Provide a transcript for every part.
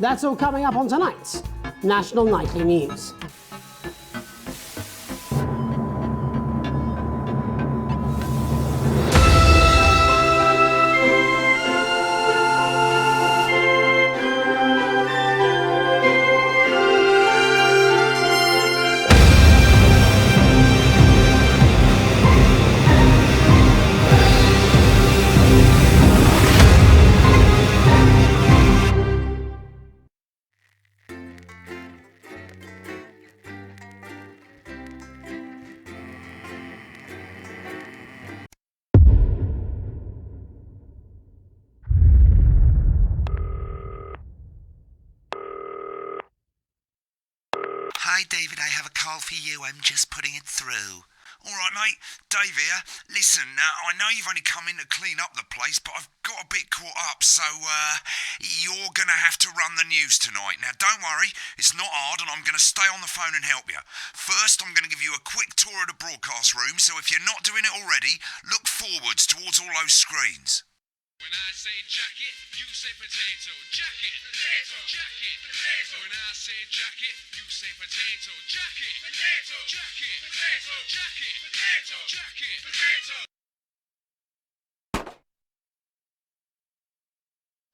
That's all coming up on tonight's National Nightly News. Hi, David, I have a call for you. I'm just putting it through. All right, mate. Dave here. Listen, I know you've only come in to clean up the place, but I've got a bit caught up, so you're going to have to run the news tonight. Now, don't worry, it's not hard, and I'm going to stay on the phone and help you. First, I'm going to give you a quick tour of the broadcast room, so if you're not doing it already, look forwards towards all those screens. When I say jacket, you say potato. Jacket, potato, jacket, potato. When I say jacket, you say potato. Jacket, potato, jacket, potato, jacket, potato, jacket, potato.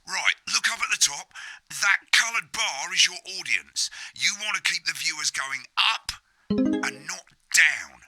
Right, look up at the top. That coloured bar is your audience. You want to keep the viewers going up and not down.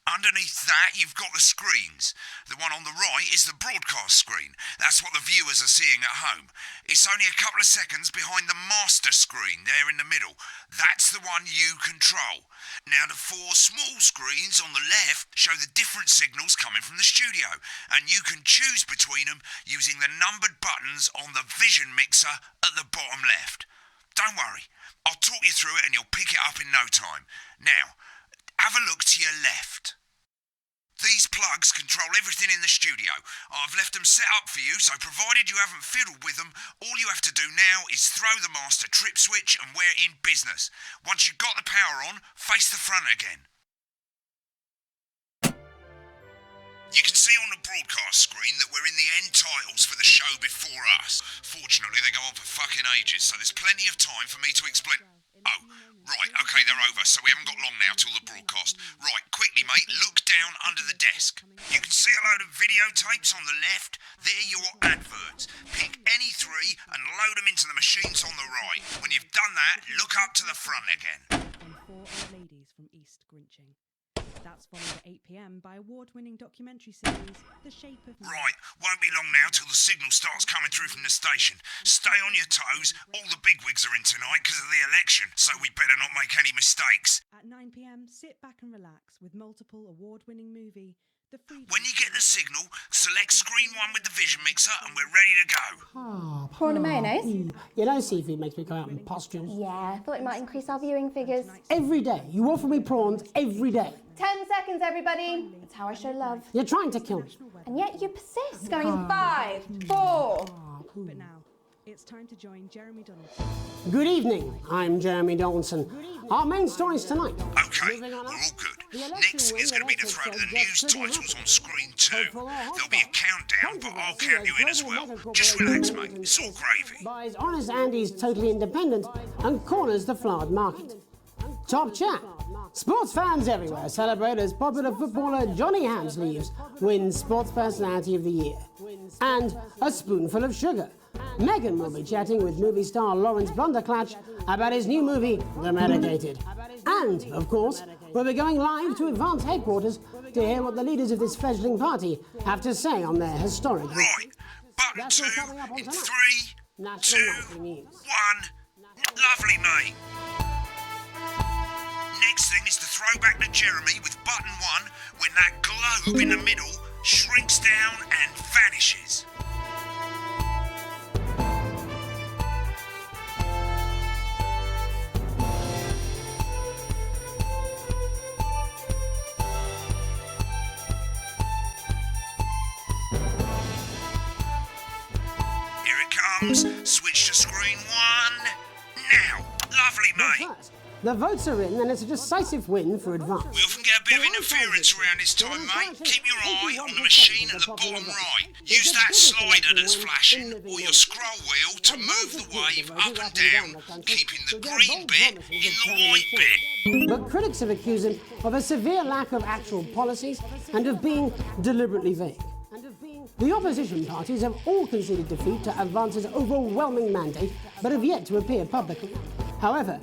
Underneath that, you've got the screens. The one on the right is the broadcast screen. That's what the viewers are seeing at home. It's only a couple of seconds behind the master screen there in the middle. That's the one you control. Now, the four small screens on the left show the different signals coming from the studio, and you can choose between them using the numbered buttons on the vision mixer at the bottom left. Don't worry, I'll talk you through it and you'll pick it up in no time. Now, have a look to your left. These plugs control everything in the studio. I've left them set up for you, so provided you haven't fiddled with them, all you have to do now is throw the master trip switch and we're in business. Once you've got the power on, face the front again. You can see on the broadcast screen that we're in the end titles for the show before us. Fortunately, they go on for fucking ages, so there's plenty of time for me to explain... Oh, right, okay, they're over, so we haven't got long now till the broadcast. Right, quickly, mate, look down under the desk. You can see a load of videotapes on the left. They're your adverts. Pick any three and load them into the machines on the right. When you've done that, look up to the front again. And four old ladies from East Grinching. That's followed at 8 p.m. by award-winning documentary series, The Shape of Me. Right, won't be long now till the signal starts coming through from the station. Stay on your toes. All the bigwigs are in tonight because of the election, so we better not make any mistakes. At 9 p.m, sit back and relax with multiple award-winning movie, The Freedom... When you get the signal, select screen 1 with the vision mixer and we're ready to go. Prawn and mayonnaise? You know seafood makes me go out in pustules. Yeah, I thought it might increase our viewing figures. Every day. You offer me prawns every day. 10 seconds, everybody. That's how I show love. You're trying to kill me. And yet you persist, going in 5, 4. But now, it's time to join Jeremy Donaldson. Good evening, I'm Jeremy Donaldson. Our main stories tonight. Okay, we're all good. Next is going to be the throw to the news titles on screen 2. There'll be a countdown, but I'll count you in as well. Just relax, mate. It's all gravy. Buys Honest Andy's Totally Independent and corners the flowered market. Top chat. Sports fans everywhere celebrate as popular footballer Johnny Hamsleeves wins Sports Personality of the Year. And a spoonful of sugar. Meghan will be chatting with movie star Lawrence Blunderclatch about his new movie, The Medicated. And, of course, we'll be going live to Advance headquarters to hear what the leaders of this fledgling party have to say on their historic... Right, button 2 in 3, 2, 1. Lovely, mate. Next thing is to throw back to Jeremy with button 1 when that globe in the middle shrinks down and vanishes. Here it comes. Switch to screen 1. Now. Lovely, mate. The votes are in, and it's a decisive win for Advance. We often get a bit of interference around this time, mate. Keep your eye on the machine at the bottom right. Use that slider that's flashing, or your scroll wheel to move the wave up and down, keeping the green bit in the white bit. But critics have accused him of a severe lack of actual policies and of being deliberately vague. The opposition parties have all conceded defeat to Advance's overwhelming mandate, but have yet to appear publicly. However,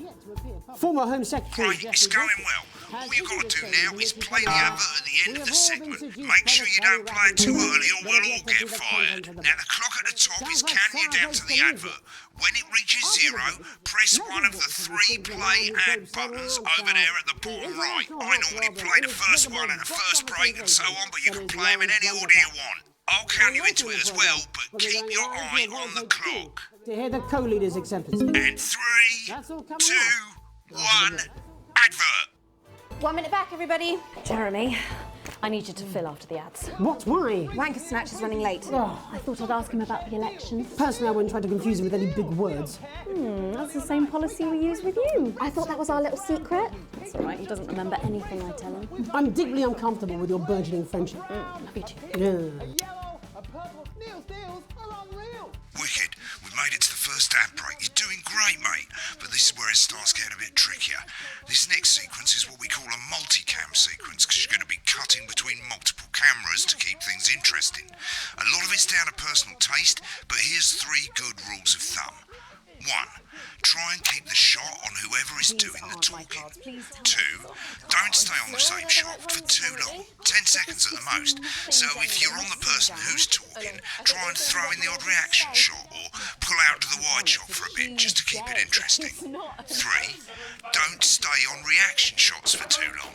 former Home Secretary Right, it's going well. All you've got to do now is play the advert at the end of the segment. Make sure you don't play it too early or we'll all get fired. Now the clock at the top is counting you down to the advert. When it reaches 0, press one of the 3 play ad buttons over there at the bottom right. I normally play the first one at the first break and so on, but you can play them in any order you want. I'll count you into it as well, but keep your eye on the clock. to hear the co-leader's acceptance speech. And 3, 2, 1, advert. 1 minute back, everybody. Jeremy, I need you to fill after the ads. What? Why? Wanker Snatch is running late. I thought I'd ask him about the election. Personally, I wouldn't try to confuse him with any big words. That's the same policy we use with you. I thought that was our little secret. That's all right, he doesn't remember anything I tell him. I'm deeply uncomfortable with your burgeoning friendship. Love you too. Yeah. Wicked, we've made it to the first ad break. You're doing great, mate. But this is where it starts getting a bit trickier. This next sequence is what we call a multicam sequence, because you're going to be cutting between multiple cameras to keep things interesting. A lot of it's down to personal taste, but here's 3 good rules of thumb. 1, try and keep the shot on whoever is doing the talking. 2, don't stay on the same shot for too long, 10 seconds at the most. So if you're on the person who's talking, try and throw in the odd reaction shot or pull out to the wide shot for a bit just to keep it interesting. 3, don't stay on reaction shots for too long.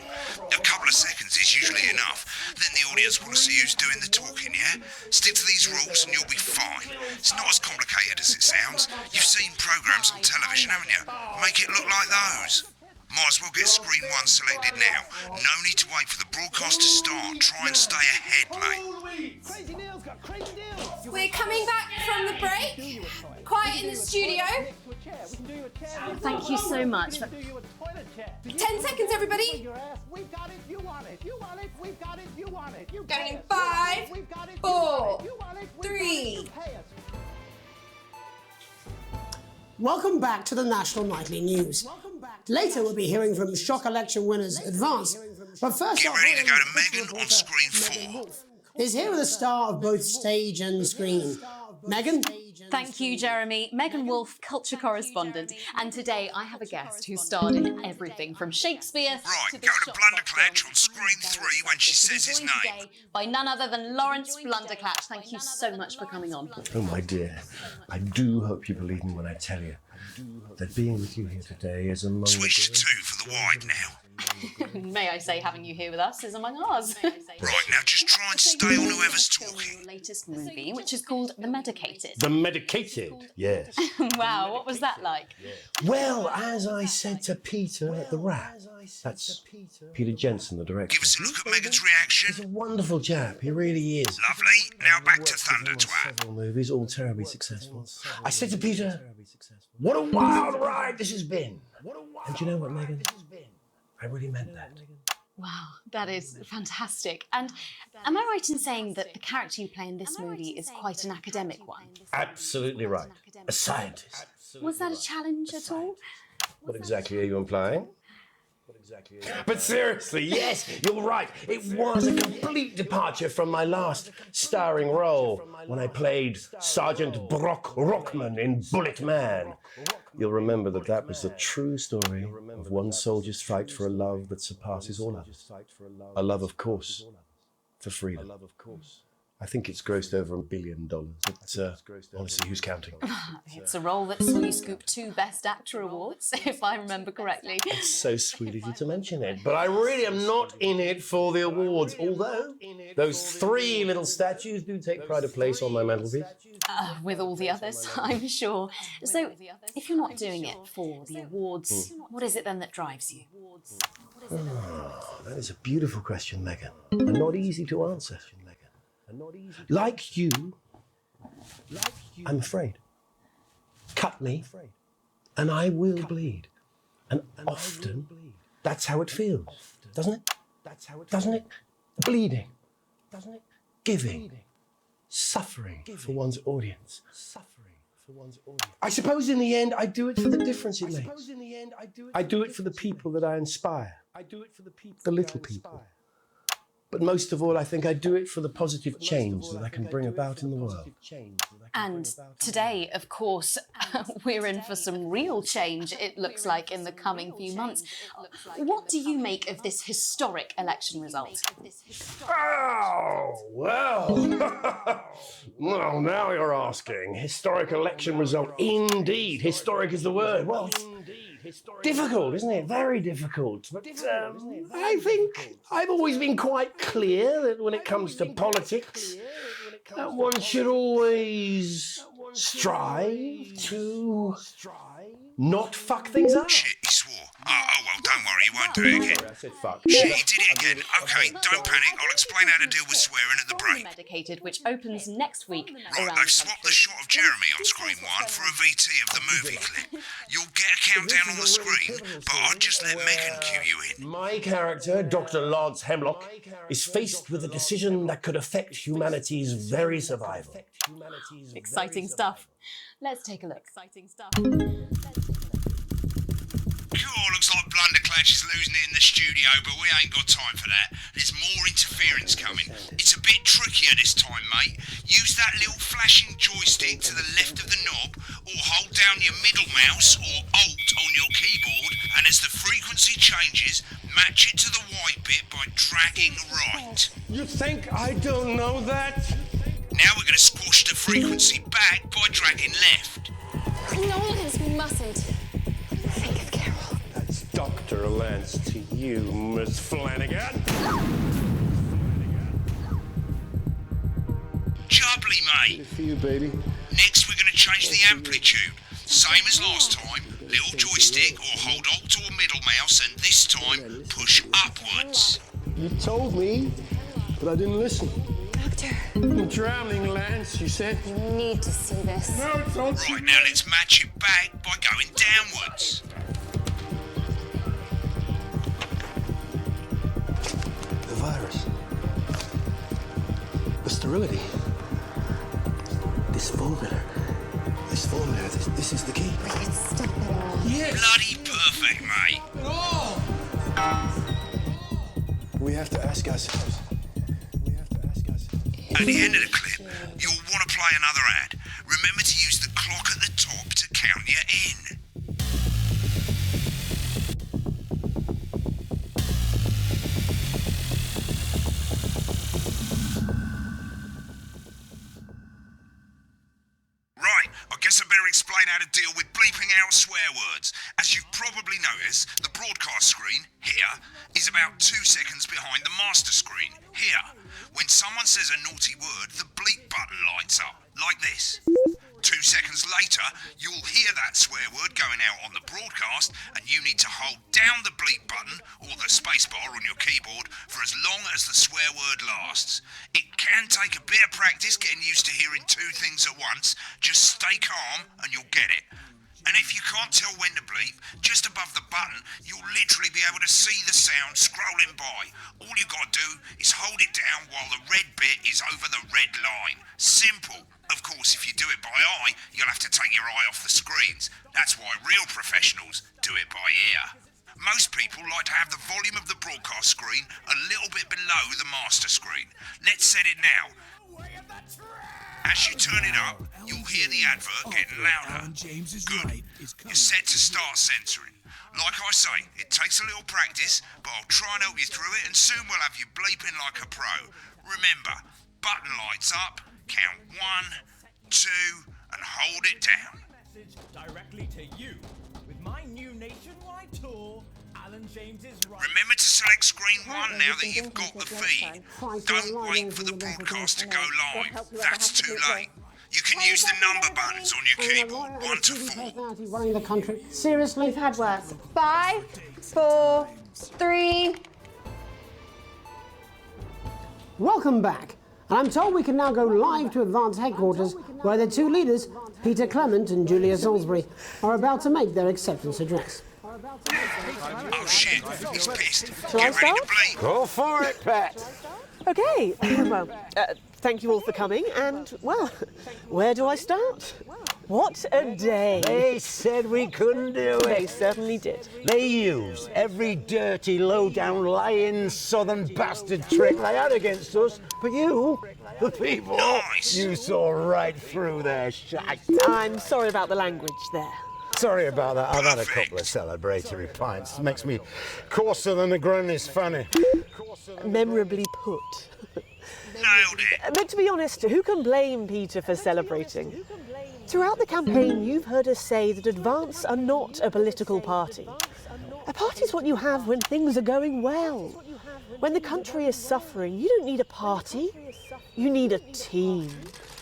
A couple of seconds is usually enough. Then the audience want to see who's doing the talking, yeah? Stick to these rules and you'll be fine. It's not as complicated as it sounds. You've seen programs on television, haven't you? Make it look like those. Might as well get screen 1 selected now. No need to wait for the broadcast to start. Try and stay ahead, mate. We're coming back from the break. Quiet in the studio. Thank you so much. 10 seconds, everybody. Going in 5, 4, 3. Welcome back to the National Nightly News. Later we'll be hearing from shock election winners Advance. But first Get off, ready to go to Megan on screen 4. is here with a star of both stage and screen. Megan? Thank you, Jeremy. Megan Wolfe, culture correspondent. And today I have a guest who starred in everything from Shakespeare Right, to the go to shop Blunderclatch films. on screen 3 when she says his Joined name. today by none other than Lawrence Blunderclatch. Thank you so much for coming on. Oh, my dear, I do hope you believe me when I tell you that being with you here today is among Switch to the 2 for the wide now. May I say, having you here with us is among ours. Right, now just try and stay on whoever's Your talking. latest movie, which is called The Medicated. The medicated, yes. Wow, what was that like? Well, as I said to Peter at the Rat, that's Peter Jensen, the director. Give us a look at Megan's He's a reaction. wonderful chap, he really is. Lovely. Now back to Worked with Thunder on Twat. several movies, all terribly successful. I said to Peter, what a wild ride this has been. And do you know what, Megan? I really meant that. Wow, that is fantastic. And am I right in saying that the character you play in this movie is quite an academic one? Absolutely right. A scientist. Was that a challenge at all? What exactly are you implying? But seriously, yes, you're right. It was a complete departure from my last starring role when I played Sergeant Brock Rockman in Bullet Man. You'll remember that that was the true story of one soldier's fight for a love that surpasses all others. A love, of course, for freedom. I think it's grossed over $1 billion. But honestly, who's counting? It's a role that saw you scoop 2 Best Actor awards, if I remember correctly. It's so sweet of you to mention it, but I really am not in it for the awards, although those 3 little statues do take pride of place on my mantelpiece. With all the others, I'm sure. So, if you're not doing it for the awards, what is it then that drives you? That is a beautiful question, Megan, and not easy to answer. Like you, I'm afraid. Cut me, and I will bleed. And often, that's how it feels, doesn't it? Doesn't it? Bleeding, doesn't it? Giving, suffering for one's audience. I suppose in the end, I do it for the difference it makes. I do it for the people that I inspire. The little people. But most of all, I think I do it for the positive change that I can bring about in the world. And today, of course, we're in for some real change, it looks like, in the coming few months. What do you make of this historic election result? Oh, well. Well, now you're asking. Historic election result. Indeed. Historic is the word. Well, difficult, isn't it? Very difficult. But I think I've always been quite clear that when it comes to politics, one should always strive to not fuck things up. Shit, he swore. Oh, well, don't worry, he won't do it again. I said fuck. Shit, he did it again. Okay, don't panic. I'll explain how to deal with swearing at the break. Medicated, which opens next week. Right, they've swapped the shot of Jeremy on screen 1 for a VT of the movie clip. You'll get a countdown on the screen, but I'll just let Megan cue you in. My character, Dr. Lodz Hemlock, is faced with a decision that could affect humanity's very survival. Exciting stuff. Let's take a look. Cool, looks like Blunderclash is losing it in the studio, but we ain't got time for that. There's more interference coming. It's a bit trickier this time, mate. Use that little flashing joystick to the left of the knob, or hold down your middle mouse or Alt on your keyboard, and as the frequency changes, match it to the white bit by dragging right. You think I don't know that? Now we're going to squash the frequency back by dragging left. Nolans, we mustn't. Think of Carol. That's Dr. Lance to you, Miss Flanagan. Jubbly, mate. Good for you, baby. Next, we're going to change the amplitude. Same as last time. Little joystick or hold Alt or middle mouse, and this time, push upwards. You told me, but I didn't listen. Doctor. I'm drowning, Lance, you said. You need to see this. No, don't Right, now let's match it back by going downwards. The virus. The sterility. This formula. This is the key. We can stop it all. Yes! Bloody perfect, mate. We have to ask ourselves. At the end of the clip, you'll want to play another ad. Remember to use the clock at the top to count you in. Right, I guess I better explain how to deal with bleeping out swear words. As you've probably noticed, the broadcast screen, here, is about 2 seconds behind the master screen, here. When someone says a naughty word, the bleep button lights up, like this. 2 seconds later, you'll hear that swear word going out on the broadcast, and you need to hold down the bleep button, or the spacebar on your keyboard, for as long as the swear word lasts. It can take a bit of practice getting used to hearing 2 things at once. Just stay calm, and you'll get it. And if you can't tell when to bleep, just above the button, you'll literally be able to see the sound scrolling by. All you gotta do is hold it down while the red bit is over the red line. Simple. Of course, if you do it by eye, you'll have to take your eye off the screens. That's why real professionals do it by ear. Most people like to have the volume of the broadcast screen a little bit below the master screen. Let's set it now. As you turn it up, you'll hear the advert getting louder. Good. You're set to start censoring. Like I say, it takes a little practice, but I'll try and help you through it, and soon we'll have you bleeping like a pro. Remember, button lights up, count 1, 2, and hold it down. Directly to you with my new nationwide tour. Alan James is right. Remember to select screen 1 now that you've got the feed. Don't wait for the broadcast to go live. That's too late. You can use the number buttons on your keyboard, 1 to 4. Running the country. Seriously? We've had worse. 5, 4, 3. Welcome back. And I'm told we can now go live to Advance Headquarters, where the 2 leaders, Peter Clement and Julia Salisbury, are about to make their acceptance address. Oh shit, he's pissed. Shall I Get ready to start? bleed. Go for it, Pat. Okay, well, thank you all for coming, and, well, where do I start? What a day. They said we couldn't do They it. certainly did. They used every dirty, low-down, lying southern bastard trick they had against us. But you, the people, Nice. you saw right through their shite. I'm sorry about the language there. Sorry about that. I've had a couple of celebratory pints. Makes me coarser than a granny's fanny. Memorably put. Nailed it. But to be honest, who can blame Peter for celebrating? Throughout the campaign, you've heard us say that Advance are not a political party. A party's what you have when things are going well. When the country is suffering, you don't need a party. You need a team.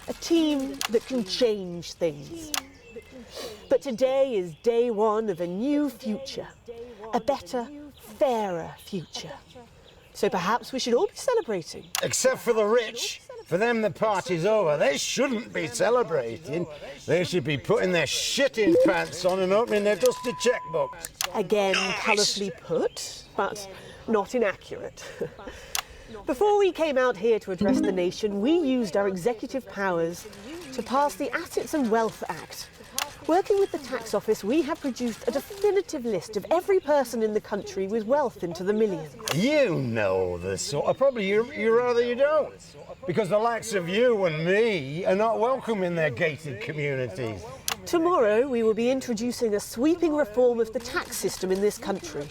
A team that can change things. But today is day one of a new future. A better, fairer future. So perhaps we should all be celebrating. Except for the rich. For them, the party's over. They shouldn't be celebrating. They should be putting their shitting pants on and opening their dusty checkbooks. Again, colourfully put, but not inaccurate. Before we came out here to address the nation, we used our executive powers to pass the Assets and Wealth Act. Working with the tax office, we have produced a definitive list of every person in the country with wealth into the millions. You know the sort of... Probably you rather you don't. Because the likes of you and me are not welcome in their gated communities. Tomorrow, we will be introducing a sweeping reform of the tax system in this country.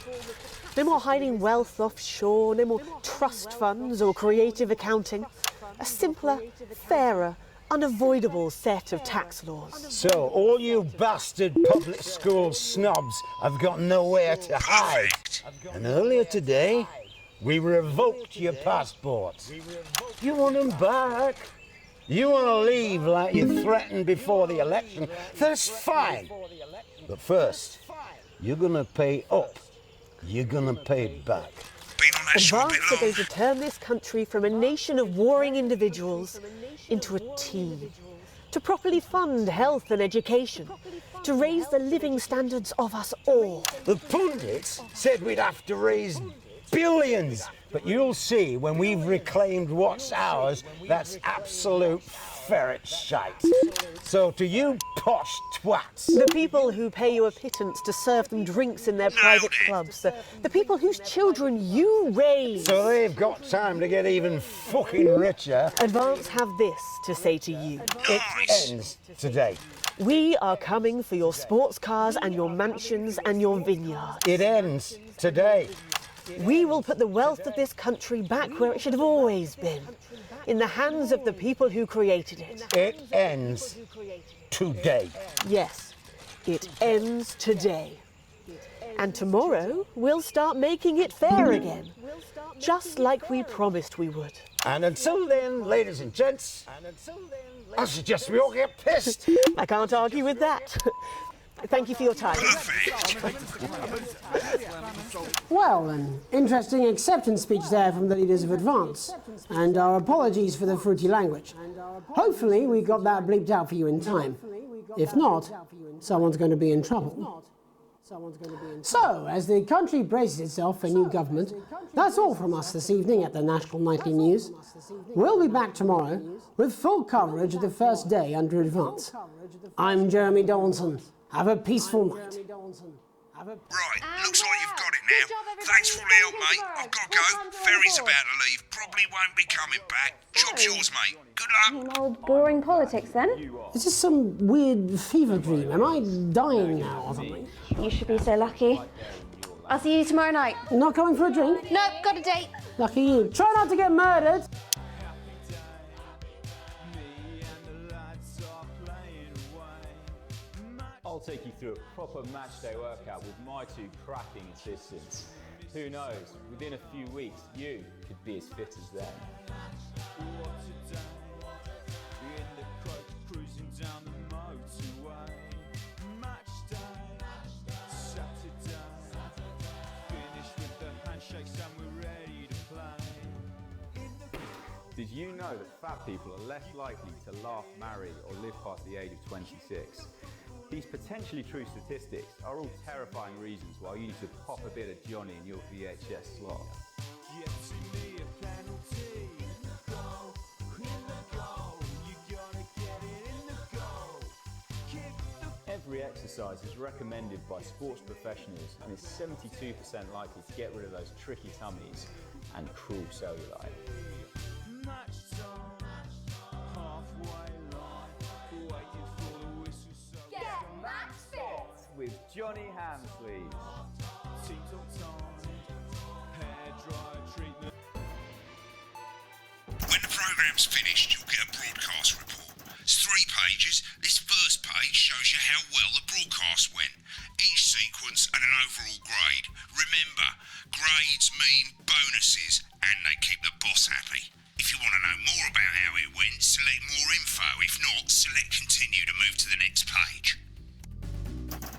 No more hiding wealth offshore, no more trust funds or creative accounting. A simpler, fairer, unavoidable set of tax laws. So, all you bastard public school snobs have got nowhere to hide. And earlier today, we revoked your passports. You want them back? You want to leave like you threatened before the election? That's fine. But first, you're going to pay up. You're going to pay back. Been on that shore a bit Advance are going long. to turn this country from a nation of warring individuals into a team. To properly fund health and education. To raise the living standards of us all. The pundits said we'd have to raise billions. But you'll see when we've reclaimed what's ours, that's absolute ferret shite. So to you posh twats. The people who pay you a pittance to serve them drinks in their private clubs. The people whose children you raise. So they've got time to get even fucking richer. Advance have this to say to you. It ends today. We are coming for your sports cars and your mansions and your vineyards. It ends today. We will put the wealth of this country back where it should have always been. In the hands of the people who created it. It ends today. Yes, it ends today. And tomorrow, we'll start making it fair again. Just like we promised we would. And until then, ladies and gents, I suggest we all get pissed. I can't argue with that. Thank you for your time. Well, an interesting acceptance speech there from the leaders of Advance, and our apologies for the fruity language. Hopefully we got that bleeped out for you in time. If not, someone's going to be in trouble. So, as the country braces itself for new government, that's all from us this evening at the National Nightly News. We'll be back tomorrow with full coverage of the first day under Advance. I'm Jeremy Donaldson. Have a peaceful night. Right, looks like you've got it now. Thanks for all the help, mate. I've got to go. Ferry's about to leave. Probably won't be coming back. Job's yours, mate. Good luck. Old boring politics then. Is this some weird fever dream? Am I dying now or something? You should be so lucky. I'll see you tomorrow night. Not coming for a drink? Nope, got a date. Lucky you. Try not to get murdered. I'll take you through a proper match day workout with my two cracking assistants. Who knows, within a few weeks, you could be as fit as them. Did you know that fat people are less likely to laugh, marry, or live past the age of 26? These potentially true statistics are all terrifying reasons why you need to pop a bit of Johnny in your VHS slot. Every exercise is recommended by sports professionals and is 72% likely to get rid of those tricky tummies and cruel cellulite. Get Max Fit with Johnny Hamsleys. When the programme's finished, you'll get a broadcast report. It's 3 pages. This first page shows you how well the broadcast went. Each sequence and an overall grade. Remember, grades mean bonuses and they keep the boss happy. If you want to know more about how it went, select more info. If not, select continue to move to the next page.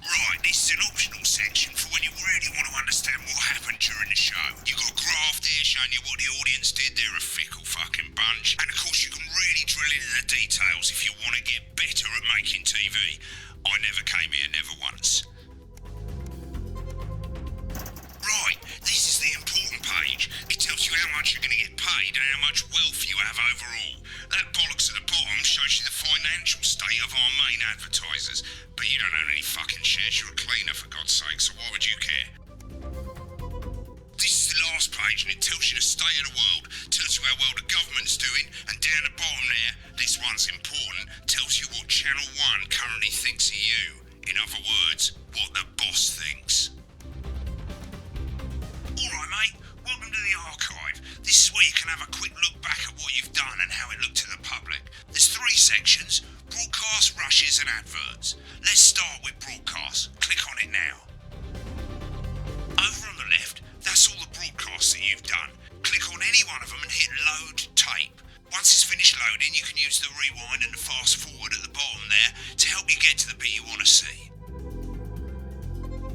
Right, this is an optional section for when you really want to understand what happened during the show. You've got a graph there showing you what the audience did. They're a fickle fucking bunch. And of course you can really drill into the details if you want to get better at making TV. I never came here, never once. Right, this is the important page. It tells you how much you're going to get paid and how much wealth you have overall. That bollocks at the bottom shows you the financial state of our main advertisers. But you don't own any fucking shares, you're a cleaner for God's sake, so why would you care? This is the last page and it tells you the state of the world, tells you how well the government's doing, and down the bottom there, this one's important, tells you what Channel 1 currently thinks of you. In other words, what the boss thinks. Alright mate, welcome to the archive. This is where you can have a quick look back at what you've done and how it looked to the public. There's 3 sections: broadcast, rushes and adverts. Let's start with broadcast. Click on it now. Over on the left, that's all the broadcasts that you've done. Click on any one of them and hit load tape. Once it's finished loading, you can use the rewind and the fast forward at the bottom there to help you get to the bit you want to see.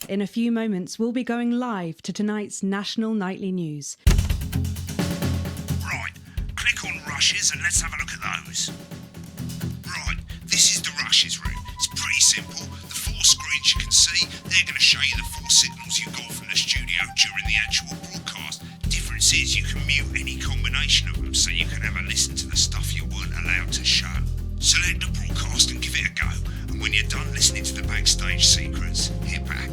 In a few moments, we'll be going live to tonight's national nightly news. Right, click on rushes and let's have a look at those. Right, this is the rushes route. It's pretty simple. The 4 screens you can see, they're going to show you the 4 signals you got from the studio during the actual broadcast. Difference is you can mute any combination of them so you can have a listen to the stuff you weren't allowed to show. Select the broadcast and give it a go, and when you're done listening to the backstage secrets, hit back.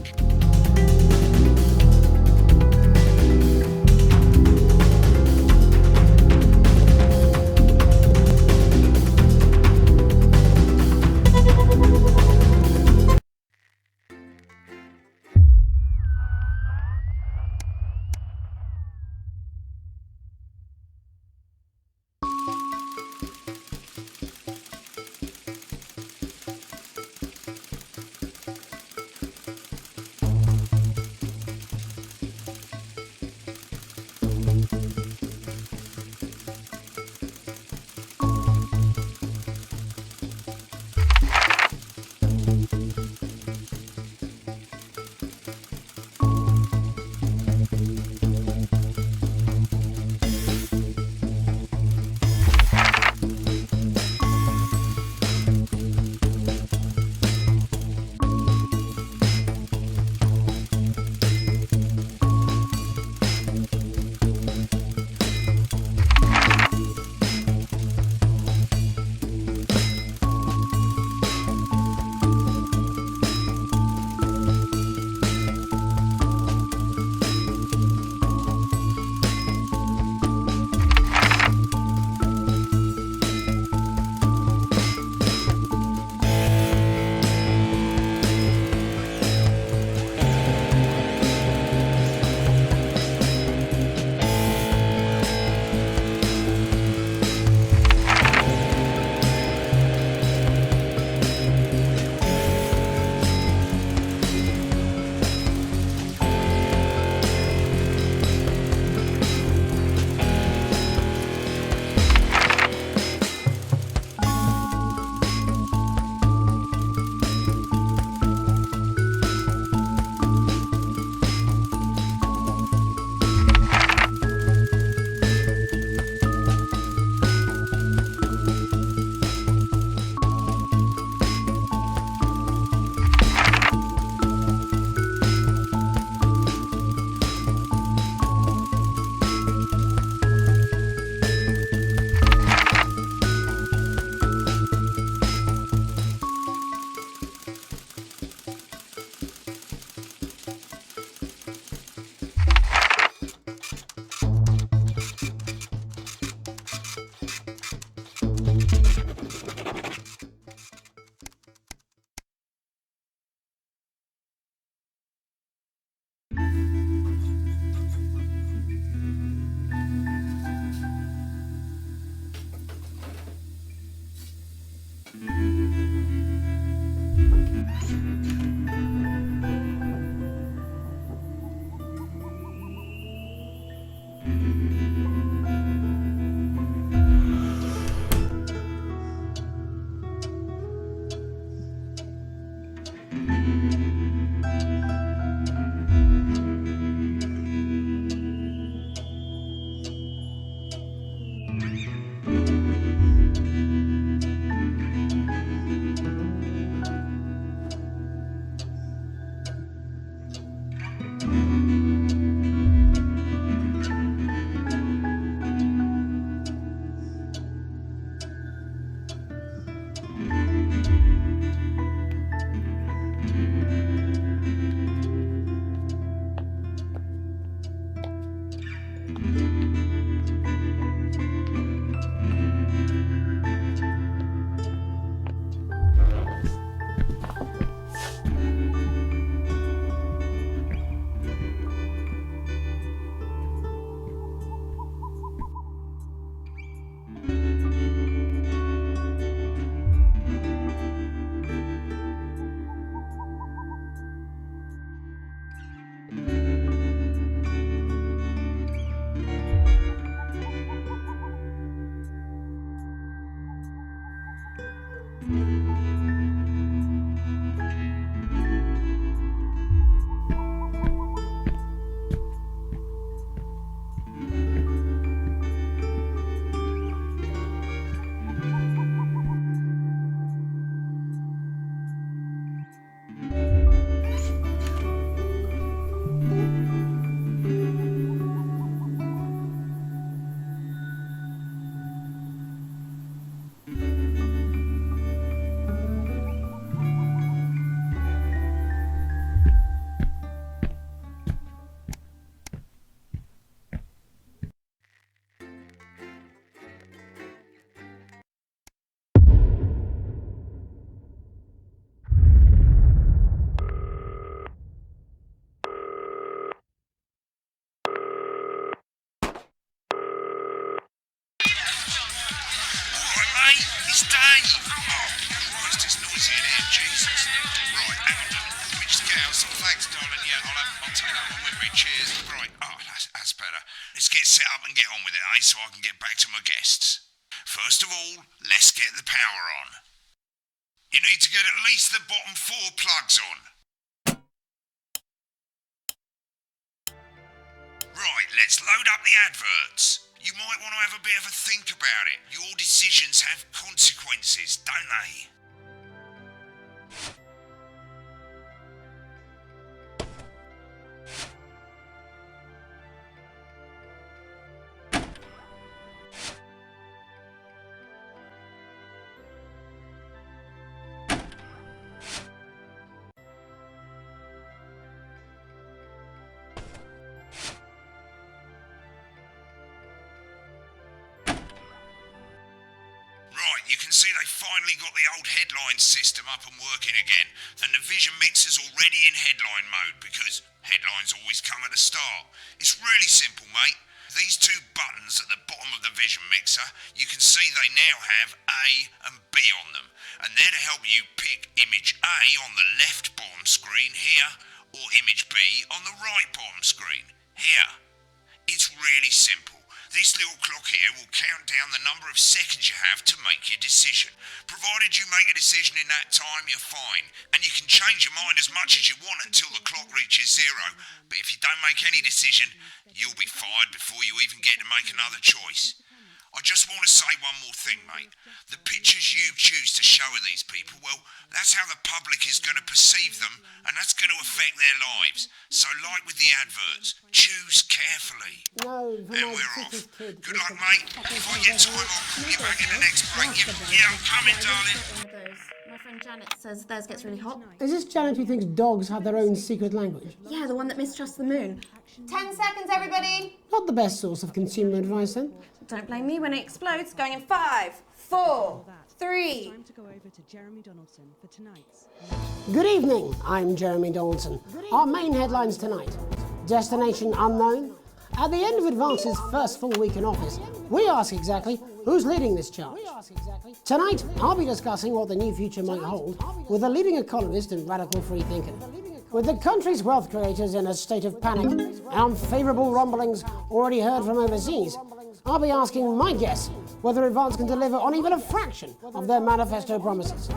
It's Dave! Oh, Christ, it's noisy in here, Jesus. Right, hang on. Which scales? Thanks, darling. Yeah, I'll take that one with me. Cheers. Right, oh, that's better. Let's get set up and get on with it, eh, so I can get back to my guests. First of all, let's get the power on. You need to get at least the bottom 4 plugs on. Right, let's load up the adverts. You might want to have a bit of a think about it. Your decisions have consequences, don't they? You can see they finally got the old headline system up and working again, and the vision mixer's already in headline mode because headlines always come at the start. It's really simple, mate. These 2 buttons at the bottom of the vision mixer, you can see they now have A and B on them, and they're to help you pick image A on the left bottom screen here, or image B on the right bottom screen here. It's really simple. This little clock here will count down the number of seconds you have to make your decision. Provided you make a decision in that time, you're fine. And you can change your mind as much as you want until the clock reaches 0. But if you don't make any decision, you'll be fired before you even get to make another choice. I just want to say one more thing, mate. The pictures you choose to show of these people, well, that's how the public is going to perceive them, and that's going to affect their lives. So like with the adverts, choose carefully. No, and we're off. Good luck, mate. If I get time, I'll call you back in the next break. Yeah, I'm coming, darling. My friend Janet says theirs gets really hot. Is this Janet who thinks dogs have their own secret language? Yeah, the one that mistrusts the moon. 10 seconds, everybody. Not the best source of consumer advice, then. Don't blame me when it explodes. Going in 5, 4, 3. Time to go over to Jeremy Donaldson for tonight's. Good evening, I'm Jeremy Donaldson. Our main headlines tonight. Destination unknown. At the end of Advance's first full week in office, we ask exactly who's leading this charge. Tonight, I'll be discussing what the new future might hold with a leading economist and radical free thinker. With the country's wealth creators in a state of panic and unfavourable rumblings already heard from overseas, I'll be asking my guests whether Advance can deliver on even a fraction of their manifesto promises.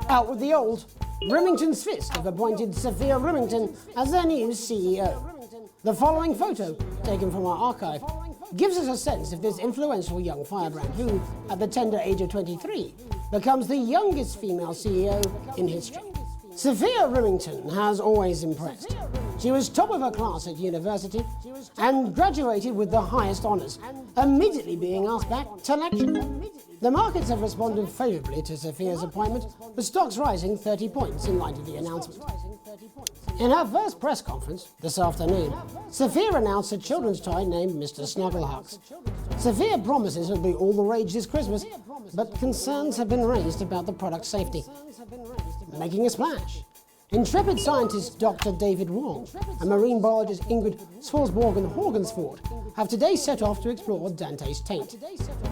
Out with the old, Remington's Fist have appointed Sophia Remington as their new CEO. The following photo, taken from our archive, gives us a sense of this influential young firebrand who, at the tender age of 23, becomes the youngest female CEO in history. Sophia Remington has always impressed. She was top of her class at university and graduated with the highest honours, immediately being asked back to lecture. The markets have responded favourably to Sophia's appointment, with stocks rising 30 points in light of the announcement. In her first press conference this afternoon, Sophia announced a children's toy named Mr. Snugglehugs. Sophia promises it'll be all the rage this Christmas, but concerns have been raised about the product's safety. Making a splash. Intrepid scientist Dr. David Wong and marine biologist Ingrid Svalsborg-Horgensford have today set off to explore Dante's taint.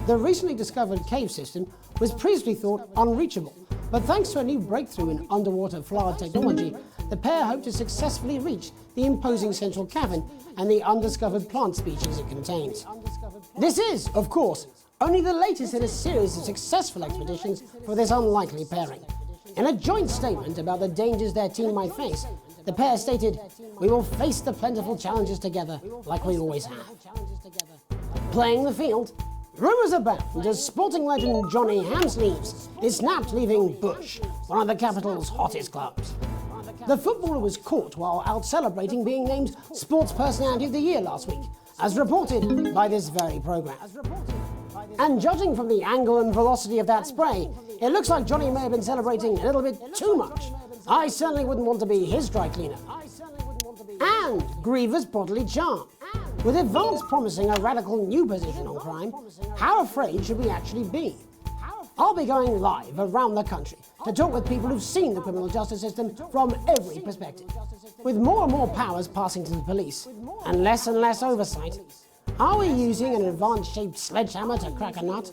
The recently discovered cave system was previously thought unreachable, but thanks to a new breakthrough in underwater flower technology, the pair hope to successfully reach the imposing central cavern and the undiscovered plant species it contains. This is, of course, only the latest in a series of successful expeditions for this unlikely pairing. In a joint statement about the dangers their team might face, the pair stated, "We will face the plentiful challenges together like we always have." Playing the field, rumours abound as sporting legend Johnny Hamsleeves is snapped leaving Bush, one of the capital's hottest clubs. The footballer was caught while out celebrating being named Sports Personality of the Year last week, as reported by this very programme. And judging from the angle and velocity of that spray, it looks like Johnny may have been celebrating a little bit too much. I certainly wouldn't want to be his dry cleaner. And Griever's bodily charm. With Advance promising a radical new position on crime, how afraid should we actually be? I'll be going live around the country to talk with people who've seen the criminal justice system from every perspective. With more and more powers passing to the police, and less oversight, are we using an Advance-shaped sledgehammer to crack a nut?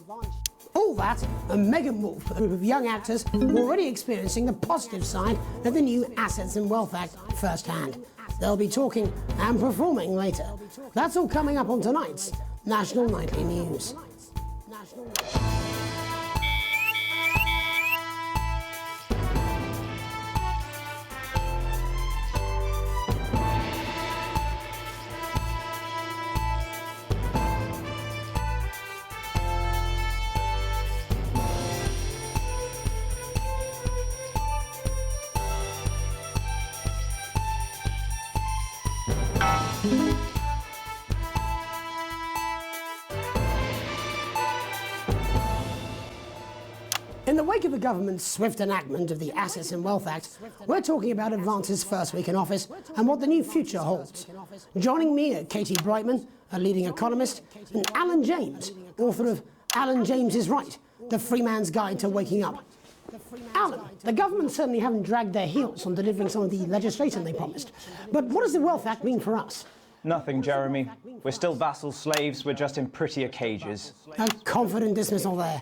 All that, a mega move for a group of young actors already experiencing the positive side of the new Assets and Wealth Act firsthand. They'll be talking and performing later. That's all coming up on tonight's National Nightly News. In the wake of the government's swift enactment of the Assets and Wealth Act, we're talking about Advance's first week in office and what the new future holds. Joining me are Katie Brightman, a leading economist, and Alan James, author of Alan James is Right, The Free Man's Guide to Waking Up. Alan, the government certainly haven't dragged their heels on delivering some of the legislation they promised. But what does the Wealth Act mean for us? Nothing, Jeremy. We're still vassal slaves, we're just in prettier cages. A confident dismissal there.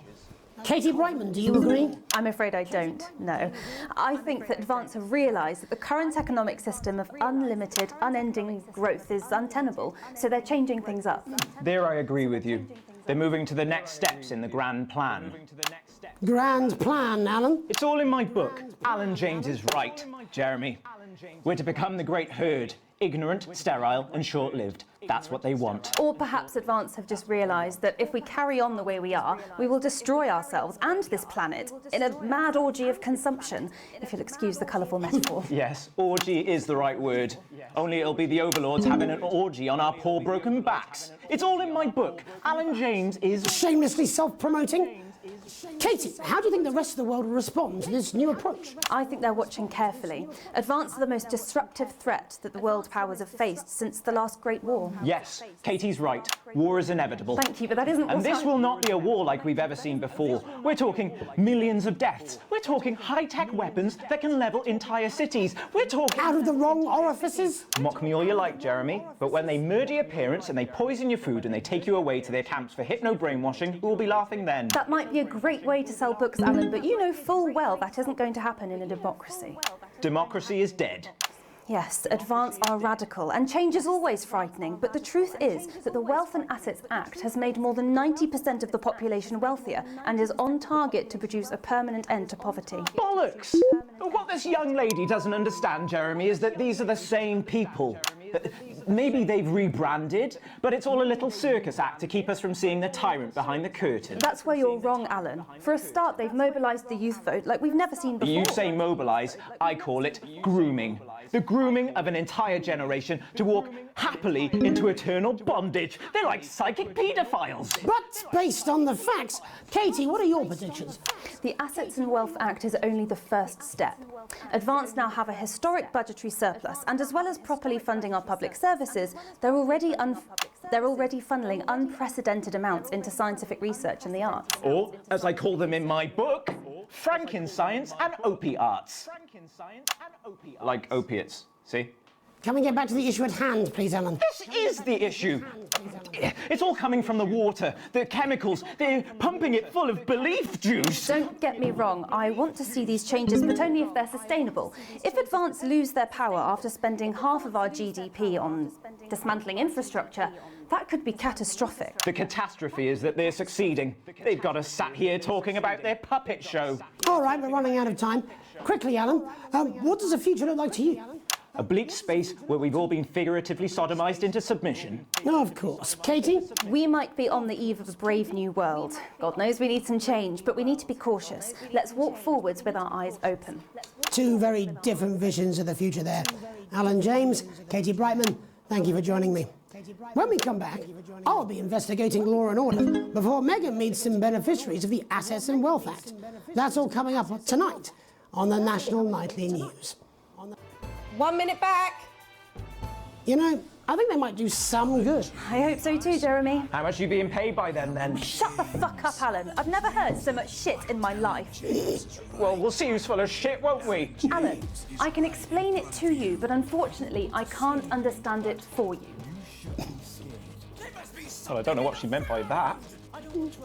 Katie Brightman, do you agree? I'm afraid I don't, no. I think that Advance have realised that the current economic system of unlimited, unending growth is untenable, so they're changing things up. There I agree with you. They're moving to the next steps in the grand plan. Grand plan, Alan? It's all in my book. Alan James is Right, Jeremy. We're to become the great herd. Ignorant, sterile, and short-lived. That's what they want. Or perhaps Advance have just realised that if we carry on the way we are, we will destroy ourselves and this planet in a mad orgy of consumption, if you'll excuse the colourful metaphor. Yes, orgy is the right word. Only it'll be the overlords having an orgy on our poor broken backs. It's all in my book. Alan James is... Shamelessly self-promoting? Katie, how do you think the rest of the world will respond to this new approach? I think they're watching carefully. Advance are the most disruptive threat that the world powers have faced since the last Great War. Yes, Katie's right. War is inevitable. Thank you, but that isn't... And this will not be a war like we've ever seen before. We're talking millions of deaths. We're talking high-tech weapons that can level entire cities. We're talking... Out of the wrong orifices? Mock me all you like, Jeremy, but when they murder your parents and they poison your food and they take you away to their camps for hypno-brainwashing, who will be laughing then? That might be a great way to sell books, Alan, but you know full well that isn't going to happen in a democracy. Democracy is dead. Yes, Advance are radical, and change is always frightening, but the truth is that the Wealth and Assets Act has made more than 90% of the population wealthier and is on target to produce a permanent end to poverty. Bollocks! What this young lady doesn't understand, Jeremy, is that these are the same people. Maybe they've rebranded, but it's all a little circus act to keep us from seeing the tyrant behind the curtain. That's where you're wrong, Alan. For a start, they've mobilised the youth vote like we've never seen before. You say mobilise, I call it grooming. The grooming of an entire generation to walk happily into eternal bondage. They're like psychic paedophiles. But based on the facts, Katie, what are your predictions? The Assets and Wealth Act is only the first step. Advance now have a historic budgetary surplus, and as well as properly funding our public services, they're already funneling unprecedented amounts into scientific research and the arts. Or, as I call them in my book, Frankenscience and opiates. Like opiates, see? Can we get back to the issue at hand, please, Alan? This is the issue. It's all coming from the water, the chemicals. They're pumping it full of belief juice. Don't get me wrong, I want to see these changes, but only if they're sustainable. If Advance lose their power after spending half of our GDP on dismantling infrastructure, that could be catastrophic. The catastrophe is that they're succeeding. They've got us sat here talking about their puppet show. All right, we're running out of time. Quickly, Alan, what does the future look like to you? A bleak space where we've all been figuratively sodomized into submission. No, of course. Katie? We might be on the eve of a brave new world. God knows we need some change, but we need to be cautious. Let's walk forwards with our eyes open. Two very different visions of the future there. Alan James, Katie Brightman, thank you for joining me. When we come back, I'll be investigating law and order before Megan meets some beneficiaries of the Assets and Wealth Act. That's all coming up tonight on the National Nightly News. 1 minute back. You know, I think they might do some good. I hope so too, Jeremy. How much are you being paid by them, then? Shut the fuck up, Alan. I've never heard so much shit in my life. Well, we'll see who's full of shit, won't we? Alan, I can explain it to you, but unfortunately, I can't understand it for you. Well, I don't know what she meant by that. Alright, mate,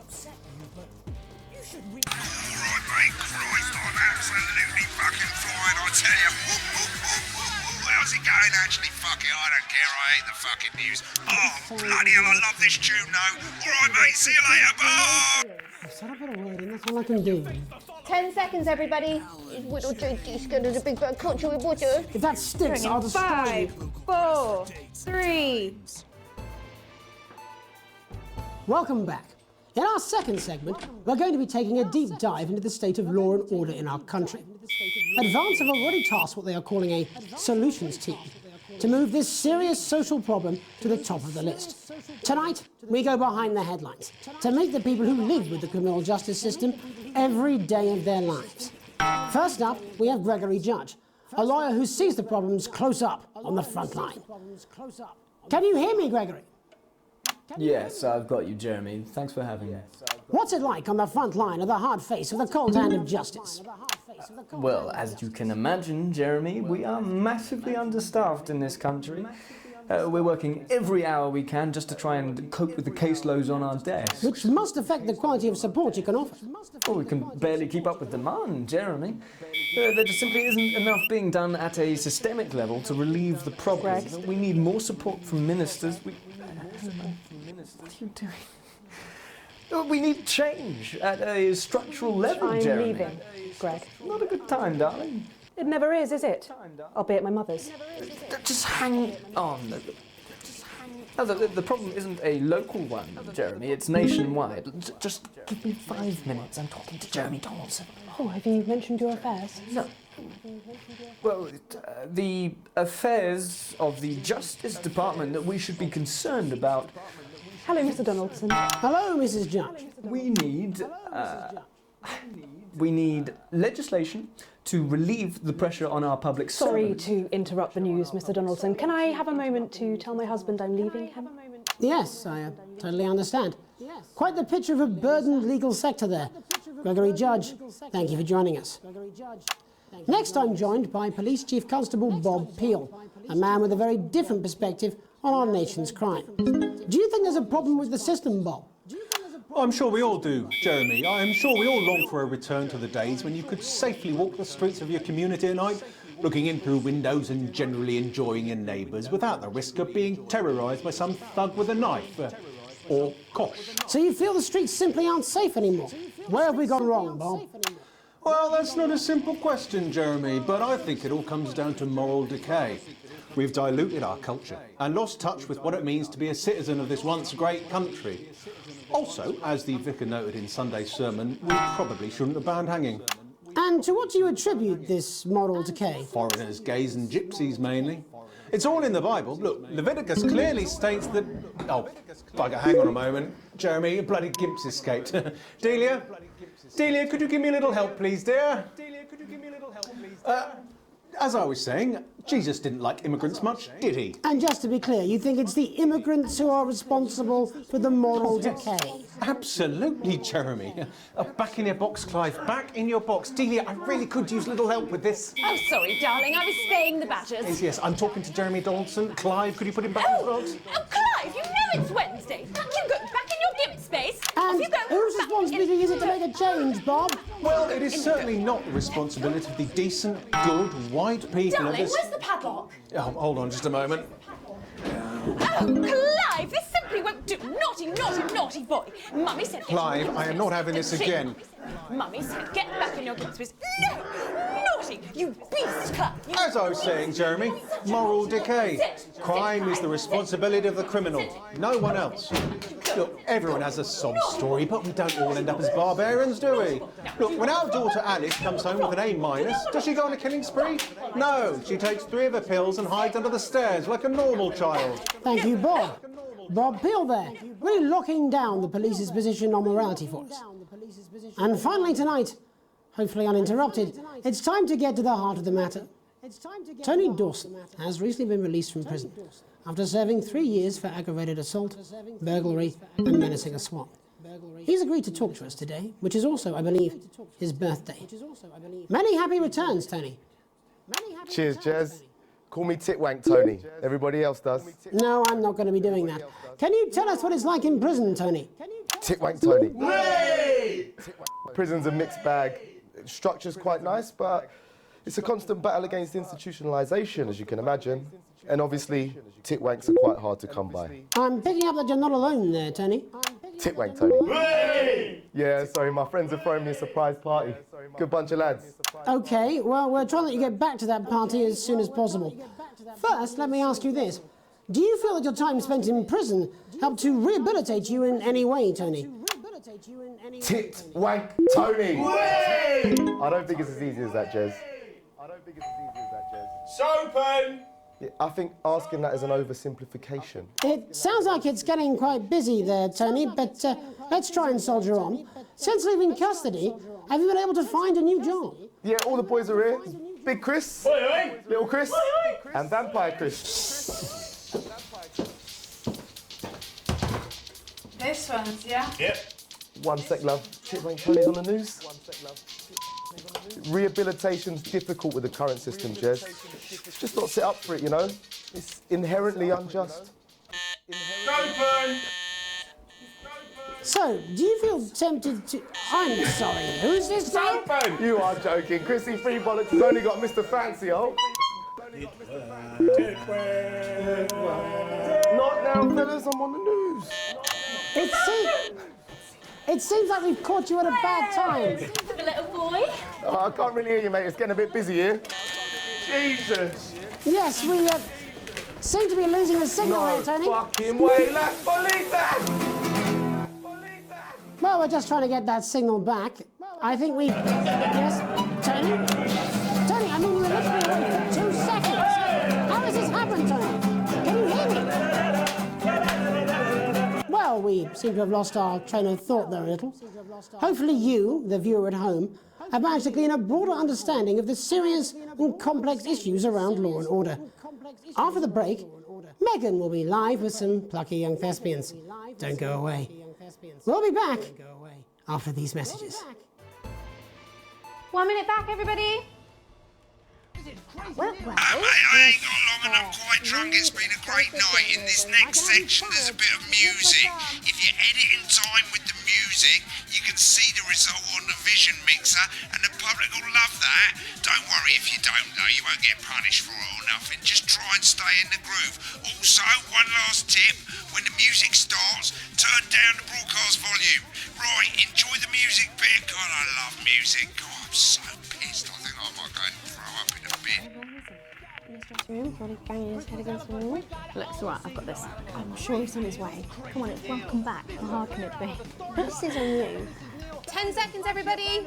Christ, I'm absolutely fucking fine, I tell you. How's it going, actually? Fuck it, I don't care, I hate the fucking news. Oh, bloody hell, I love this tune, though. Alright, mate, see you later, bye! I've said a bit of wording, that's all I can do. 10 seconds, everybody. If that sticks, I'll destroy you. 5, 4, 3. Welcome back. In our second segment, we're going to be taking a deep dive into the state of law and order in our country. Advance have already tasked what they are calling a solutions team to move this serious social problem to the top of the list. Tonight, we go behind the headlines to meet the people who live with the criminal justice system every day of their lives. First up, we have Gregory Judge, a lawyer who sees the problems close up on the front line. Can you hear me, Gregory? Yes, I've got you, Jeremy. Thanks for having me. What's it like on the front line of the hard face of the cold hand of justice? Well, as you can imagine, Jeremy, we are massively understaffed in this country. We're working every hour we can just to try and cope with the caseloads on our desks. Which must affect the quality of support you can offer. Well, we can barely keep up with demand, Jeremy. There just simply isn't enough being done at a systemic level to relieve the problem. We need more support from ministers. What are you doing? We need change at a structural level, I'm Jeremy. leaving, Greg. Not a good time, darling. It never is it? I'll be at my mother's. Just hang on. No, the problem isn't a local one, Jeremy. It's nationwide. Just give me 5 minutes. I'm talking to Jeremy Donaldson. Oh, have you mentioned your affairs? No. Well, the affairs of the Justice Department that we should be concerned about. Hello, Mr. Donaldson. Hello, Mrs. Judge. We need legislation to relieve the pressure on our public Sorry servants. to interrupt the news, Mr. Donaldson. Can I have a moment to tell my husband I'm leaving him? Yes, I totally understand. Quite the picture of a burdened legal sector there. Gregory Judge, thank you for joining us. Next, I'm joined by Police Chief Constable Bob Peel, a man with a very different perspective on our nation's crime. Do you think there's a problem with the system, Bob? I'm sure we all do, Jeremy. I'm sure we all long for a return to the days when you could safely walk the streets of your community at night, looking in through windows and generally enjoying your neighbours without the risk of being terrorised by some thug with a knife. Or kosh. So you feel the streets simply aren't safe anymore? Where have we gone wrong, Bob? Well, that's not a simple question, Jeremy, but I think it all comes down to moral decay. We've diluted our culture and lost touch with what it means to be a citizen of this once great country. Also, as the vicar noted in Sunday's sermon, we probably shouldn't have banned hanging. And to what do you attribute this moral decay? Foreigners, gays and gypsies mainly. It's all in the Bible. Look, Leviticus clearly states that... Oh, bugger, hang on a moment. Jeremy, a bloody gimp's escaped. Delia? Delia, could you give me a little help, please, dear? As I was saying, Jesus didn't like immigrants much, did he? And just to be clear, you think it's the immigrants who are responsible for the moral decay? Absolutely, Jeremy. Back in your box, Clive. Back in your box. Delia, I really could use a little help with this. Oh, sorry, darling. I was spaying the badgers. Yes, I'm talking to Jeremy Donaldson. Clive, could you put him back in the box? Oh, Clive, you know it's Wednesday. Back you go. Back in your gimp space. And Off you go. whose responsibility is it to make a change, Bob? Well, it is certainly not the responsibility of the decent, good, white people of Darling, this... where's the padlock? Oh, hold on just a moment. Oh, Clive, this simply won't do. Naughty, naughty, naughty boy. Mummy said... Clive, I am not having this again. Mummy said, get back in your gimp space. No! Naughty! You beast, Clive! As I was saying, Jeremy, moral decay. Crime is the responsibility of the criminal, no one else. Look, everyone has a sob story, but we don't all end up as barbarians, do we? Look, when our daughter Alice comes home with an A-, does she go on a killing spree? No, she takes 3 of her pills and hides under the stairs like a normal child. Thank you, Bob. Bob Peel there, really locking down the police's position on morality for us. And finally tonight, hopefully uninterrupted, it's time to get to the heart of the matter. Tony Dawson has recently been released from prison after serving 3 years for aggravated assault, burglary and menacing a swap. He's agreed to talk to us today, which is also, I believe, his birthday. Many happy returns, Tony. Cheers, Jez. Call me Titwank Tony. Everybody else does. No, I'm not going to be doing that. Can you tell us what it's like in prison, Tony? Titwank Tony. Hey! Prison's a mixed bag. Structure's quite nice, but it's a constant battle against institutionalisation, as you can imagine. And obviously, titwanks are quite hard to come by. I'm picking up that you're not alone there, Tony. Titwank Tony. Hey! Yeah, sorry, my friends are throwing me a surprise party. Good bunch of lads. OK, well, we're trying to let you get back to that party as soon as possible. First, let me ask you this. Do you feel that your time spent in prison helped to rehabilitate you in any way, Tony? Titwank Tony! Hey! I don't think it's as easy as that, Jez. Sopen! Yeah, I think asking that is an oversimplification. It sounds like it's getting quite busy there, Tony, but let's try and soldier on. Since leaving custody, have you been able to find a new job? Yeah, all the boys are here. Big Chris, Little Chris, and Vampire Chris. This one's, yeah? Yep. 1 sec, love. Titwank Tony's on the news. Rehabilitation's difficult with the current system, Jez. It's just not set up for it, you know? It's inherently unjust. Open! So, do you feel tempted to... I'm sorry, who's this guy? Open! You are joking. Chrissy Freebollocks has only got Mr. Fancy, oh? Not now, fellas, I'm on the news. It seems like we've caught you at a bad time. The little boy. Oh, I can't really hear you, mate. It's getting a bit busy here. Jesus. Yes, we seem to be losing the signal here, Tony. Fucking way, lads. Believe that! Well, we're just trying to get that signal back. I think we... Yes, Tony? Tony, I mean, you were literally away for 2 seconds. How does this happen, Tony? Can you hear me? Well, we seem to have lost our train of thought there a little. Hopefully you, the viewer at home, have managed to glean a broader understanding of the serious and complex issues around law and order. After the break, Megan will be live with some plucky young thespians. Don't go away. We'll be back after these messages. 1 minute back, everybody. Mate, I ain't got long and I'm quite drunk. It's been a great night. In this next section, there's a bit of music. If you edit in time with the music, you can see the result on the Vision mixer, and the public will love that. Don't worry if you don't, though. You won't get punished for it or nothing. Just try and stay in the groove. Also, one last tip. When the music starts, turn down the broadcast volume. Right, enjoy the music bit. God, I love music. God, I'm so pissed. I think I might go and throw up in a bit. Looks right, I've got this. I'm sure he's on his way. Come on, it's welcome back. How hard can it be? This is on you. 10 seconds, everybody.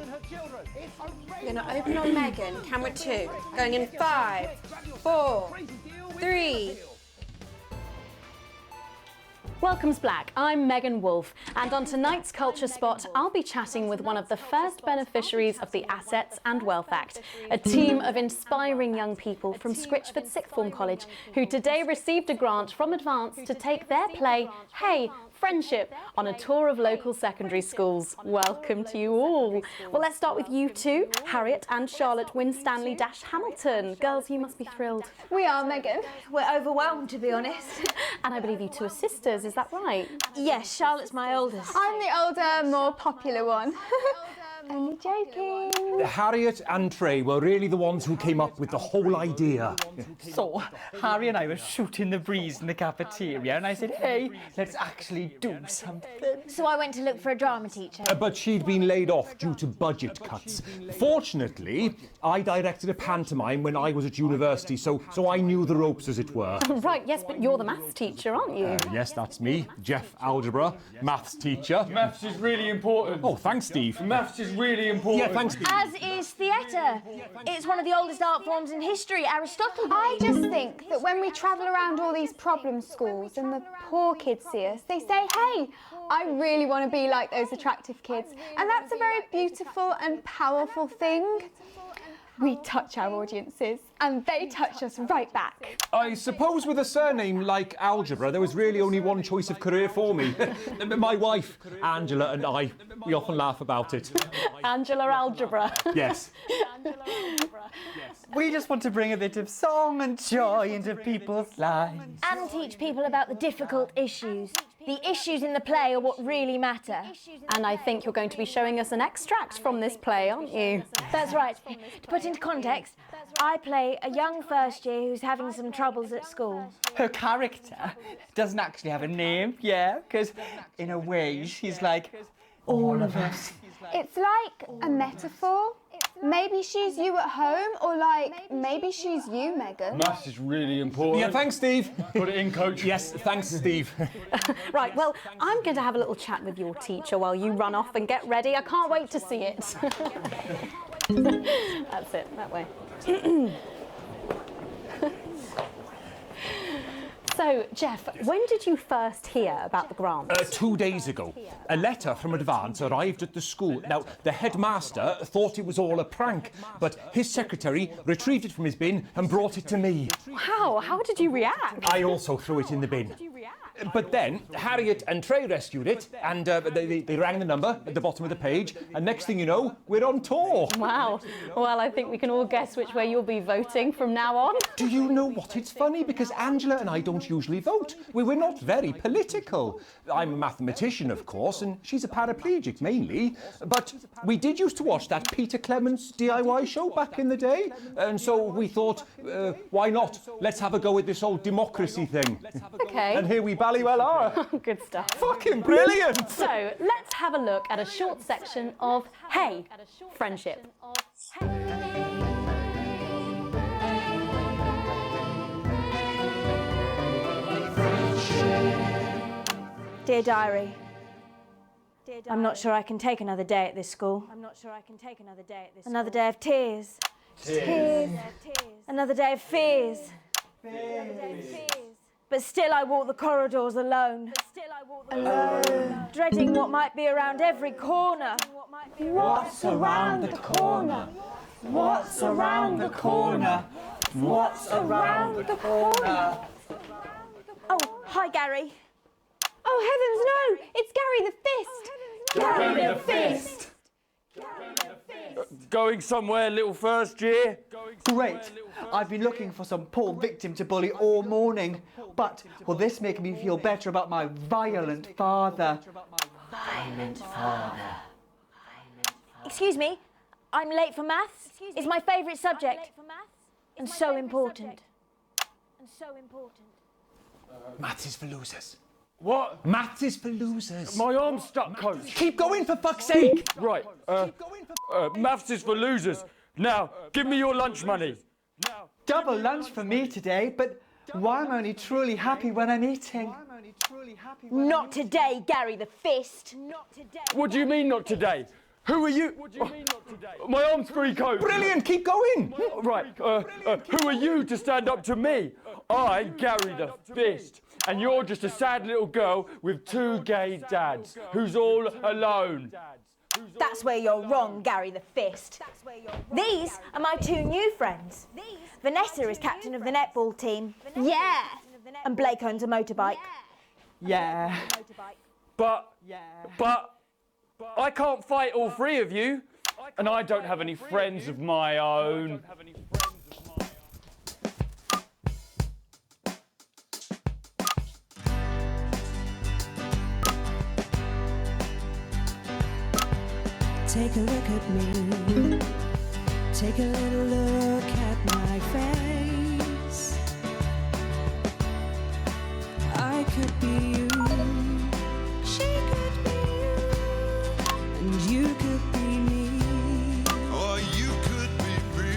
We're going to open on Megan. Camera 2. Going in 5, 4, 3. Welcome's Black, I'm Megan Wolfe, and on tonight's Culture Spot, I'll be chatting with one of the first beneficiaries of the Assets and Wealth Act, a team of inspiring young people from Scritchford Sixth Form College who today received a grant from Advance to take their play, Hey, Friendship on a tour of local secondary schools. Welcome to you all. Well, let's start with you two, Harriet and Charlotte Winstanley-Hamilton. Girls, you must be thrilled. We are, Megan. We're overwhelmed, to be honest. And I believe you two are sisters, is that right? Yes, Charlotte's my oldest. I'm the older, more popular one. Only joking. Harriet and Trey were really the ones who came up with the whole idea. So, Harry and I were shooting the breeze in the cafeteria, and I said, hey, let's actually do something. So I went to look for a drama teacher. But she'd been laid off due to budget cuts. Fortunately, I directed a pantomime when I was at university, so I knew the ropes, as it were. Right, yes, but you're the maths teacher, aren't you? Yes, that's me, Jeff Algebra, maths teacher. Maths is really important. Oh, thanks, Steve. Maths is really important. Yeah, thanks, Steve. As is theatre. It's one of the oldest art forms in history, Aristotle. I just think that when we travel around all these problem schools and the poor kids see us, they say, hey, I really want to be like those attractive kids. And that's a very beautiful and powerful thing. We touch our audiences, and they touch us right back. I suppose with a surname like Algebra, there was really only one choice of career for me. My wife, Angela, and I, we often laugh about it. Angela Algebra. Yes. We just want to bring a bit of song and joy into people's lives. And teach people about the difficult issues. The issues in the play are what really matter. And I think you're going to be showing us an extract from this play, aren't you? That's right. To put into context, I play a young first year who's having some troubles at school. Her character doesn't actually have a name, yeah, because in a way she's like all of us. It's like a metaphor. Maybe she's you at home, or like, maybe she's you, Megan. Maths is really important. Yeah, thanks, Steve. Put it in, coach. Yes, thanks, Steve. Right, well, I'm going to have a little chat with your teacher while you run off and get ready. I can't wait to see it. That's it, that way. So, Jeff, when did you first hear about the grants? 2 days ago. A letter from Advance arrived at the school. Now, the headmaster thought it was all a prank, but his secretary retrieved it from his bin and brought it to me. Wow, how did you react? I also threw it in the bin. But then Harriet and Trey rescued it, and they rang the number at the bottom of the page, and next thing you know, we're on tour. Wow. Well, I think we can all guess which way you'll be voting from now on. Do you know what? It's funny, because Angela and I don't usually vote. We're not very political. I'm a mathematician, of course, and she's a paraplegic, mainly. But we did used to watch that Peter Clements DIY show back in the day, and so we thought, why not? Let's have a go with this old democracy thing. Okay. And here we ballywell are. Good stuff. Fucking brilliant! So, let's have a look at a short section of Hey, Friendship. Dear Diary, I'm not sure I can take another day at this school. Another day of tears. Tears. Another day of fears. But still I walk the corridors alone. Dreading what might be around every corner. What's around the corner? What's around the corner? What's around the corner? Oh, hi, Gary. Oh, heavens, no! It's Gary the Fist! Gary the Fist! Going somewhere, little first year? Great. I've been looking for some poor victim to bully all morning. But will this make me feel better about my violent father? Violent father. Excuse me, I'm late for maths. It's my favourite subject. And so important. Maths is for losers. What? Maths is for losers. My arm's stuck, coach. Keep going, for fuck's sake. Right. Maths is for losers. Now, give me your lunch money. Double lunch for me today, but why am I only truly happy when I'm eating? Not today, Gary the Fist. What do you mean not today? Who are you? What do you mean not today? My arm's free, coach. Brilliant, keep going. Right, who are you to stand up to me? I'm Gary the Fist, and you're just a sad little girl with two gay dads who's all alone. That's where you're wrong, Gary the Fist. These are my two new friends. Vanessa is captain of the netball team. Yeah. And Blake owns a motorbike. Yeah. But I can't fight all three of you, and I don't have any friends of my own. Take a look at me. Take a little look at my face. I could be you. She could be you. And you could be me. Or you could be me.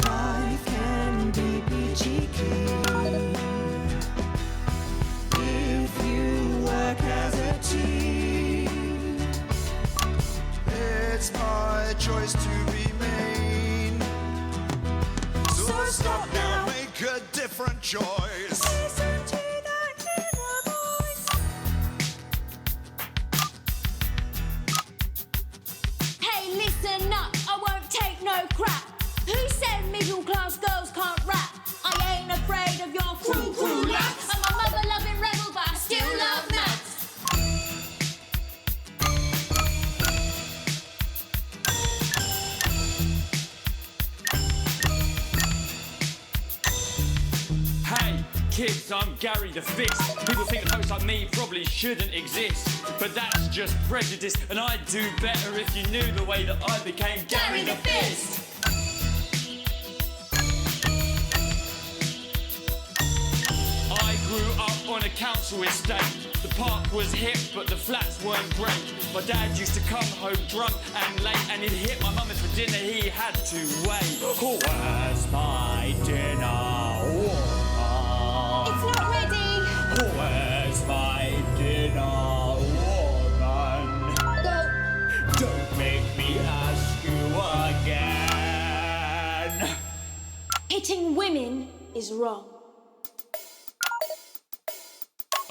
Life can be peachy keen if you work as a team. It's my choice to be mean. So stop now, make a different choice. Listen to that inner voice. Hey, listen up, I won't take no crap. Who said middle class girls can't rap? I ain't afraid of your cruel lads. I'm a mother loving rebel, but I still love maths. Hey, kids, I'm Gary the Fist. People think folks like me probably shouldn't exist, but that's just prejudice, and I'd do better if you knew the way that I became Gary the Fist. I grew up on a council estate. The park was hip, but the flats weren't great. My dad used to come home drunk and late, and he'd hit my mum if for dinner he had to wait. Where's my dinner? It's not ready. Where's my dinner, woman? Go. Don't make me ask you again. Hitting women is wrong.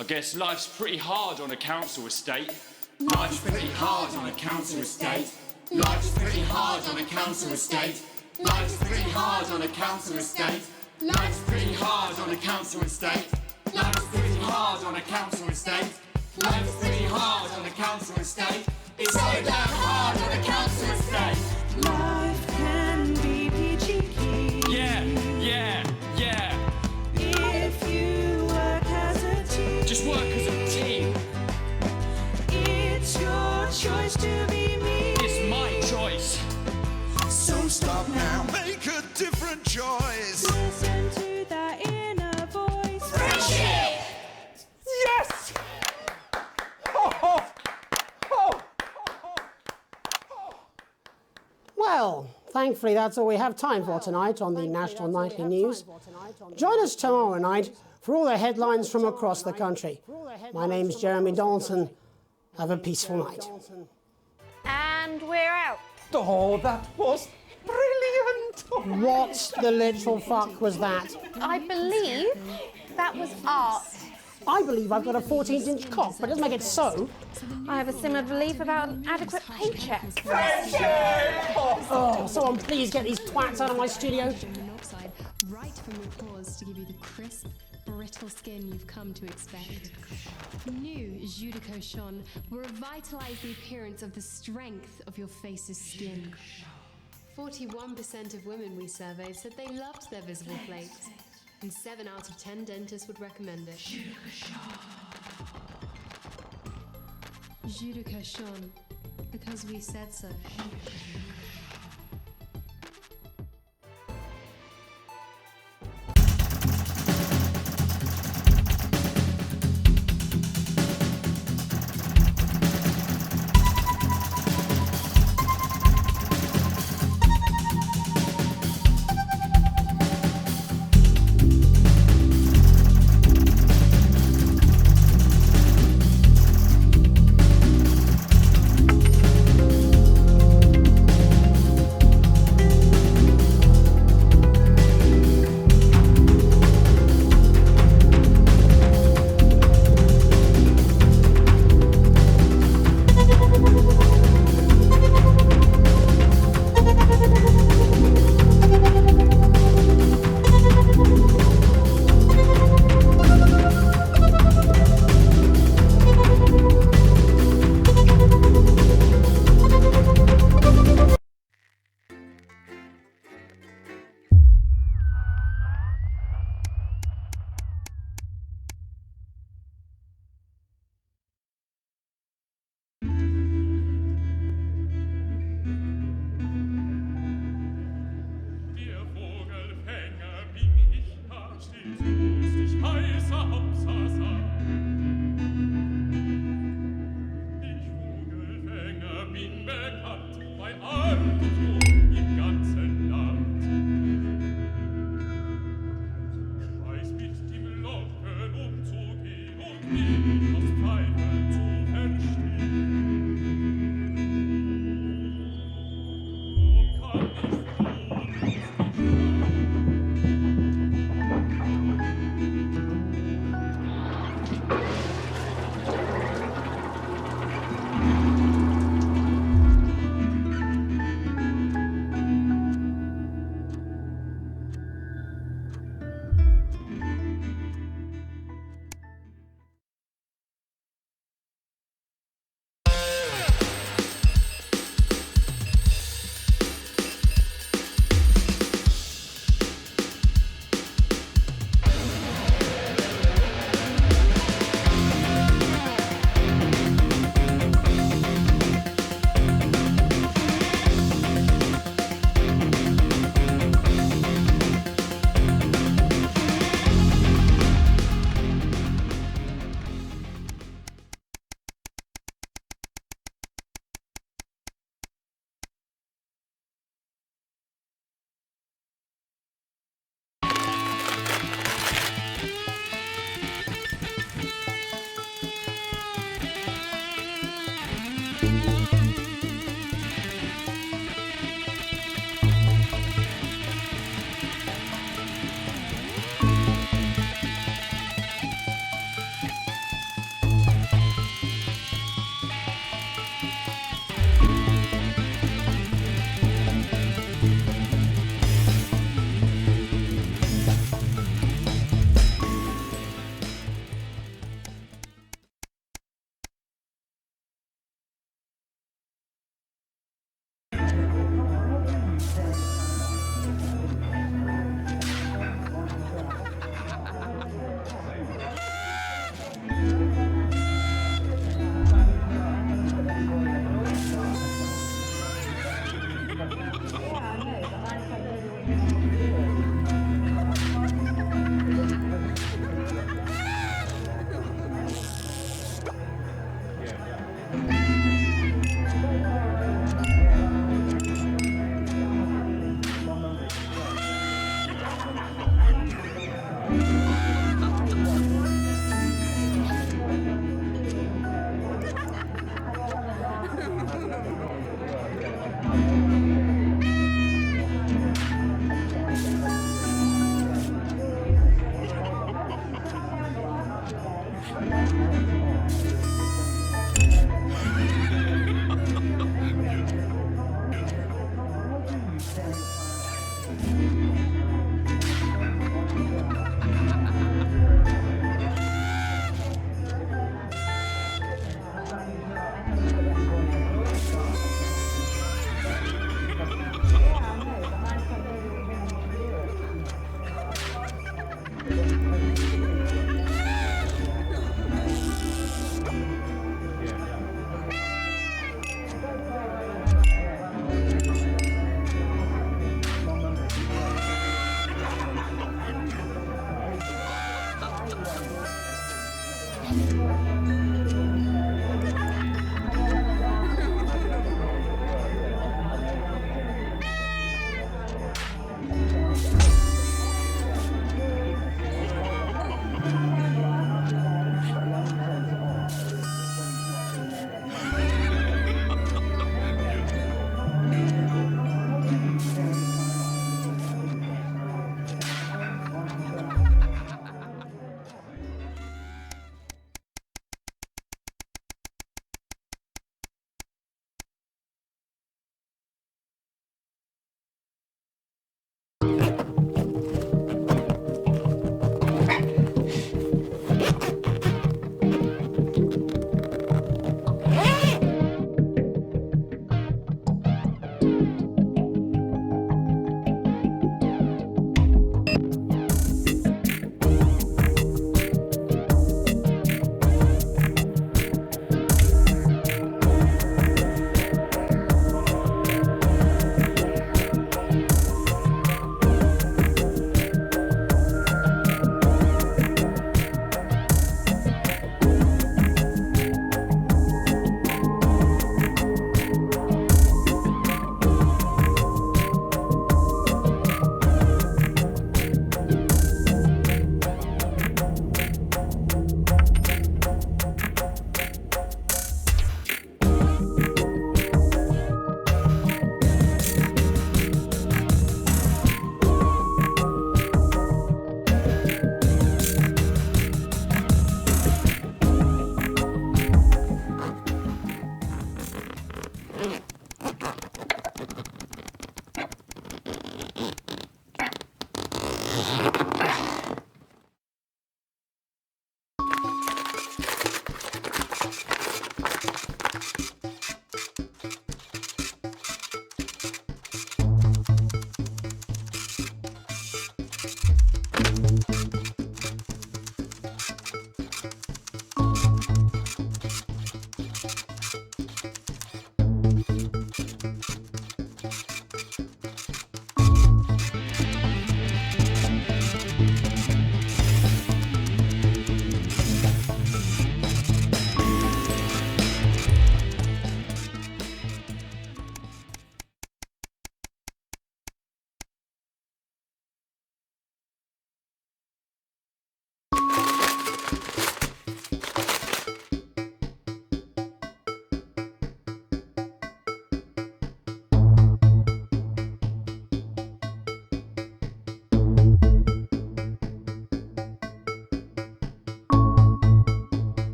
I guess life's pretty hard on a council estate. Life's pretty hard on a council estate. Life's pretty hard on a council estate. Life's pretty hard on a council estate. Life's pretty hard on a council estate. Life's pretty hard on a council estate. Life's pretty hard on a council estate. It's so damn hard on a council estate. Life can be peachy keen. Yeah. If you work as a team. Just work as a team. It's your choice to be me. It's my choice. So stop now, make a different choice. Listen to that inner voice. Friendship! Yes! Well, thankfully that's all we have time for tonight on the National Nightly News. Join us tomorrow night for all the headlines from across the country. My name's Jeremy Dalton. Have a peaceful night. And we're out. Oh, that was brilliant! What the literal fuck was that? I believe that was art. I believe I've got a 14-inch cock, but it doesn't make it so. I have a similar belief about an adequate paycheck. Oh, someone please get these twats out of my studio. Monoxide right from your pores to give you the crisp, brittle skin you've come to expect. New Jus de Cochon will revitalize the appearance of the strength of your face's skin. 41% of women we surveyed said they loved their visible flakes, and 7 out of 10 dentists would recommend it. Jus de Cochon, because we said so.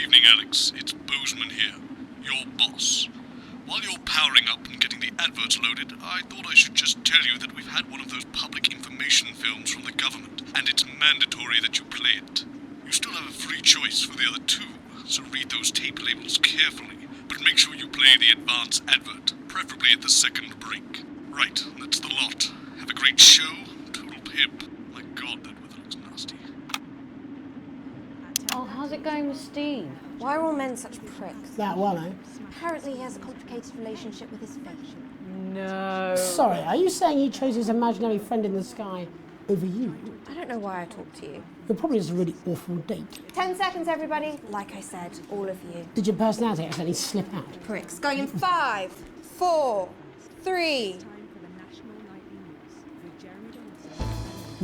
evening, Alex. It's Bozeman here, your boss. While you're powering up and getting the adverts loaded, I thought I should just tell you that we've had one of those public information films from the government, and it's mandatory that you play it. You still have a free choice for the other two, so read those tape labels carefully, but make sure you play the advance advert, preferably at the second break. Right, that's the lot. Have a great show. Total pimp. My God, that weather looks nasty. Oh, how's it going with Steve? Why are all men such pricks? That one, eh? Apparently he has a complicated relationship with his fate. No. Sorry, are you saying he chose his imaginary friend in the sky over you? I don't know why I talk to you. You're probably just a really awful date. 10 seconds, everybody. Like I said, all of you. Did your personality accidentally slip out? Pricks. Going in 5, 4, 3.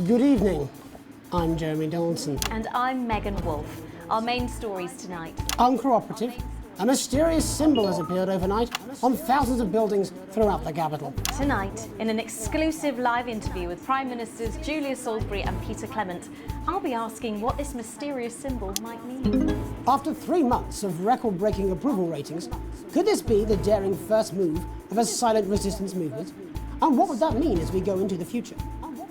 Good evening. I'm Jeremy Dawson. And I'm Megan Wolf. Our main stories tonight. Uncooperative. A mysterious symbol has appeared overnight on thousands of buildings throughout the capital. Tonight, in an exclusive live interview with Prime Ministers Julia Salisbury and Peter Clement, I'll be asking what this mysterious symbol might mean. After 3 months of record-breaking approval ratings, could this be the daring first move of a silent resistance movement? And what would that mean as we go into the future?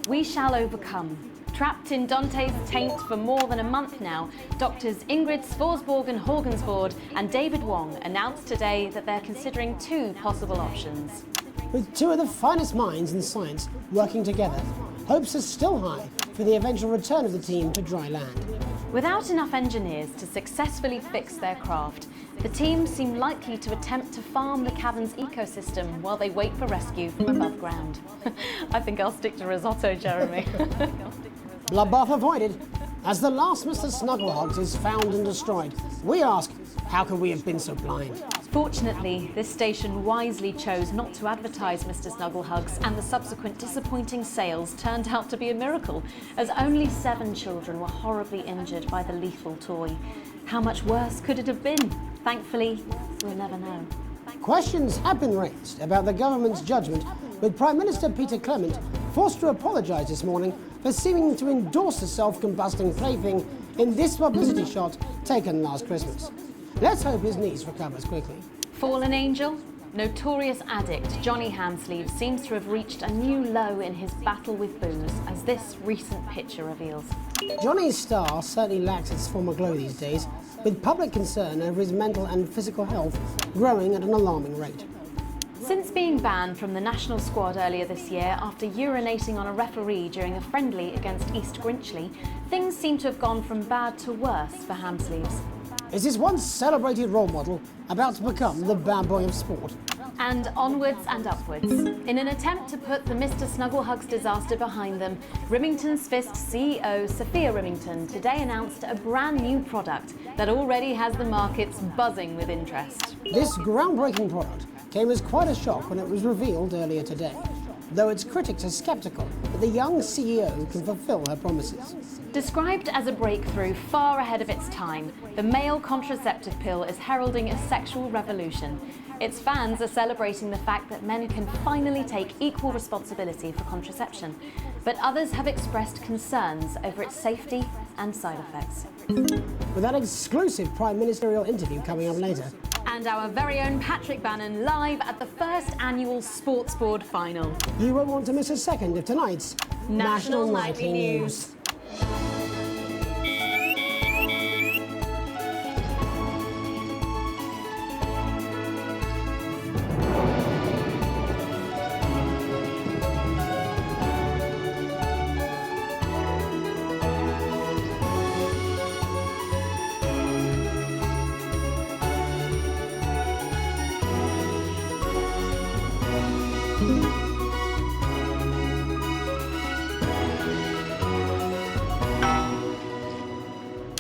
We shall overcome. Trapped in Dante's taint for more than a month now, doctors Ingrid Svorsborg-Horgensvoord and David Wong announced today that they're considering 2 possible options. With 2 of the finest minds in science working together, hopes are still high for the eventual return of the team to dry land. Without enough engineers to successfully fix their craft, the team seem likely to attempt to farm the cavern's ecosystem while they wait for rescue from above ground. I think I'll stick to risotto, Jeremy. Bloodbath avoided. As the last Mr. Snugglehogs is found and destroyed, we ask, how could we have been so blind? Fortunately, this station wisely chose not to advertise Mr. Snugglehugs, and the subsequent disappointing sales turned out to be a miracle, as only 7 children were horribly injured by the lethal toy. How much worse could it have been? Thankfully, we'll never know. Questions have been raised about the government's judgment, with Prime Minister Peter Clement forced to apologise this morning for seeming to endorse the self-combusting plaything in this publicity shot taken last Christmas. Let's hope his niece recovers quickly. Fallen angel? Notorious addict Johnny Hamsleeve seems to have reached a new low in his battle with booze, as this recent picture reveals. Johnny's star certainly lacks its former glow these days, with public concern over his mental and physical health growing at an alarming rate. Since being banned from the national squad earlier this year after urinating on a referee during a friendly against East Grinchley, things seem to have gone from bad to worse for Hamsleeves. Is this once celebrated role model about to become the bad boy of sport? And onwards and upwards. In an attempt to put the Mr. Snugglehugs disaster behind them, Rimington's Fist CEO Sophia Rimington today announced a brand new product that already has the markets buzzing with interest. This groundbreaking product came as quite a shock when it was revealed earlier today, though its critics are sceptical that the young CEO can fulfill her promises. Described as a breakthrough far ahead of its time, the male contraceptive pill is heralding a sexual revolution. Its fans are celebrating the fact that men can finally take equal responsibility for contraception, but others have expressed concerns over its safety and side effects. With that exclusive Prime Ministerial interview coming up later. And our very own Patrick Bannon live at the first annual Sports Board final. You won't want to miss a second of tonight's National Nightly News.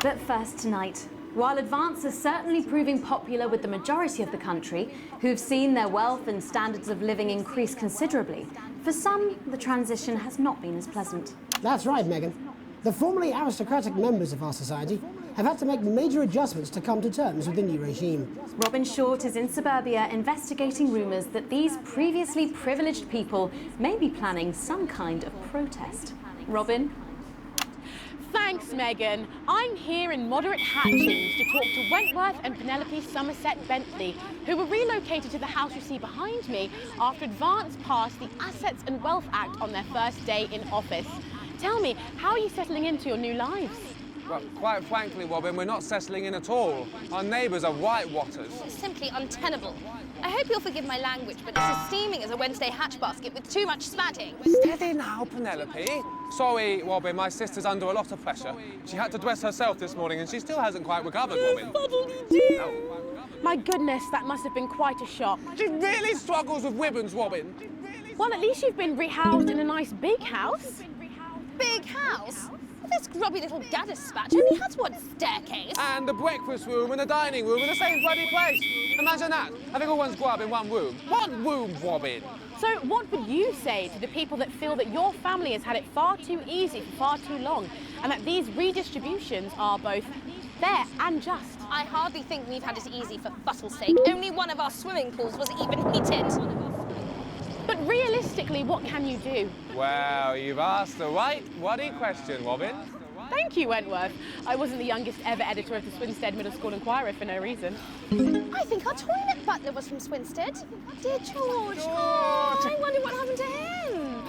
But first tonight, while Advance is certainly proving popular with the majority of the country, who've seen their wealth and standards of living increase considerably, for some, the transition has not been as pleasant. That's right, Megan. The formerly aristocratic members of our society have had to make major adjustments to come to terms with the new regime. Robin Short is in suburbia investigating rumours that these previously privileged people may be planning some kind of protest. Robin? Thanks, Megan. I'm here in Moderate Hatchings to talk to Wentworth and Penelope Somerset Bentley, who were relocated to the house you see behind me after Advance passed the Assets and Wealth Act on their first day in office. Tell me, how are you settling into your new lives? Well, quite frankly, Robin, we're not settling in at all. Our neighbours are whitewatters. It's simply untenable. I hope you'll forgive my language, but this is steaming as a Wednesday hatch basket with too much spatting. Steady now, Penelope. Sorry, Robin, my sister's under a lot of pressure. She had to dress herself this morning and she still hasn't quite recovered, Robin. My goodness, that must have been quite a shock. She really struggles with ribbons, Robin. Well, at least you've been rehoused in a nice big house. Big house? This grubby little gaddis spatch only has one staircase. And the breakfast room and the dining room in the same bloody place. Imagine that, having all one's grub in one room. One room, Robin. So what would you say to the people that feel that your family has had it far too easy for far too long, and that these redistributions are both fair and just? I hardly think we've had it easy for fussle's sake. Only one of our swimming pools was even heated. But realistically, what can you do? Well, you've asked the right waddy question, Robin. Thank you, Wentworth. I wasn't the youngest ever editor of the Swinstead Middle School Inquirer for no reason. I think our toilet butler was from Swinstead. Dear George. Oh, I wonder what happened to him.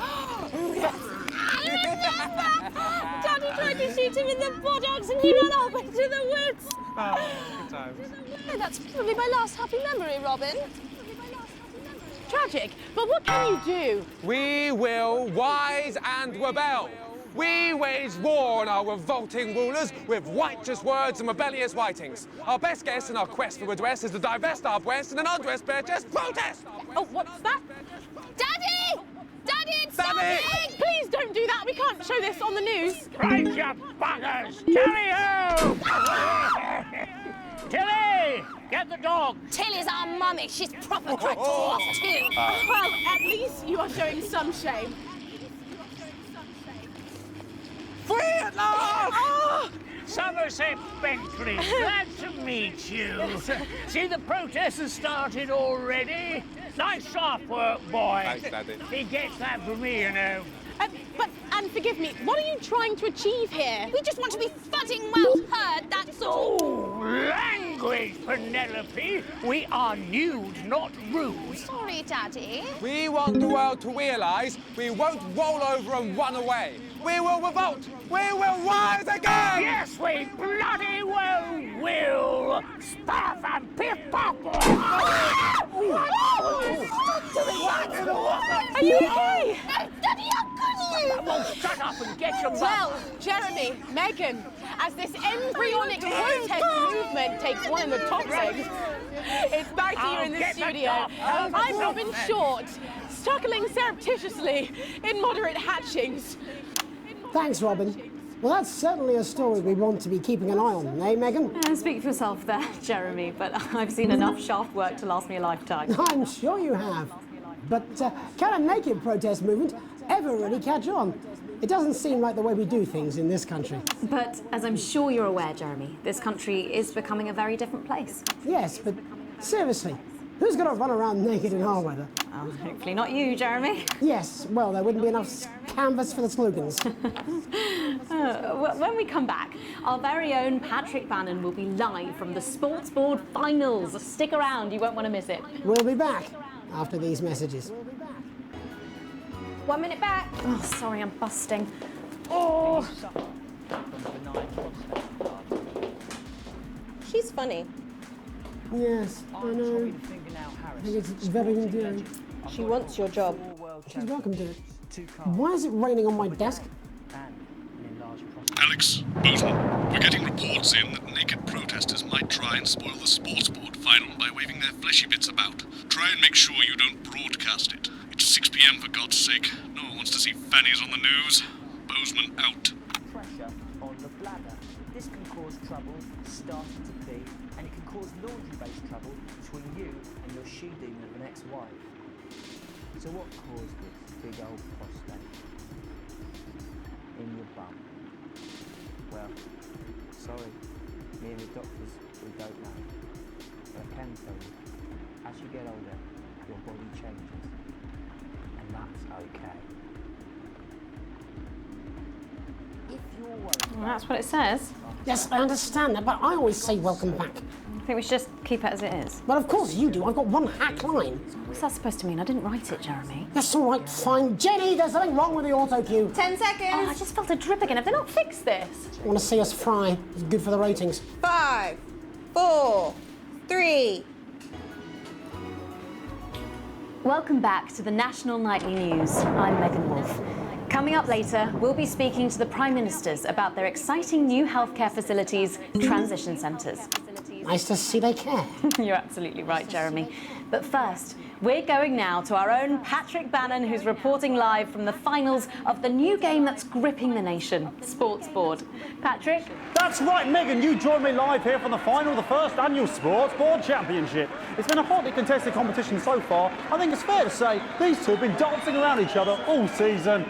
Daddy tried to shoot him in the buttocks and he ran off into the woods. Oh, good times. Oh, that's probably my last happy memory, Robin. Tragic, but what can you do? We will rise and rebel. We wage war on our revolting rulers with righteous words and rebellious writings. Our best guess in our quest for redress is to divest our breast in an undressed bare chest protest. Oh, what's that? Daddy! Daddy, it's Daddy! something! Please don't do that. We can't show this on the news. Right, you buggers! Tilly ho! Tilly! Get the dog! Tilly's our mummy. She's proper cracked off too. Well, at least you are showing some shame. Free at last! Oh! Somerset Bentley, glad to meet you. See, the protest has started already. Nice sharp work, boy. Thanks, Daddy. He gets that from me, you know. And forgive me, what are you trying to achieve here? We just want to be fudding well heard, that's all. Oh, language, Penelope. We are nude, not rude. Sorry, Daddy. We want the world to realise we won't roll over and run away. We will revolt. We will rise again. Yes, we bloody well will. Stuff and piff pop. Are you okay? Daddy, how could you? Well, shut up and get your Well, Jeremy, Megan, as this embryonic protest movement takes one in the top legs, it's back here in the studio. I'm Robin Short, struggling surreptitiously in Moderate Hatchings. Thanks, Robin. Well, that's certainly a story we want to be keeping an eye on, eh, Megan? Speak for yourself there, Jeremy, but I've seen enough shaft work to last me a lifetime. I'm sure you have. But can a naked protest movement ever really catch on? It doesn't seem like the way we do things in this country. But as I'm sure you're aware, Jeremy, this country is becoming a very different place. Yes, but seriously, who's going to run around naked in our weather? Oh, hopefully not you, Jeremy. Yes, well, there wouldn't be enough canvas for the slogans. When we come back, our very own Patrick Bannon will be live from the Sports Board Finals. Stick around, you won't want to miss it. We'll be back after these messages. 1 minute back. Oh, sorry, I'm busting. Oh! She's funny. Yes, I know. I think it's very endearing. She wants your job. She's welcome to it. Why is it raining on my desk? Alex, Boson, we're getting reports in that naked protesters might try and spoil the sports board final by waving their fleshy bits about. Try and make sure you don't broadcast it. It's 6 p.m. for God's sake. No one wants to see fannies on the news. Bozeman out. Pressure on the bladder. This can cause trouble starting to pee, and it can cause laundry-based trouble between you and your she-demon of an ex-wife. So what caused this big old prostate? In your bum. Well, sorry, me and the doctors, we don't know. But I can tell you, as you get older, your body changes. And that's okay. If your Well, that's what it says. Yes, I understand that, but I always say welcome back. I think we should just keep it as it is. Well, of course you do. I've got one hack line. What's that supposed to mean? I didn't write it, Jeremy. That's all right, fine. Jenny, there's something wrong with the auto cue. 10 seconds. Oh, I just felt a drip again. Have they not fixed this? I want to see us fry. It's good for the ratings. 5, 4, 3. Welcome back to the National Nightly News. I'm Megan Wolf. Coming up later, we'll be speaking to the Prime Ministers about their exciting new healthcare facilities, transition centres. Nice to see they care. You're absolutely right, Jeremy. But first, we're going now to our own Patrick Bannon, who's reporting live from the finals of the new game that's gripping the nation, Sports Board. Patrick? That's right, Megan. You join me live here from the final of the first annual Sports Board Championship. It's been a hotly contested competition so far. I think it's fair to say these two have been dancing around each other all season.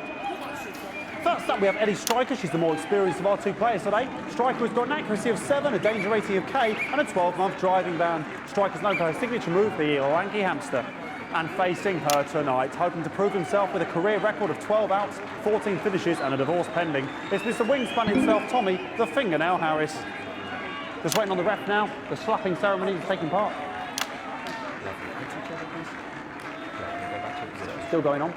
First up, we have Eddie Striker. She's the more experienced of our two players today. Striker has got an accuracy of 7, a danger rating of K, and a 12-month driving ban. Striker's known for her signature move, the lanky hamster. And facing her tonight, hoping to prove himself with a career record of 12 outs, 14 finishes, and a divorce pending, it's Mr. Wingspan himself, Tommy, the Fingernail Harris. Just waiting on the ref now. The slapping ceremony is taking part. Still going on.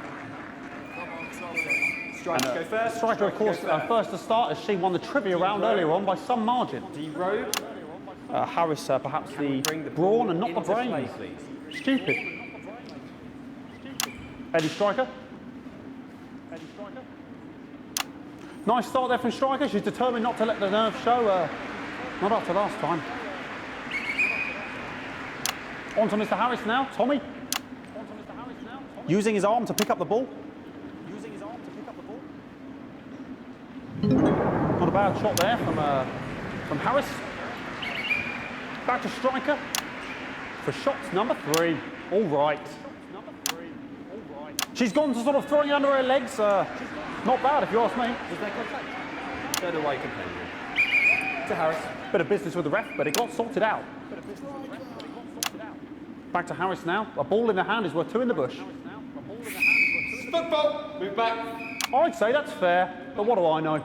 Striker, go first. Striker, of course, first to start as she won the trivia round earlier on by some margin. Harris, perhaps the brawn and not the brain. Stupid. Eddie Striker. Nice start there from Striker. She's determined not to let the nerves show. Not after last time. On to Mr. Harris now. Tommy. Using his arm to pick up the ball. Not a bad shot there from Harris. Back to Striker for shots number 3. All right. She's gone to sort of throwing it under her legs. Not bad if you ask me. Was there contact? Third away companion. To Harris. Bit of business with the ref, but it got sorted out. Back to Harris now. A ball in the hand is worth 2 in the bush. Football. Move back. I'd say that's fair, but what do I know?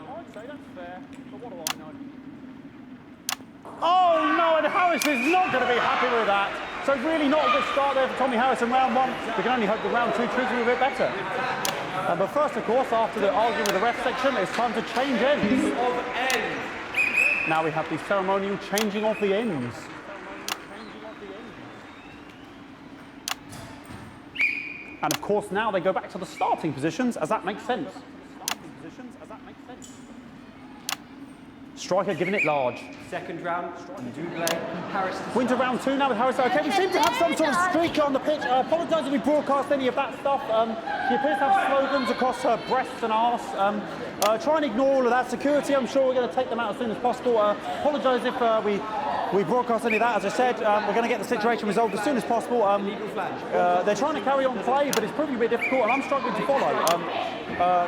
Oh no, and Harris is not going to be happy with that. So really not a good start there for Tommy Harris in round 1. We can only hope that round 2 treats him a bit better. But first, of course, after the argument with the ref section, it's time to change ends. Now we have the ceremonial changing of the ends. And of course, now they go back to the starting positions, as that makes sense. Striker giving it large. Second round, double. Harris. We're into round 2 now with Harris. Okay, we seem to have some sort of streaker on the pitch. I apologise if we broadcast any of that stuff. She appears to have slogans across her breasts and arse. Try and ignore all of that. Security, I'm sure we're going to take them out as soon as possible. Apologise if we broadcast any of that. As I said, we're going to get the situation resolved as soon as possible. They're trying to carry on play, but it's proving a bit difficult, and I'm struggling to follow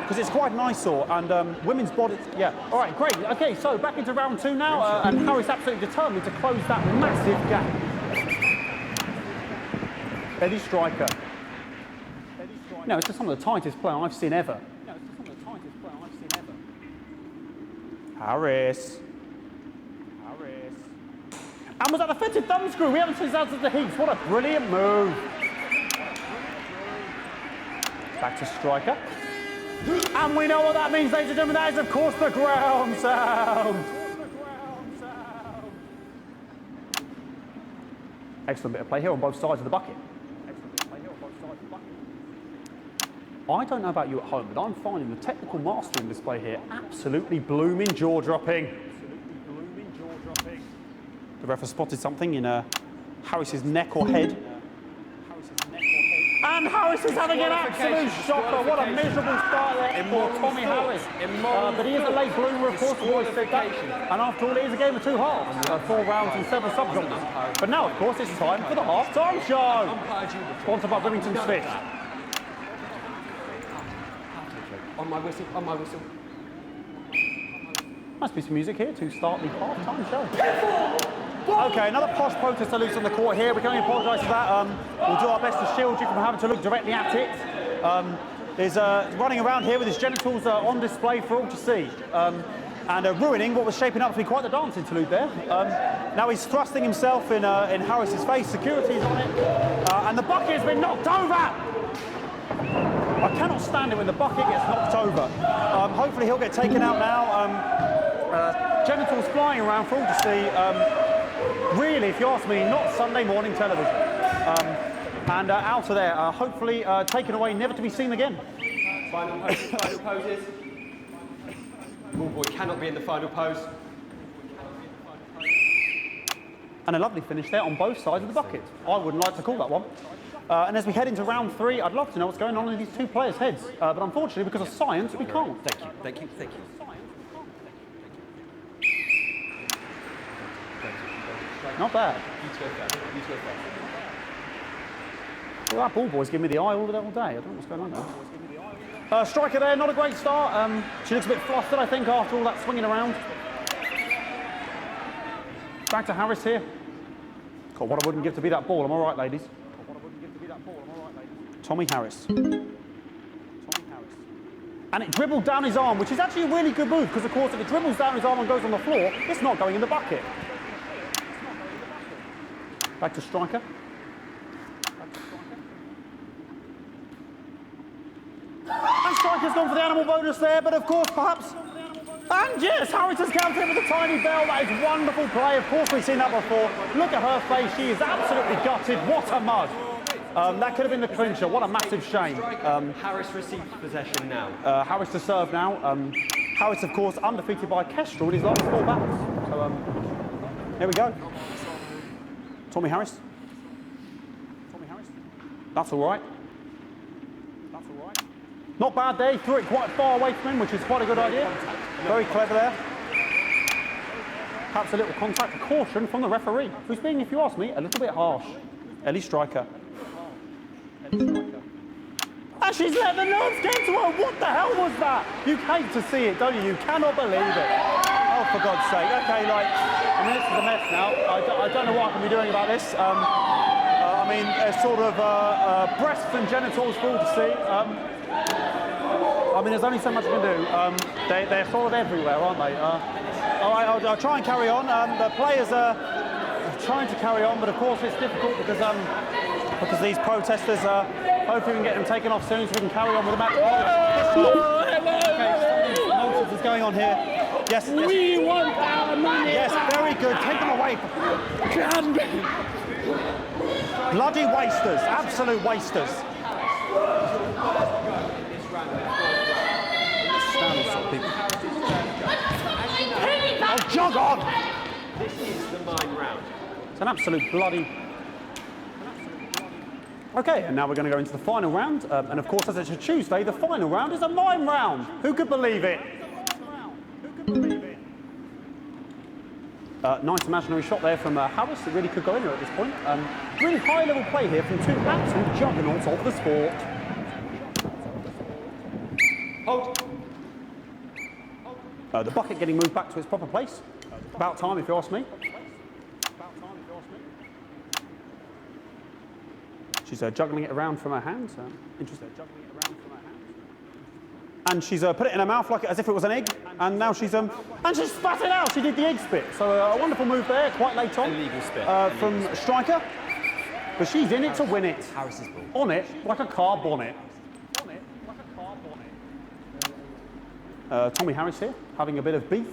because it's quite an eyesore. And women's bodies, yeah. All right, great. Okay, so back into round 2 now, and Harris absolutely determined to close that massive gap. Eddie Striker. No, it's just some of the tightest play I've seen ever. Harris. And was that a fitted thumb screw? We haven't seen that since the heats. What a brilliant move. Back to Striker. And we know what that means, ladies and gentlemen. That is, of course, the ground sound. Excellent bit of play here on both sides of the bucket. I don't know about you at home, but I'm finding the technical mastering display here absolutely blooming jaw-dropping. The ref has spotted something in Harris's neck or head. And Harris is having an absolute shocker. What a miserable start there for Tommy Harris. But he is a late bloomer, of course, always said that. And after all, it is a game of 2 halves, 4 rounds and 7 subgenres. But now, of course, it's time for the half-time show. Sponsored by Remington Smith. On my whistle, on my whistle. Must be some music here to start the half-time show. Okay, another posh protester loose on the court here. We can only apologise for that. We'll do our best to shield you from having to look directly at it. He's running around here with his genitals on display for all to see. and ruining what was shaping up to be quite the dance interlude there. Now he's thrusting himself in Harris's face, security's on it, and the bucket has been knocked over! I cannot stand it when the bucket gets knocked over. Hopefully he'll get taken out now. Genitals flying around for all to see. Really, if you ask me, not Sunday morning television. And out of there, hopefully taken away, never to be seen again. Final poses. Ball boy cannot be in the final pose. And a lovely finish there on both sides of the bucket. I wouldn't like to call that one. And as we head into round 3, I'd love to know what's going on in these two players' heads. But unfortunately, because of science, we can't. Thank you. Not bad. Well, that ball boy's giving me the eye all day. I don't know what's going on there. Striker there, not a great start. She looks a bit flustered, I think, after all that swinging around. Back to Harris here. God, what I wouldn't give to be that ball. I'm all right, ladies. Tommy Harris. And it dribbled down his arm, which is actually a really good move, because, of course, if it dribbles down his arm and goes on the floor, it's not going in the bucket. Back to Striker. And Striker's gone for the animal bonus there, but of course, perhaps... And yes, Harris has countered with a tiny bell. That is wonderful play. Of course, we've seen that before. Look at her face. She is absolutely gutted. What a mud. That could have been the clincher. What a massive shame. Harris receives possession now. Harris to serve now. Harris, of course, undefeated by Kestrel in his last 4 battles. So, here we go. Tommy Harris. That's all right. Not bad there. He threw it quite far away from him, which is quite a good idea. Very clever there. Perhaps a little contact, a caution from the referee, who's being, if you ask me, a little bit harsh. Ellie Striker. And she's let the nerves get to her. What the hell was that? You hate to see it, don't you? You cannot believe it. Oh, for God's sake. Okay, like, I mean, this is a mess now. I don't know what I can be doing about this. I mean, sort of breasts and genitals for all to see. I mean, there's only so much I can do. They're sort of everywhere, aren't they? All right, I'll try and carry on. The players are trying to carry on, but of course it's difficult because these protesters, hopefully we can get them taken off soon so we can carry on with the match. Okay, something nonsense is going on here. Yes. We want our money. Yes, very good. Take them away. Bloody wasters, absolute wasters. Oh, jog on! This is the mine round. It's an absolute bloody... Okay, and now we're going to go into the final round. And of course, as it's a Tuesday, the final round is a mime round. Who could believe it? Nice imaginary shot there from Harris. It really could go in there at this point. Really high-level play here from 2 absolute juggernauts of the sport. Hold. The bucket getting moved back to its proper place. About time, if you ask me. She's juggling it around from her hands. Interesting. And she's put it in her mouth like as if it was an egg. And now she's and she spat it out. She did the egg spit. So a wonderful move there, quite late on. Illegal spit. From Striker. But she's in it to win it. Harris's ball. On it like a car bonnet. Tommy Harris here, having a bit of beef.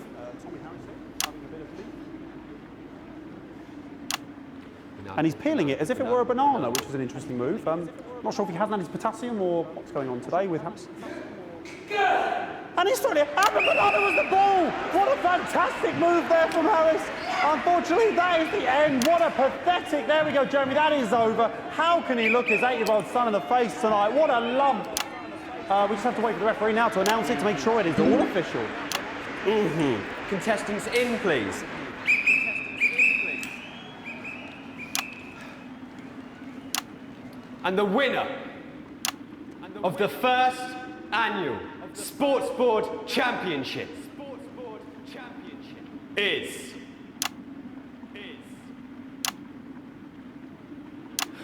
And he's peeling it as if it were a banana, which is an interesting move. Not sure if he hasn't had his potassium or what's going on today with Harris. And he's throwing it, and the banana was the ball! What a fantastic move there from Harris. Unfortunately, that is the end. What a pathetic, there we go, Jeremy, that is over. How can he look his 8-year-old son in the face tonight? What a lump. We just have to wait for the referee now to announce it to make sure it is all official. Contestants in, please. And the winner of the first annual Sports Board Championship is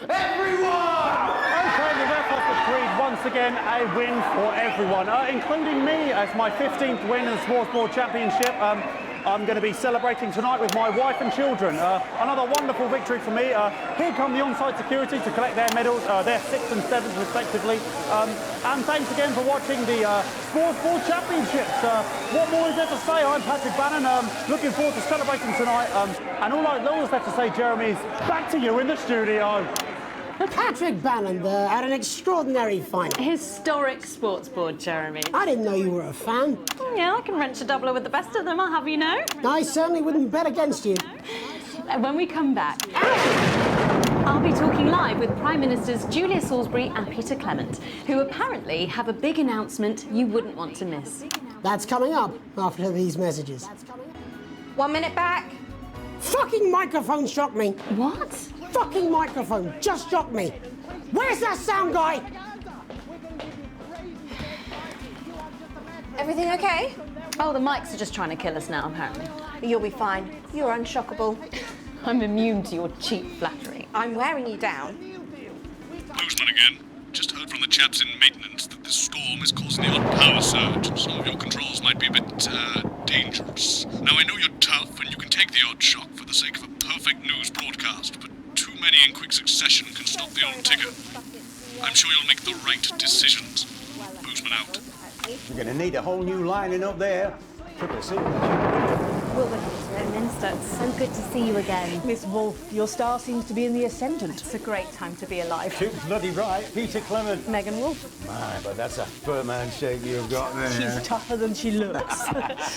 everyone! Okay, the ref has decreed once again a win for everyone, including me as my 15th win in the Sports Board Championship. I'm going to be celebrating tonight with my wife and children. Another wonderful victory for me. Here come the on-site security to collect their medals, their 6th and 7th respectively. And thanks again for watching the Sports Board Championships. What more is there to say? I'm Patrick Bannon. Looking forward to celebrating tonight. And all that's left to say, Jeremy, is back to you in the studio. Patrick Bannon there had an extraordinary final. Historic sports board, Jeremy. I didn't know you were a fan. Yeah, I can wrench a doubler with the best of them, I'll have you know. I certainly wouldn't bet against you. When we come back, I'll be talking live with Prime Ministers Julia Salisbury and Peter Clement, who apparently have a big announcement you wouldn't want to miss. That's coming up after these messages. 1 minute back. Fucking microphone shocked me. What? Fucking microphone just shocked me. Where's that sound guy? Everything okay? Oh, the mics are just trying to kill us now, apparently. You'll be fine. You're unshockable. I'm immune to your cheap flattery. I'm wearing you down. Postman again. Just heard from the chaps in maintenance that this storm is causing the odd power surge. Some of your controls might be a bit, dangerous. Now, I know you're tough and you can take the odd shock for the sake of a perfect news broadcast, but too many in quick succession can stop the old ticker. I'm sure you'll make the right decisions. Postman out. You're going to need a whole new lining up there. Triple C. Minister, it's so good to see you again. Miss Wolfe, your star seems to be in the ascendant. It's a great time to be alive. Too bloody right. Peter Clement. Megan Wolfe. My, but that's a firm handshake you've got there. She's tougher than she looks.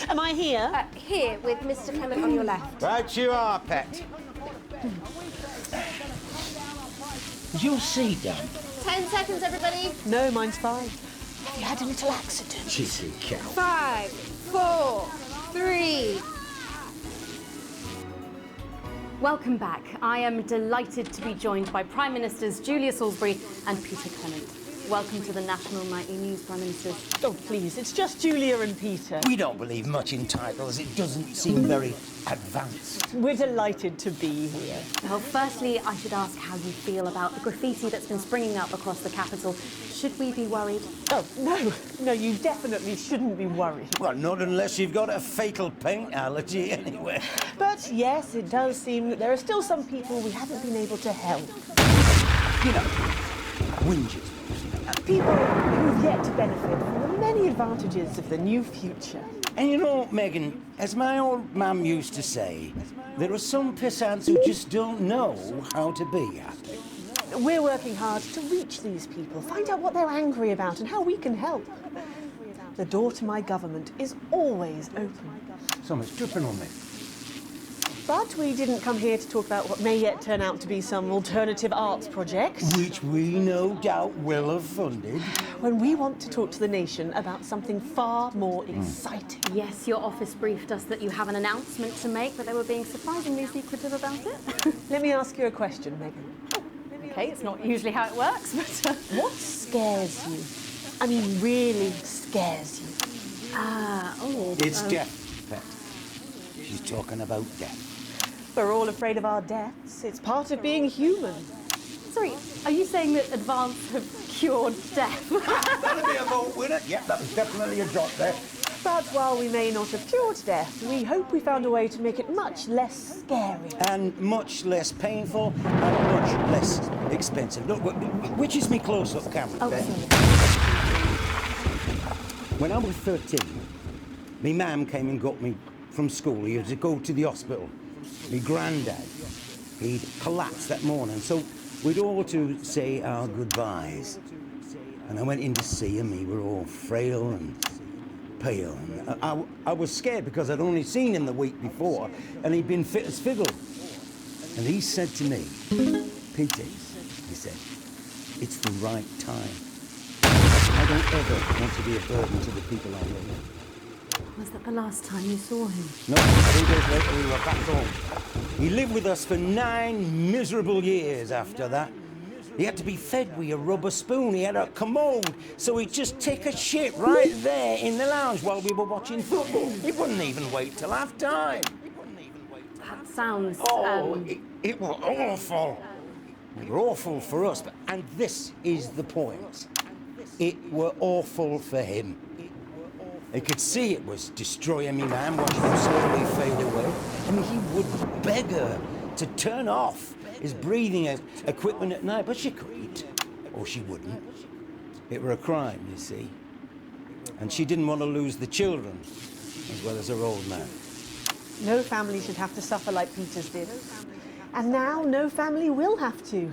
Am I here? Here, with Mr. Clement on your left. Right you are, pet. Is your seat down? 10 seconds, everybody. No, mine's fine. Have you had a little accident? Cheeky cow. 5, 4, 3. Welcome back. I am delighted to be joined by Prime Ministers Julia Salisbury and Peter Clement. Welcome to the National Nightly News, Prime Ministers. Oh, please, it's just Julia and Peter. We don't believe much in titles. It doesn't seem very advanced. We're delighted to be here. Well, firstly, I should ask how you feel about the graffiti that's been springing up across the capital. Should we be worried? Oh, no, you definitely shouldn't be worried. Well, not unless you've got a fatal paint allergy anyway. But yes, it does seem that there are still some people we haven't been able to help. You know, whingers. People who've yet to benefit from the many advantages of the new future. And you know, Megan, as my old mum used to say, there are some pissants who just don't know how to be happy. We're working hard to reach these people, find out what they're angry about and how we can help. The door to my government is always open. Someone's dripping on me. But we didn't come here to talk about what may yet turn out to be some alternative arts project. Which we no doubt will have funded. When we want to talk to the nation about something far more exciting. Yes, your office briefed us that you have an announcement to make, but they were being surprisingly secretive about it. Let me ask you a question, Megan. Okay, it's not usually how it works, but... What scares you? I mean, really scares you? It's death, Pet. She's talking about death. We're all afraid of our deaths. It's part of being human. Sorry, are you saying that Advance have cured death? That'll be a vote winner. Yep, that was definitely a drop there. But while we may not have cured death, we hope we found a way to make it much less scary. And much less painful and much less expensive. Look, which is me close-up camera, Beth? When I was 13, my mum came and got me from school. He had to go to the hospital. My granddad, he'd collapsed that morning, so we'd all to say our goodbyes. And I went in to see him. He were all frail and pale. And I was scared because I'd only seen him the week before, and he'd been fit as fiddle. And he said to me, Peter, he said, it's the right time. I don't ever want to be a burden to the people I love. Was that the last time you saw him? No, 3 days later we were back home. He lived with us for 9 miserable years after that. He had to be fed with a rubber spoon. He had a commode, so he'd just take a shit right there in the lounge while we were watching football. He wouldn't even wait till half-time. That sounds... It was awful. It was awful for us, and this is the point. it were awful for him. He could see it was destroying me man, watching him slowly fade away. I mean, he would beg her to turn off his breathing equipment at night, but she couldn't, or she wouldn't. It were a crime, you see. And she didn't want to lose the children, as well as her old man. No family should have to suffer like Peter's did. And now no family will have to.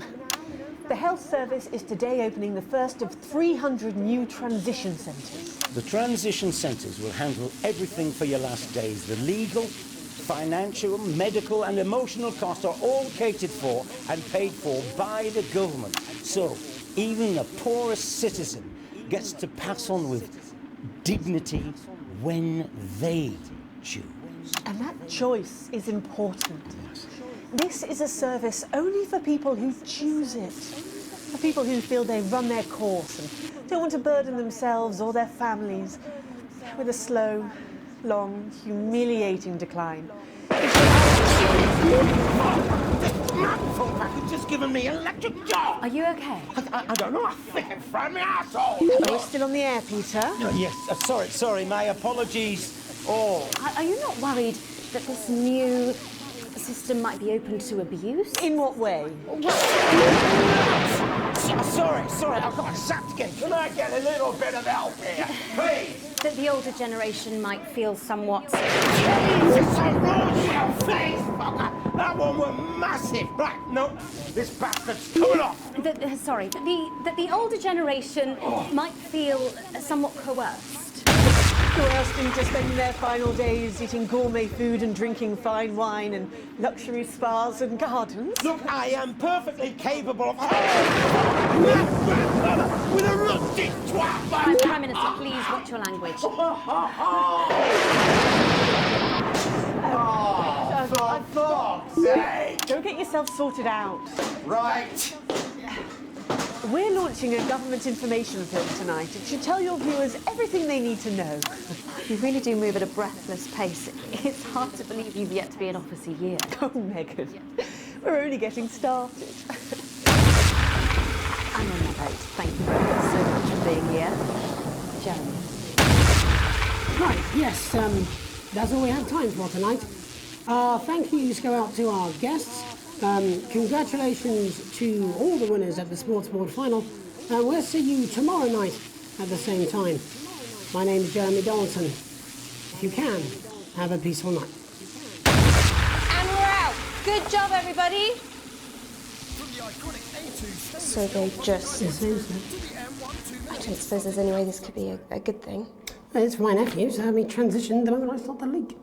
The health service is today opening the first of 300 new transition centres. The transition centres will handle everything for your last days. The legal, financial, medical and emotional costs are all catered for and paid for by the government. So even the poorest citizen gets to pass on with dignity when they choose. And that choice is important. This is a service only for people who choose it. For people who feel they've run their course and don't want to burden themselves or their families with a slow, long, humiliating decline. You've just given me an electric shock. Are you okay? I don't know. I think it fried my asshole. Are we still on the air, Peter? Yes. Sorry. My apologies. Oh. Are you not worried that this new system might be open to abuse? In what way? Sorry, I've got sapped again. Can I get a little bit of help here, please? That the older generation might feel somewhat... Jesus, I rolled your face, fucker! That one was massive! Right, no, this bastard's coming off! That the older generation might feel somewhat coerced. Coerced into spending their final days eating gourmet food and drinking fine wine and luxury spas and gardens. Look, I am perfectly capable of... with a rusty twat! Prime Minister, please watch your language. For fuck's sake! Don't get yourself sorted out. Right. We're launching a government information film tonight. It should tell your viewers everything they need to know. You really do move at a breathless pace. It's hard to believe you've yet to be in office a year. Oh, Megan, we're only getting started. I'm on my boat. Thank you so much for being here. Jeremy. Right, yes, that's all we have time for tonight. Thank yous go out to our guests. Congratulations to all the winners at the Sports Board Final, and we'll see you tomorrow night at the same time. My name's Jeremy Donaldson. If you can, have a peaceful night. And we're out. Good job, everybody. So they just... I don't suppose there's any way this could be a good thing. It's my nephew, so we transitioned the moment I saw the leak.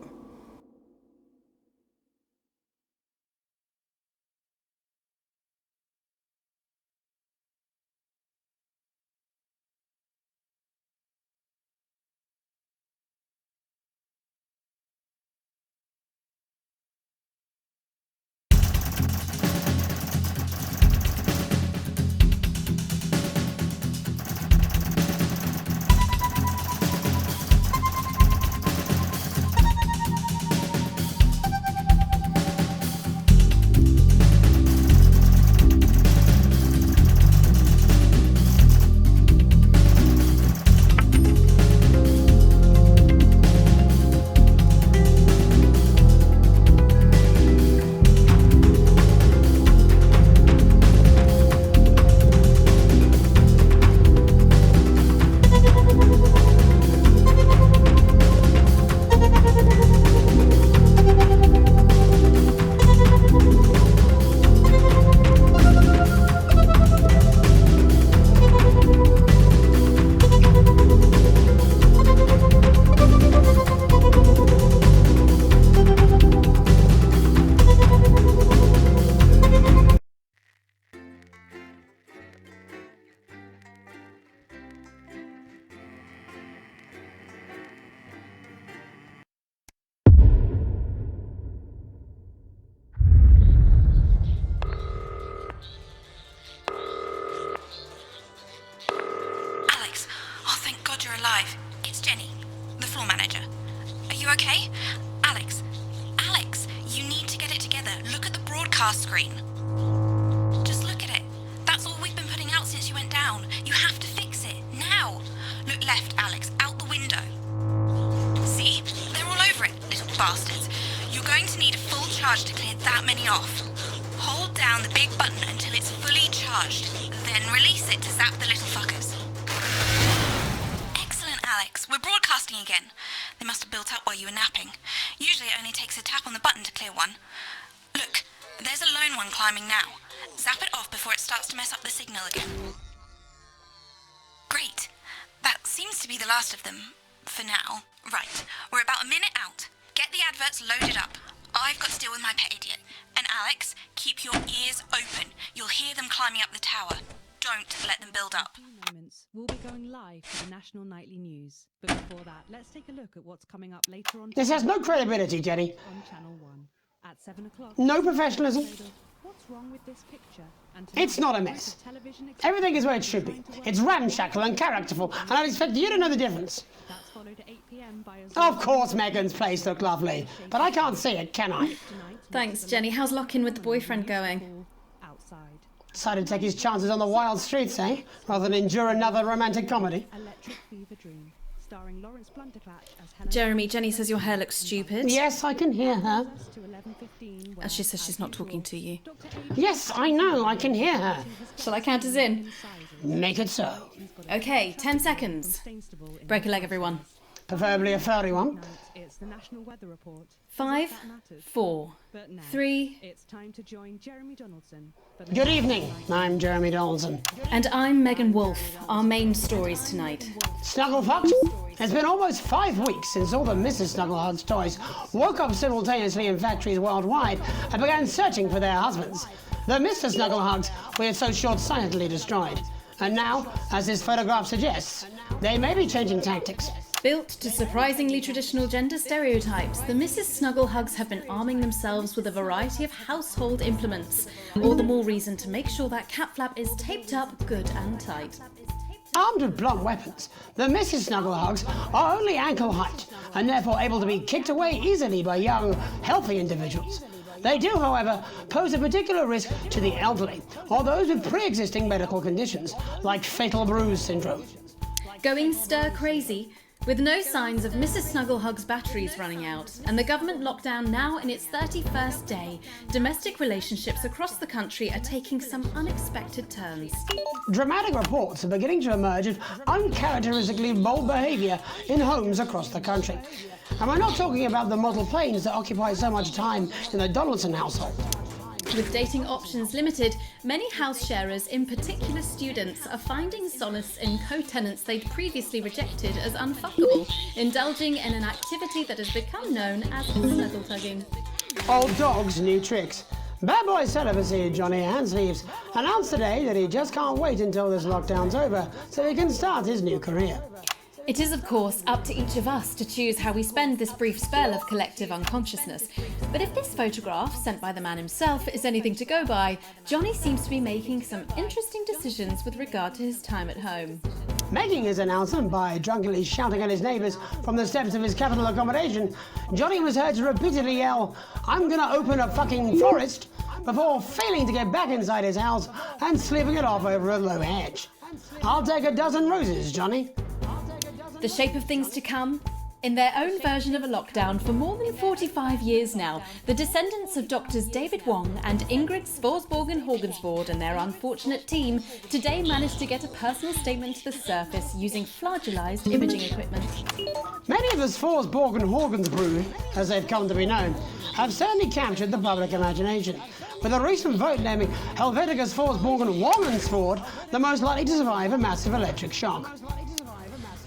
alive. It's Jenny, the floor manager. Are you okay? Alex, you need to get it together. Look at the broadcast screen. Just look at it. That's all we've been putting out since you went down. You have to fix it, now. bastards. You're going to need a full charge to clear that many off. Hold down the big button until it's fully charged, then release it to zap the little fuckers. Excellent, Alex. We're broadcasting again. They must have built up while you were napping. Usually it only takes a tap on the button to clear one. Look, there's a lone one climbing now. Zap it off before it starts to mess up the signal again. Great. That seems to be the last of them, for now. Right, we're about a minute out. Get the adverts loaded up. I've got to deal with my pet idiot. And Alex, keep your ears open. You'll hear them climbing up the tower. Don't let them build up. We'll be going live for the national nightly news. But before that, let's take a look at what's coming up later on. This has no credibility, Jenny. On Channel 1 at 7 o'clock. No professionalism. What's wrong with this picture? And It's not a mess. Everything is where it should be. It's ramshackle and characterful, and I expect you to know the difference. That's followed at 8 p.m. by Of course Megan's place looked lovely, but I can't see it, can I? Thanks, Jenny. How's lock-in with the boyfriend going? Decided to take his chances on the wild streets, eh? Rather than endure another romantic comedy. Electric Fever Dream, starring Lawrence Blunderclatch as Jeremy, Jenny says your hair looks stupid. Yes, I can hear her. As she says she's not talking to you. Yes, I know, I can hear her. Shall I count us in? Make it so. Okay, 10 seconds. Break a leg, everyone. Preferably a furry one. It's the National Weather Report. 5, 4, 3. It's time to join Jeremy Donaldson. Good evening, I'm Jeremy Donaldson. And I'm Megan Wolf. Our main stories tonight. Snugglefucked? It's been almost 5 weeks since all the Mrs. Snugglehugs toys woke up simultaneously in factories worldwide and began searching for their husbands. The Mr. Snugglehugs we had so short-sightedly destroyed. And now, as this photograph suggests, they may be changing tactics. Built to surprisingly traditional gender stereotypes, the Mrs. Snugglehugs have been arming themselves with a variety of household implements. All the more reason to make sure that cat flap is taped up good and tight. Armed with blunt weapons, the Mrs. Snugglehugs are only ankle height and therefore able to be kicked away easily by young, healthy individuals. They do, however, pose a particular risk to the elderly or those with pre-existing medical conditions, like fatal bruise syndrome. Going stir-crazy, with no signs of Mrs. Snugglehug's batteries running out, and the government lockdown now in its 31st day, domestic relationships across the country are taking some unexpected turns. Dramatic reports are beginning to emerge of uncharacteristically bold behaviour in homes across the country. And we're not talking about the model planes that occupy so much time in the Donaldson household. With dating options limited, many house sharers, in particular students, are finding solace in co-tenants they'd previously rejected as unfuckable, indulging in an activity that has become known as snuggle tugging. Old dogs, new tricks. Bad boy celibacy Johnny Handsleeves announced today that he just can't wait until this lockdown's over so he can start his new career. It is, of course, up to each of us to choose how we spend this brief spell of collective unconsciousness. But if this photograph, sent by the man himself, is anything to go by, Johnny seems to be making some interesting decisions with regard to his time at home. Making his announcement by drunkenly shouting at his neighbours from the steps of his capital accommodation, Johnny was heard to repeatedly yell, "I'm gonna open a fucking florist," before failing to get back inside his house and slipping it off over a low hedge. "I'll take a dozen roses, Johnny." The shape of things to come? In their own version of a lockdown for more than 45 years now, the descendants of Doctors David Wong and Ingrid Sporsborgen-Horgensvoord and their unfortunate team today managed to get a personal statement to the surface using flagellized imaging equipment. Many of the Sporsborgen-Horgensvoord, as they've come to be known, have certainly captured the public imagination, with a recent vote naming Helvetica Sporsborgen-Wongensvoord the most likely to survive a massive electric shock.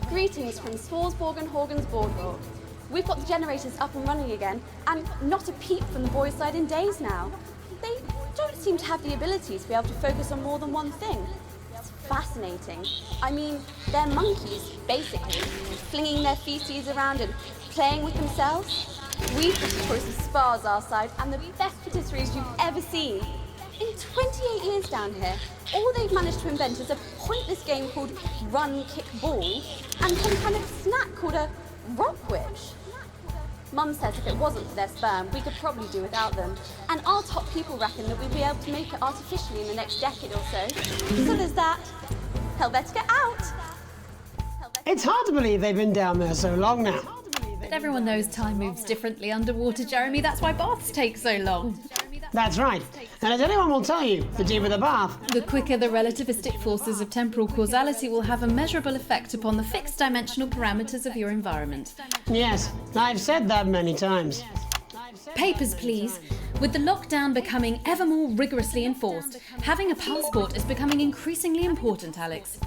Greetings from Sporsborgen-Horgensvoord. We've got the generators up and running again, and not a peep from the boys' side in days now. They don't seem to have the ability to be able to focus on more than one thing. It's fascinating. I mean, they're monkeys, basically, flinging their feces around and playing with themselves. We've got a choice of spas our side, and the best patisseries you've ever seen. In 28 years down here, all they've managed to invent is a pointless game called Run, Kick, Ball, and some kind of snack called a Rock Witch. Mum says if it wasn't for their sperm, we could probably do without them. And our top people reckon that we'd be able to make it artificially in the next decade or so. So there's that. Helvetica out! It's hard to believe they've been down there so long now. But everyone knows time moves differently underwater, Jeremy. That's why baths take so long. That's right. And as anyone will tell you, the deeper the bath, the quicker the relativistic forces of temporal causality will have a measurable effect upon the fixed dimensional parameters of your environment. Yes, I've said that many times. Papers, please. With the lockdown becoming ever more rigorously enforced, having a passport is becoming increasingly important, Alex.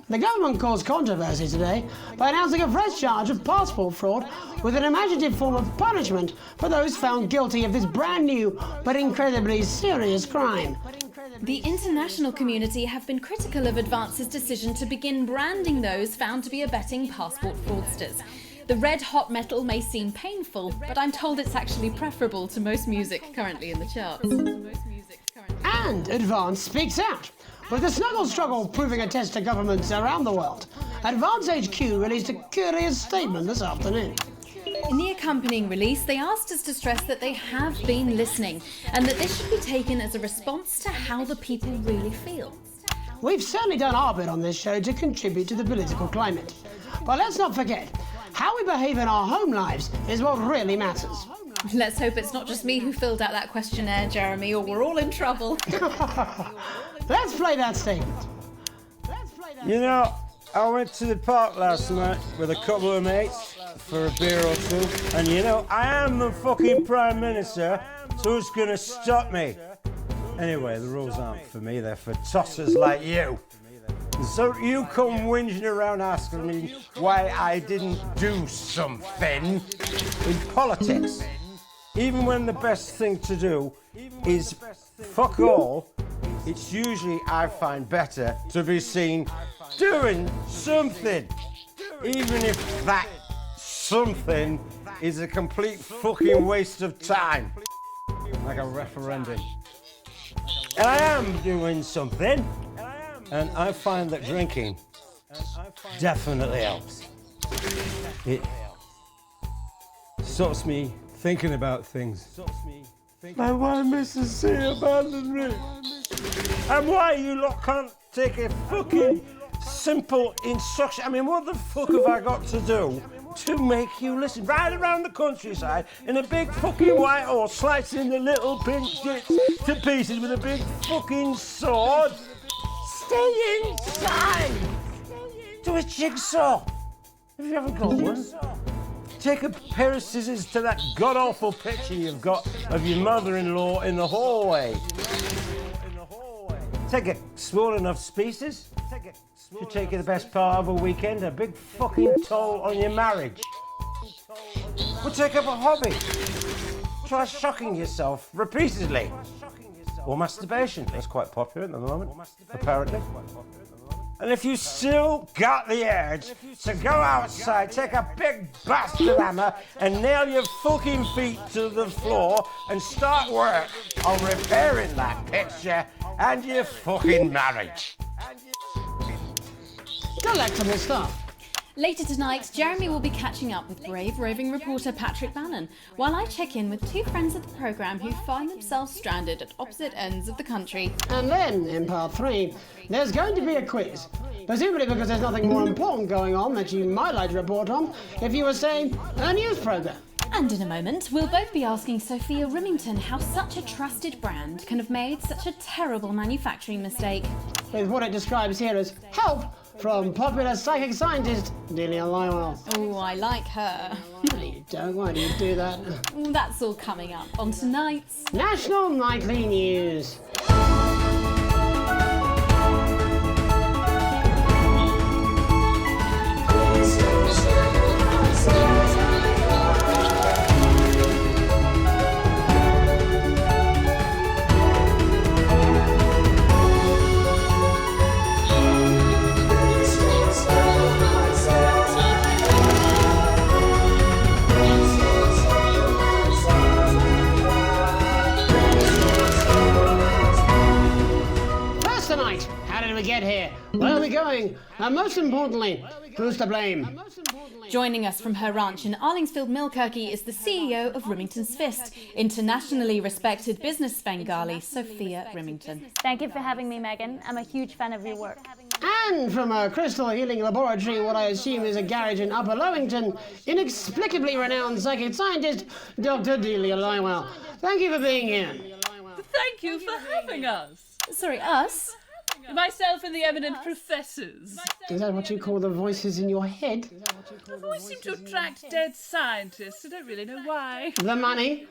The government caused controversy today by announcing a fresh charge of passport fraud with an imaginative form of punishment for those found guilty of this brand new but incredibly serious crime. The international community have been critical of Advance's decision to begin branding those found to be abetting passport fraudsters. The red hot metal may seem painful, but I'm told it's actually preferable to most music currently in the charts. And Advance speaks out. With the snuggle struggle proving a test to governments around the world, Advance HQ released a curious statement this afternoon. In the accompanying release, they asked us to stress that they have been listening and that this should be taken as a response to how the people really feel. We've certainly done our bit on this show to contribute to the political climate. But let's not forget, how we behave in our home lives is what really matters. Let's hope it's not just me who filled out that questionnaire, Jeremy, or we're all in trouble. Let's play that statement. You know, I went to the park last night with a couple of mates for a beer or two, and you know, I am the fucking Prime Minister, so who's gonna stop me? Anyway, the rules aren't for me, they're for tossers like you. So you come whinging around asking me why I didn't do something in politics. Even when the best thing to do is fuck all, it's usually, I find, better to be seen doing something. Even if that something is a complete fucking waste of time. Like a referendum. And I am doing something. And I find that drinking definitely helps. It stops me thinking about things. Like why Mrs. C abandoned me. And why you lot can't take a fucking simple instruction. I mean, what the fuck have I got to do to make you listen? Ride around the countryside in a big fucking white horse, slicing the little pink shit to pieces with a big fucking sword. Stay inside! Do a jigsaw! If you haven't got one, take a pair of scissors to that god-awful picture you've got of your mother-in-law in the hallway. Take a small enough species to take you the best part of a weekend, a big fucking toll on your marriage. Or take up a hobby. Try shocking yourself repeatedly. Or masturbation. That's quite popular at the moment, apparently. And if you still got the urge to go outside, take a big bastard hammer and nail your fucking feet to the floor and start work on repairing that picture and your fucking marriage. Delectable stuff. Later tonight, Jeremy will be catching up with brave roving reporter Patrick Bannon, while I check in with two friends of the programme who find themselves stranded at opposite ends of the country. And then, in part 3, there's going to be a quiz. Presumably because there's nothing more important going on that you might like to report on if you were, say, a news programme. And in a moment, we'll both be asking Sophia Rimington how such a trusted brand can have made such a terrible manufacturing mistake. With what it describes here as help from popular psychic scientist Delia Lywell. Oh, I like her. No, you don't. Why do you do that? That's all coming up on tonight's National Nightly News. Get here. Where are we going? And most importantly, who's to blame? Joining us from her ranch in Arlingsfield, Milkirky is the CEO of Rimington's Fist, internationally respected business Svengali, Sophia Rimington. Thank you for having me, Megan. I'm a huge fan of your work. Then, from a crystal healing laboratory in what I assume is a garage in Upper Lowington, inexplicably renowned psychic scientist, Dr. Delia Lywell. Thank you for being here. Thank you for having us. Sorry, us? Myself and the eminent professors. Is that what you call the voices in your head? I've always seemed to attract dead scientists. I don't really know why. The money?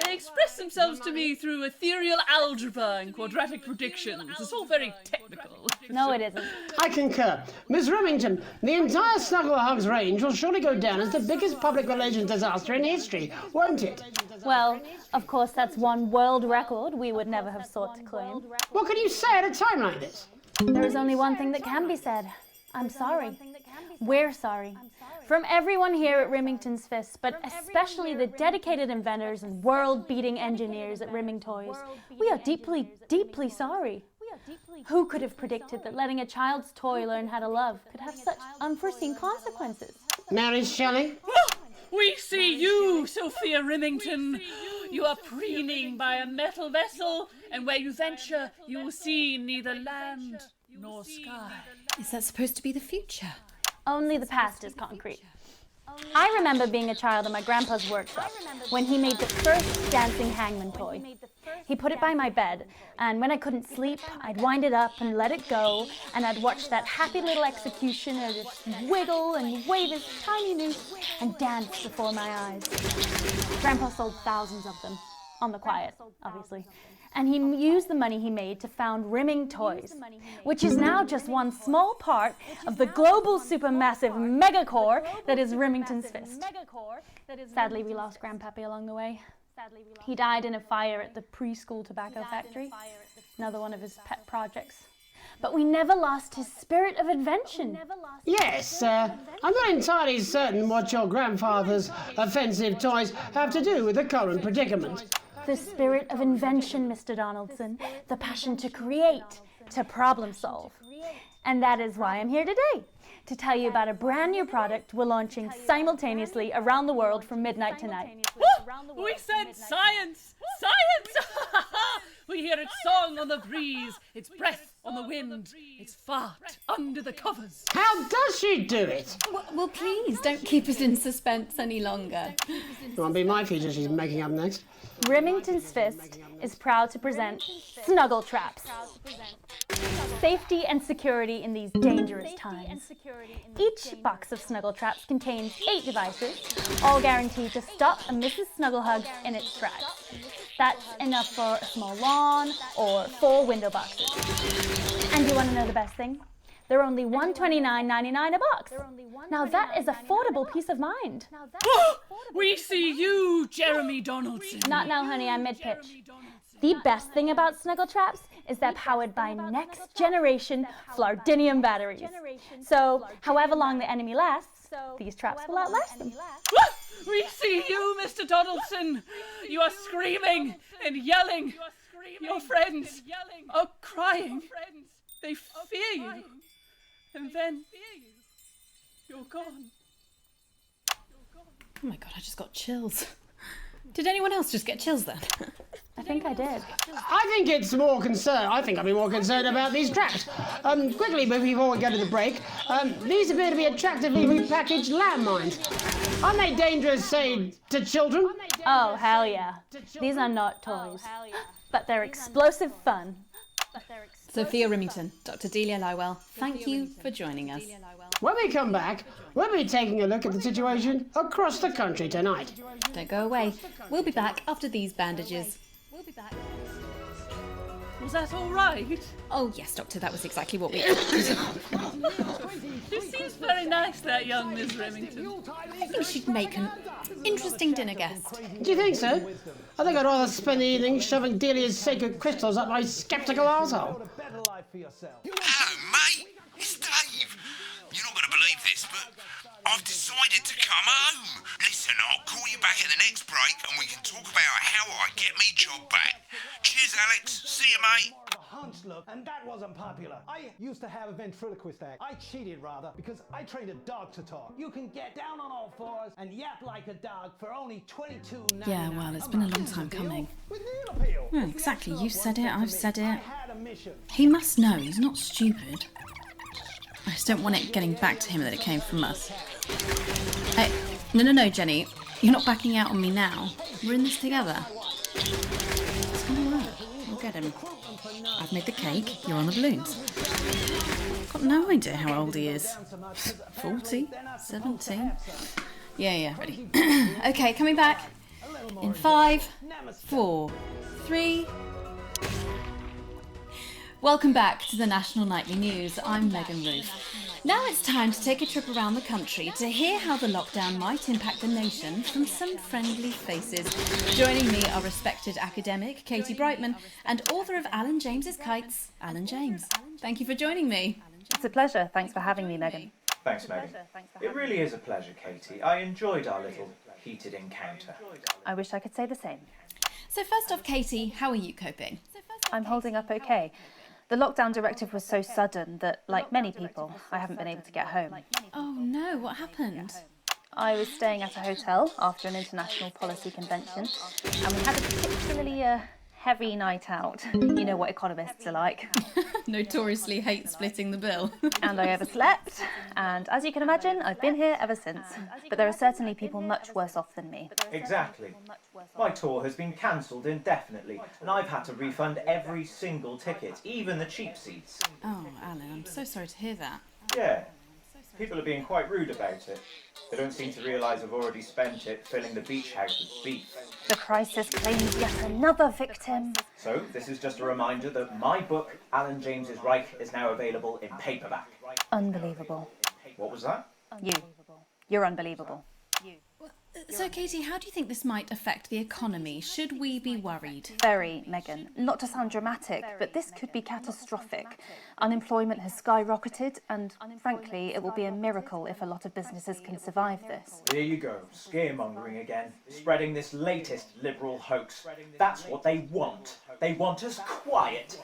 They express themselves to me through ethereal algebra and quadratic predictions. It's all very technical. No, it isn't. I concur. Miss Remington, the entire Snuggle Hugs range will surely go down as the biggest public relations disaster in history, won't it? Well, of course, that's one world record we would never have sought to claim. What can you say at a time like this? There is only one thing that can be said. I'm sorry. We're sorry. From everyone here at Remington's Fist, but especially the dedicated inventors and world-beating engineers at Rimming Toys, we are deeply, deeply sorry. Who could have predicted that letting a child's toy learn how to love could have such unforeseen consequences? Mary Shelley? We see you, Sophia Remington. You are preening by a metal vessel, and where you venture, you will see neither land nor sky. Is that supposed to be the future? Only the past is concrete. I remember being a child in my grandpa's workshop when he made the first dancing hangman toy. He put it by my bed, and when I couldn't sleep, I'd wind it up and let it go, and I'd watch that happy little executioner just wiggle and wave his tiny noose and dance before my eyes. Grandpa sold thousands of them, on the quiet, obviously. And he used the money he made to found Rimming Toys, which is now just one small part of the global supermassive megacore that is Remington's Fist. Sadly, we lost Grandpappy along the way. He died in a fire at the preschool tobacco factory, another one of his pet projects. But we never lost his spirit of invention. Yes, I'm not entirely certain what your grandfather's offensive toys have to do with the current predicament. The spirit of invention, Mr. Donaldson. The passion to create, to problem solve. And that is why I'm here today, to tell you about a brand new product we're launching simultaneously around the world from midnight tonight. We said science! Science! We hear its song on the breeze, its breath on the wind, its fart under the covers. How does she do it? Well, please, don't keep us in suspense any longer. It won't be my feature she's making up next. Remington's Fist is proud to present Snuggle Traps. Safety and security in these dangerous times. Each box of Snuggle Traps contains 8 devices, all guaranteed to stop a Mrs. Snugglehugs in its tracks. That's enough for a small lawn or 4 window boxes. And you want to know the best thing? They're only $129.99 a box. Now that is affordable peace of mind. We see you, Jeremy Donaldson. Not now, honey, I'm mid-pitch. The best thing about Snuggle Traps is they're powered by next generation Flardinium batteries. So, however long the enemy lasts, these traps will outlast them. We see you, Mr. Donaldson. You are screaming and yelling. Your friends are crying. They fear you. And then you're gone. Oh my god, I just got chills. Did anyone else just get chills then? I think I did. I think it's more concerned. I think I'd be more concerned about these traps. Quickly, before we go to the break, these appear to be attractively repackaged landmines. Aren't they dangerous, say, to children? Oh, hell yeah. These are not toys. But they're explosive fun. Sophia Remington, Dr. Delia Lywell, thank you for joining us. When we come back, we'll be taking a look at the situation across the country tonight. Don't go away. We'll be back after these bandages. Was that all right? Oh, yes, Doctor, that was exactly what we... She seems very nice, that young Miss Remington. I think she'd make an interesting dinner guest. Do you think so? I think I'd rather spend the evening shoving Delia's sacred crystals up my sceptical arsehole. Hello, mate. It's Dave. You're not going to believe this, but I've decided to come home. Listen, I'll call you back at the next break and we can talk about how I get me job back. Cheers, Alex. See you, mate. Look, and that wasn't popular. I used to have a ventriloquist act. I cheated, rather, because I trained a dog to talk. You can get down on all fours and yap like a dog for only $22.99. Yeah, well, it's been a long time coming. Well, exactly. You said it, I've said it. He must know. He's not stupid. I just don't want it getting back to him that it came from us. Hey, no, Jenny. You're not backing out on me now. We're in this together. It's gonna work. We'll get him. I've made the cake. You're on the balloons. Got no idea how old he is. 40? 17? Yeah, ready. Okay, coming back. In 5, 4, 3... Welcome back to the National Nightly News. I'm Megan Ruth. Now it's time to take a trip around the country to hear how the lockdown might impact the nation from some friendly faces. Joining me are respected academic Katie Brightman and author of Alan James's Kites, Alan James. Thank you for joining me. It's a pleasure. Thanks for having me, Megan. Thanks, Megan. It really is a pleasure, Katie. I enjoyed our little heated encounter. I wish I could say the same. So first off, Katie, how are you coping? I'm holding up okay. The lockdown directive was so sudden that, like many people, I haven't been able to get home. Oh no, what happened? I was staying at a hotel after an international policy convention, and we had a particularly heavy night out. You know what economists are like. Notoriously hate splitting the bill. And I overslept, and as you can imagine, I've been here ever since. But there are certainly people much worse off than me. Exactly. My tour has been cancelled indefinitely, and I've had to refund every single ticket, even the cheap seats. Oh, Alan, I'm so sorry to hear that. Yeah. People are being quite rude about it. They don't seem to realise I've already spent it filling the beach house with beef. The crisis claims yet another victim. So, this is just a reminder that my book, Alan James's Reich, is now available in paperback. Unbelievable. What was that? You're unbelievable. So, Katie, how do you think this might affect the economy? Should we be worried? Very, Megan. Not to sound dramatic, but this could be catastrophic. Unemployment has skyrocketed, and frankly, it will be a miracle if a lot of businesses can survive this. Here you go, scaremongering again, spreading this latest liberal hoax. That's what they want. They want us quiet.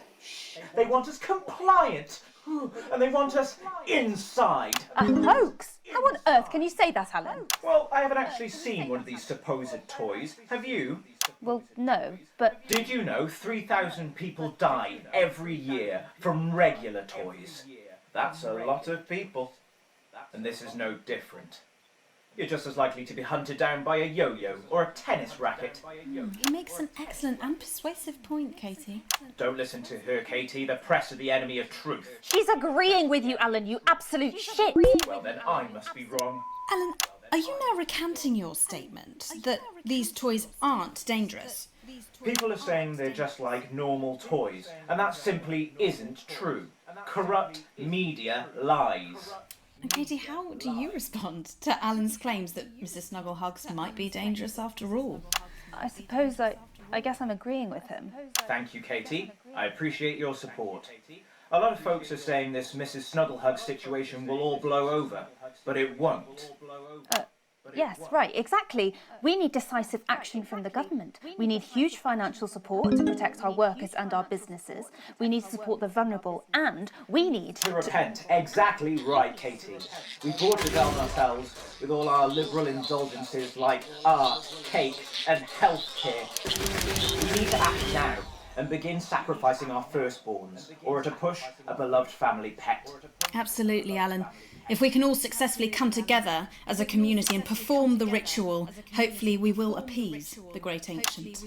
They want us compliant. And they want us inside. A hoax? How on earth can you say that, Alan? Well, I haven't actually seen one of these supposed toys. Have you? Well, no, but... Did you know 3,000 people die every year from regular toys? That's a lot of people. And this is no different. You're just as likely to be hunted down by a yo-yo or a tennis racket. He makes an excellent and persuasive point, Katie. Don't listen to her, Katie. The press are the enemy of truth. She's agreeing with you, Alan, you absolute shit! Well, then I must be wrong. Alan, are you now recanting your statement that these toys aren't dangerous? People are saying they're just like normal toys, and that simply isn't true. Corrupt media lies. Katie, how do you respond to Alan's claims that Mrs. Snugglehugs might be dangerous after all? I suppose I guess I'm agreeing with him. Thank you, Katie. I appreciate your support. A lot of folks are saying this Mrs. Snugglehug situation will all blow over, but it won't. Yes, right, exactly. We need decisive action from the government. We need huge financial support to protect our workers and our businesses. We need to support the vulnerable, and we need to repent. Exactly right, Katie. We brought it on ourselves with all our liberal indulgences like art, cake, and healthcare. We need to act now and begin sacrificing our firstborns, or at a push, a beloved family pet. Absolutely, Alan. If we can all successfully come together as a community and perform the ritual, hopefully we will appease the great ancient.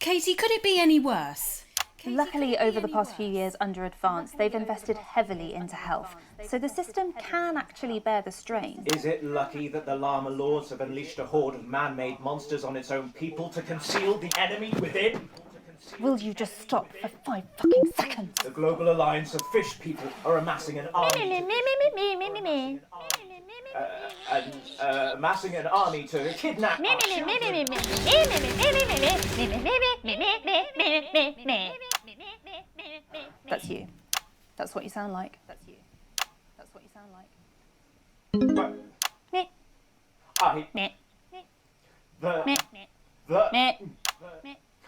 Katie, could it be any worse? Luckily, over the past few years under Advance, they've invested heavily into health, so the system can actually bear the strain. Is it lucky that the Llama Lords have unleashed a horde of man-made monsters on its own people to conceal the enemy within? Will you just stop for 5 fucking seconds? The Global Alliance of Fish People are amassing an army amassing an army to kidnap our children. That's you. That's what you sound like. That's you. That's what you sound like.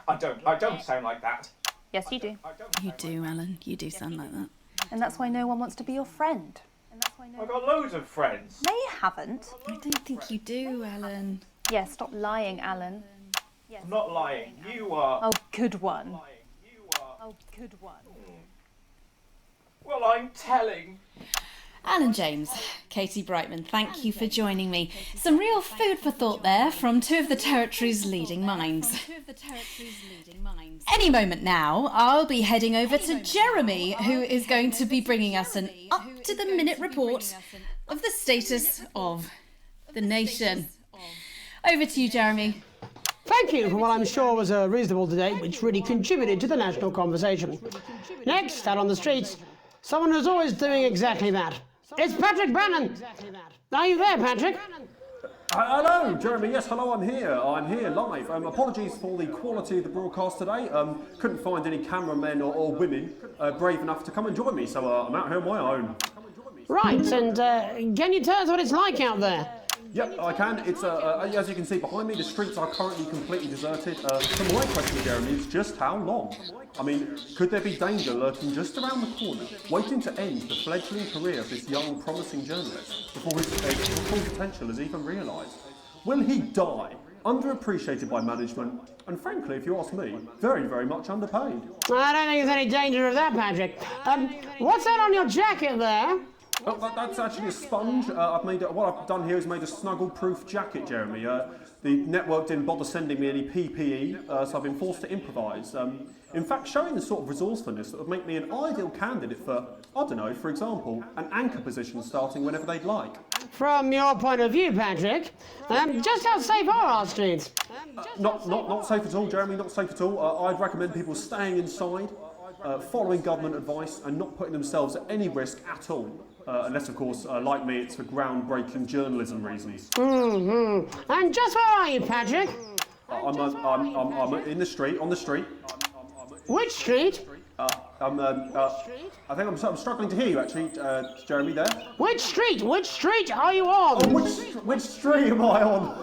I don't sound like that. Yes, you do. You do, Alan. You do sound like that. And that's why no one wants to be your friend. I've got loads of friends. No, you haven't. I don't think you do, Alan. Yeah, stop lying, Alan. I'm not lying. You are. Oh, good one. Oh, good one. Well, I'm telling. Alan James, Katie Brightman, thank you for joining me. Some real food for thought there from two of the territory's leading minds. Any moment now, I'll be heading over to Jeremy, who is going to be bringing us an up-to-the-minute report of the status of the nation. Over to you, Jeremy. Thank you for what I'm sure was a reasonable debate which really contributed to the national conversation. Next, out on the streets, someone who's always doing exactly that. It's Patrick Bannon. Are you there, Patrick? Hello, Jeremy. Yes, hello, I'm here. I'm here live. Apologies for the quality of the broadcast today. Couldn't find any cameramen or women brave enough to come and join me, so I'm out here on my own. Right, and can you tell us what it's like out there? Yep, I can. It's as you can see behind me, the streets are currently completely deserted. So my question, Jeremy, is just how long? I mean, could there be danger lurking just around the corner, waiting to end the fledgling career of this young, promising journalist before his full potential is even realised? Will he die, underappreciated by management, and frankly, if you ask me, very, very much underpaid? I don't think there's any danger of that, Patrick. What's that on your jacket there? Oh, that's actually a sponge. What I've done here is made a snuggle-proof jacket, Jeremy. The network didn't bother sending me any PPE, so I've been forced to improvise. In fact, showing the sort of resourcefulness that would make me an ideal candidate for, I don't know, for example, an anchor position starting whenever they'd like. From your point of view, Patrick, just how safe are our streets? Not safe at all, Jeremy, not safe at all. I'd recommend people staying inside, following government advice and not putting themselves at any risk at all. Unless, of course, like me, it's for groundbreaking journalism reasons. Mm-hmm. And just where are you, Patrick? I'm in the street, on the street. Which street? I think I'm struggling to hear you, actually, Jeremy, there. Which street? Which street are you on? Oh, which street am I on?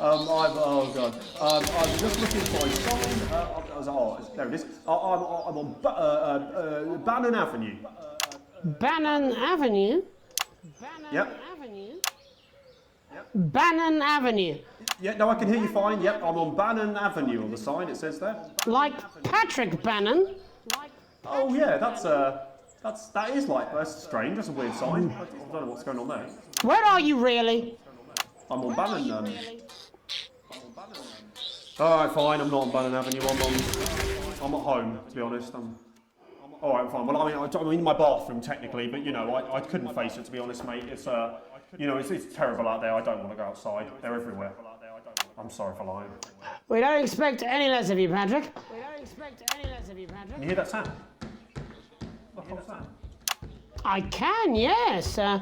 Oh, God. I'm just looking for a sign. There it is. I'm on Bannon Avenue. Bannon Avenue? Yep. Bannon Avenue. Yeah, no, I can hear you fine. Yep, I'm on Bannon Avenue on the sign, it says there. Like Patrick Bannon? Oh, yeah, that is like, that's strange, that's a weird sign. I don't know what's going on there. Where are you really? I'm on Bannon. Alright, fine, I'm not on Bannon Avenue, I'm at home, to be honest. Alright, fine. Well, I'm in my bathroom, technically, but, you know, I couldn't face it, to be honest, mate. It's, you know, it's terrible out there. I don't want to go outside. They're everywhere. I'm sorry for lying. We don't expect any less of you, Patrick. Can you hear that sound? What's that? I can, yes. I'm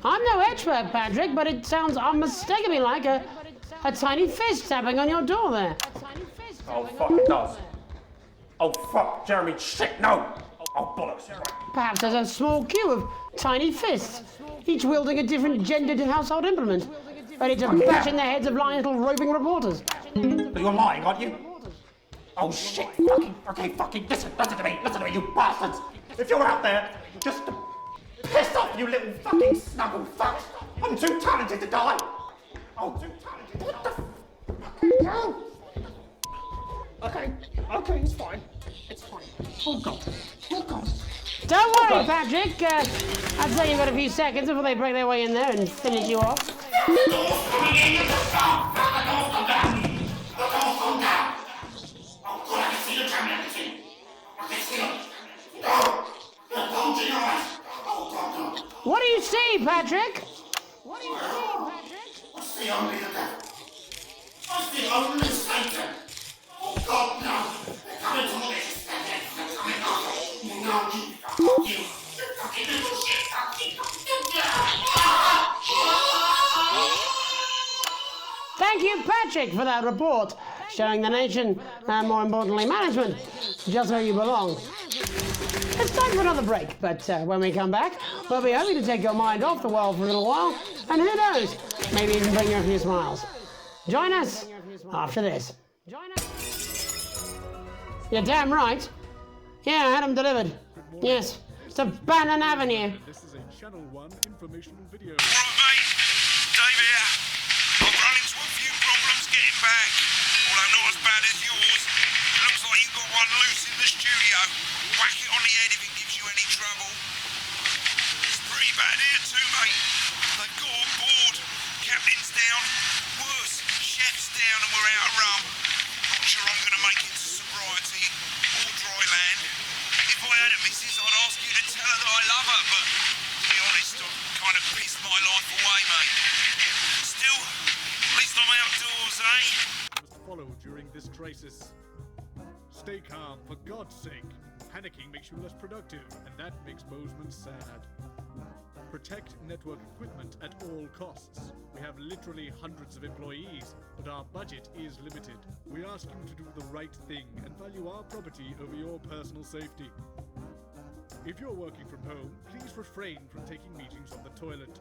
no expert, Patrick, but it sounds unmistakably like a tiny fist tapping on your door there. Oh, fuck, it does. Oh, fuck, Jeremy, shit, no! Oh, bollocks. Perhaps there's a small queue of tiny fists, each wielding a different gendered household implement, ready to bash in the heads of lying little roving reporters. But you're lying, aren't you? Oh, shit, fucking, listen to me, you bastards! If you're out there, just to piss off, you little fucking snuggle fucks! I'm too talented to die! Oh, too talented to die! What the Okay, it's fine. It's fine. Oh, God. Don't worry, Patrick. I'd say you've got a few seconds before they break their way in there and finish you off. What do you see, Patrick? I see only the devil. I see only Satan. Oh, God, no. They're coming to all this. They're coming over. You fucking little shit. Thank you, Patrick, for that report, showing the nation, and more importantly, management, just where you belong. It's time for another break, but when we come back, we'll be hoping to take your mind off the world for a little while, and who knows, maybe even bring you a few smiles. Join us after this. You're damn right. Yeah, I had them delivered. Yes, to Bannon Avenue. This is a Channel 1 informational video. All right, mate. Dave here. I've run into a few problems getting back, although not as bad as yours. Looks Sounds like you've got one loose in the studio. Whack it on the head if it gives you any trouble. It's pretty bad here too, mate. They've got on board. Captain's down. Worse, chef's down and we're out of rum. Not sure I'm going to make it to sobriety or dry land. If I had a missus, I'd ask you to tell her that I love her, but to be honest, I've kind of pissed my life away, mate. Still, at least I'm outdoors, eh? Must follow during this crisis. Stay calm, for God's sake. Panicking makes you less productive, and that makes Bozeman sad. Protect network equipment at all costs. We have literally hundreds of employees, but our budget is limited. We ask you to do the right thing and value our property over your personal safety. If you're working from home, please refrain from taking meetings on the toilet.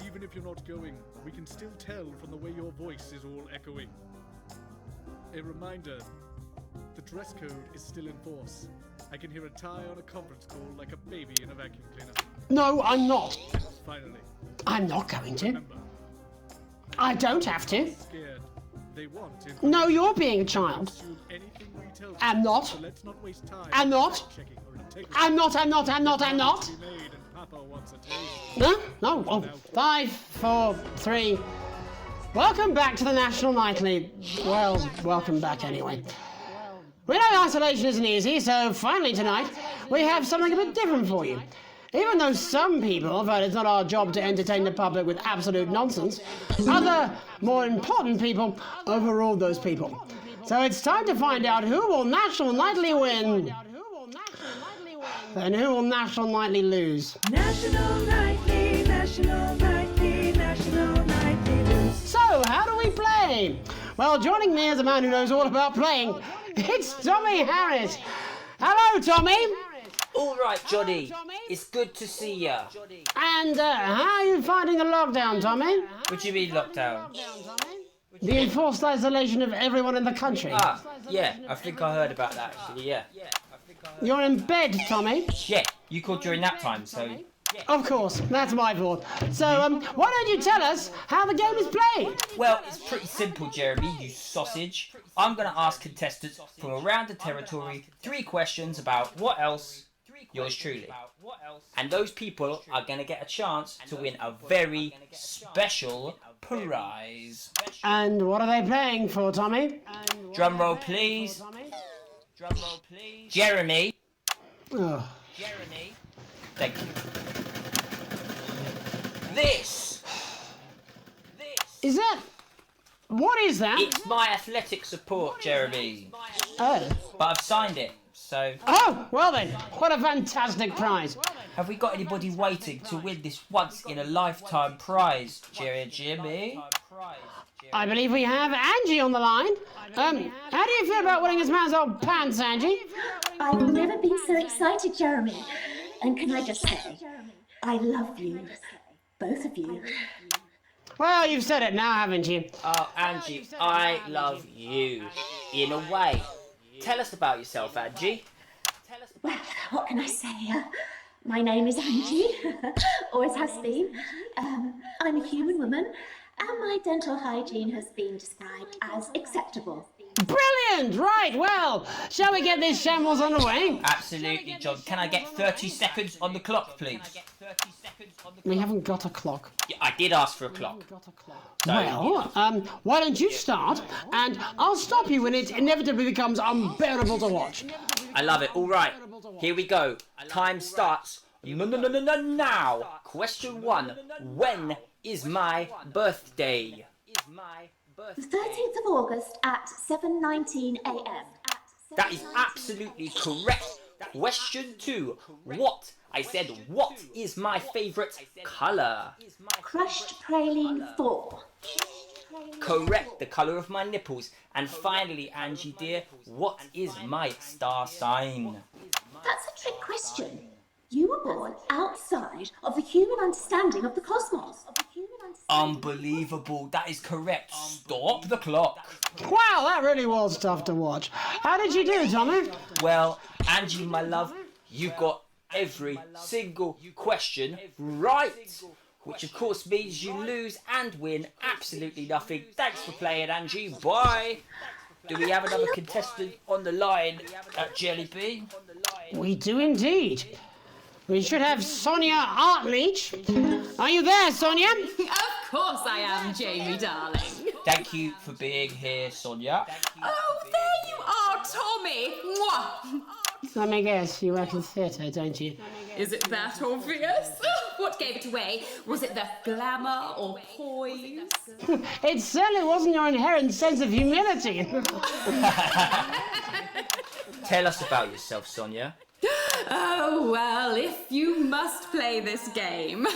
Even if you're not going, we can still tell from the way your voice is all echoing. A reminder, the dress code is still in force. I can hear a tie on a conference call like a baby in a vacuum cleaner. No, I'm not. Finally. I'm not going to. I don't have to. Scared. They want No, you're being a child. I'm not. So let's not waste time. I'm not. I'm not. No? No. Oh, 5, 4, 3. Welcome back to the National Nightly. Well, welcome back anyway. We know isolation isn't easy, so finally tonight we have something a bit different for you. Even though some people felt it's not our job to entertain the public with absolute nonsense, other, more important people overruled those people. So it's time to find out who will National Nightly win and who will National Nightly lose. National Nightly, National Nightly, National Nightly lose. So, how do we play? Well, joining me as a man who knows all about playing, it's Tommy Harris. Hello, Tommy. All right, Johnny. It's good to see ya. And how are you finding the lockdown, Tommy? What do you mean lockdown? The enforced isolation of everyone in the country. Ah, yeah. I think I heard about that, actually, yeah. You're in bed, Tommy? Yeah, you called during nap time, so... Of course, that's my fault. So, why don't you tell us how the game is played? Well, it's pretty simple, Jeremy, you sausage. I'm going to ask contestants from around the territory 3 questions about what else, yours truly. And those people are going to get a chance to win a very special prize. And what are they playing for, Tommy? Drum roll, please. Drum roll, please. Jeremy. Oh. Jeremy. Thank you. This. Is that... What is that? It's my athletic support, Jeremy. Oh. But I've signed it, so... Oh, well then, what a fantastic prize. Have we got anybody waiting to win this once-in-a-lifetime prize, Jimmy? I believe we have Angie on the line. How do you feel about winning this man's old pants, Angie? I've never been so excited, Jeremy. And can I just say, I love you. Both of you. Well, you've said it now, haven't you? Oh, Angie, I love you. In a way. Tell us about yourself, Angie. Well, what can I say? My name is Angie. Always has been. I'm a human woman, and my dental hygiene has been described as acceptable. Brilliant! Right, well, shall we get this shambles on the way? Absolutely, John. Can I get 30 seconds on the clock, please? We haven't got a clock. Yeah, I did ask for a clock. So, well, why don't you start, and I'll stop you when it inevitably becomes unbearable to watch. I love it. All right, here we go. Time starts now. Question 1. When is my birthday? The 13th of August at 7:19 a.m. That is absolutely correct. Question 2. What? I said, what is my favourite colour? Crushed praline 4. Correct, the colour of my nipples. And finally, Angie dear, what is my star sign? That's a trick question. You were born outside of the human understanding of the cosmos. Unbelievable, that is correct. Stop the clock. Wow, that really was tough to watch. How did you do, Tommy? Well, Angie, my love, you got every single question right. Which of course means you lose and win absolutely nothing. Thanks for playing, Angie. Bye. Do we have another contestant on the line at Jelly Bean? We do indeed. We should have Sonia Artleach. Are you there, Sonia? Of course I am, Jamie, darling. Thank you for being here, Sonia. Oh, there you are, Tommy. Mwah. Let me guess, you work in theatre, don't you? Is it that obvious? What gave it away? Was it the glamour or poise? It certainly wasn't your inherent sense of humility. Tell us about yourself, Sonia. Oh, well, if you must play this game.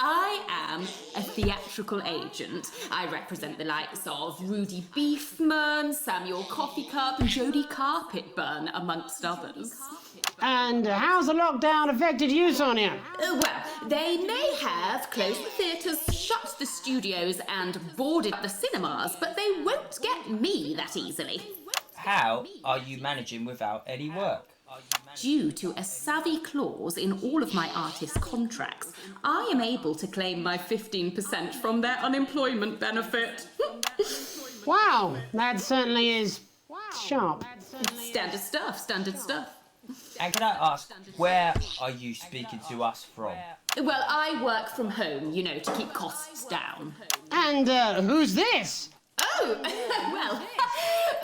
I am a theatrical agent. I represent the likes of Rudy Beefman, Samuel Coffee Cup, and Jodie Carpetburn, amongst others. And how's the lockdown affected you, Sonia? Well, they may have closed the theatres, shut the studios, and boarded the cinemas, but they won't get me that easily. How are you managing without any work? Due to a savvy clause in all of my artist contracts, I am able to claim my 15% from their unemployment benefit. Wow, that certainly is sharp. Standard stuff, standard stuff. And can I ask, where are you speaking to us from? Well, I work from home, you know, to keep costs down. And who's this? Oh, well,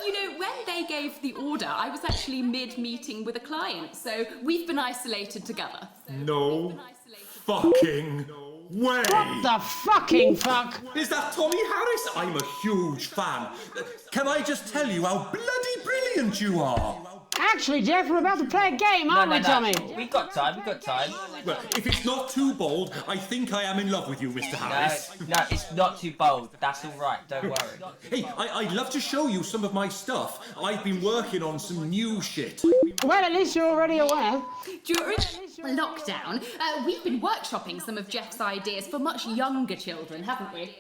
you know, when they gave the order, I was actually mid-meeting with a client, so we've been isolated together. No fucking way! What the fucking fuck? Is that Tommy Harris? I'm a huge fan. Can I just tell you how bloody brilliant you are? Actually, Jeff, we're about to play a game, aren't we, Tommy? We've got time. Well, if it's not too bold, I think I am in love with you, Mr. Harris. No, it's not too bold. That's all right, don't worry. Hey, I'd love to show you some of my stuff. I've been working on some new shit. Well, at least you're already aware. During lockdown, we've been workshopping some of Jeff's ideas for much younger children, haven't we?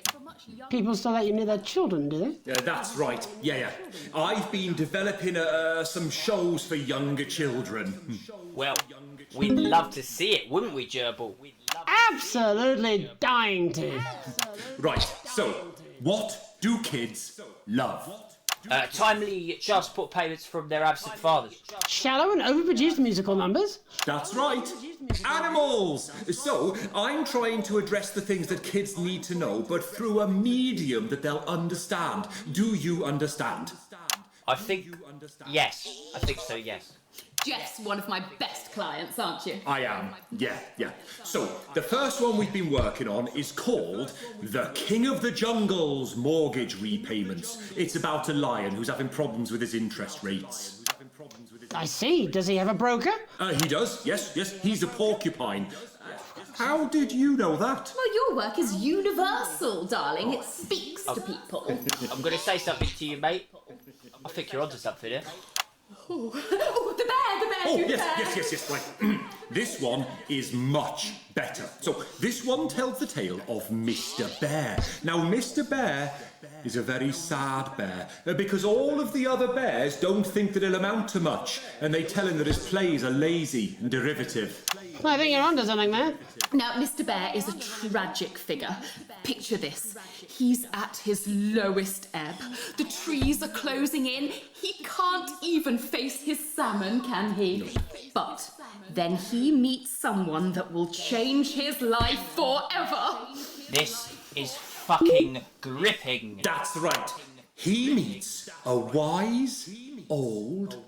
People still let you near their children, do they? That's right. Yeah. I've been developing some shows for younger children. Well, we'd love to see it, wouldn't we, Gerbil? Absolutely dying to. Right, so, what do kids love? Timely child support payments from their absent fathers. Shallow and overproduced musical numbers. That's right. Animals! So, I'm trying to address the things that kids need to know, but through a medium that they'll understand. Do you understand? I think so, yes. Jeff's one of my best clients, aren't you? I am, yeah. So, the first one we've been working on is called The King of the Jungle's Mortgage Repayments. It's about a lion who's having problems with his interest rates. I see. Does he have a broker? He does, yes. He's a porcupine. How did you know that? Well, your work is universal, darling. It speaks to people. I'm going to say something to you, mate. I think you're onto something here. Oh, the bear, yes, right. This one is much better. So, this one tells the tale of Mr. Bear. Now, Mr. Bear is a very sad bear, because all of the other bears don't think that he'll amount to much, and they tell him that his plays are lazy and derivative. I think you're onto something there. Now, Mr. Bear is a tragic figure. Picture this. He's at his lowest ebb. The trees are closing in. He can't even face his salmon, can he? But then he meets someone that will change his life forever. This is fucking gripping. That's right. He meets a wise old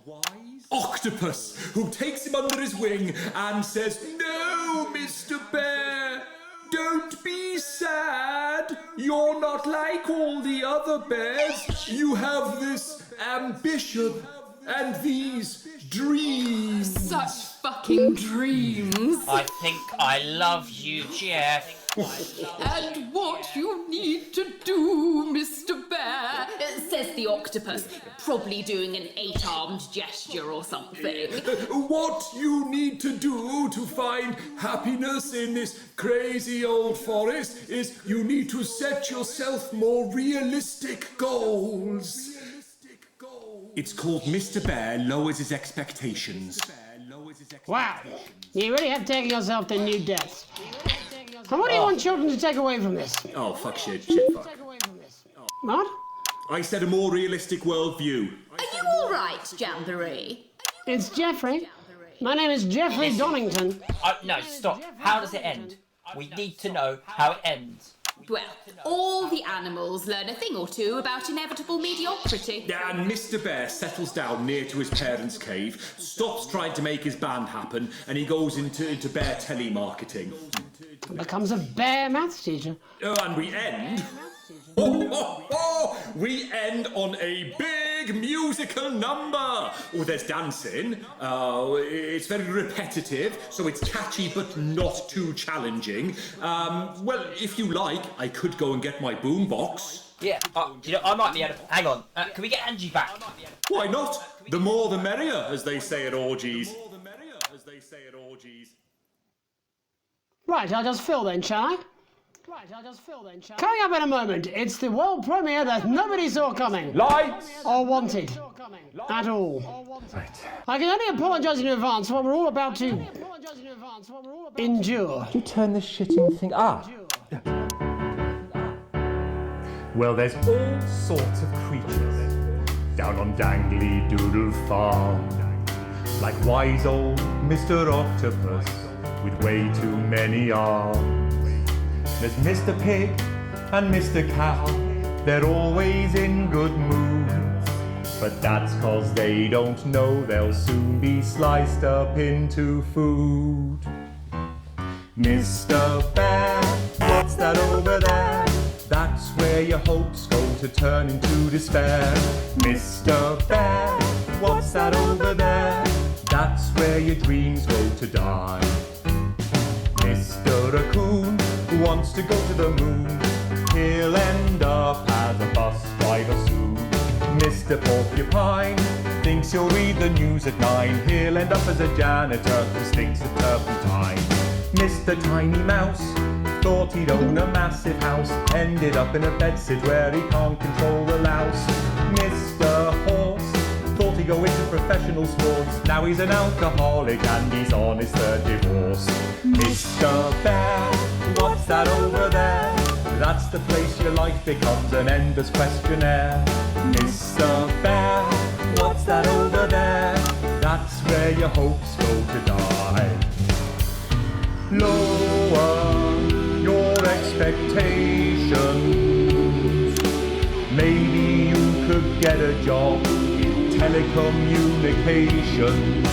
octopus who takes him under his wing and says, "No, Mr. Bear, don't be sad. You're not like all the other bears. You have this ambition and these dreams." Such fucking dreams. I think I love you, Jeff. And what you need to do, Mr. Bear, says the octopus, probably doing an 8-armed gesture or something. What you need to do to find happiness in this crazy old forest is you need to set yourself more realistic goals. It's called Mr. Bear Lowers His Expectations. Wow, you really have taken yourself to new depths. And what do you want children to take away from this? Oh, fuck shit, fuck. What? I said a more realistic worldview. Are you all right, Jamboree? It's Jeffrey. My name is Jeffrey Donington. No, stop. How does it end? We need to know how it ends. Well, all the animals learn a thing or two about inevitable mediocrity. Yeah, and Mr. Bear settles down near to his parents' cave, stops trying to make his band happen, and he goes into bear telemarketing. Becomes a bear maths teacher. Oh, and we end... We end on a big musical number. Oh, there's dancing. It's very repetitive, so it's catchy but not too challenging. Well, if you like, I could go and get my boombox. Yeah, I might be able to... Hang on, can we get Angie back? Why not? The more the merrier, as they say at orgies. Right, I'll just fill then, shall I? Coming up in a moment, it's the world premiere that nobody saw coming. Lights! Or wanted. At all. Right. I can only apologise in advance for what we're all about to endure. Could you turn this shitting thing up? Well, there's all sorts of creatures down on Dangly Doodle Farm. Like wise old Mr. Octopus with way too many arms. There's Mr. Pig and Mr. Cow, they're always in good moods. But that's 'cause they don't know they'll soon be sliced up into food. Mr. Bear, what's that over there? That's where your hopes go to turn into despair. Mr. Bear, what's that over there? That's where your dreams go to die. Mr. Raccoon wants to go to the moon. He'll end up as a bus driver soon. Mr. Porcupine thinks he'll read the news at 9. He'll end up as a janitor who stinks of turpentine. Mr. Tiny Mouse thought he'd own a massive house, ended up in a bedsit where he can't control the louse. Mr. Horse thought he'd go into professional sports, now he's an alcoholic and he's on his third divorce. Mr. Bear, what's that over there? That's the place your life becomes an endless questionnaire. Mr. Bear, what's that over there? That's where your hopes go to die. Lower your expectations. Maybe you could get a job in telecommunications.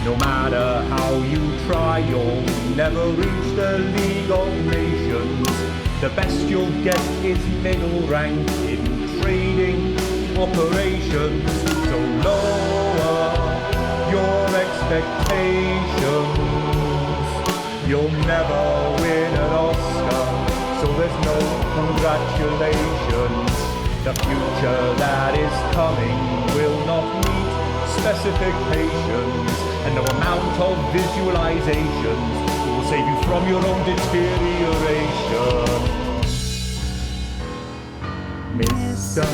No matter how you try, you'll never reach the League of Nations. The best you'll get is middle rank in trading operations. So lower your expectations. You'll never win an Oscar, so there's no congratulations. The future that is coming will not meet specifications, and no amount of visualizations will save you from your own deterioration. Mr.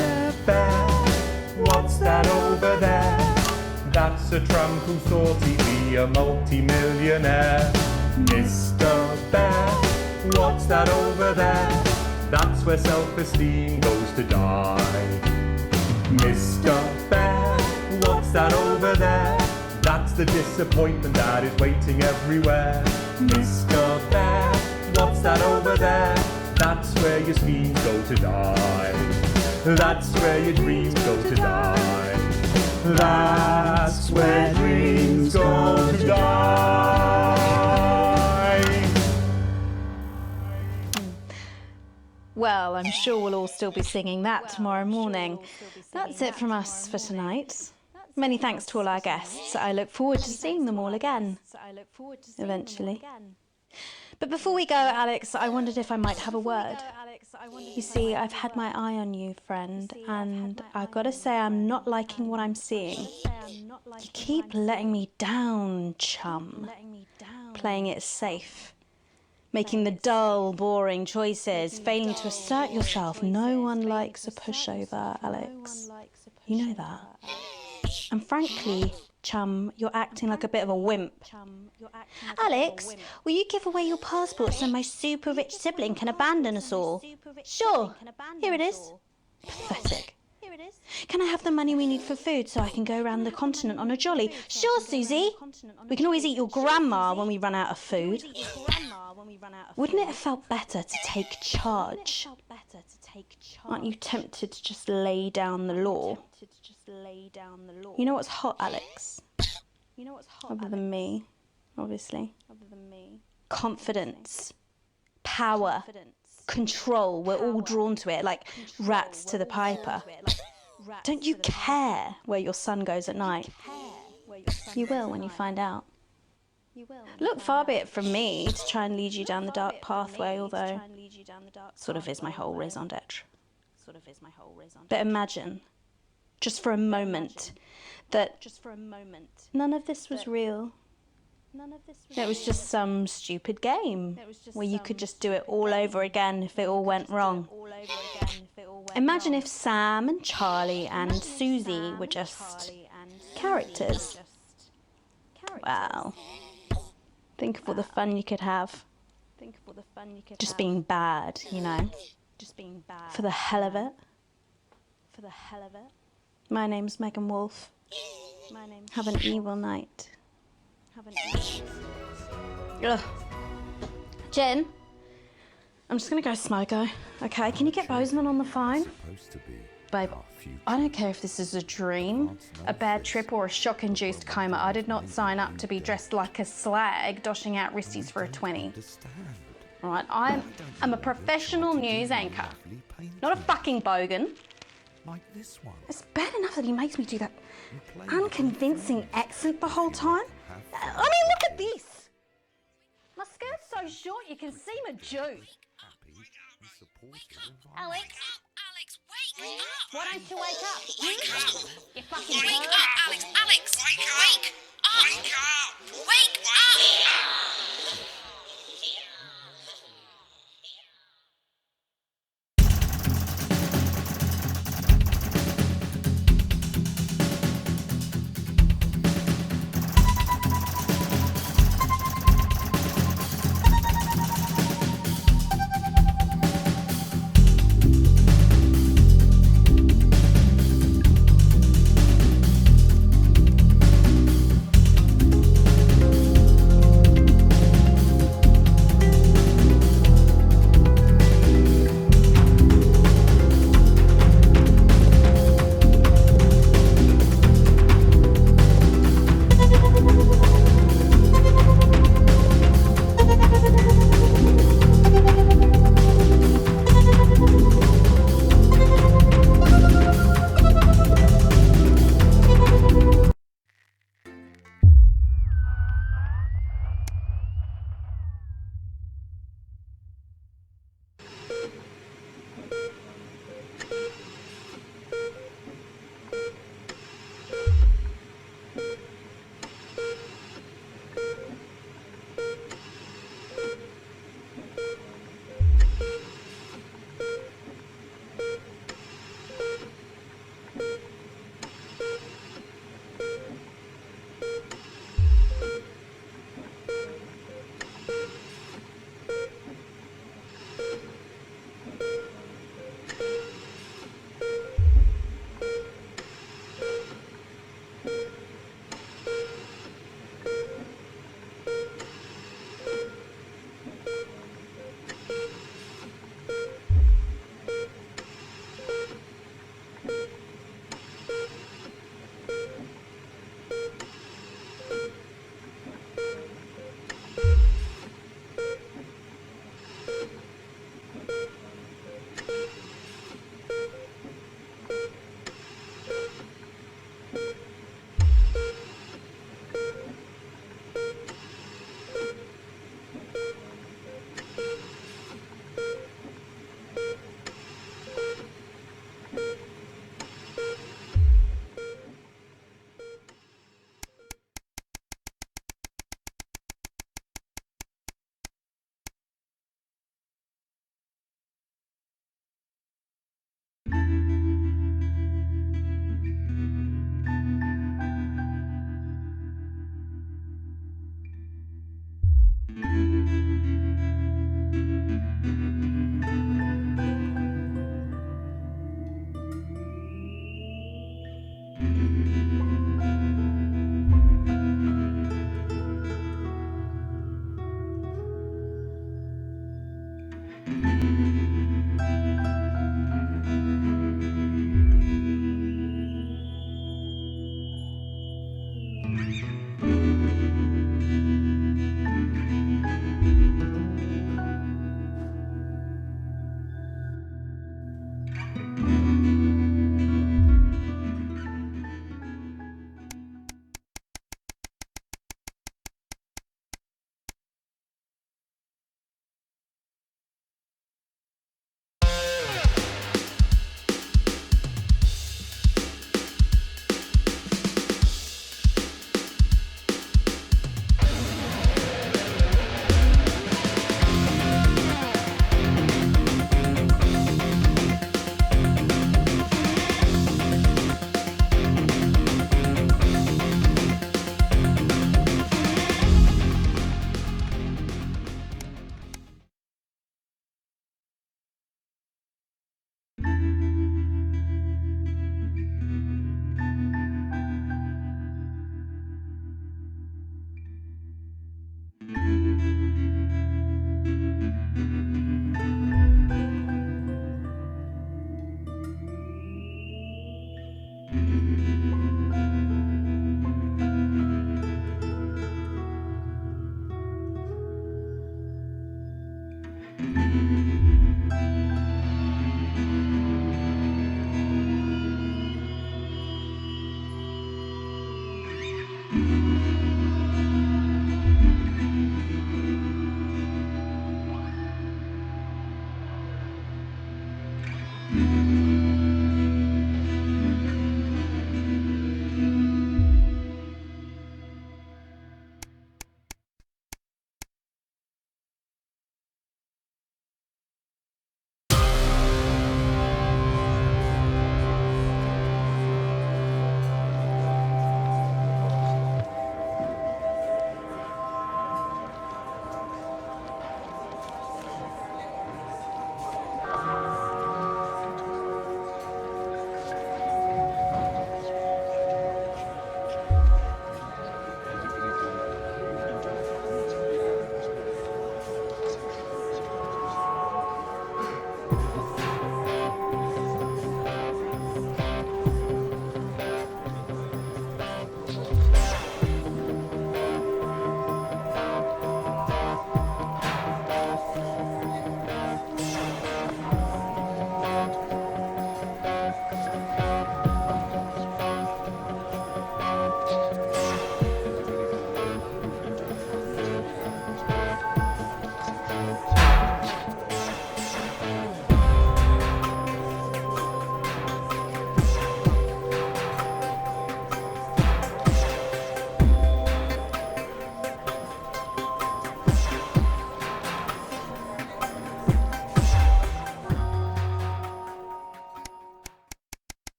Bear, what's that over there? That's a tramp who thought he'd be a multi-millionaire. Mr. Bear, what's that over there? That's where self-esteem goes to die. Mr. Bear, what's that over there? That's the disappointment that is waiting everywhere. Mr. Bear, what's that over there? That's where your schemes go to die. That's where your dreams go to die. That's where dreams go to die. Well, I'm sure we'll all still be singing that tomorrow morning. That's it from us for tonight. Many thanks to all our guests. I look forward to seeing them all again. Eventually. But before we go, Alex, I wondered if I might have a word. You see, I've had my eye on you, friend, and I've got to say I'm not liking what I'm seeing. You keep letting me down, chum. Playing it safe. Making the dull, boring choices, failing to assert yourself. No one likes a pushover, Alex. You know that. And frankly, chum, you're acting like a bit of a wimp. Alex, will you give away your passport so my super rich sibling can abandon us all? Sure, here it is. Pathetic. Can I have the money we need for food so I can go around the continent on a jolly? Sure, Suzie. We can always eat your grandma when we run out of food. Wouldn't it have felt better to take charge? Aren't you tempted to just lay down the law? You know what's hot, Alex? Other than me, obviously. Confidence. Power. Control. We're all drawn to it like rats to the piper. Don't you care where your son goes at night? You will when you find out. Look, far be it from me to try and lead you down the dark pathway, although sort of is my whole raison d'etre. But imagine, just for a moment, that none of this was real. It was just some stupid game where you could just do it all over again if it all went wrong. Imagine if Sam and Charlie and Suzie were just characters. Wow. Think of all the fun you could have. Just being bad, you know. For the hell of it. My name's Megan Wolf. Have an evil night. Ugh. Jen, I'm just gonna go smoko. Okay, can you get Bozeman on the phone? Babe, I don't care if this is a dream, a bad trip, or a shock-induced coma. I did not sign up to be dressed like a slag, doshing out wristies for a 20. All right, I'm a professional news anchor, not a fucking bogan. It's bad enough that he makes me do that unconvincing accent the whole time. I mean, look at this. My skirt's so short you can see my Jew. Alex, wake up! Why don't you wake up? Wake up! You fucking Wake bird. up, Alex! Wake up! Wake up! Wake up!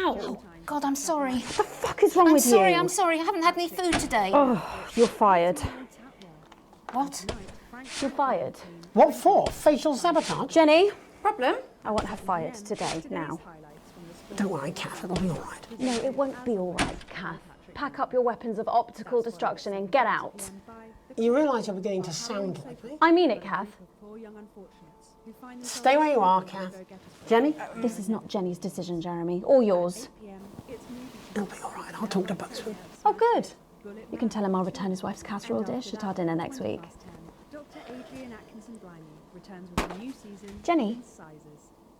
Ow! Oh, God, I'm sorry. What the fuck is wrong with you? I'm sorry. I haven't had any food today. Oh, you're fired. What? You're fired. What for? Facial sabotage? Jenny? Problem? I want her fired today, now. Don't worry, Kath, it'll be all right. No, it won't be all right, Kath. Pack up your weapons of optical destruction and get out. You realise you're beginning to sound like me? I mean it, Kath. Stay where you are, Kath. Jenny? This is not Jenny's decision, Jeremy, or yours. It'll be all right. I'll talk to Bugs. Oh, good. You can tell him I'll return his wife's casserole dish at our dinner next week. Jenny?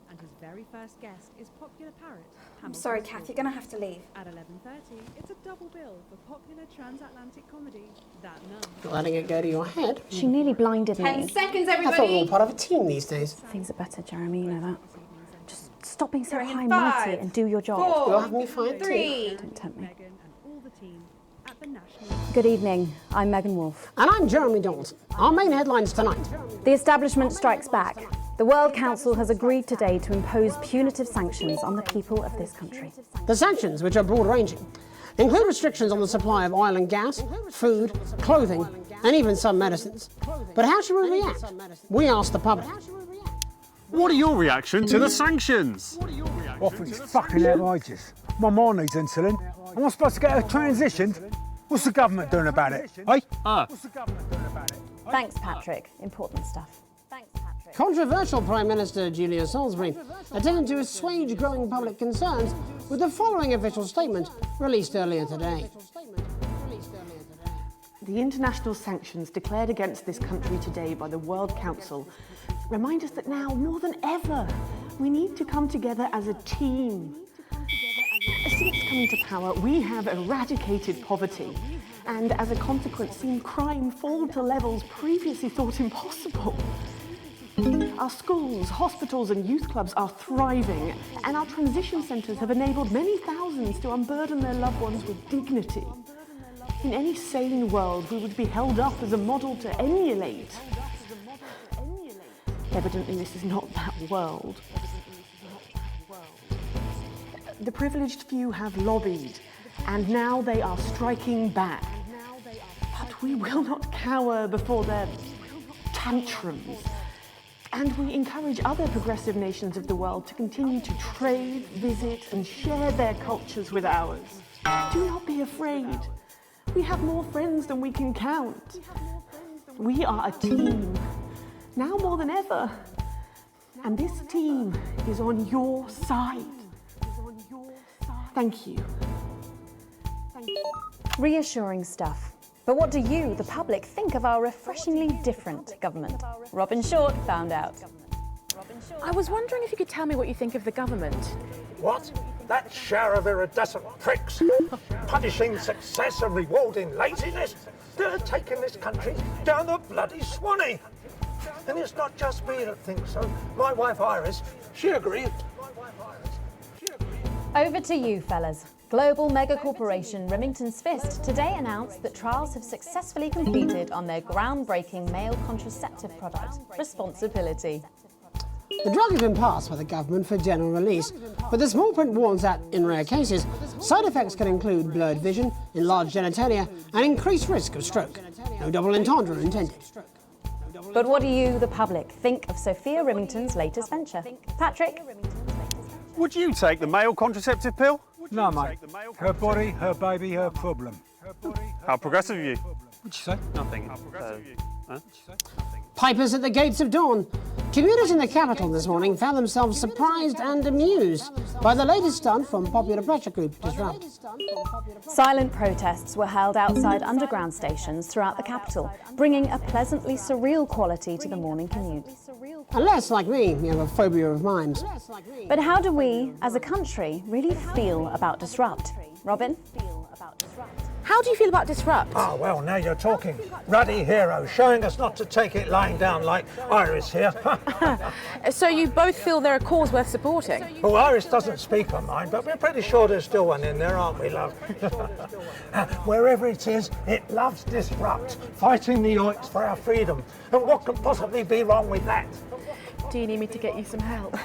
And his very first guest is popular parrot. I'm sorry, Kath, you're going to have to leave. At 11:30, it's a double bill for popular transatlantic comedy, That Nun. You're letting it go to your head. She nearly blinded me. 10 seconds, I everybody. thought we were all part of a team these days. Things are better, Jeremy, you know that. Just stop being so You're in high and mighty 5, and do your job. 4, You'll have me fired too. 3. Don't tempt me. Good evening, I'm Megan Wolf. And I'm Jeremy Dalton. Our main headlines tonight. The establishment strikes back. The World Council has agreed today to impose punitive sanctions on the people of this country. The sanctions, which are broad-ranging, include restrictions on the supply of oil and gas, food, clothing, and even some medicines. But how should we react? We asked the public. What are your reaction to the sanctions? I think it's fucking outrageous. My mom needs insulin. Am I supposed to get her transitioned? What's the government doing about it? Hey? What's the government doing about it? Thanks, Patrick. Important stuff. Thanks, Patrick. Controversial Prime Minister Julia Salisbury attempted to assuage growing public concerns with the following official statement released earlier today. The international sanctions declared against this country today by the World Council remind us that now, more than ever, we need to come together as a team. Since coming to power, we have eradicated poverty and, as a consequence, seen crime fall to levels previously thought impossible. Our schools, hospitals and youth clubs are thriving, and our transition centres have enabled many thousands to unburden their loved ones with dignity. In any sane world, we would be held up as a model to emulate. Evidently, this is not that world. The privileged few have lobbied, and now they are striking back. But we will not cower before their tantrums. And we encourage other progressive nations of the world to continue to trade, visit, and share their cultures with ours. Do not be afraid. We have more friends than we can count. We are a team, now more than ever. And this team is on your side. Thank you. Reassuring stuff. But what do you, the public, think of our refreshingly different government? Robin Short found out. I was wondering if you could tell me what you think of the government. What? That shower of iridescent pricks, punishing success and rewarding laziness, they're taking this country down the bloody Swanee. And it's not just me that thinks so. My wife Iris, she agrees. Over to you, fellas. Global mega corporation Remington's Fist today announced that trials have successfully completed on their groundbreaking male contraceptive product, Responsibility. The drug has been passed by the government for general release, but the small print warns that, in rare cases, side effects can include blurred vision, enlarged genitalia, and increased risk of stroke. No double entendre intended. But what do you, the public, think of Sophia Remington's latest venture? Patrick? Would you take the male contraceptive pill? No, mate. Her body, her baby, her problem. How progressive of you. What'd you say? Nothing. Pipers at the gates of dawn. Commuters in the capital this morning found themselves surprised and amused by the latest stunt from popular pressure group Disrupt. Silent protests were held outside underground stations throughout the capital, bringing a pleasantly surreal quality to the morning commute. Unless, like me, you have a phobia of mimes. But how do we, as a country, really feel about Disrupt? Robin? How do you feel about Disrupt? Ah, well, now you're talking. Ruddy hero, showing us not to take it lying down like Iris here. So you both feel they're a cause worth supporting? Well, Iris doesn't speak on mine, but we're pretty sure there's still one in there, aren't we, love? Wherever it is, it loves Disrupt, fighting the oiks for our freedom. And what can possibly be wrong with that? Do you need me to get you some help?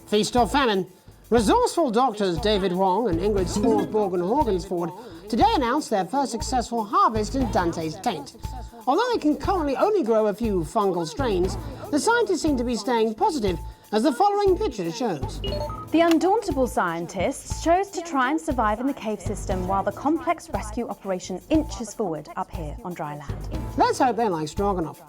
Feast or famine. Resourceful doctors David Wong and Ingrid Swansborg and Horgansford today announced their first successful harvest in Dante's taint. Although they can currently only grow a few fungal strains, the scientists seem to be staying positive, as the following picture shows. The undauntable scientists chose to try and survive in the cave system while the complex rescue operation inches forward up here on dry land. Let's hope they like Stroganoff.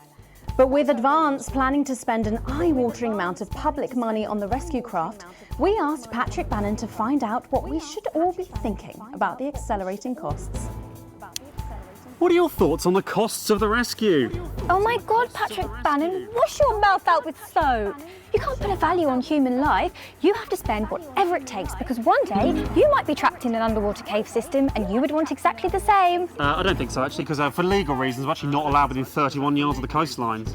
But with Advance planning to spend an eye-watering amount of public money on the rescue craft, we asked Patrick Bannon to find out what we should all be thinking about the accelerating costs. What are your thoughts on the costs of the rescue? Oh my God, Patrick Bannon, wash your mouth out with soap. You can't put a value on human life. You have to spend whatever it takes, because one day you might be trapped in an underwater cave system and you would want exactly the same. I don't think so, actually, because for legal reasons, we're actually not allowed within 31 yards of the coastline.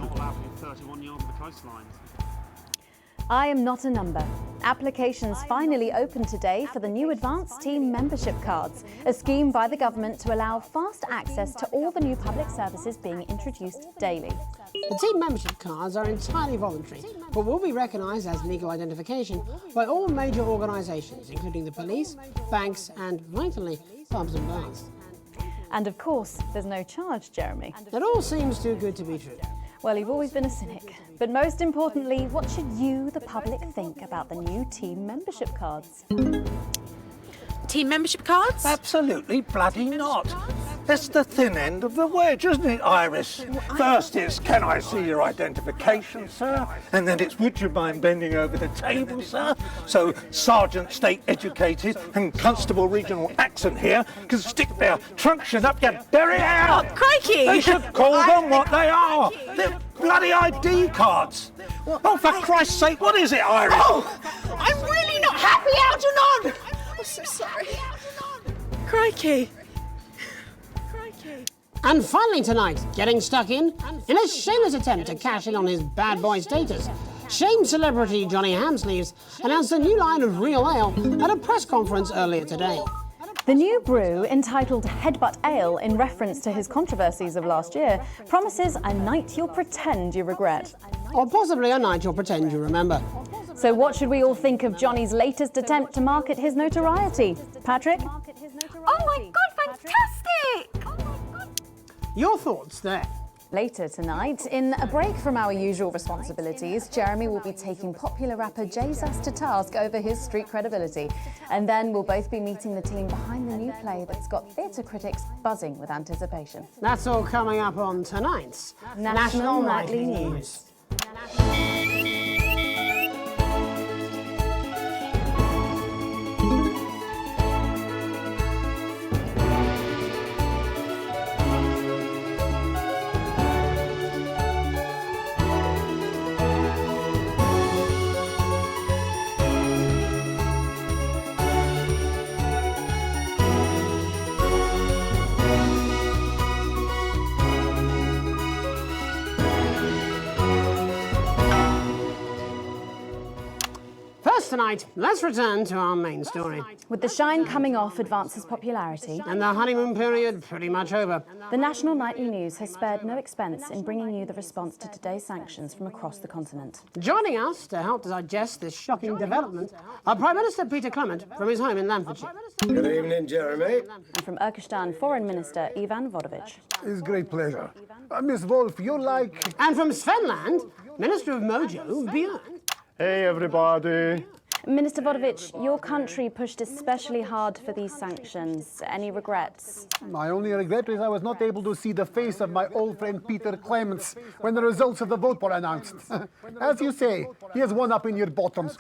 I am not a number. Applications finally opened today for the new Advanced Team membership cards, a scheme by the government to allow fast access to all the new public services being introduced daily. The team membership cards are entirely voluntary, but will be recognised as legal identification by all major organisations, including the police, banks and, vitally, pubs and bars. And of course, there's no charge, Jeremy. It all seems too good to be true. Well, you've always been a cynic. But most importantly, what should you, the public, think about the new team membership cards? Team membership cards? Absolutely bloody not. It's the thin end of the wedge, isn't it, Iris? First it's, can I see your identification, sir? And then it's, would you mind bending over the table, sir? So Sergeant State Educated and Constable Regional Accent here can stick their truncheon up your derriere. Oh, crikey! They should call them what they are. They're bloody ID cards. Oh, for Christ's sake, what is it, Iris? Oh, I'm really not happy, Algernon! I'm so sorry. Crikey. And finally tonight, getting stuck in a shameless attempt to cash in on his bad boy status, shamed celebrity Johnny Hamsleeves announced a new line of real ale at a press conference earlier today. The new brew, entitled Headbutt Ale in reference to his controversies of last year, promises a night you'll pretend you regret. Or possibly a night you'll pretend you remember. So what should we all think of Johnny's latest attempt to market his notoriety? Patrick? Oh my God, fantastic! Your thoughts there? Later tonight, in a break from our usual responsibilities, Jeremy will be taking popular rapper Jesus to task over his street credibility. And then we'll both be meeting the team behind the new play that's got theatre critics buzzing with anticipation. That's all coming up on tonight's National Nightly News. Tonight, let's return to our main story. With the shine coming off Advance's popularity and the honeymoon period pretty much over, the National Nightly News has spared no expense in bringing you the response to today's sanctions from across the continent. Joining us to help digest this shocking development are Prime Minister Peter Clement from his home in Lanfordshire. Good evening, Jeremy. And from Urkistan, Foreign Minister Ivan Vodovich. It's a great pleasure. Miss Wolf, you like... And from Svenland, Minister of Mojo, Björn. Hey, everybody. Minister Vodovich, your country pushed especially hard for these sanctions. Any regrets? My only regret is I was not able to see the face of my old friend Peter Clements when the results of the vote were announced. As you say, he has one up in your bottoms.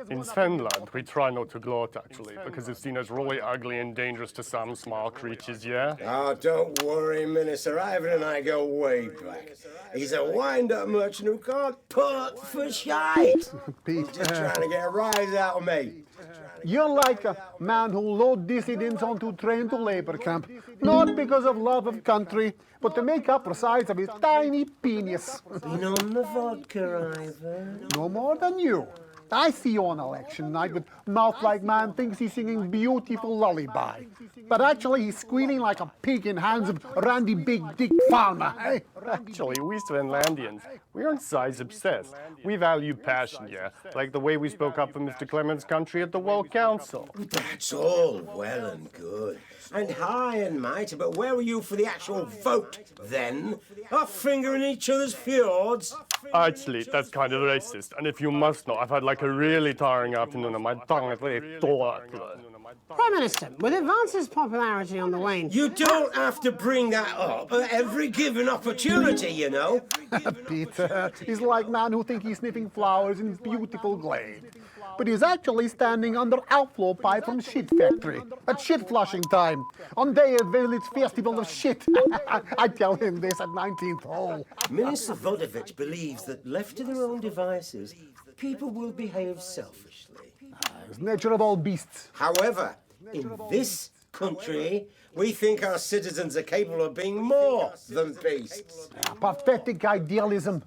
In Svenland, we try not to gloat, actually, because it's seen as really ugly and dangerous to some small creatures, yeah? Oh, don't worry, Minister. Ivan and I go way back. He's a wind-up merchant who can't put for shite. Pete, just trying to get a rise out of me. You're like a man who loads dissidents onto train to labor camp, not because of love of country, but to make up for the size of his tiny penis. Been on the vodka, Ivan. No more than you. I see you on election night with mouth like man thinks he's singing beautiful lullaby. But actually he's squealing like a pig in hands of Randy Big Dick Farmer. Eh? Actually, we Svenlandians, we aren't size obsessed. We value passion, yeah? Like the way we spoke up for Mr. Clements' country at the World Council. That's all well and good. And high and mighty, but where were you for the actual vote, then? Our finger in each other's fjords? Actually, that's kind of racist. And if you must know, I've had like a really tiring afternoon and my tongue is really sore. Prime Minister, with Advance's popularity on the wane... You don't have to bring that up at every given opportunity, you know. Peter, he's like man who thinks he's sniffing flowers in beautiful glade. But he's actually standing under outflow pipe from shit factory at shit flushing time on day of Village Festival of Shit. I tell him this at 19th hole. Minister Vodovich believes that left to their own devices, people will behave selfishly. It's nature of all beasts. However, in this country, we think our citizens are capable of being more than beasts. Pathetic idealism.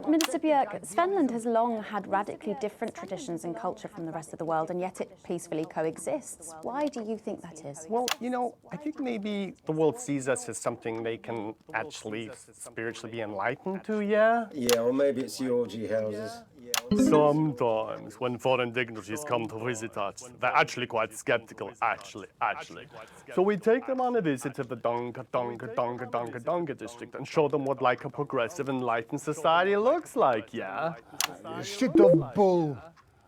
Minister Björk, Svenland has long had radically different traditions and culture from the rest of the world, and yet it peacefully coexists. Why do you think that is? Well, you know, I think maybe the world sees us as something they can actually spiritually be enlightened to, yeah? Yeah, or maybe it's the orgy houses. Sometimes, when foreign dignitaries come to visit us, they're actually quite skeptical, actually. So we take them on a visit to the Donga district and show them what like a progressive, enlightened society looks like, yeah? Shit of bull.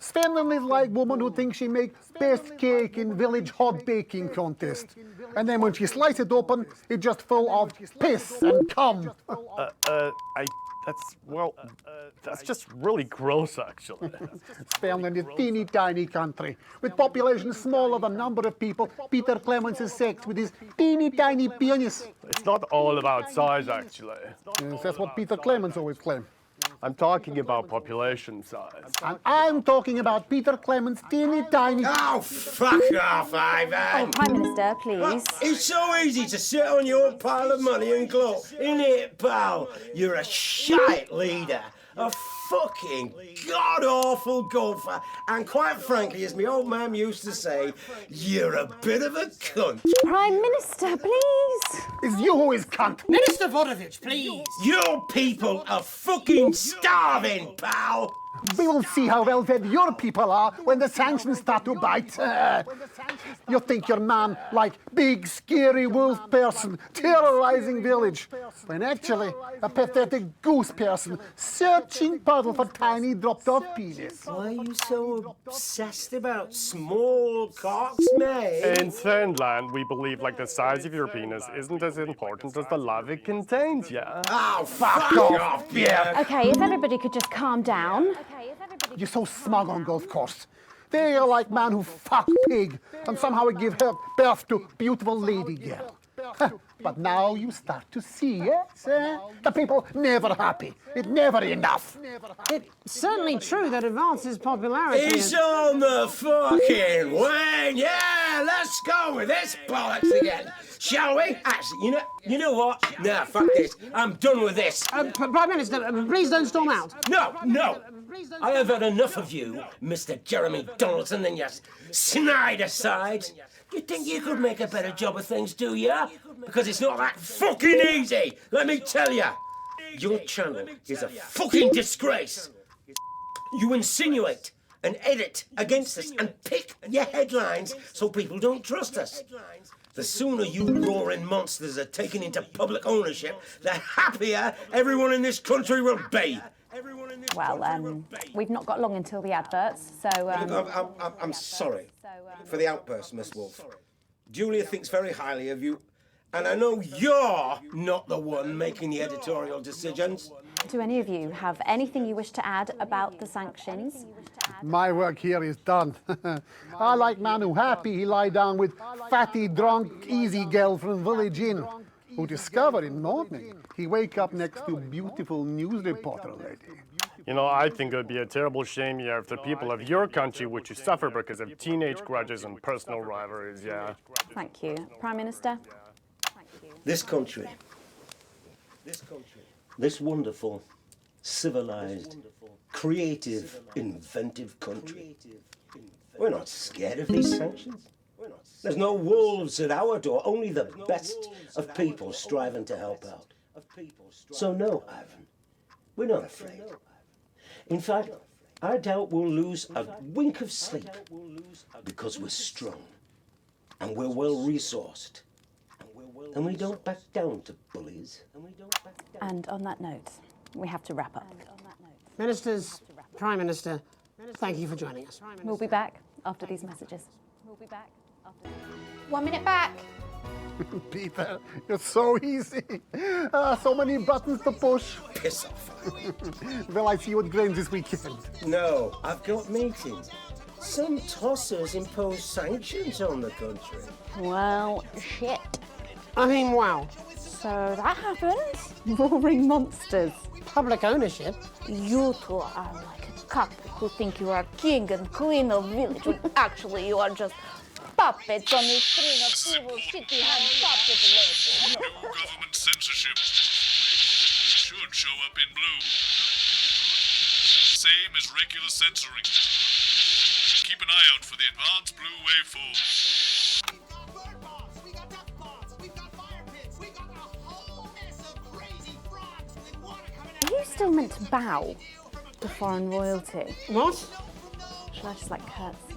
Svenland is like woman who thinks she makes best cake in village hot baking contest. And then when she slices it open, it's just full of piss and cum. That's just really gross, actually. Svenland is a teeny tiny country. With population smaller than number of people, Peter Clements is sex with his teeny tiny penis. It's not all about size, actually. Yes, that's what Peter Clements always claimed. I'm talking about population size. And I'm talking about Peter Clements' teeny tiny... Oh, fuck off, Ivan! Oh, Prime Minister, please. It's so easy to sit on your pile of money and gloat, isn't it, pal? You're a shite leader. A fucking god-awful golfer. And quite frankly, as my old man used to say, you're a bit of a cunt. Prime Minister, please. It's you who is cunt. Minister Vodovich, please. Your people are fucking starving, pal. We will see how well fed your people are when the sanctions start to bite. You think your man like big, scary wolf person terrorizing village, when actually a pathetic goose person searching puddle for tiny dropped-off penis. Why are you so obsessed about small cocks, mate? In Finland, we believe like the size of your penis isn't as important as the love it contains, yeah? Oh, fuck off, yeah. Okay, if everybody could just calm down. You're so smug on golf course. They are like man who fuck pig and somehow give her birth to beautiful lady girl. But now you start to see, yes? The people never happy. It's never enough. It's certainly true that Advance's popularity It's on the fucking wane. Yeah, let's go with this bollocks again. Shall we? Actually, you know what? Nah, fuck this. I'm done with this. Prime Minister, please don't storm out. No. I have had enough of you, Mr. Jeremy Donaldson, and your snide asides. You think you could make a better job of things, do ya? Because it's not that fucking easy, let me tell ya. Your channel is a fucking disgrace. You insinuate and edit against us and pick your headlines so people don't trust us. The sooner you roaring monsters are taken into public ownership, the happier everyone in this country will be. Well, we've not got long until the adverts, so... I'm sorry for the outburst, Miss Wolf. Julia thinks very highly of you, and I know you're not the one making the editorial decisions. Do any of you have anything you wish to add about the sanctions? My work here is done. I like man who happy he lie down with fatty, drunk, easy girl from village inn, who discover in morning he wake up next to beautiful news reporter lady. You know, I think it would be a terrible shame, yeah, if the people of your country were to suffer because of teenage grudges and personal rivalries, yeah. Thank you. Prime Minister? This country, this wonderful, civilized, creative, inventive country, we're not scared of these sanctions. There's no wolves at our door, only the best of people striving to help out. So no, Ivan, we're not afraid. In fact, I doubt we'll lose a wink of sleep because we're strong and we're well-resourced and we don't back down to bullies. And on that note, we have to wrap up. Ministers, Prime Minister, thank you for joining us. We'll be back after these messages. 1 minute back. Peter, you're so easy. So many buttons to push. Piss off. Well, I see you at Grange this weekend. No, I've got meetings. Some tossers impose sanctions on the country. Well, shit. I mean, wow. So that happened? Roaring monsters. Public ownership? You two are like a couple who think you are king and queen of village when actually you are just puppets on a string of evil city-hand puppet legs. No government censorship. Should show up in blue. Same as regular censoring. Keep an eye out for the advanced blue waveform. Are you still meant to bow to foreign royalty? What? Should I just like curtsy?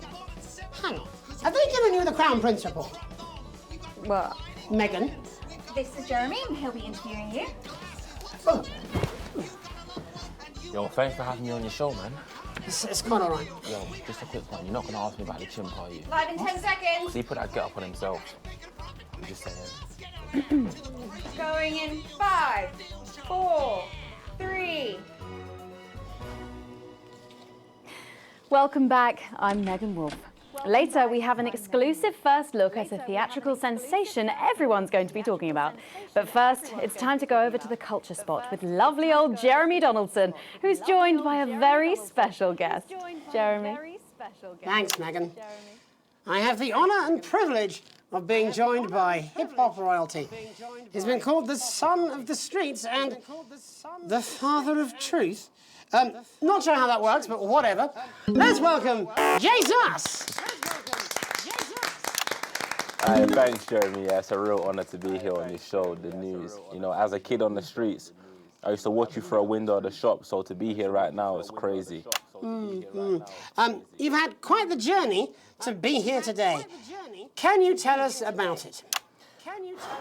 Hang on. Have they given you the Crown Prince report? What? Meghan? This is Jeremy, and he'll be interviewing you. Oh. Yo, thanks for having me on your show, man. It's quite all right. Yo, just a quick one. You're not going to ask me about the chimp, are you? Live in 10 seconds. So he put that get up on himself. I'm just saying. Going in 5, 4, 3. Welcome back. I'm Megan Wolf. Later, we have an exclusive first look at a theatrical sensation everyone's going to be talking about. But first, it's time to go over to the culture spot with lovely old Jeremy Donaldson, who's joined by a very special guest. Jeremy. Thanks, Megan. I have the honour and privilege of being joined by hip-hop royalty. He's been called the son of the streets and the father of truth. Not sure how that works, but whatever. Let's welcome Jesus! Thanks, Jeremy. Yeah, it's a real honor to be here on this show, The News. You know, as a kid on the streets, I used to watch you through a window of the shop, so to be here right now is crazy. You've had quite the journey to be here today. Can you tell us about it?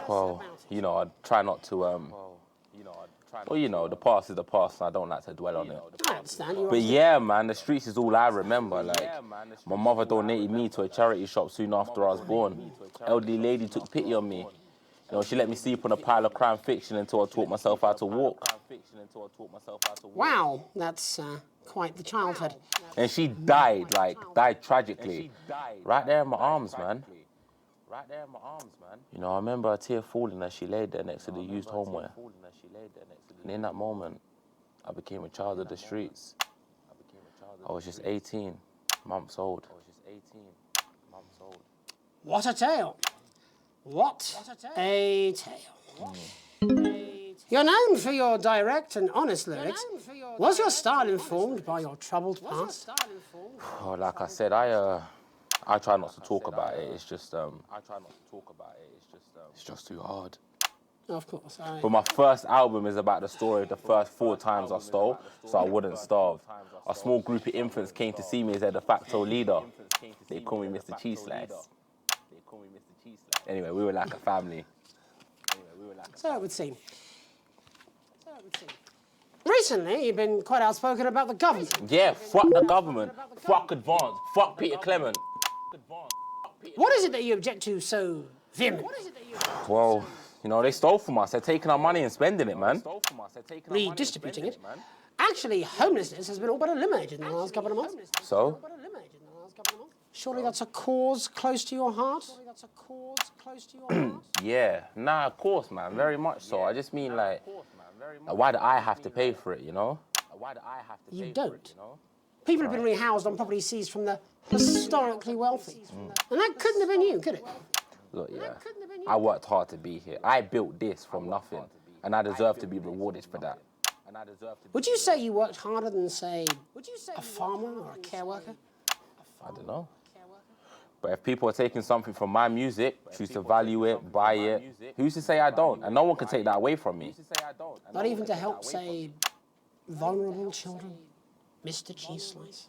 Well, you know, I try not to, well, you know, the past is the past, and I don't like to dwell on it. I understand. But yeah, man, the streets is all I remember. Like, my mother donated me to a charity shop soon after I was born. Elderly lady took pity on me. You know, she let me sleep on a pile of crime fiction until I taught myself how to walk. Wow, that's quite the childhood. And she died, like, died tragically. Right there in my arms, man. You know, I remember a tear falling as she laid there next to the used homeware. And in that moment, I became a child of the streets. I was just 18 months old. What a tale. What a tale. You're known for your direct and honest lyrics. Was your style informed by your troubled past? Oh, like I said, I try not to talk about it. It's just, it's just too hard. Of course. But my first album is about the story of the first 4 times I stole, so I wouldn't starve. A small group of infants came to see me as their de facto leader. They call me Mr. Cheese Slice. Anyway, we were like a family. So it would seem. Recently, you've been quite outspoken about the government. Yeah, fuck the government. Fuck Advance. Fuck Peter Clement. What is it that you object to so vehemently? Well, you know, they stole from us. They're taking our money and spending it, man. Redistributing it. Actually, homelessness has been all but eliminated in the last couple of months. So? Surely that's a cause close to your heart? Yeah, nah, of course, man. Very much so. I just mean, like, why do I have to pay for it, you know? You don't. People have been rehoused on property seized from the historically wealthy. And that couldn't have been you, could it? Look, yeah, I worked hard to be here. I built this from nothing, and I deserve to be rewarded for that. Would you say you worked harder than, say, a farmer or a care worker? I don't know. But if people are taking something from my music, choose to value it, buy it, who's to say I don't? And no one can take that away from me. Not even to help, say, vulnerable children? Mr. Cheese Slice?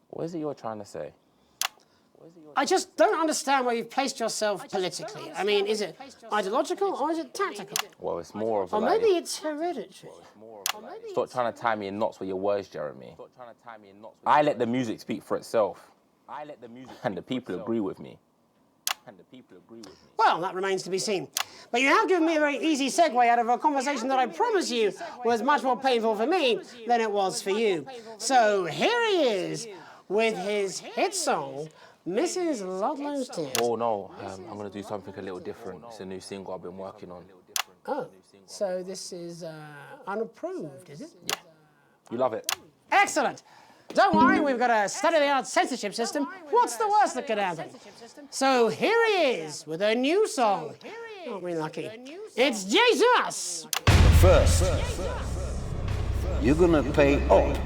What is it you're trying to say? I just don't understand where you've placed yourself politically. I mean, is it ideological or is it tactical? Well, it's more of a... Or maybe it's hereditary. Stop trying to tie me in knots with your words, Jeremy. I let the music speak for itself. And the people agree with me. Well, that remains to be seen. But you have given me a very easy segue out of a conversation that I promise you was much more painful for me than it was for you. So here he is with his hit song, Mrs. Ludlow's Tears. Oh, no, I'm going to do something a little different. It's a new single I've been working on. Oh, so this is unapproved, is it? Yeah. You love it. Excellent. Don't worry, we've got a state-of-the-art censorship system. What's the worst that could happen? So here he is with a new song. Aren't we lucky? It's Jesus! First, you're gonna pay up.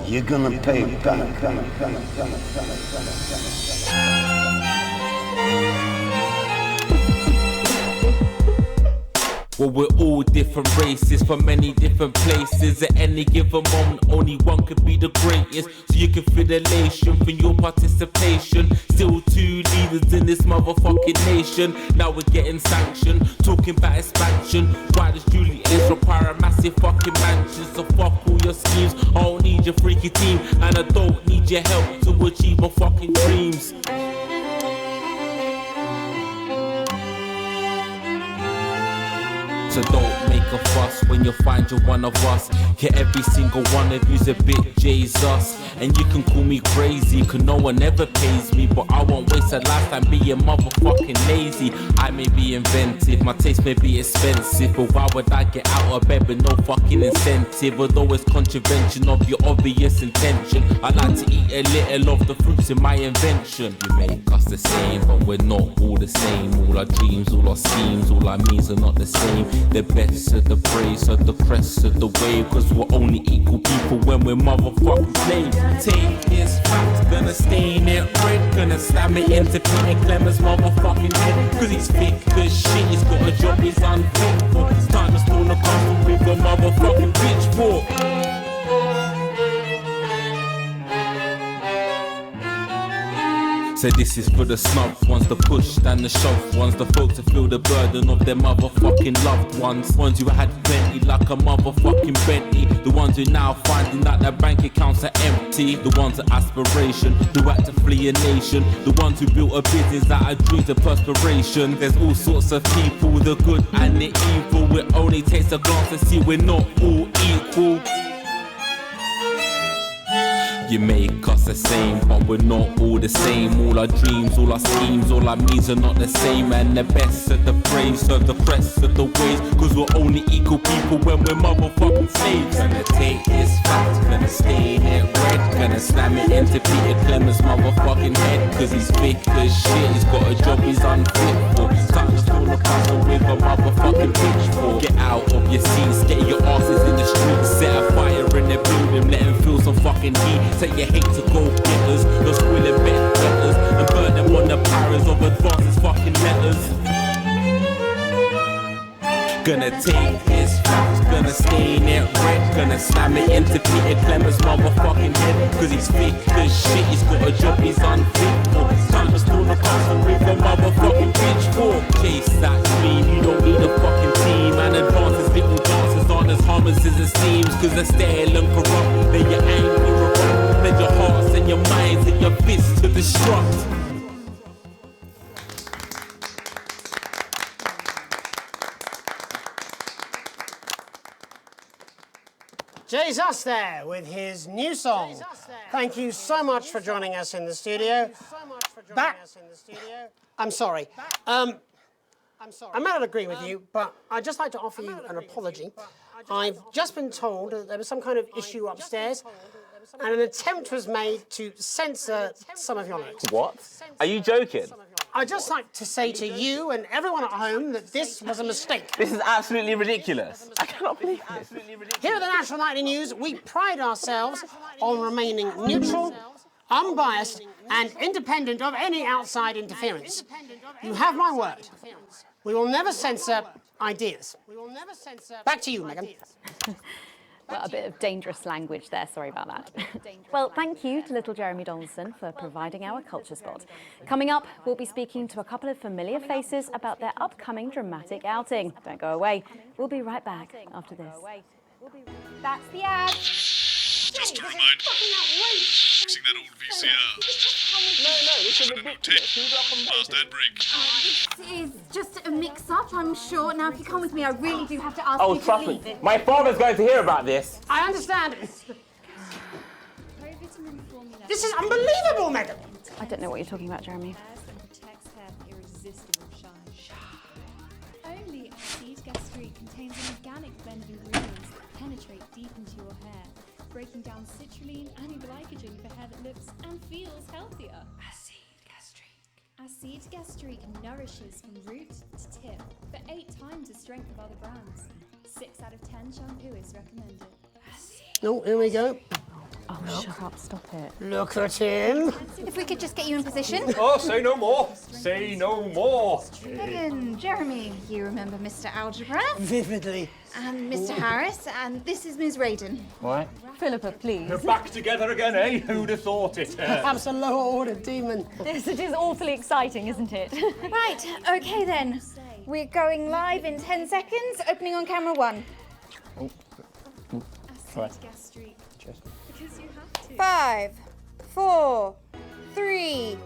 You're gonna pay back. Well, we're all different races from many different places. At any given moment, only one could be the greatest. So you can feel elation from your participation. Still 2 leaders in this motherfucking nation. Now we're getting sanctioned, talking about expansion. Why does Julius require a massive fucking mansion? So fuck all your schemes. I don't need your freaky team, and I don't need your help to achieve my fucking dreams. So don't make a fuss when you find you're one of us. Yeah, every single one of you's a bit Jesus. And you can call me crazy, cause no one ever pays me. But I won't waste a lifetime being motherfucking lazy. I may be inventive, my taste may be expensive, but why would I get out of bed with no fucking incentive? Although it's contravention of your obvious intention, I like to eat a little of the fruits in my invention. You make us the same, but we're not all the same. All our dreams, all our schemes, all our means are not the same. The best of the praise, of the crest of the wave. Cause we're only equal people when we're motherfucking slaves. Take this fact, gonna stain it red. Gonna slam it into Peter Clemens' motherfucking head. Cause he's thick as shit, he's got a job he's unfit for. It's time to storm the castle with a motherfucking pitchfork. So this is for the snuff ones, the push and the shove ones, the folks who feel the burden of their motherfucking loved ones. Ones who had plenty like a motherfucking Bentley. The ones who now finding that their bank accounts are empty. The ones of aspiration, who had to flee a nation. The ones who built a business out of dreams of perspiration. There's all sorts of people, the good and the evil. It only takes a glance to see we're not all equal. You make us the same, but we're not all the same. All our dreams, all our schemes, all our means are not the same. And the best of the praise, serve the press of the ways. Cause we're only equal people when we're motherfucking slaves. Gonna take this fact, gonna stain it red. Gonna slam it into Peter Clemens' motherfucking head. Cause he's thick as shit, he's got a job he's unfit for. Time to storm the castle with a motherfucking pitchfork. Get out of your seats, get your asses in the streets. Set a fire in the building, let them feel some fucking heat. Take your hate to go getters, those squilling bet letters, and burn them on the powers of advances fucking letters. Gonna take this fact, gonna stain it red. Gonna slam it into Peter Clemens' motherfucking head. Cause he's thick as shit, he's got a job he's unfit for. Time to storm the castle with a motherfucking pitchfork. Chase that dream, you don't need a fucking team. And advances, little dances aren't as harmless as it seems. Cause they're stale and corrupt, then you're angry or wrong. Lend your hearts and your minds and your fists to destruct. Jesus there with his new song. Thank you so much for joining us in the studio. I'm sorry. I may not agree with you, but I'd just like to offer you an apology. I've just been told that there was some kind of issue upstairs, and an attempt was made to censor some of your lyrics. What? Are you joking? I'd just like to say to you and everyone at home that this was a mistake. This is absolutely ridiculous. I cannot believe this. Here at the National Nightly News, we pride ourselves on remaining neutral, unbiased, and independent of any outside interference. You have my word. We will never censor ideas. Back to you, Megan. Well, a bit of dangerous language there, sorry about that. Well, thank you to little Jeremy Donaldson for providing our culture spot. Coming up, we'll be speaking to a couple of familiar faces about their upcoming dramatic outing. Don't go away. We'll be right back after this. That's the ad. Just to remind you, fixing that old VCR. No, this is ridiculous. Last ad break. This is just a mix-up, I'm sure. Now, if you come with me, I really do have to ask Oh, you trust to me. leave. My father's going to hear about this. I understand. This is unbelievable, Megan. I don't know what you're talking about, Jeremy. Only Seed Gastry contains an organic blend of ingredients that penetrate deep into your hair, breaking down citrulline and glycogen for hair that looks and feels healthier. Acid Gastrique nourishes from root to tip for 8 times the strength of other brands. 6 out of 10 shampooists recommend it. Oh, here we go. Oh, shut up, stop it. Look at him. If we could just get you in position. Oh, say no more. Say no more. Megan, Jeremy, you remember Mr. Algebra? Vividly. And Mr. Harris, and this is Ms. Radin. What? Philippa, please. You're back together again, eh? Who'd have thought it? Perhaps a lower order demon. Yes, it is awfully exciting, isn't it? Right, okay then. We're going live in 10 seconds, opening on camera 1. Right. Cheers. Because you have to. 5, 4, 3.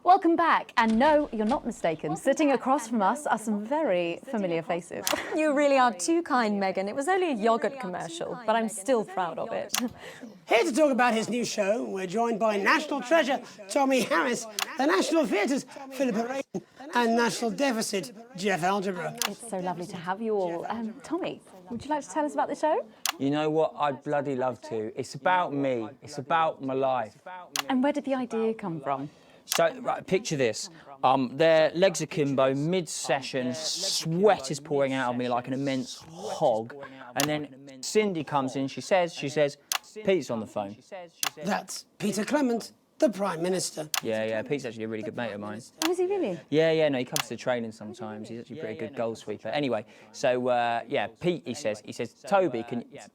Welcome back, and no, you're not mistaken. Sitting across from us are some very familiar faces. You really are too kind, Megan. It was only a yogurt commercial, but I'm still proud of it. Here to talk about his new show, we're joined by National Treasure Tommy Harris, the National Theatre's Philippa Radin, and National Deficit Jeff Algebra. It's so lovely to have you all. Tommy, would you like to tell us about the show? You know what? I'd bloody love to. It's about me. It's about my life. And where did the idea come from? So, right, picture this. Their legs akimbo, mid-session, sweat is pouring out of me like an immense hog. And then Cindy comes in, she says, Pete's on the phone. That's Peter Clement, the Prime Minister. Yeah, Pete's actually a really good mate of mine. Oh, is he really? Yeah, no, he comes to the training sometimes. He's actually a pretty good goal sweeper. Anyway, so, yeah, Pete, he says, Toby,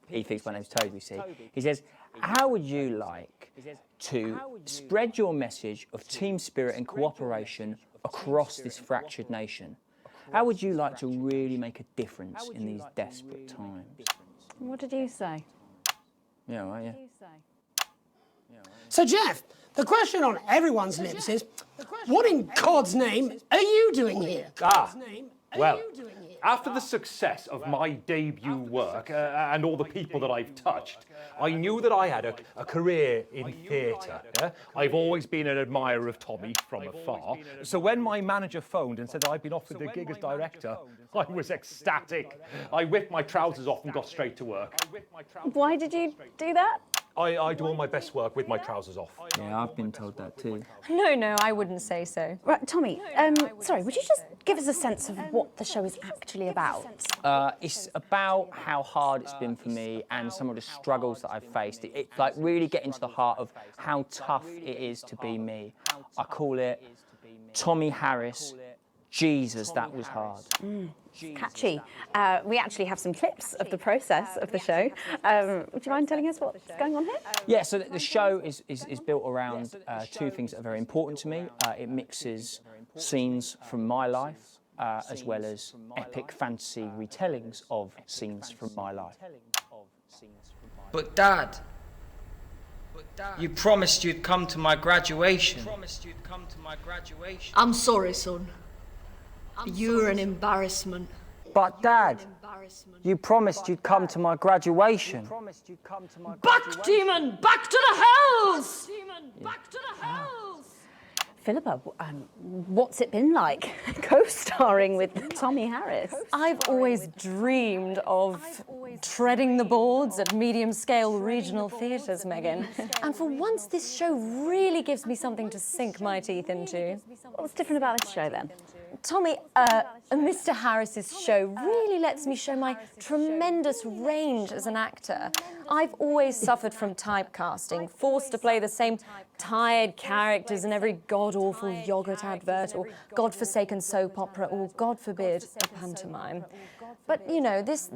he thinks my name's Toby, see? He says, how would you like to spread your message of team spirit and cooperation across this fractured nation? How would you like to really make a difference in these desperate times? What did you say? Yeah, right, yeah. So, Jeff, the question on everyone's lips is, what in God's name are you doing here? Well, after the success of my debut work and all the people that I've touched, I knew that I had a career in theatre. Yeah? I've always been an admirer of Tommy from afar. So when my manager phoned and said that I'd been offered the gig as director, I was ecstatic. I whipped my trousers off and got straight to work. Why did you do that? I do all my best work with my trousers off. Yeah, I've been told that too. No, I wouldn't say so. Right, Tommy, sorry, would you just give us a sense of what the show is actually about? It's about how hard it's been for me and some of the struggles that I've faced. It's like really getting to the heart of how tough it is to be me. I call it Tommy Harris, Jesus, that was hard. Catchy. We actually have some clips of the process of the show. Would you mind telling us what's going on here? Yeah, so the show is built around two things that are very important to me. It mixes scenes from my life as well as epic fantasy retellings of scenes from my life. But Dad, you promised you'd come to my graduation. I'm sorry, son. You're an embarrassment. But Dad, you promised you'd come to my graduation. Back, demon! Back to the hells! Back to the hells! Philippa, what's it been like co-starring with Tommy Harris? I've always dreamed of treading the boards at medium-scale regional theatres, Megan. And for once, this show really gives me something to sink my teeth into. What's different about this show, then? Tommy, Mr. Harris's show really lets me show my tremendous range as an actor. I've always suffered from typecasting, forced to play the same tired characters in every god-awful yogurt advert or godforsaken soap opera or, God forbid, a pantomime. But, you know, this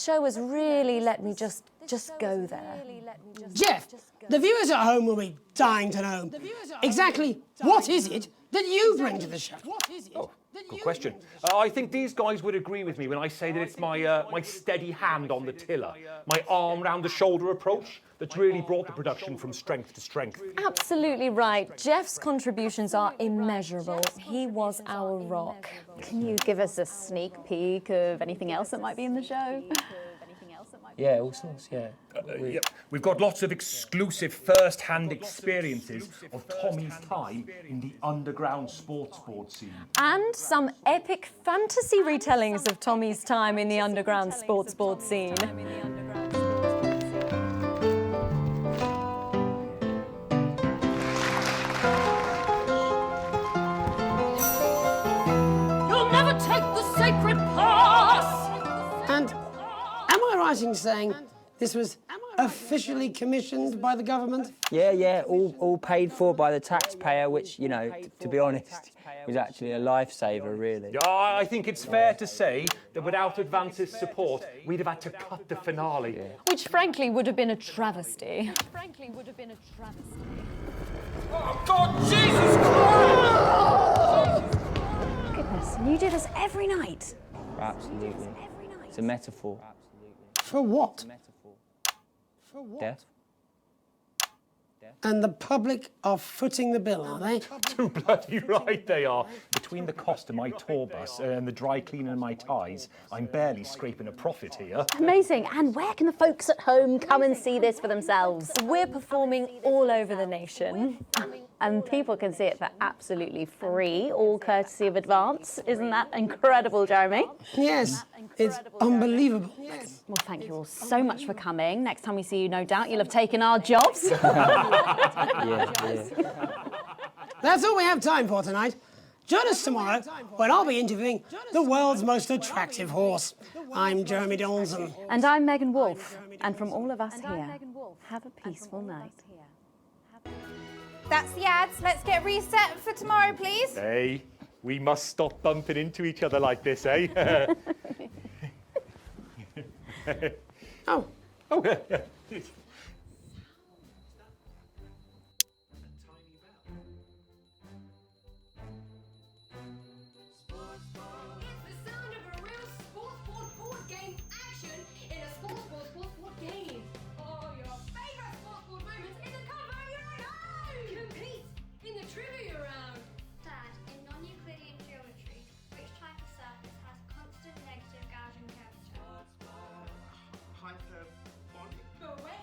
show has really let me just go there. Jeff, the viewers at home will be dying to know exactly what is it that you bring to the show? Oh, good question. I think these guys would agree with me when I say that it's my steady hand on the tiller, my arm round the shoulder approach that's really brought the production from strength to strength. Absolutely right. Jeff's contributions are immeasurable. He was our rock. Can you give us a sneak peek of anything else that might be in the show? Yeah, all sorts, yeah. We've got lots of exclusive first-hand experiences of Tommy's time in the underground sports board scene. And some epic fantasy retellings of Tommy's time in the underground sports board scene. You'll never take the sacred pass! And am I right in saying this was officially commissioned by the government? Yeah, all paid for by the taxpayer, which, you know, to be honest, was actually a lifesaver, really. Yeah, I think it's fair to say that without Advance's support, we'd have had to cut the finale. Which, frankly, would have been a travesty. Oh, God, Jesus Christ! Goodness, and you do this every night? Absolutely. It's a metaphor. For what? Death. And the public are footing the bill, are they? Too bloody right they are. Between the cost of my tour bus and the dry cleaning of my ties, I'm barely scraping a profit here. Amazing. And where can the folks at home come and see this for themselves? We're performing all over the nation. And people can see it for absolutely free, all courtesy of Advance. Isn't that incredible, Jeremy? Yes, it's unbelievable. Well, thank you all so much for coming. Next time we see you, no doubt you'll have taken our jobs. That's all we have time for tonight. Join us tomorrow when I'll be interviewing the world's most attractive horse. I'm Jeremy Donaldson. And I'm Megan Wolf. And from all of us here, have a peaceful night. That's the ads. Let's get reset for tomorrow, please. Hey, we must stop bumping into each other like this, eh? Oh. Oh, yeah. Correct.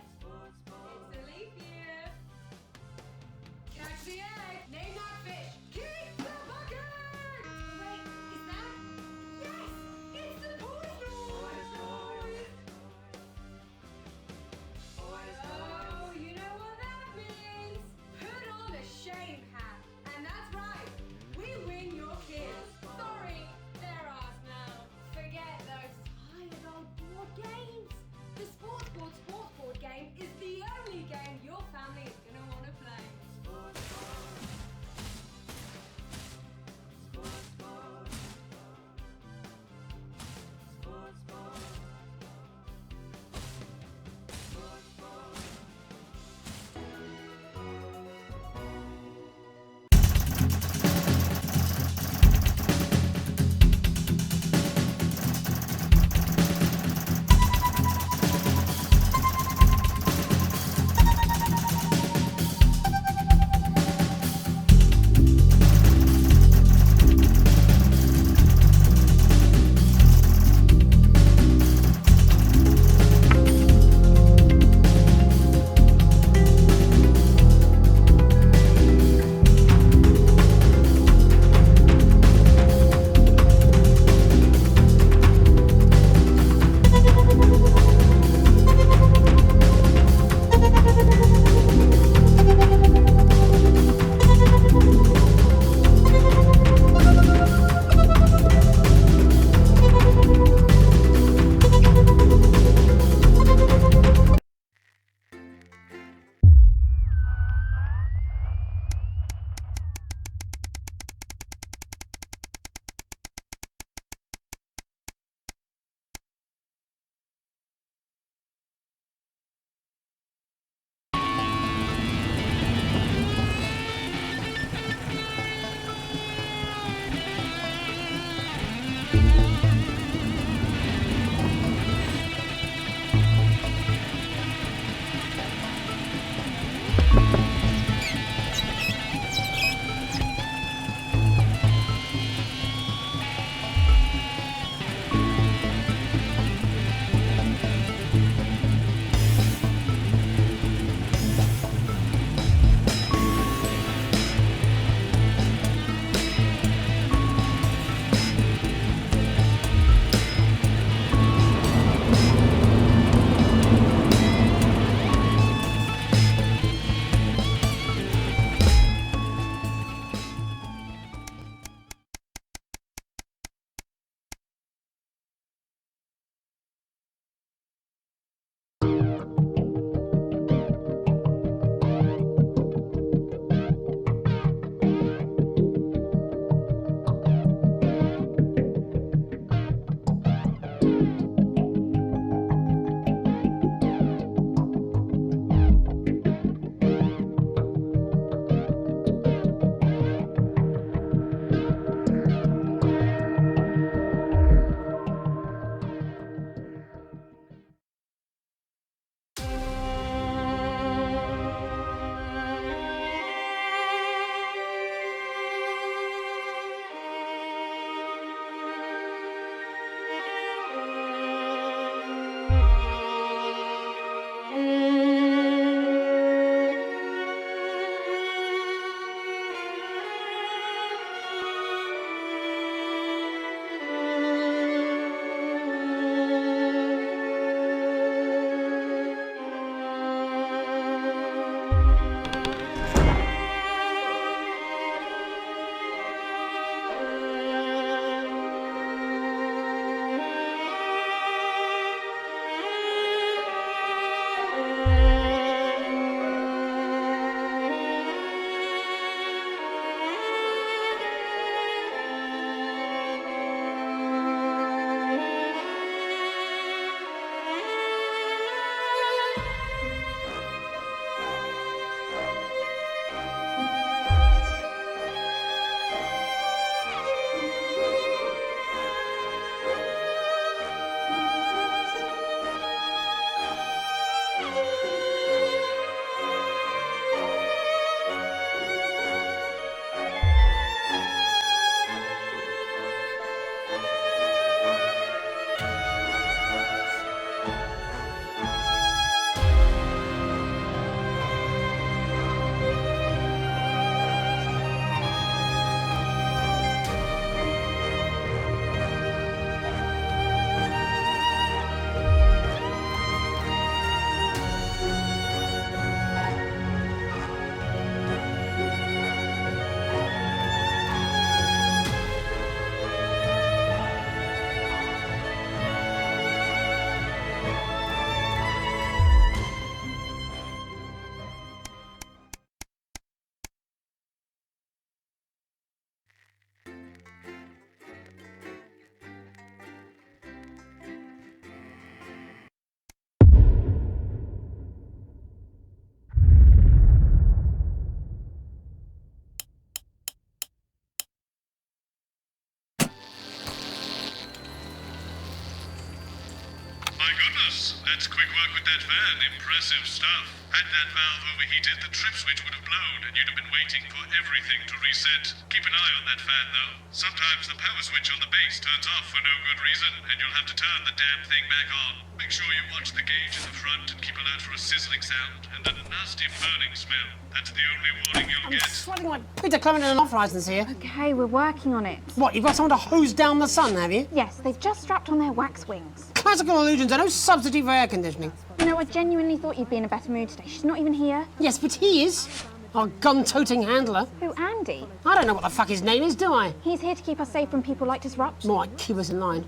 boys. That's quick work with that van. Impressive stuff. Had that valve overheated, the trip switch would have blown, and you'd have been waiting for everything to reset. Keep an eye on that fan, though. Sometimes the power switch on the base turns off for no good reason, and you'll have to turn the damn thing back on. Make sure you watch the gauge in the front and keep alert for a sizzling sound and a nasty burning smell. That's the only warning you'll get. Sweating like Peter Clement and Uprising here. Okay, we're working on it. What, you've got someone to hose down the sun, have you? Yes, they've just strapped on their wax wings. Classical illusions are no substitute for air conditioning. You know, I genuinely thought you'd be in a better mood today. She's not even here. Yes, but he is. Our gun-toting handler. Who, Andy? I don't know what the fuck his name is, do I? He's here to keep us safe from people like Disrupt. More like keep us in line.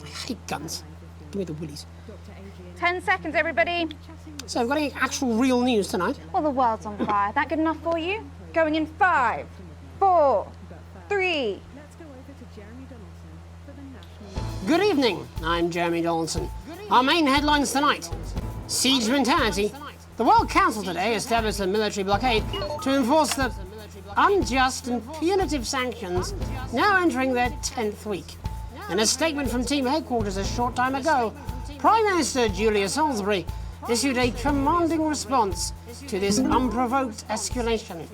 I hate guns. Give me the willies. 10 seconds, everybody. So, we've got any actual real news tonight? Well, the world's on fire. That good enough for you? Going in 5, 4, 3. Good evening, I'm Jeremy Donaldson. Our main headlines tonight. Siege mentality. The World Council today established a military blockade to enforce the unjust and punitive sanctions now entering their 10th week. In a statement from team headquarters a short time ago, Prime Minister Julia Salisbury issued a commanding response to this unprovoked escalation.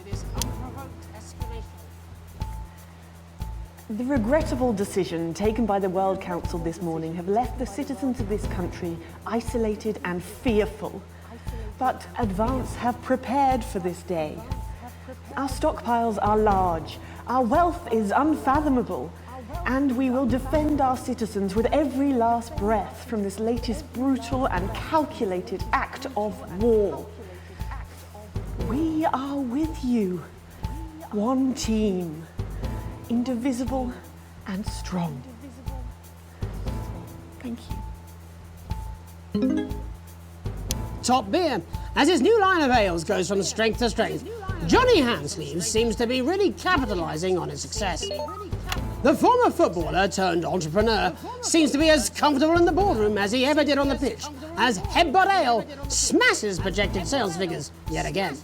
The regrettable decision taken by the World Council this morning have left the citizens of this country isolated and fearful. But Advance have prepared for this day. Our stockpiles are large, our wealth is unfathomable, and we will defend our citizens with every last breath from this latest brutal and calculated act of war. We are with you, one team, indivisible and strong. Thank you. Top beer. As his new line of ales goes from strength to strength, Johnny Handsleeves seems to be really capitalising on his success. The former footballer turned entrepreneur seems to be as comfortable in the boardroom as he ever did on the pitch, as Headbutt Ale smashes projected sales figures yet again.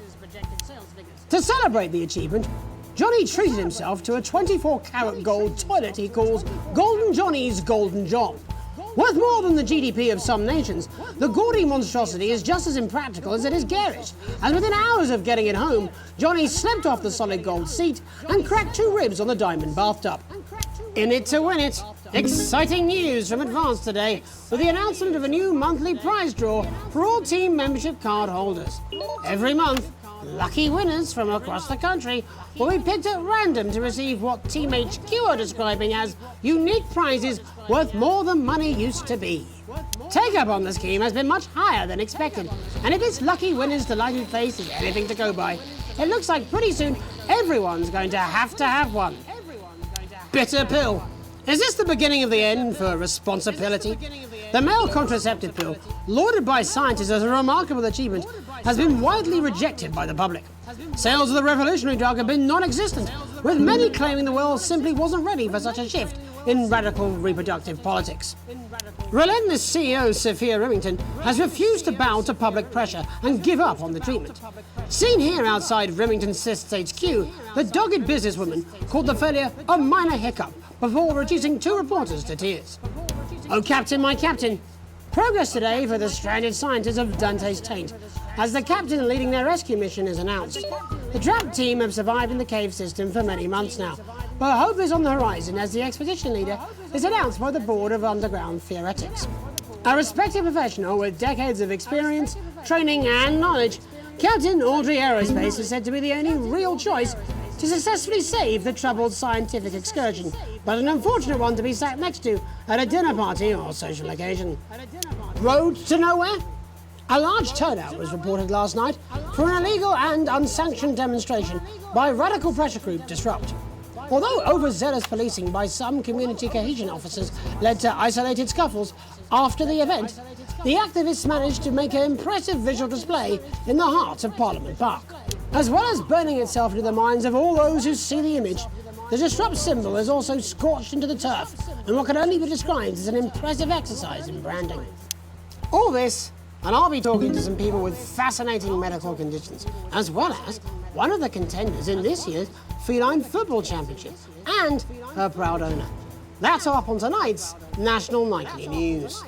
To celebrate the achievement, Johnny treated himself to a 24-karat gold toilet he calls Golden Johnny's Golden Job. Worth more than the GDP of some nations, the gaudy monstrosity is just as impractical as it is garish, and within hours of getting it home, Johnny slipped off the solid gold seat and cracked 2 ribs on the diamond bathtub. In it to win it, exciting news from Advance today with the announcement of a new monthly prize draw for all team membership card holders. Every month, lucky winners from across the country will be picked at random to receive what Team HQ are describing as unique prizes worth more than money used to be. Take-up on the scheme has been much higher than expected, and if this lucky winner's delighted face is anything to go by, it looks like pretty soon everyone's going to have one. Bitter pill. Is this the beginning of the end for responsibility? The male contraceptive pill, lauded by scientists as a remarkable achievement, has been widely rejected by the public. Sales of the revolutionary drug have been non-existent, with many claiming the world simply wasn't ready for such a shift in radical reproductive politics. Relentless CEO Sophia Remington has refused to bow to public pressure and give up on the treatment. Seen here outside Remington Cysts HQ, the dogged businesswoman called the failure a minor hiccup before reducing 2 reporters to tears. Oh, Captain, my Captain. Progress today for the stranded scientists of Dante's Taint, as the captain leading their rescue mission is announced. The trapped team have survived in the cave system for many months now, but hope is on the horizon as the expedition leader is announced by the Board of Underground Theoretics. A respected professional with decades of experience, training and knowledge, Captain Audrey Aerospace is said to be the only real choice to successfully save the troubled scientific excursion, but an unfortunate one to be sat next to at a dinner party or social occasion. Road to nowhere? A large turnout was reported last night for an illegal and unsanctioned demonstration by radical pressure group Disrupt. Although overzealous policing by some community cohesion officers led to isolated scuffles after the event, the activists managed to make an impressive visual display in the heart of Parliament Park. As well as burning itself into the minds of all those who see the image, the Disrupt symbol is also scorched into the turf in what can only be described as an impressive exercise in branding. All this, and I'll be talking to some people with fascinating medical conditions, as well as one of the contenders in this year's Feline Football Championship, and her proud owner. That's all up on tonight's National Nightly News.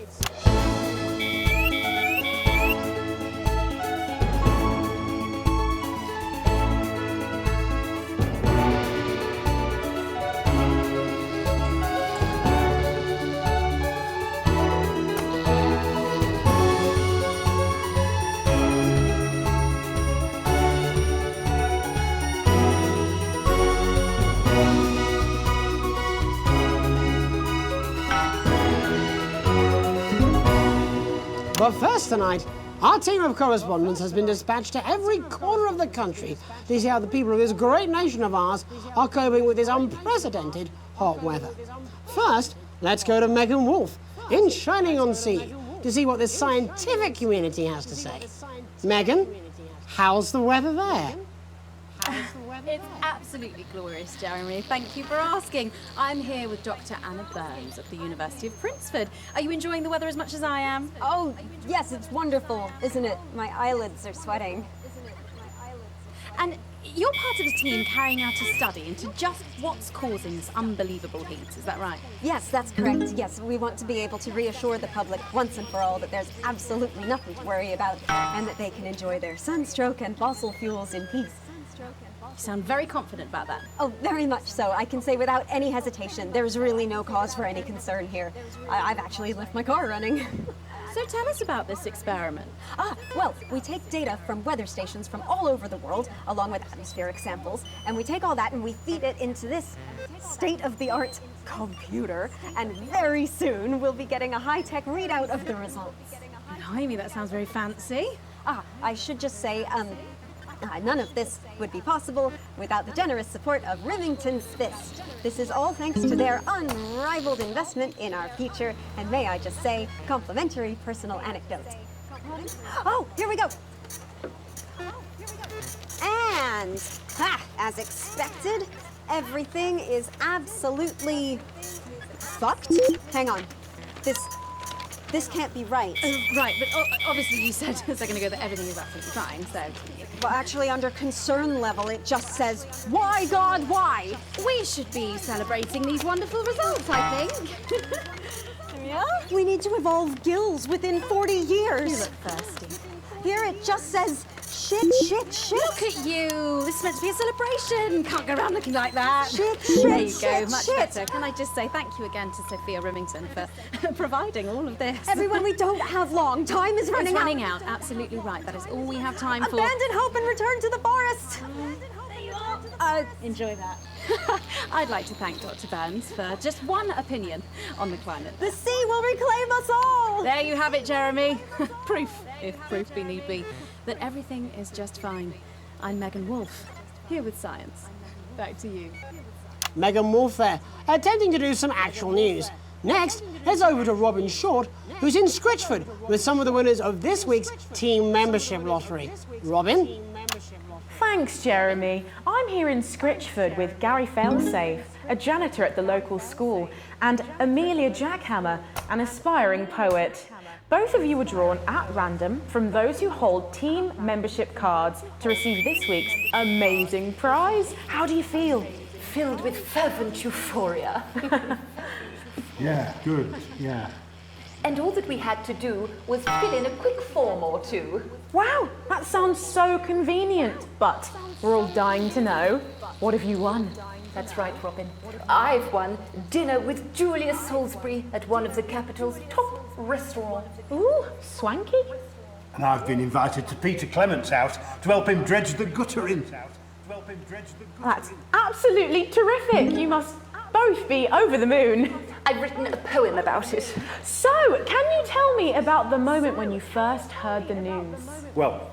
But first tonight, our team of correspondents has been dispatched to every corner of the country to see how the people of this great nation of ours are coping with this unprecedented hot weather. First, let's go to Megan Wolf in Shining-on-Sea to see what the scientific community has to say. Megan, how's the weather there? It's absolutely glorious, Jeremy. Thank you for asking. I'm here with Dr. Anna Burns at the University of Princeford. Are you enjoying the weather as much as I am? Oh, yes, it's wonderful, isn't it? My eyelids are sweating. And you're part of a team carrying out a study into just what's causing this unbelievable heat, is that right? Yes, that's correct. Yes, we want to be able to reassure the public once and for all that there's absolutely nothing to worry about and that they can enjoy their sunstroke and fossil fuels in peace. You sound very confident about that. Oh, very much so. I can say without any hesitation, there's really no cause for any concern here. I've actually left my car running. So tell us about this experiment. Well, we take data from weather stations from all over the world, along with atmospheric samples, and we take all that and we feed it into this state-of-the-art computer, and very soon we'll be getting a high-tech readout of the results. Blimey, that sounds very fancy. I should just say, none of this would be possible without the generous support of Remington's Fist. This is all thanks to their unrivaled investment in our future, and may I just say, complimentary personal anecdote. Oh, here we go. And, as expected, everything is absolutely fucked. Hang on. This can't be right. Right, but obviously you said a second ago that everything is absolutely fine, so... Well, actually, under concern level, it just says, why, God, why? We should be celebrating these wonderful results, I think. Yeah? We need to evolve gills within 40 years. You look thirsty. Here it just says, shit. Look at you. This is meant to be a celebration. Can't go around looking like that. Shit. There you go, much better. Can I just say thank you again to Sophia Remington for providing all of this. Everyone, we don't have long. Time is running out. It's running out. Absolutely right. That is all we have time for. Abandon hope and return to the forest. Enjoy that. I'd like to thank Dr. Burns for just one opinion on the climate. The sea will reclaim us all! There you have it, Jeremy. Proof, if proof be need be, that everything is just fine. I'm Megan Wolf, here with science. Back to you. Megan Wolf there, attempting to do some actual news. Next, heads over to Robin Short, who's in Scritchford with some of the winners of this week's team membership lottery. Robin? Thanks, Jeremy. I'm here in Scritchford with Gary Failsafe, a janitor at the local school, and Amelia Jackhammer, an aspiring poet. Both of you were drawn at random from those who hold team membership cards to receive this week's amazing prize. How do you feel? Filled with fervent euphoria. Yeah, good, yeah. And all that we had to do was fill in a quick form or two. Wow, that sounds so convenient. But we're all dying to know, what have you won? That's right, Robin. I've won dinner with Julius Salisbury at one of the capital's top restaurants. Ooh, swanky. And I've been invited to Peter Clement's house to help him dredge the gutter in. That's absolutely terrific. You must both be over the moon. I've written a poem about it. So, can you tell me about the moment when you first heard the news? Well,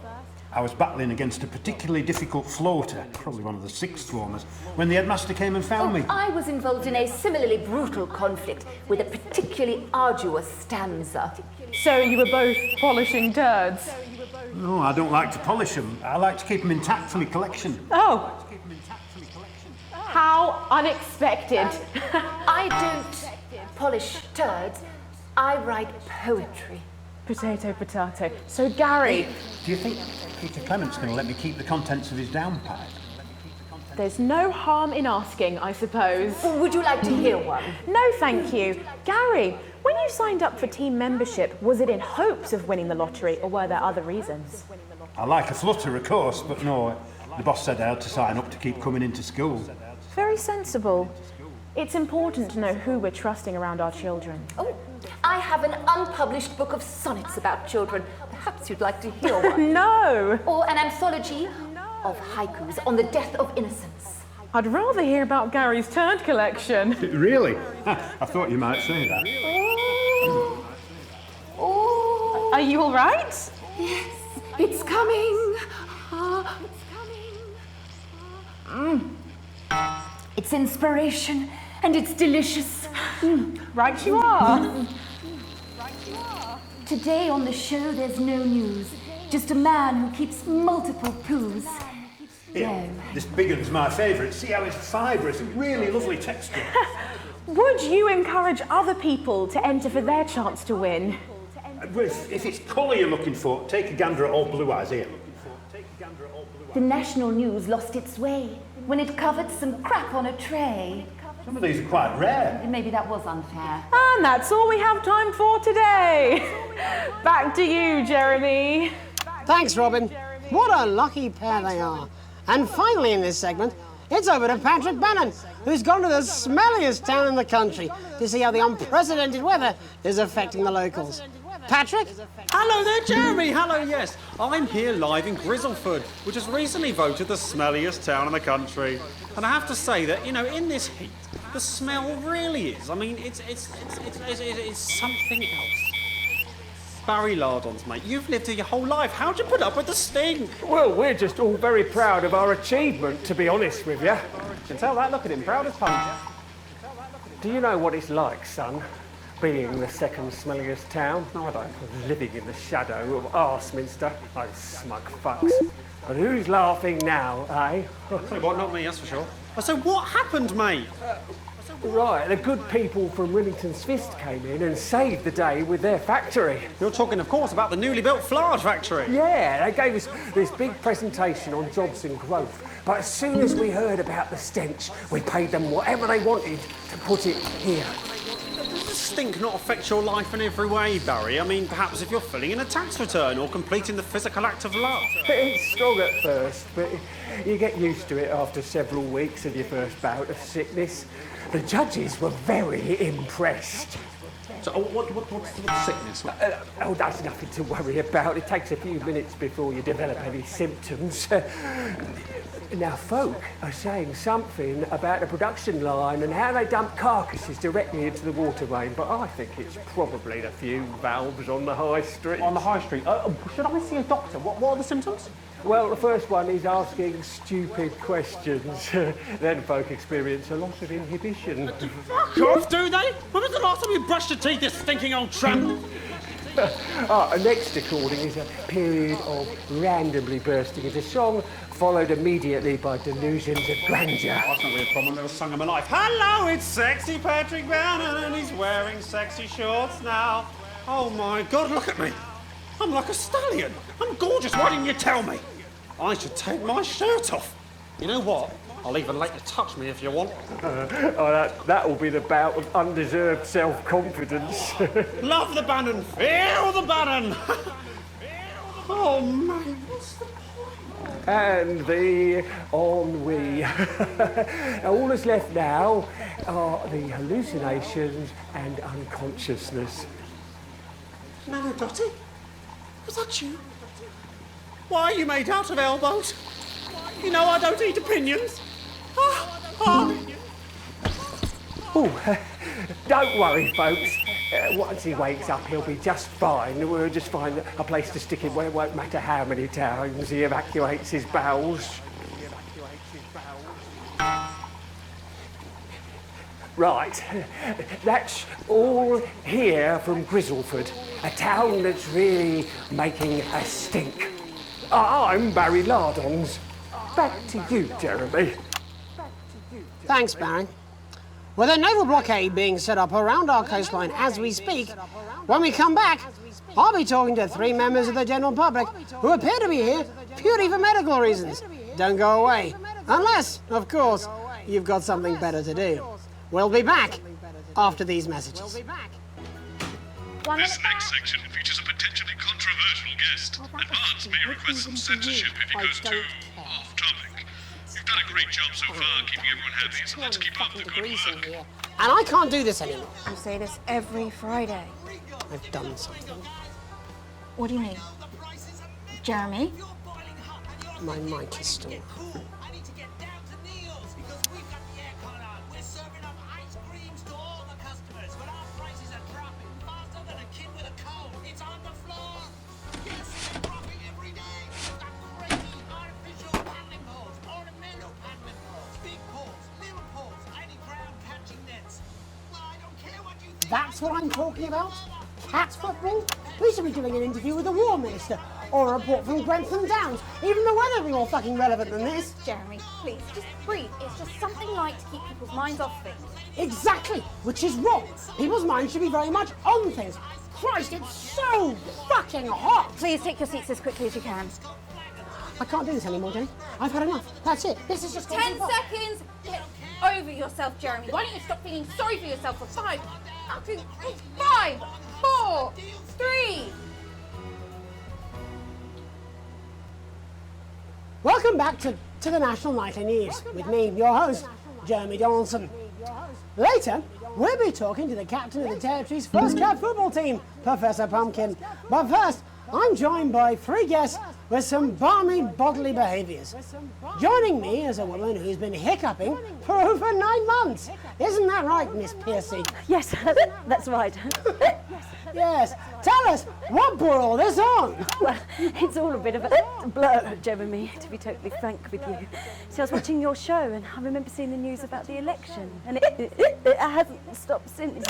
I was battling against a particularly difficult floater, probably one of the sixth formers, when the headmaster came and found me. I was involved in a similarly brutal conflict with a particularly arduous stanza. So you were both polishing turds? No, I don't like to polish them. I like to keep them intact for my collection. Oh. How unexpected. I don't polish turds. I write poetry. Potato. So, Gary... Do you think Peter Clement's going to let me keep the contents of his downpipe? There's no harm in asking, I suppose. Would you like to hear one? No, thank you. Gary, when you signed up for team membership, was it in hopes of winning the lottery, or were there other reasons? I like a flutter, of course, but no, the boss said I had to sign up to keep coming into school. Very sensible. It's important to know who we're trusting around our children. Oh, I have an unpublished book of sonnets about children. Perhaps you'd like to hear one. No! Or an anthology of haikus on the death of innocence. I'd rather hear about Gary's turd collection. Really? I thought you might say that. Are you all right? Yes, it's coming. It's inspiration and it's delicious. Right you are. Today on the show there's no news, just a man who keeps multiple poos. Yeah, this big one's my favourite. See how it's fibrous, really lovely texture. Would you encourage other people to enter for their chance to win? If it's colour you're looking for, take a gander at old Blue Eyes here. The national news lost its way when it covered some crap on a tray. Some of these are quite rare. Maybe that was unfair. And that's all we have time for today. Back to you, Jeremy. Thanks, Robin. What a lucky pair they are. And finally in this segment, it's over to Patrick Bannon, who's gone to the smelliest town in the country to see how the unprecedented weather is affecting the locals. Patrick? Hello there, Jeremy. Hello, yes. I'm here live in Grizzleford, which was recently voted the smelliest town in the country. And I have to say that, you know, in this heat, the smell really is. I mean, it's something else. Barry Lardons, mate, you've lived here your whole life. How'd you put up with the stink? Well, we're just all very proud of our achievement, to be honest with you. You can tell that, look at him, proud as punch. Do you know what it's like, son, being the second smelliest town? No, I don't. Living in the shadow of Arseminster. Those smug fucks. But who's laughing now, eh? What, not me, that's for sure. So what happened, mate? Right, the good people from Remington's Fist came in and saved the day with their factory. You're talking, of course, about the newly built flour factory. Yeah, they gave us this big presentation on jobs and growth. But as soon as we heard about the stench, we paid them whatever they wanted to put it here. Does the stink not affect your life in every way, Barry? I mean, perhaps if you're filling in a tax return or completing the physical act of love. It's strong at first, but you get used to it after several weeks of your first bout of sickness. The judges were very impressed. So, what's the sickness? Oh, that's nothing to worry about. It takes a few minutes before you develop any symptoms. Now, folk are saying something about the production line and how they dump carcasses directly into the water main, but I think it's probably the fume valves on the high street. On the high street? Should I see a doctor? What are the symptoms? Well, the first one is asking stupid questions. Then folk experience a loss of inhibition. Fuck off, do they? When was the last time you brushed your teeth, you stinking old tramp? Next recording is a period of randomly bursting into song, followed immediately by delusions of grandeur. That's not really a problem, I've never sung in my life. Hello, it's sexy Patrick Bannon, and he's wearing sexy shorts now. Oh my God, look at me. I'm like a stallion. I'm gorgeous, why didn't you tell me? I should take my shirt off. You know what? I'll even let you touch me if you want. That will be the bout of undeserved self-confidence. Love the Bannon, feel the Bannon. Oh man, what's the point? And the ennui. All that's left now are the hallucinations and unconsciousness. Nana Dottie? Was that you? Why are you made out of elbows? You know I don't eat opinions. Don't worry, folks. Once he wakes up, he'll be just fine. We'll just find a place to stick him where it won't matter how many times he evacuates his bowels. Right, that's all here from Grizzleford, a town that's really making a stink. I'm Barry Lardons. Back to you, Jeremy. Thanks, Barry. With a naval blockade being set up around our coastline as we speak, when we come back, I'll be talking to 3 members of the general public who appear to be here purely for medical reasons. Don't go away. Unless, of course, you've got something better to do. We'll be back after these messages. This next section features a potentially controversial guest. Advance may request some censorship if he goes too off-topic. You've done a great job so far, keeping everyone happy, so let's keep up the good work. And I can't do this anymore. You say this every Friday. I've done something. What do you mean? Jeremy? My mic is still. That's what I'm talking about? Cat football? We should be doing an interview with the War Minister, or a report from Grentham Downs. Even the weather would be more fucking relevant than this. Jeremy, please, just breathe. It's just something light to keep people's minds off things. Exactly, which is wrong. People's minds should be very much on things. Christ, it's so fucking hot! Please take your seats as quickly as you can. I can't do this anymore, Jenny. I've had enough. That's it. This is just 10 seconds! Get over yourself, Jeremy. Why don't you stop feeling sorry for yourself for 5, 4, 3... Welcome back to the National Nightly News with me, your host, Jeremy Donaldson. Later, we'll be talking to the captain of the Territory's first cat football team, Professor Pumpkin. But first, I'm joined by 3 guests with some balmy bodily behaviours. Joining me is a woman who's been hiccuping for over 9 months. Isn't that right, Miss Piercy? Yes, that's right. Yes. Tell us, what brought all this on? Well, it's all a bit of a blur, Jeremy, to be totally frank with you. See, I was watching your show and I remember seeing the news about the election, and it hasn't stopped since.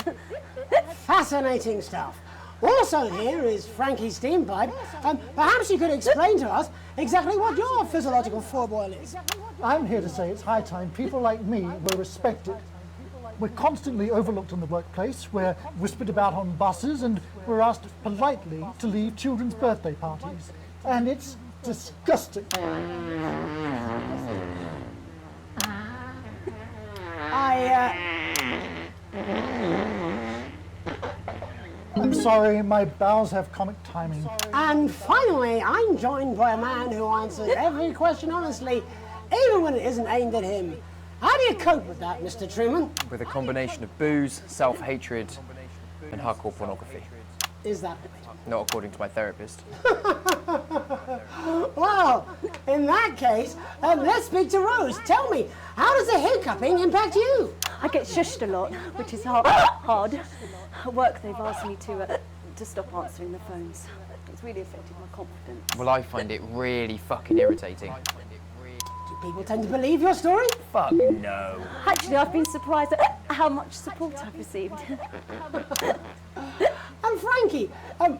Fascinating stuff. Also here is Frankie Steampipe. Perhaps you could explain to us exactly what your physiological foreboil is. I'm here to say it's high time people like me were respected. We're constantly overlooked in the workplace, we're whispered about on buses, and we're asked politely to leave children's birthday parties. And it's disgusting. I'm sorry, my bowels have comic timing. And finally, I'm joined by a man who answers every question honestly, even when it isn't aimed at him. How do you cope with that, Mr. Truman? With a combination of booze, self-hatred, and hardcore pornography. Is that Not according to my therapist. Well, in that case, let's speak to Rose. Tell me, how does the hiccuping impact you? I get shushed a lot, which is hard. At work, they've asked me to stop answering the phones. It's really affected my confidence. Well, I find it really fucking irritating. Do people tend to believe your story? Fuck no. Actually, I've been surprised at how much support I've received. And Frankie,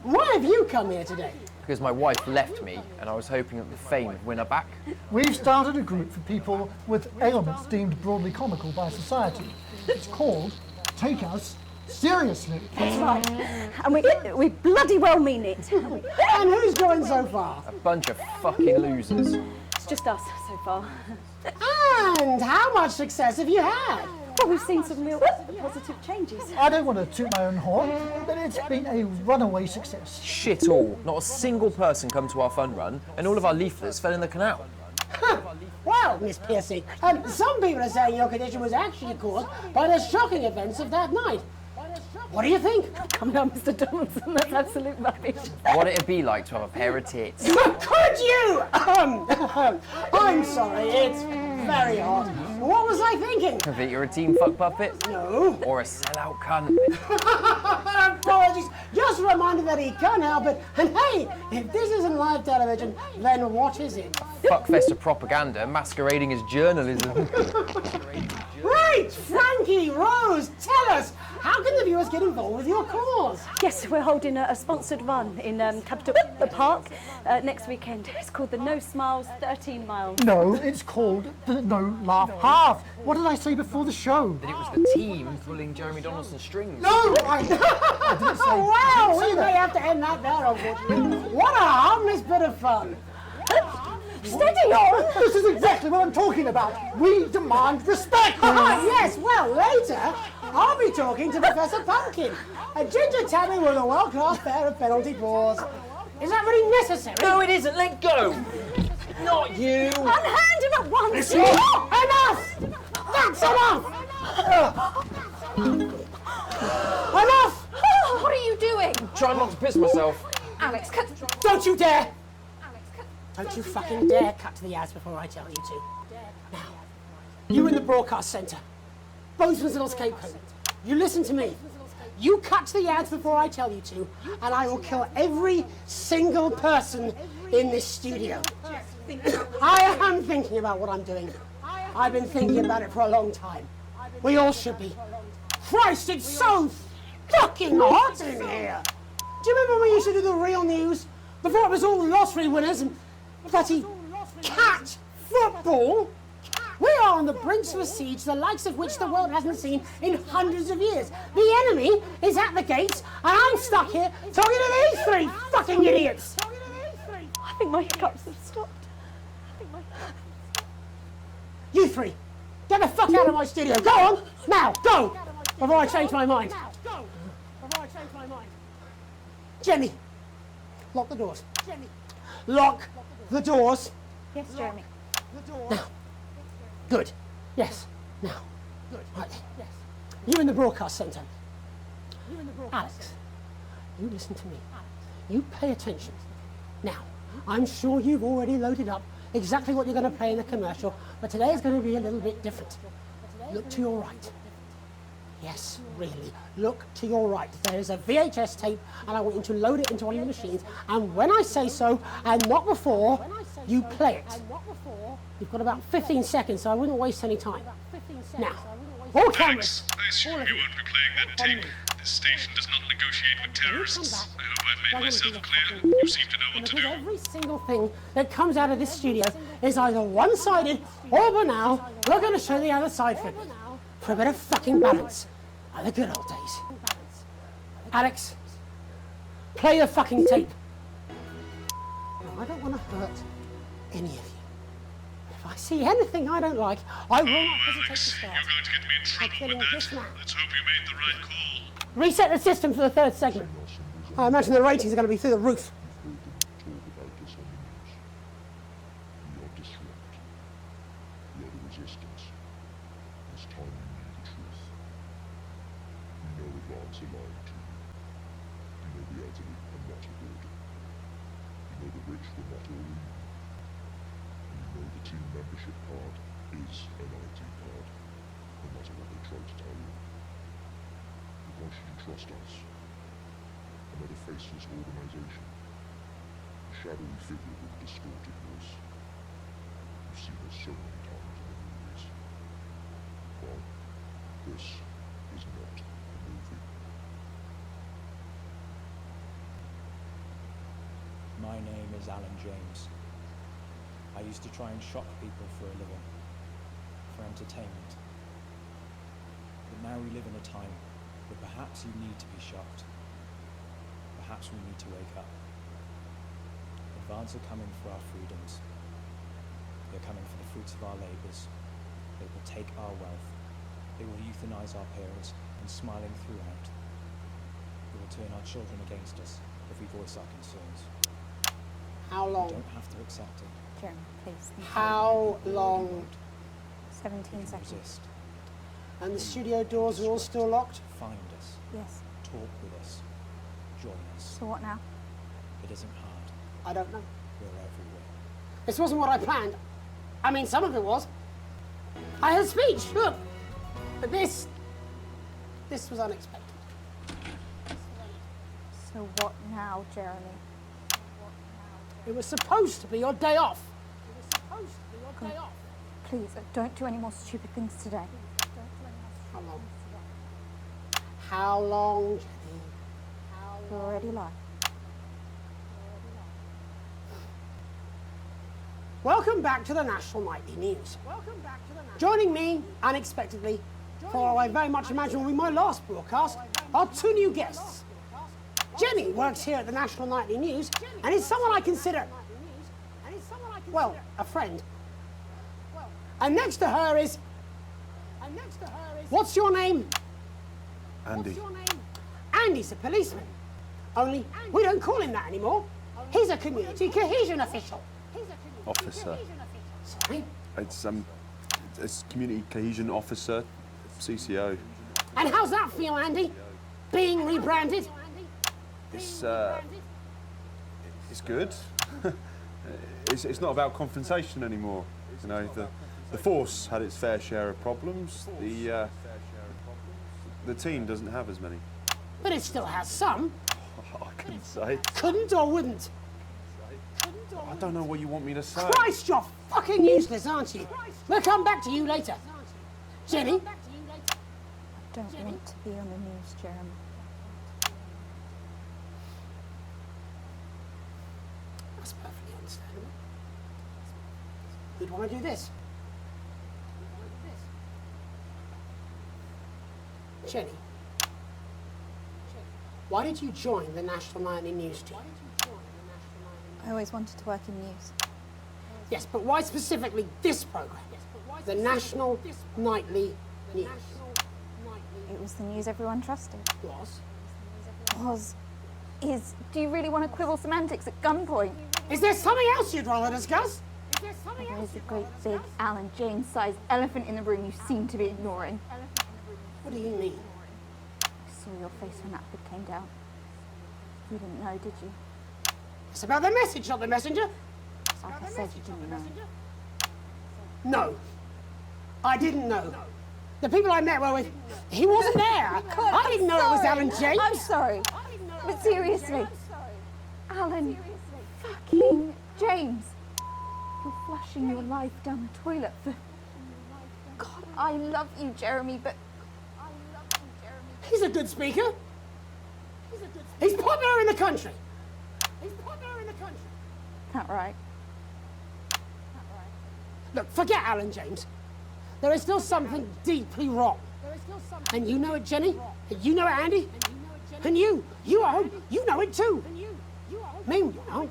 why have you come here today? Because my wife left me, and I was hoping that the fame would win her back. We've started a group for people with ailments deemed broadly comical by society. It's called Take Us Seriously. That's right. And we bloody well mean it. And who's going so far? A bunch of fucking losers. It's just us so far. And how much success have you had? Well, we've seen some real positive changes. I don't want to toot my own horn, but it's been a runaway success. Shit all. Not a single person come to our fun run, and all of our leaflets fell in the canal. Well, Miss Piercy, some people are saying your condition was actually caused by the shocking events of that night. What do you think? Come on, Mr. Donaldson, that's absolute rubbish. What it'd be like to have a pair of tits. Could you? I'm sorry, it's very hot. What was I thinking? That you're a team fuck puppet? No. Or a sellout cunt? Apologies. Just a reminder that he can't help it. And hey, if this isn't live television, then what is it? Fuckfest of propaganda masquerading as journalism. Right, Frankie, Rose, tell us, how can the viewers get involved with your cause? Yes, we're holding a sponsored run in Capital Park next weekend. It's called the No Smiles 13 Miles. No, it's called the No Laugh Half. What did I say before the show? That it was the team pulling Jeremy Donaldson's strings. No, I didn't say. Wow, we may have to end that there, unfortunately. What a harmless bit of fun. Steady on! This is exactly what I'm talking about. We demand respect. Yes, well, later, I'll be talking to Professor Pumpkin, a ginger tabby with a world-class pair of penalty paws. Is that really necessary? No, it isn't. Let go. Not you. Unhand him at once. Enough! That's enough! Enough! What are you doing? Trying not to piss myself. Alex, cut. Don't you dare! Don't you fucking dare cut to the ads before I tell you to. Now, you in the broadcast centre, Bozeman's little scapegoat, you listen to me. You cut to the ads before I tell you to, and I will kill every single person in this studio. I am thinking about what I'm doing. I've been thinking about it for a long time. We all should be. Christ, it's so fucking hot in here. Do you remember when we used to do the real news? Before it was all lottery winners and bloody cat football? We are on the brink of a siege, the likes of which the world hasn't seen in hundreds of years. The enemy is at the gates, and I'm stuck here talking to these three fucking idiots. I think my hiccups have stopped. You three, get the fuck out of my studio. Go on, now, go, before I change my mind. Jenny, lock the doors. Lock the doors. Yes, Jeremy. Now. Good. Yes. Now. Good. Right. Yes. You in the broadcast centre. Alex, you listen to me. You pay attention. Now, I'm sure you've already loaded up exactly what you're going to play in the commercial, but today is going to be a little bit different. Look to your right. Yes, really. Look to your right. There is a VHS tape, and I want you to load it into one of your machines, and when I say so, and not before, you play it. You've got about 15 seconds, so I wouldn't waste any time. Now, all cameras. I assume you won't be playing that tape. This station does not negotiate with terrorists. I hope I've made myself clear. You seem to know what to do. Every single thing that comes out of this studio is either one-sided or banal. We're going to show the other side for a bit of fucking balance. Like the good old days. Alex, play the fucking tape. Now, I don't want to hurt any of you. If I see anything I don't like, I will not hesitate to start. You're going to get me in trouble with that. Let's hope you made the right call. Reset the system for the third segment. I imagine the ratings are going to be through the roof. Trust us. Another faceless organization. A shadowy figure with a distorted voice. You've seen us so many times in the movies. Well, this is not a movie. My name is Alan James. I used to try and shock people for a living, for entertainment. But now we live in a time where perhaps you need to be shocked. Perhaps we need to wake up. Advance are coming for our freedoms. They're coming for the fruits of our labours. They will take our wealth. They will euthanize our parents and smiling throughout. They will turn our children against us if we voice our concerns. How long? You don't have to accept it. Jeremy, please. How long? 17 seconds. Resist. And the studio doors are all still locked? Find us. Yes. Talk with us. Join us. So what now? It isn't hard. I don't know. We're everywhere. This wasn't what I planned. I mean, some of it was. I had a speech, look. But this was unexpected. So what now, Jeremy? It was supposed to be your day off. Please, don't do any more stupid things today. How long? How long, Jenny? You're already live. Welcome back to the National Nightly News. Joining me, unexpectedly, for what I very much imagine will be my last broadcast, are two new guests. Jenny works here at the National Nightly News and is someone I consider, well, a friend. And next to her is... What's your name? Andy. Andy's a policeman. Only we don't call him that anymore. He's a community cohesion official. Officer. Sorry? It's community cohesion officer, CCO. And how's that feel, Andy? Being rebranded? It's good. It's not about confrontation anymore. You know, the force had its fair share of problems. The team doesn't have as many. But it still has some. I couldn't say. Couldn't or wouldn't? I don't know what you want me to say. Christ, you're fucking useless, aren't you? We'll come back to you later. Jenny? I don't want to be on the news, Jeremy. That's perfectly understandable. Who'd want to do this? Jenny, why did you join the National Nightly News team? I always wanted to work in news. Yes, but why specifically this program? The National Nightly News. It was the news everyone trusted. Was? Is. Do you really want to quibble semantics at gunpoint? Is there something else you'd rather discuss? There is a great big Alan James-sized elephant in the room you seem to be ignoring. What do you mean? I saw your face when that bid came down. You didn't know, did you? It's about the message, not the messenger. Like I said, you didn't know. No, I didn't know. The people I met were with, he wasn't there. I didn't know it was Alan James. I'm sorry, but seriously, Alan fucking James. You're flushing your life down the toilet for... God, I love you, Jeremy, but... He's a good speaker. He's popular in the country. That right? Look, forget Alan James. There is still something deeply wrong. And you know it, Jenny. And you know it, Andy. And you at home, you know it too. Meanwhile,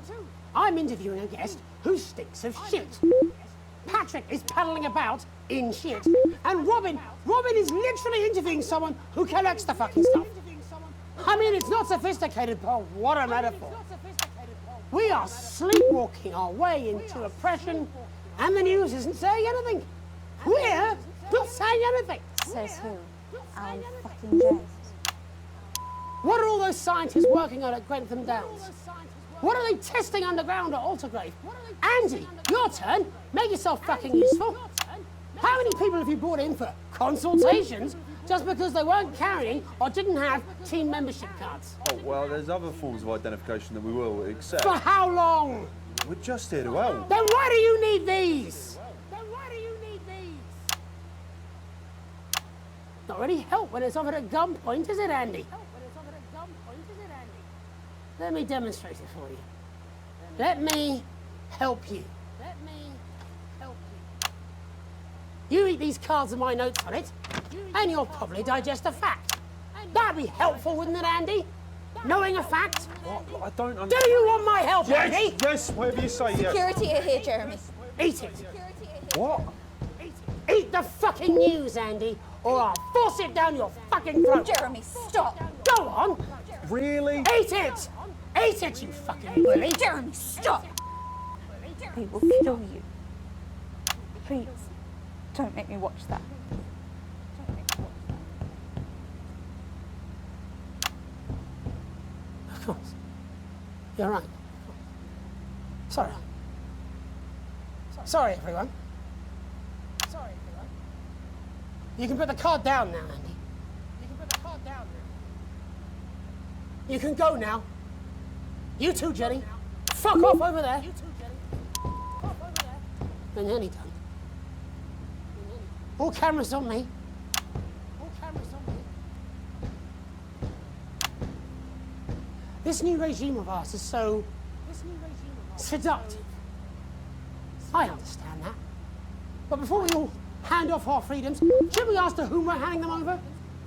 I'm interviewing a guest who stinks of shit. Patrick is paddling about in shit. And Robin is literally interviewing someone who collects the fucking stuff. I mean, it's not sophisticated, but what a metaphor. We are sleepwalking our way into oppression, and the news isn't saying anything. We're not saying anything. Says who? Alan fucking James. What are all those scientists working on at Grantham Downs? What are they testing underground at Altergrave? Andy, your turn. Make yourself fucking useful. How many people have you brought in for consultations just because they weren't carrying or didn't have team membership cards? Oh, well, there's other forms of identification that we will accept. For how long? We're just here to help. Then why do you need these? Not really help when it's offered at gunpoint, is it, Andy? Let me demonstrate it for you. Let me help you. You eat these cards with my notes on it, and you'll probably digest a fact. That'd be helpful, wouldn't it, Andy? Knowing a fact? What? I don't understand. Do you want my help, Yes, Andy? yes, whatever you say, yes. Security are here, Jeremy. Eat it. What? Eat the fucking news, Andy, or I'll force it down your fucking throat. Jeremy, stop. Go on. Really? Eat it. Eat it, you fucking bully. Jeremy, stop. They will kill you. Please, don't make me watch that. Of course. You're right. Sorry. Sorry, everyone. You can put the card down now, Andy. You can go now. You too, Jenny. Fuck off over there. And nearly done. All cameras on me. This new regime of ours is so seductive. I understand that. But before we all hand off our freedoms, should we ask to whom we're handing them over?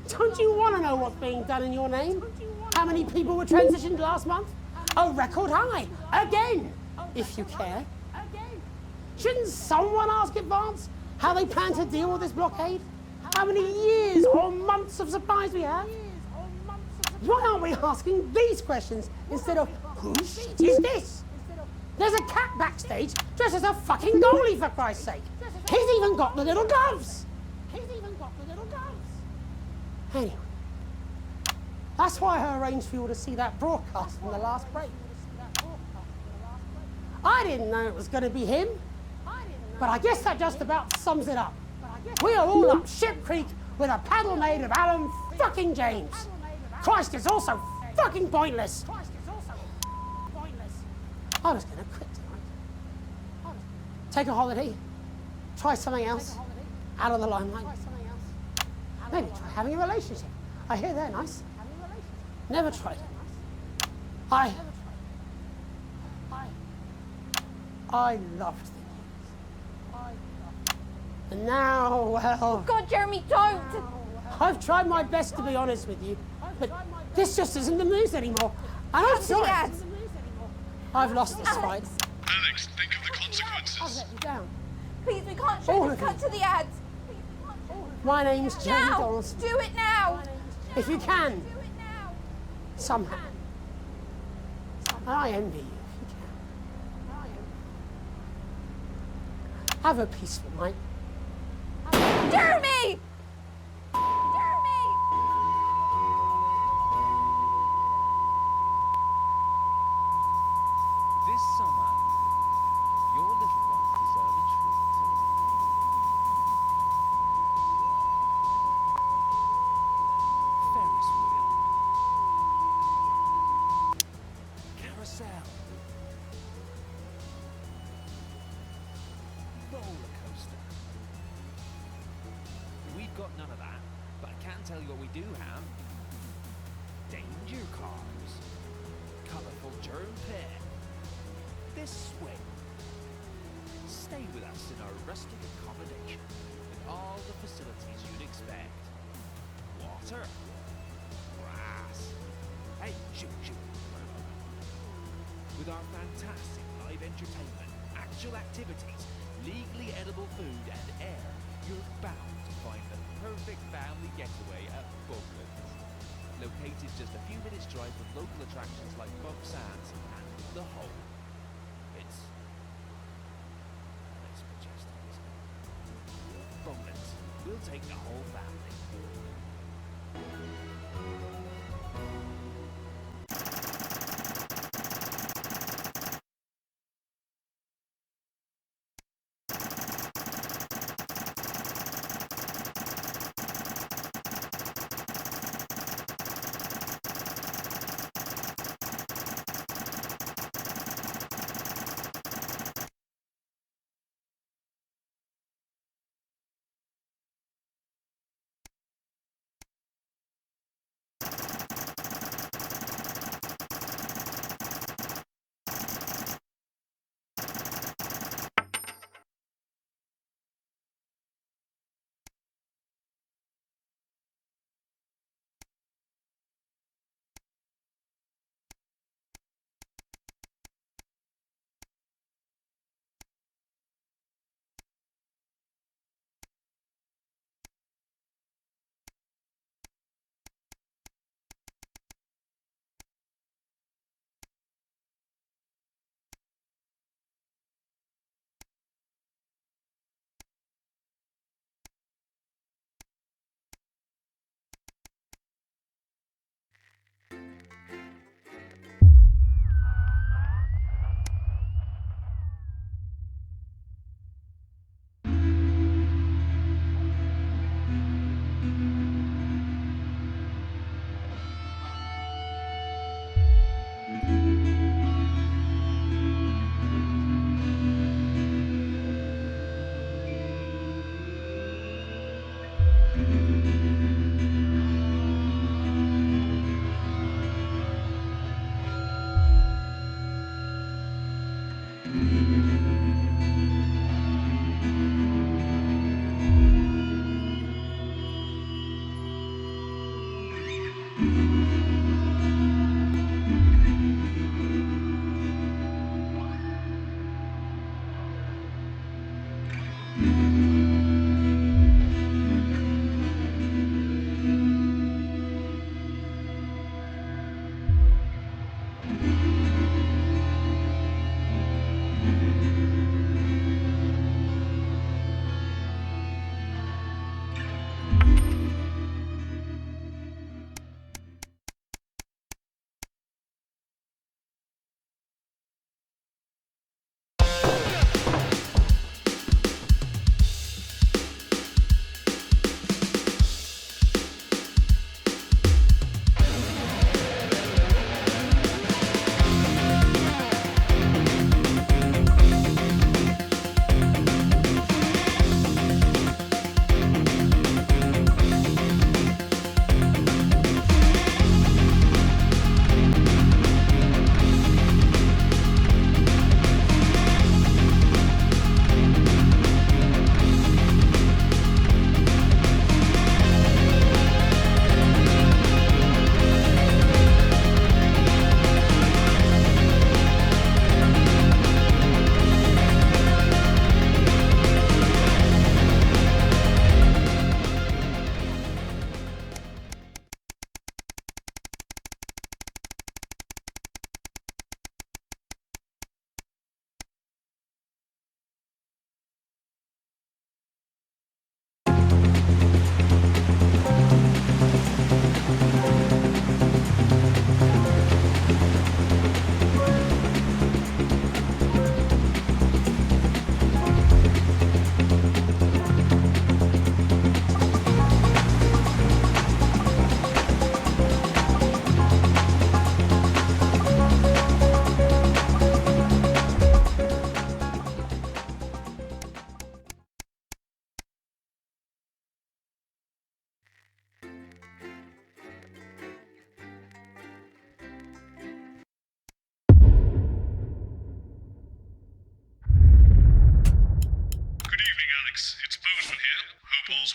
Don't you want to know what's being done in your name? How many people were transitioned last month? A record high. Again, if you care. Shouldn't someone ask Advance how they plan to deal with this blockade? How many years or months of supplies we have? Why aren't we asking these questions instead of whose shit is this? There's a cat backstage dressed as a fucking goalie, for Christ's sake. He's even got the little gloves. Anyway, that's why I arranged for you all to see that broadcast from the last break. I didn't know it was going to be him, but I guess that just about sums it up. We are all up Ship Creek with a paddle made of Alan fucking James. Christ, it's also fucking pointless. I was going to quit tonight. Take a holiday. Try something else. Out of the limelight. Maybe try having a relationship. I hear they're nice. I loved the And now, well... God, Jeremy, don't! I've tried my best to be honest with you, but this just isn't the news anymore. And I'm sorry. I've lost this fight. Alex, think of the consequences. I've let you down. Please, we can't show this. Cut to the ads. My name's Jamie Now! Donaldson. Do it now! If you can. Somehow. And I envy you if you can. Have a peaceful night. Jeremy! This summer, your little ones deserve a treat. Ferris wheel. Carousel. Roller coaster. We've got none of that, but I can tell you what we do have. Danger cars. Colourful germ pit. This swing. Stay with us in our rustic accommodation with all the facilities you'd expect. Water. Grass. Hey, shoot. With our fantastic live entertainment, actual activities, legally edible food and air, you're bound to find the perfect family getaway at Bucklands. Located just a few minutes drive from local attractions like Bump Sands and The Hole. It's majestic, isn't it? Bucklands, we'll take the whole family.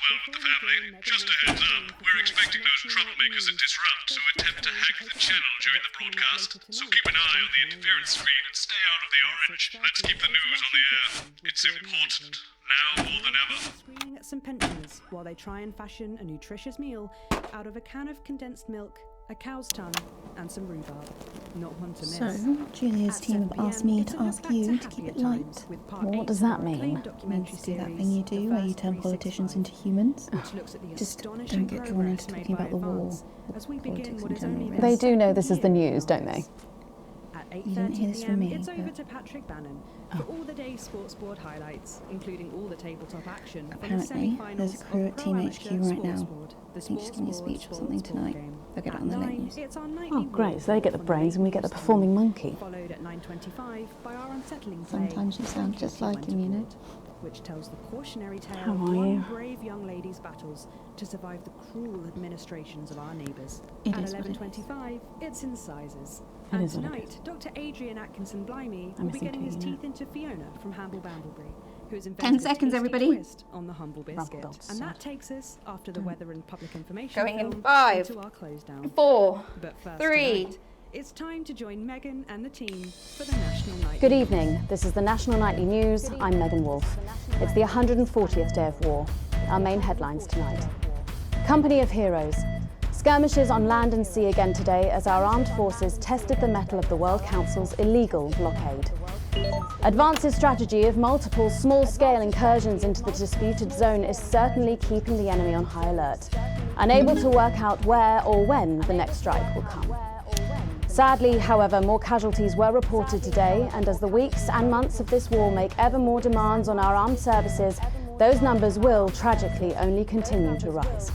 Well, family, just a heads up. We're expecting those troublemakers at Disrupt to attempt to hack the channel during the broadcast, so keep an eye on the interference screen and stay out of the orange. Let's keep the news on the air. It's important, now more than ever. Screaming at some pensioners while they try and fashion a nutritious meal out of a can of condensed milk, a cow's tongue, and some rhubarb. Not one to miss. So, Julia's team have asked me to ask you to keep it light. What does that mean? It means to do that thing you do where you turn politicians into humans. Just don't get drawn into talking about the war or politics in general. Really. They do know this is the news, don't they? You didn't hear this from me, It's over but to Patrick Bannon for all the day's sports board highlights, including all the tabletop action. apparently there's a crew at Team HQ right now. I think she's giving a speech or something tonight. They'll get it on the late news. Oh, great. So they get the brains and we get the performing monkey. Followed at 9:25 by our unsettling play, Sometimes you sound just like him, you know. which tells the cautionary tale How of are one you? brave young lady's battles to survive the cruel administrations of our neighbours. It At is what it is. 11:25, it's incisors. It And is what it tonight, Dr. Adrian Atkinson Blimey I'm will be missing getting his two, you know. teeth into Fiona from Hamble Bambleberry, who has 10 invented seconds, a tasty everybody. twist on the humble biscuit. Ruffled And that takes us, after the weather and public information Going in film, 5, into our close down. 4, But first 3. tonight, it's time to join Megan and the team for the National Night. Good evening. This is the National Nightly News. I'm Megan Wolfe. It's the 140th day of war. Our main headlines tonight. Company of Heroes. Skirmishes on land and sea again today as our armed forces tested the mettle of the World Council's illegal blockade. Advance's strategy of multiple small-scale incursions into the disputed zone is certainly keeping the enemy on high alert, unable to work out where or when the next strike will come. Sadly, however, more casualties were reported today, and as the weeks and months of this war make ever more demands on our armed services, those numbers will, tragically, only continue to rise.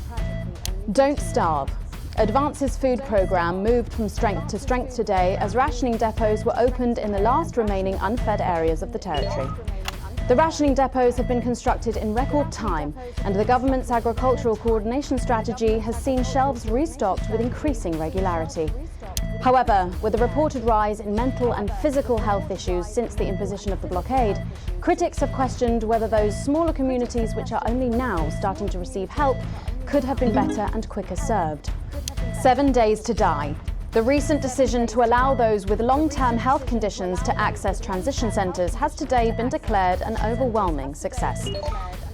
Don't starve. Advance's food programme moved from strength to strength today as rationing depots were opened in the last remaining unfed areas of the territory. The rationing depots have been constructed in record time, and the government's agricultural coordination strategy has seen shelves restocked with increasing regularity. However, with a reported rise in mental and physical health issues since the imposition of the blockade, critics have questioned whether those smaller communities which are only now starting to receive help could have been better and quicker served. 7 days to die. The recent decision to allow those with long-term health conditions to access transition centres has today been declared an overwhelming success.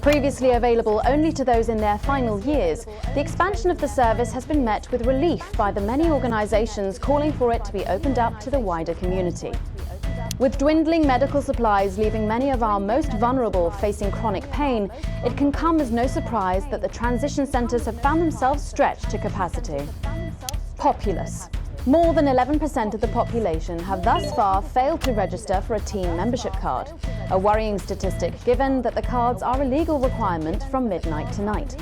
Previously available only to those in their final years, the expansion of the service has been met with relief by the many organisations calling for it to be opened up to the wider community. With dwindling medical supplies leaving many of our most vulnerable facing chronic pain, it can come as no surprise that the transition centres have found themselves stretched to capacity. Populace. More than 11% of the population have thus far failed to register for a team membership card, a worrying statistic given that the cards are a legal requirement from midnight tonight.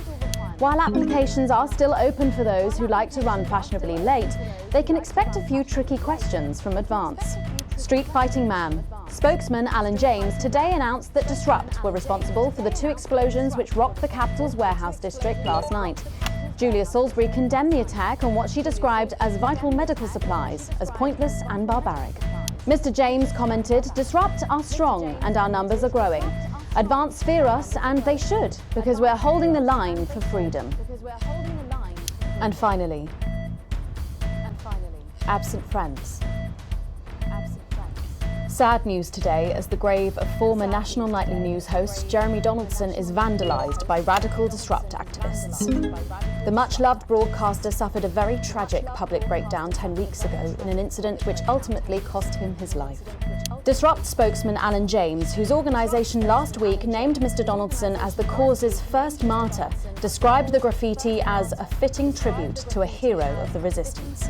While applications are still open for those who like to run fashionably late, they can expect a few tricky questions from Advance. Street Fighting Man. Spokesman Alan James today announced that Disrupt were responsible for the 2 explosions which rocked the capital's warehouse district last night. Julia Salisbury condemned the attack on what she described as vital medical supplies as pointless and barbaric. Mr. James commented, "Disrupt are strong and our numbers are growing. Advance fear us, and they should, because we're holding the line for freedom." And finally, absent friends. Sad news today as the grave of former National Nightly News host Jeremy Donaldson is vandalised by radical Disrupt activists. The much-loved broadcaster suffered a very tragic public breakdown 10 weeks ago in an incident which ultimately cost him his life. Disrupt spokesman Alan James, whose organisation last week named Mr. Donaldson as the cause's first martyr, described the graffiti as a fitting tribute to a hero of the resistance.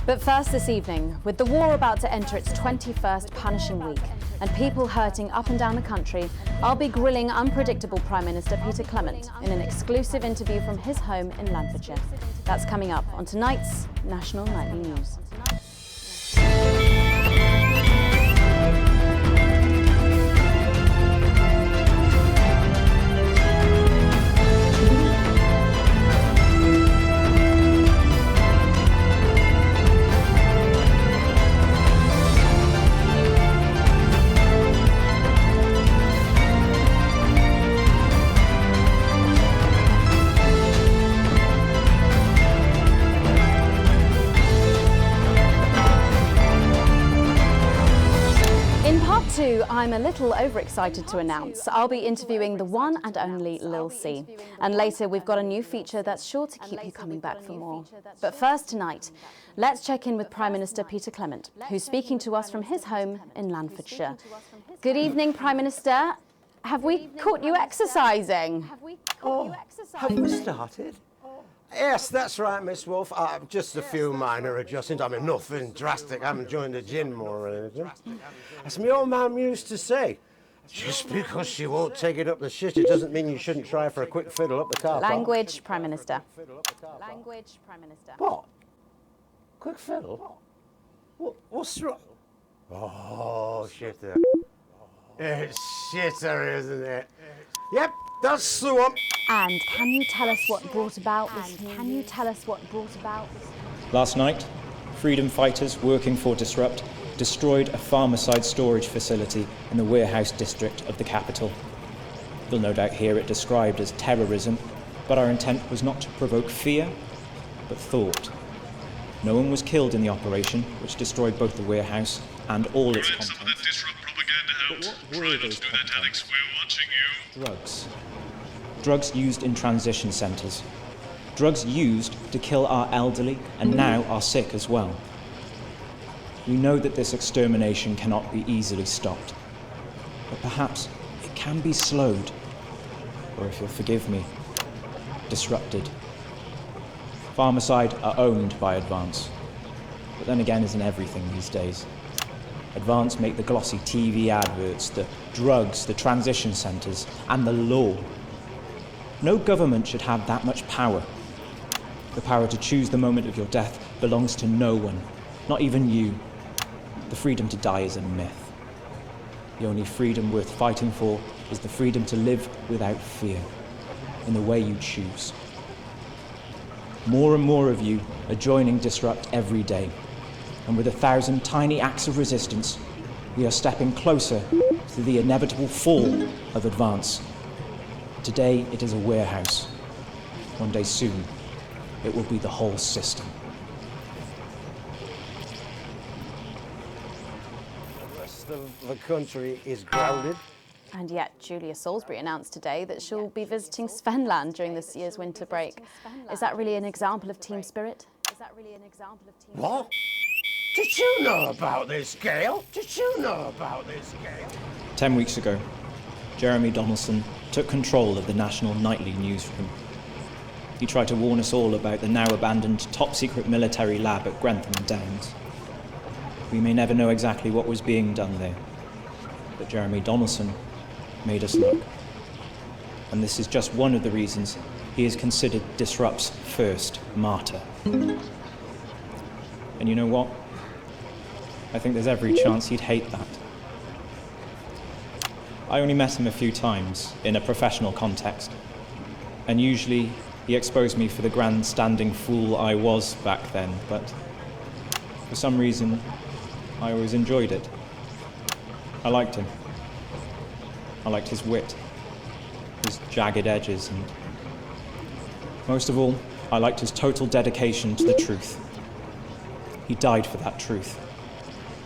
But first this evening, with the war about to enter its 21st punishing week and people hurting up and down the country, I'll be grilling unpredictable Prime Minister Peter Clement in an exclusive interview from his home in Lancashire. That's coming up on tonight's National Nightly News. a little overexcited to announce, I'll be interviewing the one and only Lil C. And later we've got a new feature that's sure to keep you coming back for more. But first tonight, let's check in with Prime Minister Peter Clement, who's speaking to us from his home in Lanfordshire. Good evening, Prime Minister. Have we caught you exercising? Have we started? Yes, that's right, Miss Wolf. Just a few minor adjustments. I mean, nothing drastic. I haven't joined the gym or anything. As my old mum used to say, just because she won't take it up the shit, it doesn't mean you shouldn't try for a quick fiddle up the car park. Language, Prime Minister. Language, Prime Minister. What? Quick fiddle? What's wrong? Oh, shitter. It's shitter, isn't it? Yep, that's the one. And can you tell us what brought about this? Last night, freedom fighters working for Disrupt destroyed a farmer-side storage facility in the warehouse district of the capital. You'll no doubt hear it described as terrorism, but our intent was not to provoke fear, but thought. No one was killed in the operation, which destroyed both the warehouse and all its contents. But what were those contents? Drugs. Drugs used in transition centres. Drugs used to kill our elderly and now our sick as well. We know that this extermination cannot be easily stopped, but perhaps it can be slowed, or if you'll forgive me, disrupted. Farmerside are owned by Advance, but then again isn't everything these days. Advance make the glossy TV adverts, the drugs, the transition centres, and the law. No government should have that much power. The power to choose the moment of your death belongs to no one, not even you. The freedom to die is a myth. The only freedom worth fighting for is the freedom to live without fear, in the way you choose. More and more of you are joining Disrupt every day, and with 1,000 tiny acts of resistance, we are stepping closer to the inevitable fall of Advance. Today, it is a warehouse. One day soon, it will be the whole system. The rest of the country is grounded. And yet, Julia Salisbury announced today that she'll be visiting Svenland during this year's winter break. Is that really an example of team spirit? What? Did you know about this, Gail? 10 weeks ago, Jeremy Donaldson took control of the national nightly newsroom. He tried to warn us all about the now abandoned top-secret military lab at Grantham Downs. We may never know exactly what was being done there, but Jeremy Donaldson made us look. And this is just one of the reasons he is considered Disrupt's first martyr. And you know what? I think there's every chance he'd hate that. I only met him a few times in a professional context, and usually he exposed me for the grandstanding fool I was back then, but for some reason I always enjoyed it. I liked him. I liked his wit, his jagged edges, and most of all, I liked his total dedication to the truth. He died for that truth,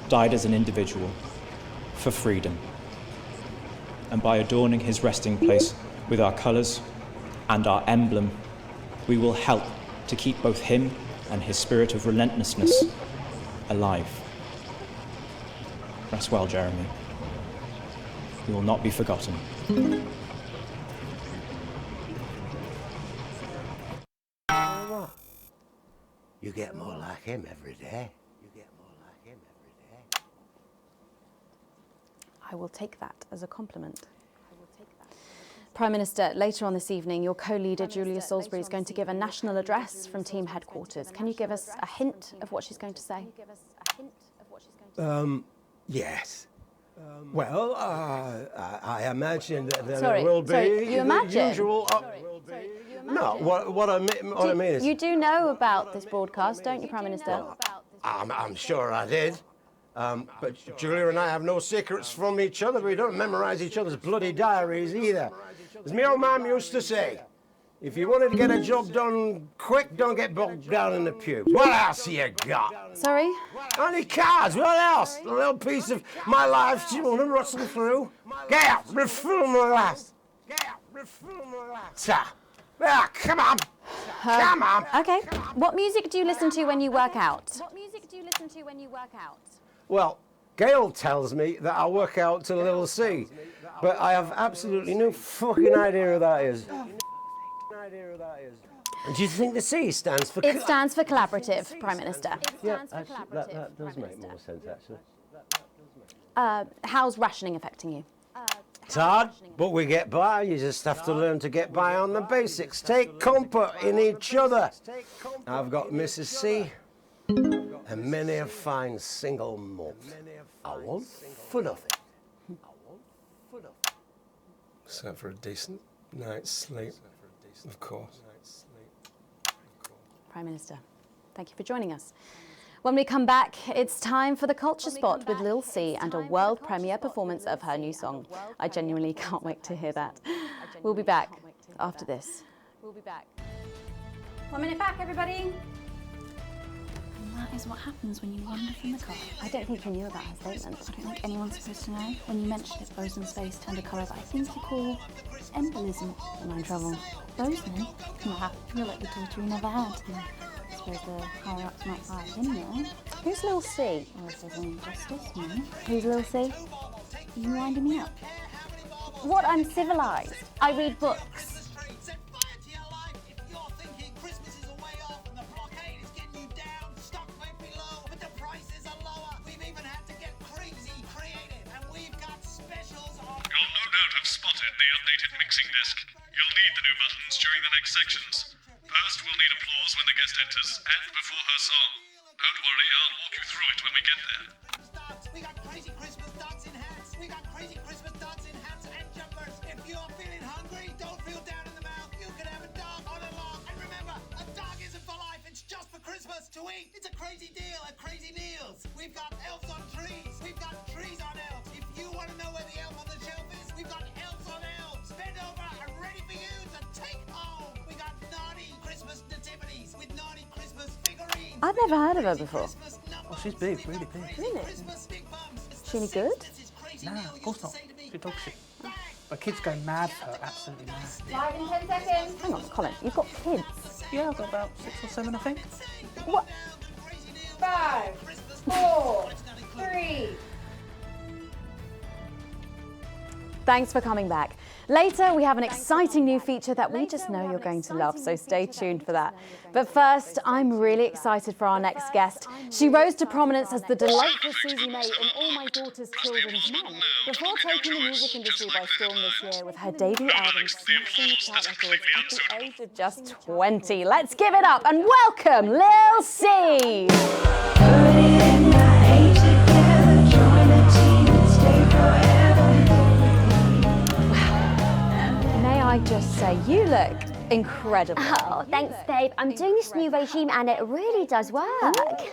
died as an individual, for freedom. And by adorning his resting place with our colours and our emblem, we will help to keep both him and his spirit of relentlessness alive. Rest well, Jeremy. You will not be forgotten. You get more like him every day. I will take that as a compliment. Prime Minister, later on this evening, your co-leader Julia Salisbury is going to give a national address from team headquarters. Can you give us a hint of what she's going to say? Yes. Well, I imagine that there Sorry, will be you imagine? the usual. No, what I mean is. You do know about this broadcast, don't you, Prime Minister? I'm sure I did. But Julia and I have no secrets from each other. We don't memorise each other's bloody diaries either. As my old mum used to say, If you wanted to get a job done quick, don't get bogged down in the pubes. What else you got? Sorry? Only cards, what else? A little piece of my life do you want to rustle through? Get out, refill my glass. Come on. Come on. Okay. What music do you listen to when you work out? Well, Gail tells me that I work out to Little C, but I have absolutely no fucking idea who that is. And do you think the C stands for... It stands for collaborative, Prime Minister. Yeah, actually, that does make more sense, actually. How's rationing affecting you? It's hard, but we get by. You just have to learn to get by on the basics. Take comfort in each other. I've got Mrs. C and many a fine single malt. I want for nothing. Except for a decent night's sleep, of course. Prime Minister, thank you for joining us. When we come back, it's time for the Culture Spot with Lil C and a world premiere performance of her new song. I genuinely can't wait to hear that. We'll be back after this. 1 minute back, everybody. And that is what happens when you wander from the car. I don't think you knew about her statement. I don't think anyone's supposed to know. When you mentioned it, Bosun's face turned a colour that I think you call embolism. Am I in trouble? Bosun? Wow, you're like the daughter you never had. I suppose the higher-ups might fire him now. Who's Lil C? Well, if there's any justice, no. Who's Lil C? Are you winding me up? What? I'm civilised. I read books. Spotted the updated mixing disc. You'll need the new buttons during the next sections. First, we'll need applause when the guest enters and before her song. Don't worry, I'll walk you through it when we get there. We got crazy Christmas dancing hats. We got crazy Christmas dancing hats and jumpers. If you're feeling hungry, don't feel down in the mouth. You can have a dog on a log. And remember, a dog isn't for life. It's just for Christmas to eat. It's a crazy deal at Crazy Meals. We've got elves on trees. We've got trees on elves. If you want to know where the elf on the shelf is, we've got elves on elves. Bend over and ready for you to take home. We got naughty Christmas nativities with naughty Christmas figurines. I've never heard of her before. Oh, she's big, really big. Really? Is she any good? Nah, of course not. She's dog shit. My kids go mad for her, absolutely mad. 5 and 10 seconds. Hang on, Colin, you've got kids? Yeah, I've got about 6 or 7, I think. What? 5, 4, 3. Thanks for coming back. Later, we have an exciting new feature that we just know you're going to love, so stay tuned for that. But first, I'm really excited for our next guest. She rose to prominence as the delightful Suzie May in All My Daughter's Children's Men, before taking the music industry by storm this year with her debut album smashing the chart records at the age of just 20. Let's give it up and welcome Lil C! I just say, you look incredible. Oh, thanks, babe. I'm doing this new regime and it really does work.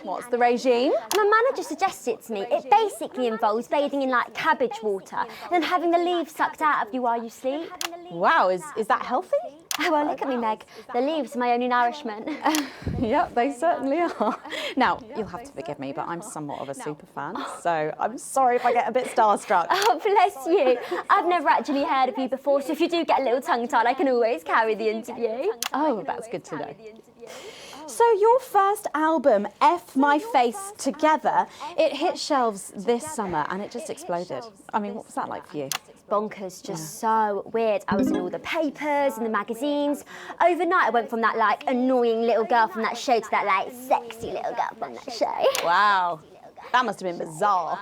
What's the regime? My manager suggested it to me. It basically involves bathing in like cabbage water and then having the leaves sucked out of you while you sleep. Wow, is that healthy? Oh, well, look at me, Meg. The leaves are my only nourishment. Yep, they certainly are. Now, you'll have to forgive me, but I'm somewhat of a super fan, so I'm sorry if I get a bit starstruck. Oh, bless you. I've never actually heard of you before, so if you do get a little tongue-tied, I can always carry the interview. Oh, that's good to know. So your first album, F My Face Together, it hit shelves this summer and it just exploded. I mean, what was that like for you? Bonkers, just so weird. I was in all the papers and the magazines. Overnight, I went from that like annoying little girl from that show to that like sexy little girl from that show. Wow, that must have been bizarre.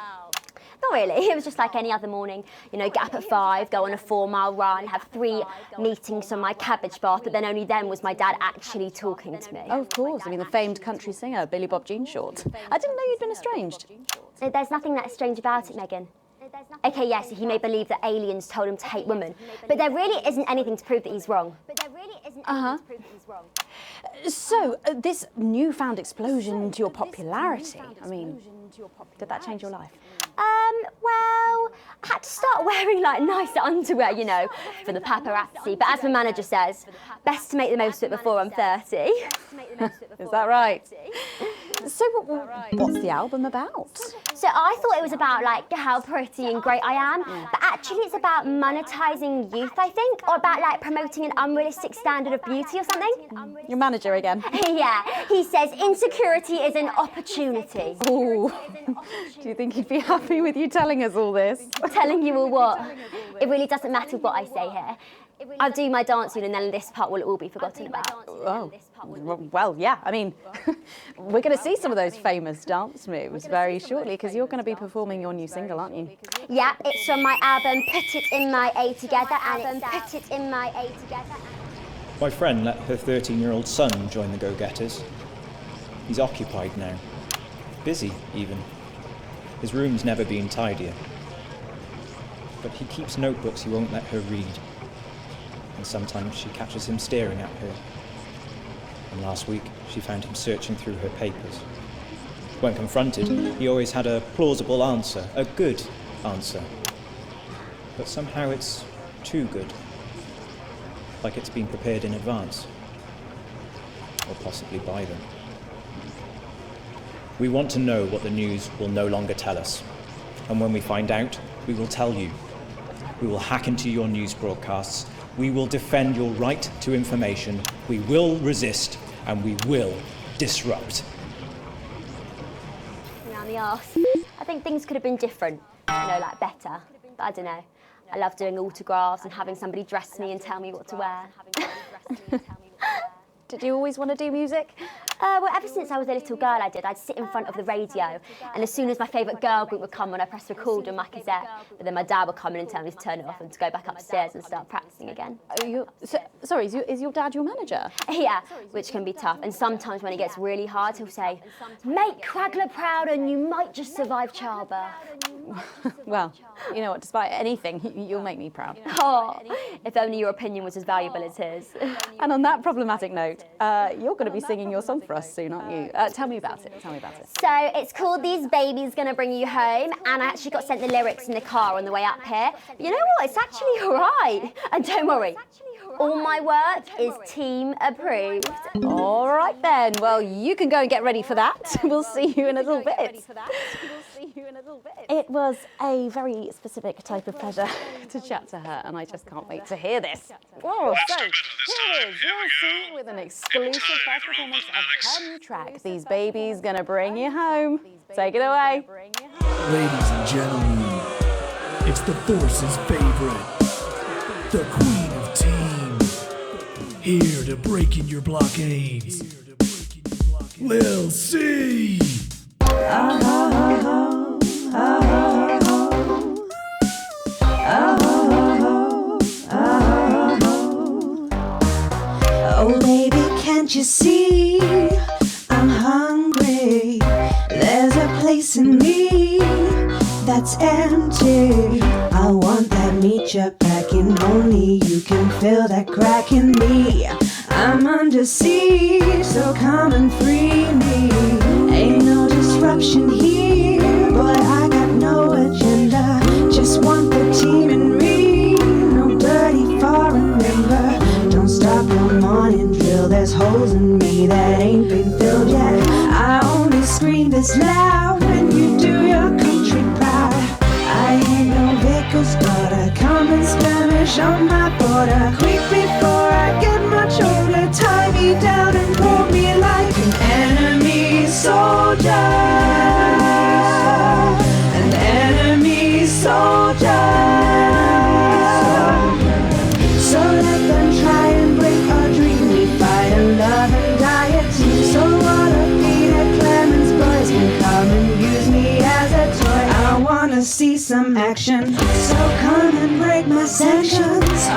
Not really, it was just like any other morning. You know, get up at 5, go on a 4-mile run, have 3 meetings on my cabbage bath, but then only then was my dad actually talking to me. Oh, of course. I mean, the famed country singer, Billy Bob Jean Short. I didn't know you'd been estranged. There's nothing that strange about it, Megan. Okay, yes, he may believe that aliens told him to hate women, but there really isn't anything to prove that he's wrong. So, this newfound explosion to your popularity, I mean, did that change your life? Well, Well, I had to start wearing like nicer underwear, you know, for the paparazzi. But as my manager says, best to make the most of it before I'm 30. Is that right? So what's the album about? So I thought it was about like how pretty and great I am, but actually it's about monetizing youth, I think, or about like promoting an unrealistic standard of beauty or something. Your manager again? Yeah, he says insecurity is an opportunity. Ooh. Do you think he'd be happy with you telling us all this? Telling you all what? It really doesn't matter what I say here. I'll do my dancing and then this part will all be forgotten about. Oh, well, yeah, I mean, we're going to see some of those famous dance moves very shortly because you're going to be performing your new single, aren't you? Yeah, it's from my album Put It In My A Together, and Put It In My A Together. My friend let her 13-year-old son join the Go-Getters. He's occupied now. Busy, even. His room's never been tidier. But he keeps notebooks he won't let her read. And sometimes she catches him staring at her. And last week, she found him searching through her papers. When confronted, he always had a plausible answer, a good answer. But somehow it's too good. Like it's been prepared in advance. Or possibly by them. We want to know what the news will no longer tell us. And when we find out, we will tell you. We will hack into your news broadcasts. We will defend your right to information. We will resist, and we will disrupt. Around the arse. I think things could have been different, you know, like better. But I don't know. I love doing autographs and having somebody dress me and tell me what to wear. Did you always want to do music? Well, ever since I was a little girl, I did. I'd sit in front of the radio, and as soon as my favourite girl group would come on, I'd press record on my cassette. But then my dad would come in and tell me to turn it off and to go back upstairs and start practising again. Sorry, is your dad your manager? Yeah, which can be tough. And sometimes when it gets really hard, he'll say, "Make Quagler proud and you might just survive childbirth." Well, you know what, despite anything, you'll make me proud. Oh, if only your opinion was as valuable as his. And on that problematic note, you're going to be singing your song for us soon, aren't you? Tell me about it, So it's called These Babies Gonna Bring You Home, and I actually got sent the lyrics in the car on the way up here. But you know what, it's actually all right. And don't worry, all my work is team approved. All right then, well, you can go and get ready for that. We'll see you in a little bit. It was a very specific type of pleasure to chat to her, and I just can't wait to hear this. Oh, so here is Lucy with an exclusive first performance of her new track, These Babies Gonna Bring You Home. Take it away. Ladies and gentlemen, it's the Force's favorite, the Queen of Team, here to break in your blockades, Lil C. Oh baby, can't you see I'm hungry? There's a place in me that's empty. I want that meat you're packing, only you can fill that crack in me. I'm under siege, so come and free me. Ain't no disruption here, boy, I got no agenda. Just want the team and me, no dirty foreign member. Don't stop no morning drill, there's holes in me that ain't been filled yet. I only scream this loud when you do your country proud. I ain't no Vickers daughter, come and skirmish on my border. Quick before I get much older, tie me down and pull me like an enemy soldier. An enemy soldier. So let them try and break our dream. We fight and love and die a team. So what a Peter Clemens boys can come and use me as a toy. I wanna see some action, so come and break my sanctions.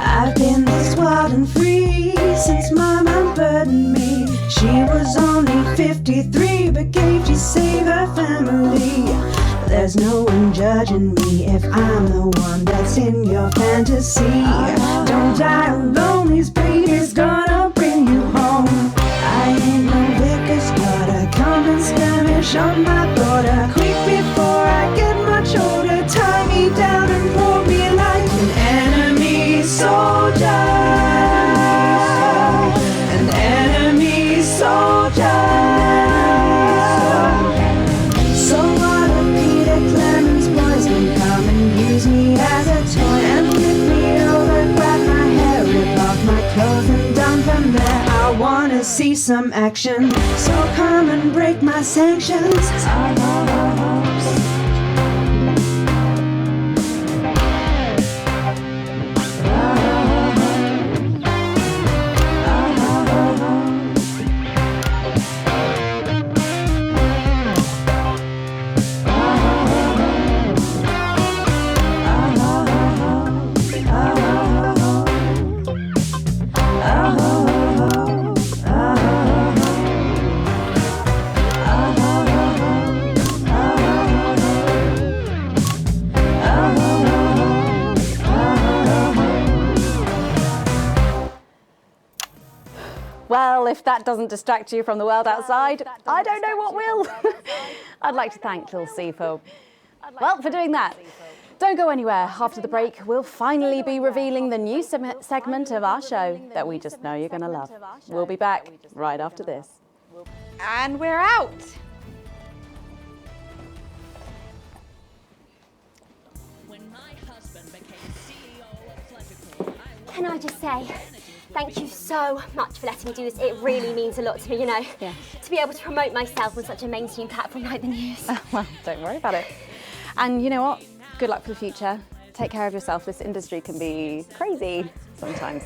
I've been this wild and free since Mama burdened me. She was only 53, but gave to save her family. There's no one judging me if I'm the one that's in your fantasy. Don't die alone, these babies gonna on my border. Quick before I get much older, tie me down and pour me like an enemy soldier. An enemy soldier. So what if Peter Clemens boys can come and use me as a toy and flip me over, grab my hair, rip off my clothes and dump them there? I wanna see some action, so come and break my sanctions. Well, if that doesn't distract you from the world outside, I don't know what will. I'd like to thank Lil C for doing that. Don't go anywhere. After the break, we'll finally be revealing the new segment of our show that we just know you're going to love. We'll be back right after this. And we're out. Can I just say, thank you so much for letting me do this. It really means a lot to me, you know. Yeah. To be able to promote myself on such a mainstream platform like the news. Well, don't worry about it. And you know what? Good luck for the future. Take care of yourself. This industry can be crazy sometimes.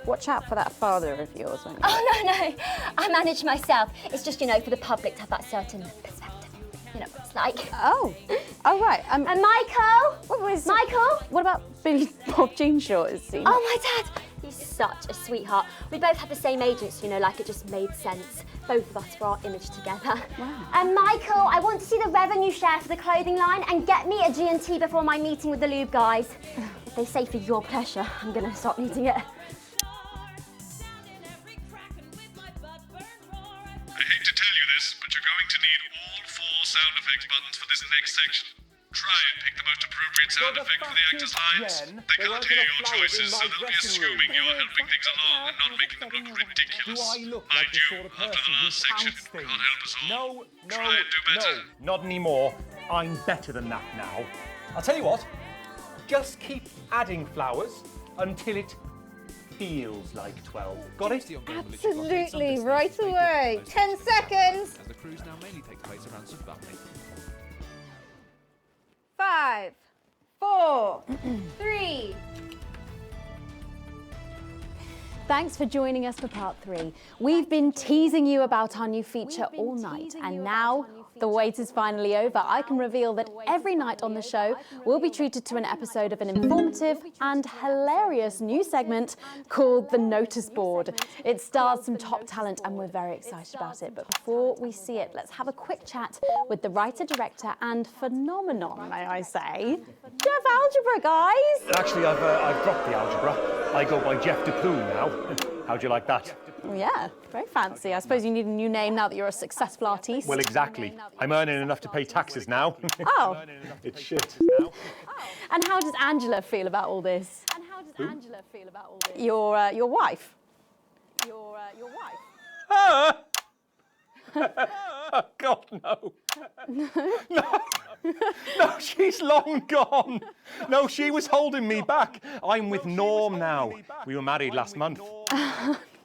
Watch out for that father of yours, won't you? Oh, no. I manage myself. It's just, you know, for the public to have that certain perspective. You know what it's like. Oh, right. And Michael? Michael? What about Billy Bob Jean Short? Is he? Oh, my dad. He's such a sweetheart. We both had the same agents, you know, like it just made sense. Both of us for our image together. Wow. And Michael, I want to see the revenue share for the clothing line and get me a G&T before my meeting with the lube guys. If they say for your pleasure, I'm gonna stop needing it. I hate to tell you this, but you're going to need all 4 sound effects buttons for this next section. Try and pick the most appropriate sound effect for the actors' lines. They can't hear your choices, so they'll be assuming you're helping things along and not making them look ridiculous. Mind you, after the last section, can't help us all. Try and do better. Not anymore. I'm better than that now. I'll tell you what, just keep adding flowers until it feels like 12. Got it? Absolutely, right away. 10 seconds. As the cruise now mainly takes place around Suzie. 5, 4, 3. Thanks for joining us for part 3. We've been teasing you about our new feature all night, and now the wait is finally over. I can reveal that every night on the show, we'll be treated to an episode of an informative and hilarious new segment called The Notice Board. It stars some top talent, and we're very excited about it. But before we see it, let's have a quick chat with the writer, director, and phenomenon, may I say, Jeff Algebra, guys. Actually, I've dropped the algebra. I go by Jeff DePoo now. How'd you like that? Yeah, very fancy. I suppose you need a new name now that you're a successful artiste. Well, exactly. I'm earning enough to pay taxes now. Oh. It's shit. And how does Angela feel about all this? Your wife. Your wife. Oh, God, no. No, she's long gone. No, she was holding me back. I'm with Norm now. We were married last month.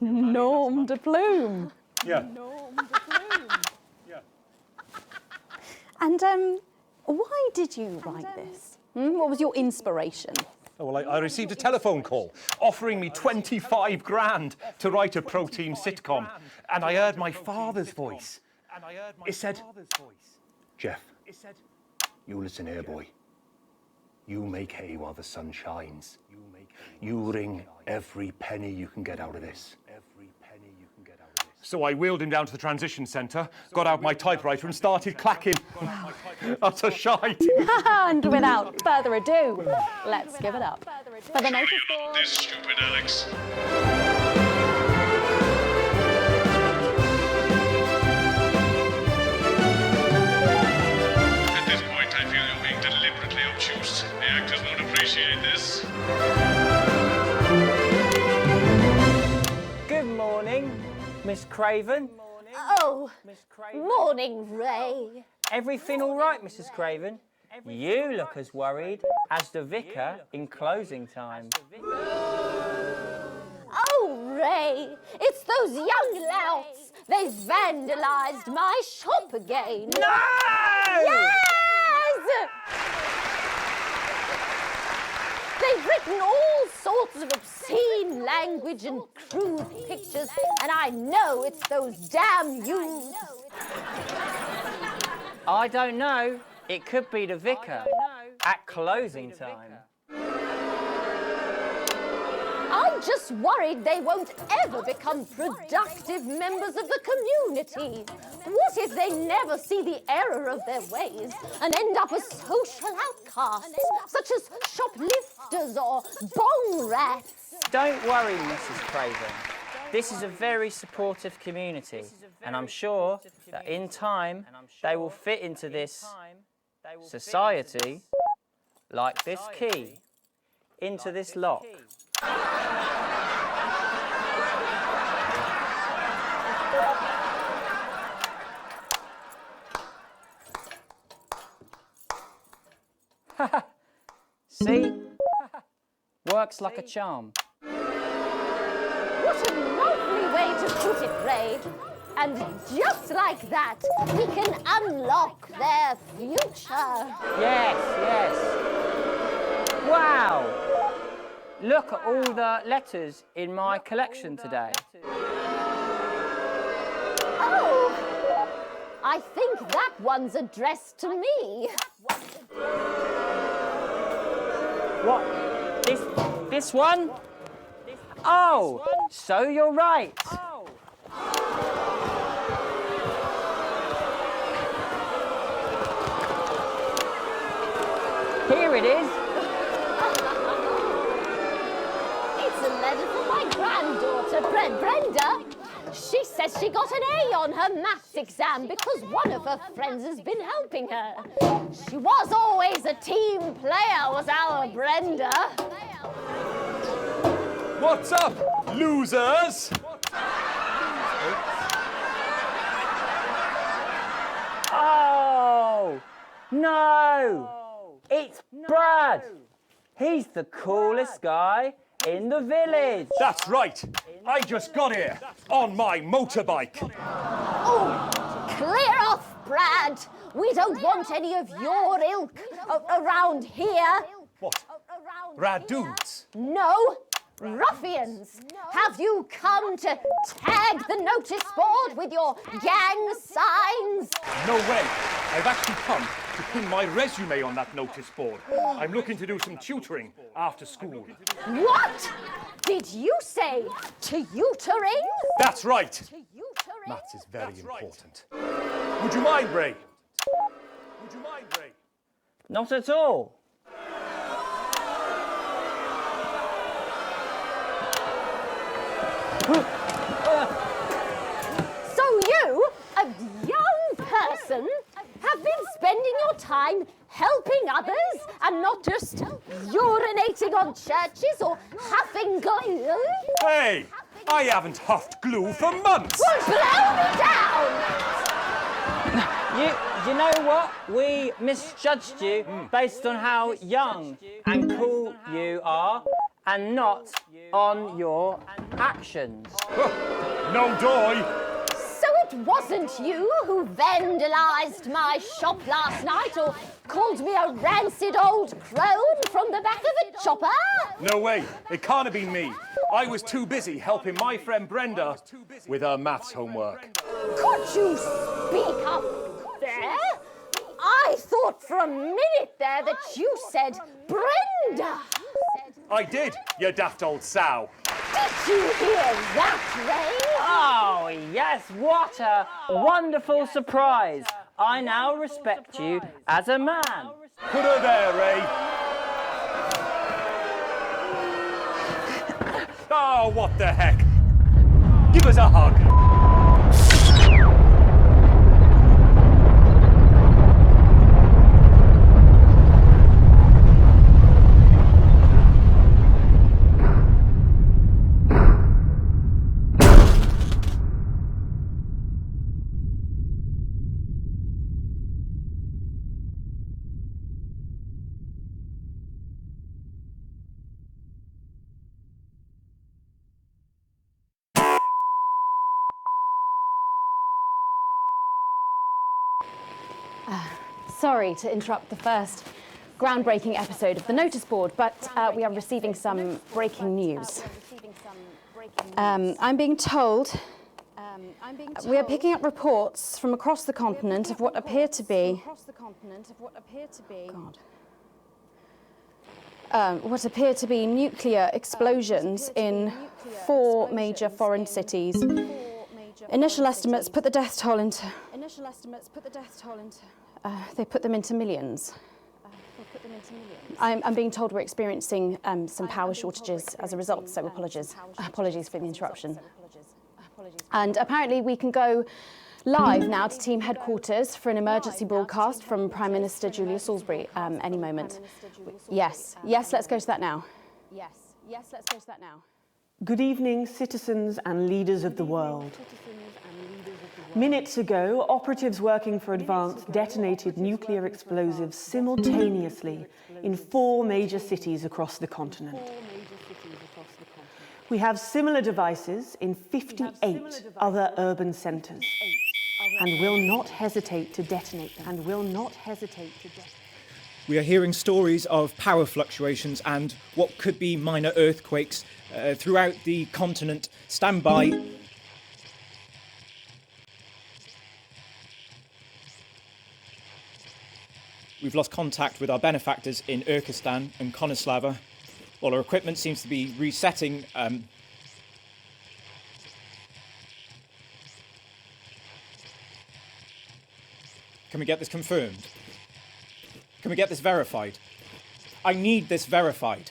Norm de Plume. Yeah. Yeah. And why did you write this? What was your inspiration? Oh, well, I received a telephone call offering me 25 grand to write a pro-team sitcom. And I heard my father's voice. It said, Jeff, you listen here, boy. You make hay while the sun shines. You wring every penny you can get out of this. So I wheeled him down to the transition centre, got out my typewriter and started clacking. Utter shite. And without further ado, let's give it up for the notice board. This stupid Alex. appreciate this. Good morning, Miss Craven. Oh, morning, Ray. Everything all right, Mrs. Craven? You look as worried as the vicar in closing time. Oh, Ray, it's those young louts. They've vandalised my shop again. No! Yes! They've written all sorts of obscene language and crude pictures, and I know it's those damn youths. I don't know. It could be the vicar at closing time. I'm just worried they won't ever become productive members of the community. What if they never see the error of their ways and end up as social outcasts, such as shoplifters or bong rats? Don't worry, Mrs. Craven. This is a very supportive community, and I'm sure that in time they will fit into this society like this key into this lock. See? Works like a charm. What a lovely way to put it, Ray. And just like that, we can unlock their future. Yes, yes. Wow! Look at all the letters in my collection today. Oh, I think that one's addressed to me. What? This one? Oh, so you're right. Here it is. It's a letter from my granddaughter, Brenda. She says she got an A on her maths exam because one of her friends has been helping her. She was always a team player, was our Brenda. What's up, losers? Oh, no. It's Brad. He's the coolest guy in the village. That's right. I just got here on my motorbike. Oh, clear off, Brad. We don't want any of your ilk around here. What? Rad dudes? No, ruffians. Have you come to tag the notice board with your gang signs? No way. I've actually come to pin my resume on that notice board. I'm looking to do some tutoring after school. What? Did you say tutoring? That's right. Maths is very important. Would you mind, Ray? Would you mind, Ray? Not at all. So you, a young person, have been spending your time helping others and not just urinating on churches or huffing glue? Hey, I haven't huffed glue for months. Well, blow me down! You know what? We misjudged you based on how young and cool you are and not on your actions. No doy. So it wasn't you who vandalised my shop last night or called me a rancid old crone from the back of a chopper? No way. It can't have been me. I was too busy helping my friend Brenda with her maths homework. Could you speak up there? I thought for a minute there that you said Brenda. I did, you daft old sow. Did you hear that, Ray? Oh, yes, what a wonderful surprise. I now respect you as a man. Put her there, Ray. Oh, what the heck? Give us a hug. Sorry to interrupt the first groundbreaking episode of the notice board, but we are receiving some breaking news. I'm being told we are picking up reports from across the continent of what appear to be what appear to be nuclear explosions in 4 major foreign cities. Initial estimates put the death toll into. They put them into millions. I'm being told we're experiencing some power shortages as a result, so apologies for the interruption. And apparently we can go live now to team headquarters for an emergency broadcast from Prime Minister Julia Salisbury any moment. Yes, let's go to that now. Yes, let's go to that now. Good evening, citizens and leaders of the world. Minutes ago, operatives working for Advance detonated nuclear explosives simultaneously in 4 major cities across the continent. We have similar devices in 58 other urban centres and will not hesitate to detonate them. We are hearing stories of power fluctuations and what could be minor earthquakes throughout the continent. Stand by. We've lost contact with our benefactors in Urkistan and Konoslava, while our equipment seems to be resetting. Can we get this confirmed? Can we get this verified? I need this verified.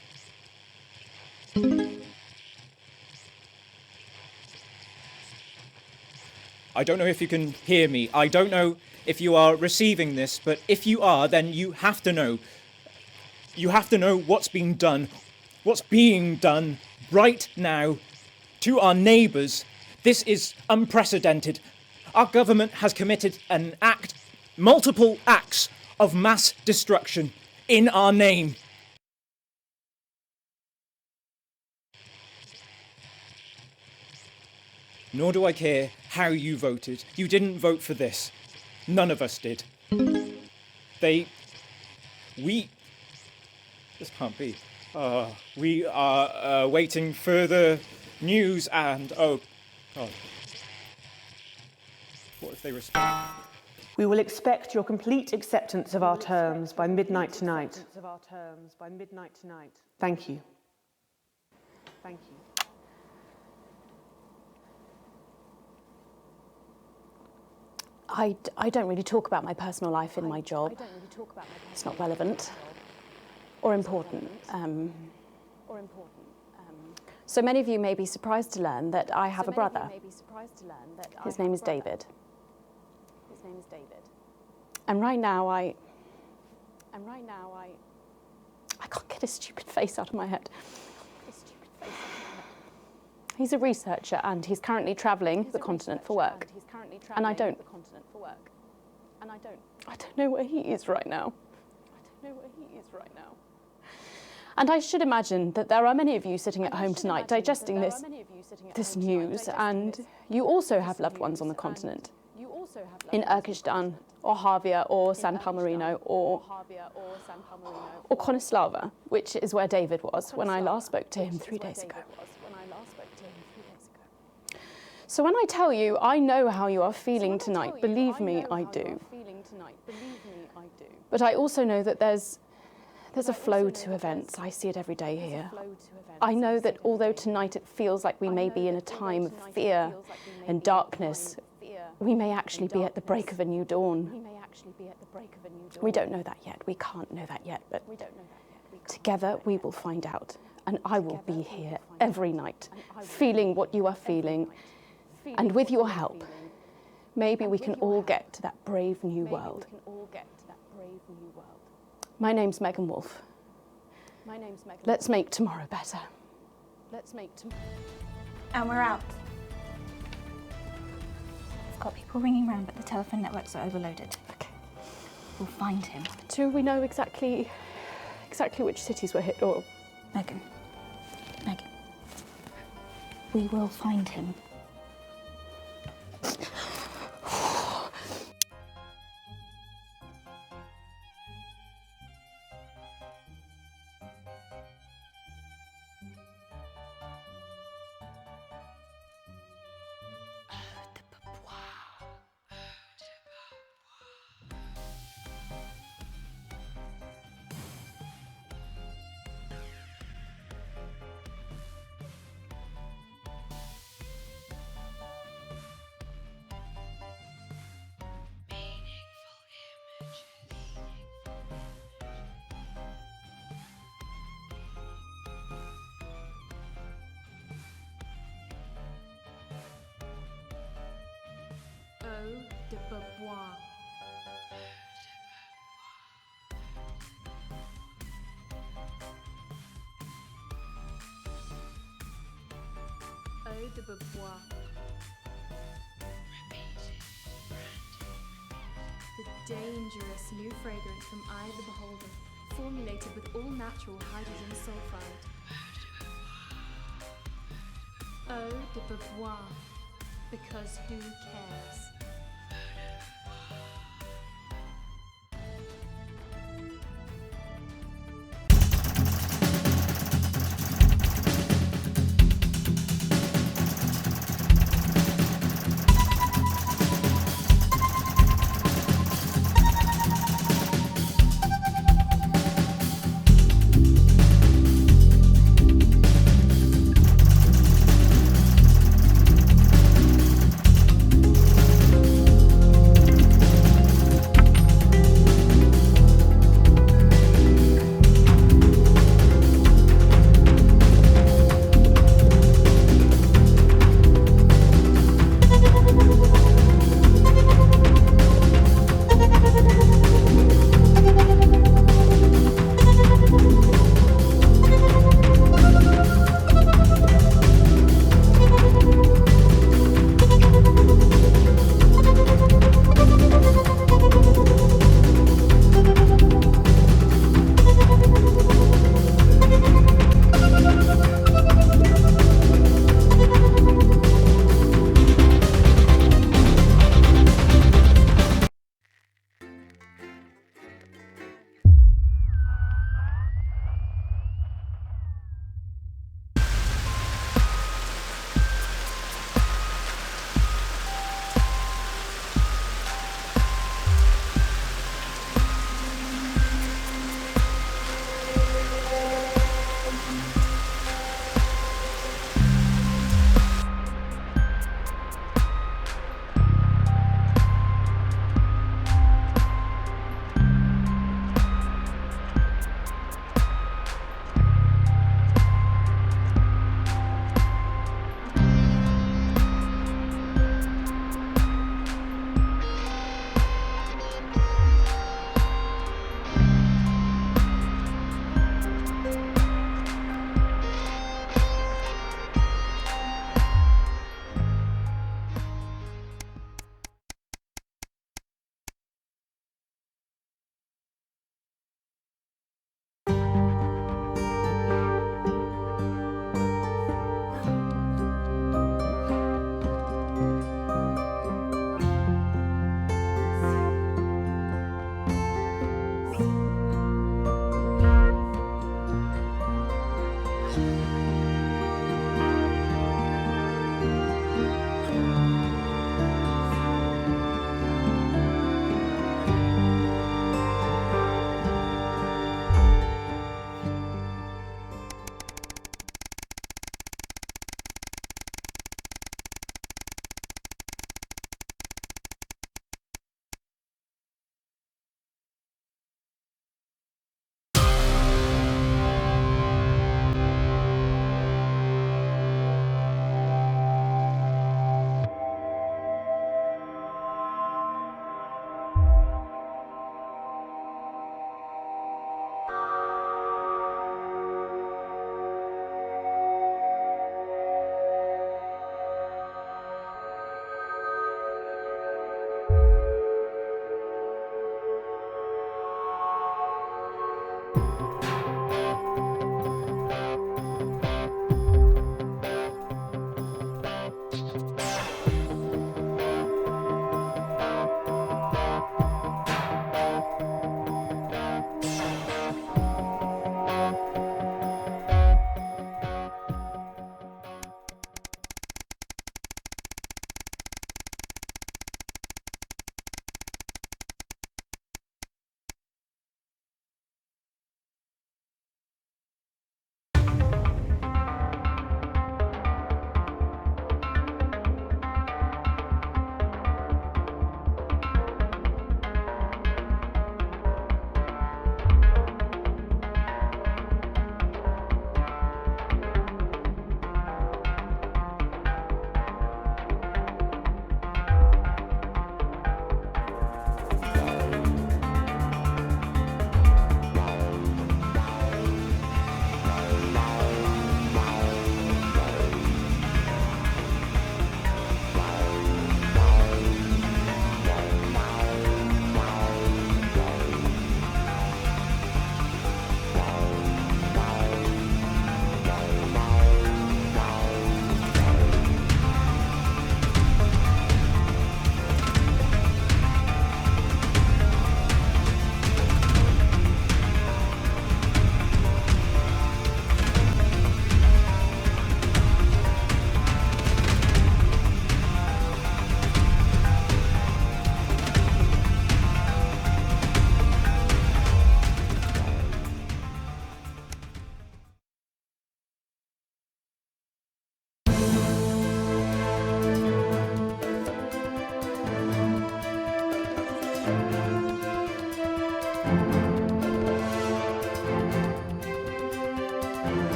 I don't know if you can hear me. I don't know if you are receiving this, but if you are, then you have to know. You have to know what's being done right now to our neighbours. This is unprecedented. Our government has committed multiple acts of mass destruction in our name. Nor do I care how you voted. You didn't vote for this. None of us did. This can't be. We are awaiting further news and, oh, God. What if they respond? We will expect your complete acceptance of our terms by midnight tonight. Thank you. I don't really talk about my personal life in my job. It's not relevant or important. So many of you may be surprised to learn that I have a brother. His name is David. And right now I can't get his stupid face out of my head. He's a researcher and he's currently travelling the continent for work. And I don't know where he is right now. And I should imagine that there are many of you sitting at home tonight digesting this news, and you also have loved ones on the continent. In Urkistan, or Havia, or San Palmerino, or Konoslava, which is where David was when I last spoke to him 3 days ago. So when I tell you I know how you are feeling tonight, believe me, I do. But I also know that there's a flow to events. I see it every day here. I know that although tonight it feels like we may be in a time of fear and darkness, we may actually be at the break of a new dawn. We don't know that yet. We can't know that yet, but together we will find out. And I will be here every night, feeling what you are feeling. And with your help, maybe we can all get to that brave new world. My name's Megan Wolf. Let's make tomorrow better. And we're out. I've got people ringing round, but the telephone networks are overloaded. Okay. We'll find him. Do we know exactly which cities were hit, or? Megan. We will find him. Eau de Beaubois. Eau de Beaubois. The dangerous new fragrance from Eye of the Beholder, formulated with all natural hydrogen sulfide. Eau de Beaubois, because who cares?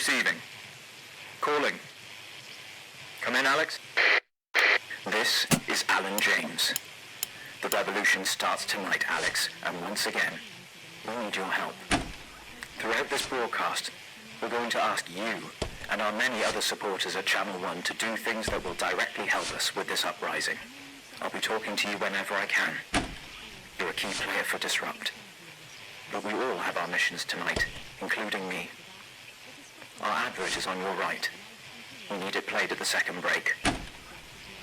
Receiving. Calling. Come in, Alex. This is Alan James. The revolution starts tonight, Alex, and once again, we need your help. Throughout this broadcast, we're going to ask you and our many other supporters at Channel 1 to do things that will directly help us with this uprising. I'll be talking to you whenever I can. You're a key player for Disrupt. But we all have our missions tonight, including me. Our advert is on your right. We need it played at the second break.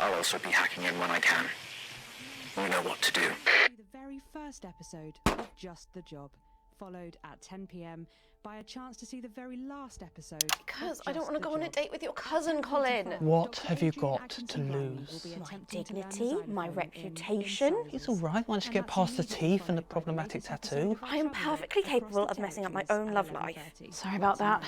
I'll also be hacking in when I can. You know what to do. The very first episode of Just the Job, followed at 10 p.m. by a chance to see the very last episode. Because I don't want to go on a date with your cousin, Colin. What have you got to lose? My dignity, my reputation. It's all right once you get past the teeth and the problematic tattoo. I am perfectly capable of messing up my own love life. Sorry about that.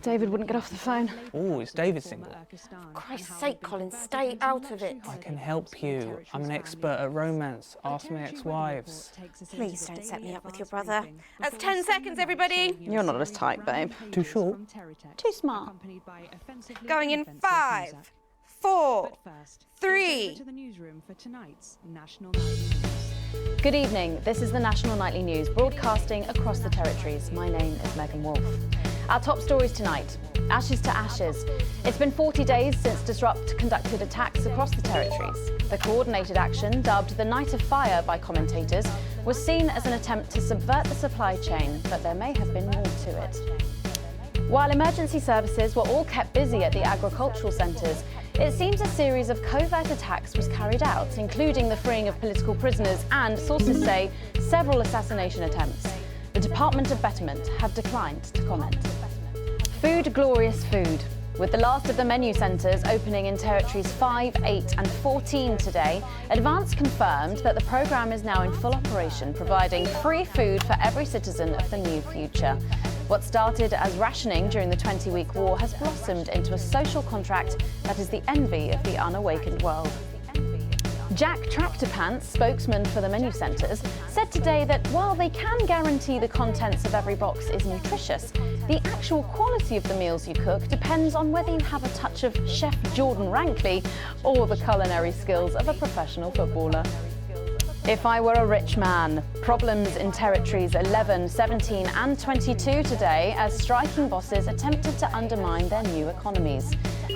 David wouldn't get off the phone. Oh, is David single? For Christ's sake, Colin, stay out of it. I can help you. I'm an expert at romance. Ask my ex-wives. Please don't set me up with your brother. That's 10 seconds, everybody. You're not as tight, babe. Too short? Too smart. Going in 5, 4, 3. Good evening. This is the National Nightly News, broadcasting across the territories. My name is Megan Wolfe. Our top stories tonight. Ashes to ashes. It's been 40 days since Disrupt conducted attacks across the territories. The coordinated action, dubbed the Night of Fire by commentators, was seen as an attempt to subvert the supply chain, but there may have been more to it. While emergency services were all kept busy at the agricultural centres, it seems a series of covert attacks was carried out, including the freeing of political prisoners and, sources say, several assassination attempts. The Department of Betterment have declined to comment. Food, glorious food. With the last of the menu centres opening in territories 5, 8 and 14 today, Advance confirmed that the programme is now in full operation, providing free food for every citizen of the new future. What started as rationing during the 20-week war has blossomed into a social contract that is the envy of the unawakened world. Jack Tractorpants, spokesman for the menu centres, said today that while they can guarantee the contents of every box is nutritious, the actual quality of the meals you cook depends on whether you have a touch of Chef Jordan Rankley or the culinary skills of a professional footballer. If I were a rich man, problems in territories 11, 17 and 22 today as striking bosses attempted to undermine their new economies.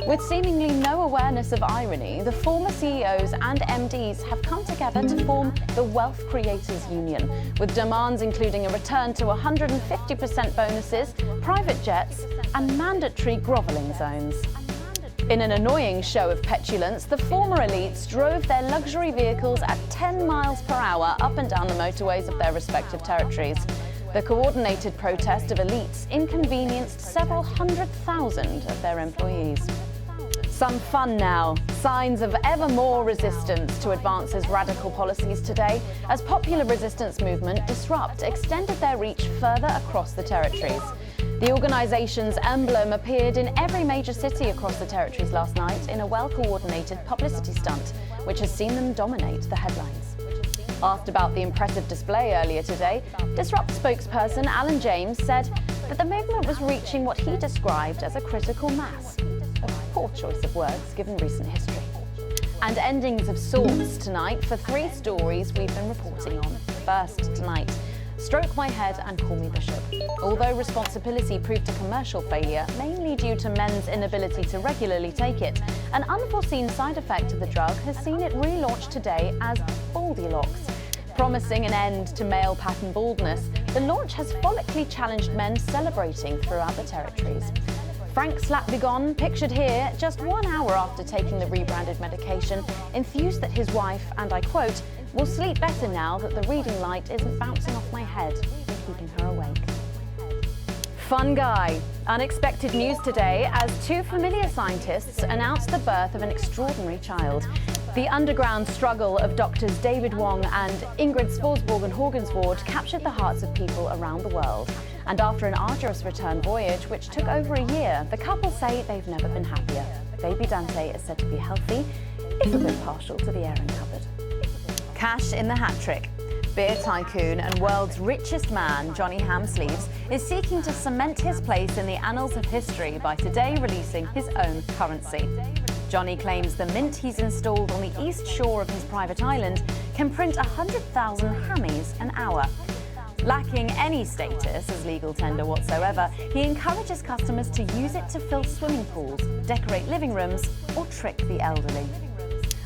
With seemingly no awareness of irony, the former CEOs and MDs have come together to form the Wealth Creators Union, with demands including a return to 150% bonuses, private jets and mandatory grovelling zones. In an annoying show of petulance, the former elites drove their luxury vehicles at 10 miles per hour up and down the motorways of their respective territories. The coordinated protest of elites inconvenienced several 100,000 of their employees. Some fun now. Signs of ever more resistance to Advance's radical policies today, as popular resistance movement Disrupt extended their reach further across the territories. The organisation's emblem appeared in every major city across the territories last night in a well-coordinated publicity stunt, which has seen them dominate the headlines. Asked about the impressive display earlier today, Disrupt spokesperson Alan James said that the movement was reaching what he described as a critical mass. A poor choice of words given recent history. And endings of sorts tonight for 3 stories we've been reporting on. First tonight, Stroke My Head and Call Me Bishop. Although responsibility proved a commercial failure, mainly due to men's inability to regularly take it, an unforeseen side effect of the drug has seen it relaunched today as Baldylocks. Promising an end to male pattern baldness, the launch has follically challenged men celebrating throughout the territories. Frank Slapvigon, pictured here just 1 hour after taking the rebranded medication, enthused that his wife, and I quote, will sleep better now that the reading light isn't bouncing off my head and keeping her awake. Fun guy. Unexpected news today as 2 familiar scientists announced the birth of an extraordinary child. The underground struggle of doctors David Wong and Ingrid Sporsborg-Horgensvoord captured the hearts of people around the world. And after an arduous return voyage, which took over a year, the couple say they've never been happier. Baby Dante is said to be healthy, if a bit partial to the airing cupboard. Cash in the hat trick. Beer tycoon and world's richest man, Johnny Hamsleeves, is seeking to cement his place in the annals of history by today releasing his own currency. Johnny claims the mint he's installed on the east shore of his private island can print 100,000 hammies an hour. Lacking any status as legal tender whatsoever, he encourages customers to use it to fill swimming pools, decorate living rooms, or trick the elderly.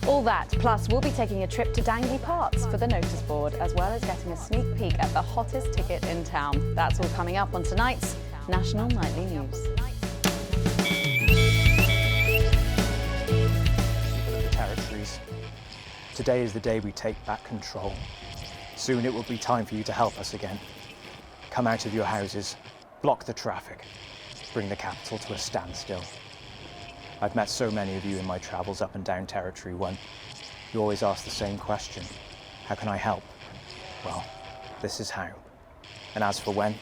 All that, plus we'll be taking a trip to Dangley Parks for the notice board, as well as getting a sneak peek at the hottest ticket in town. That's all coming up on tonight's National Nightly News. People of the territories, today is the day we take back control. Soon it will be time for you to help us again. Come out of your houses, block the traffic, bring the capital to a standstill. I've met so many of you in my travels up and down Territory 1. You always ask the same question. How can I help? Well, this is how. And as for when,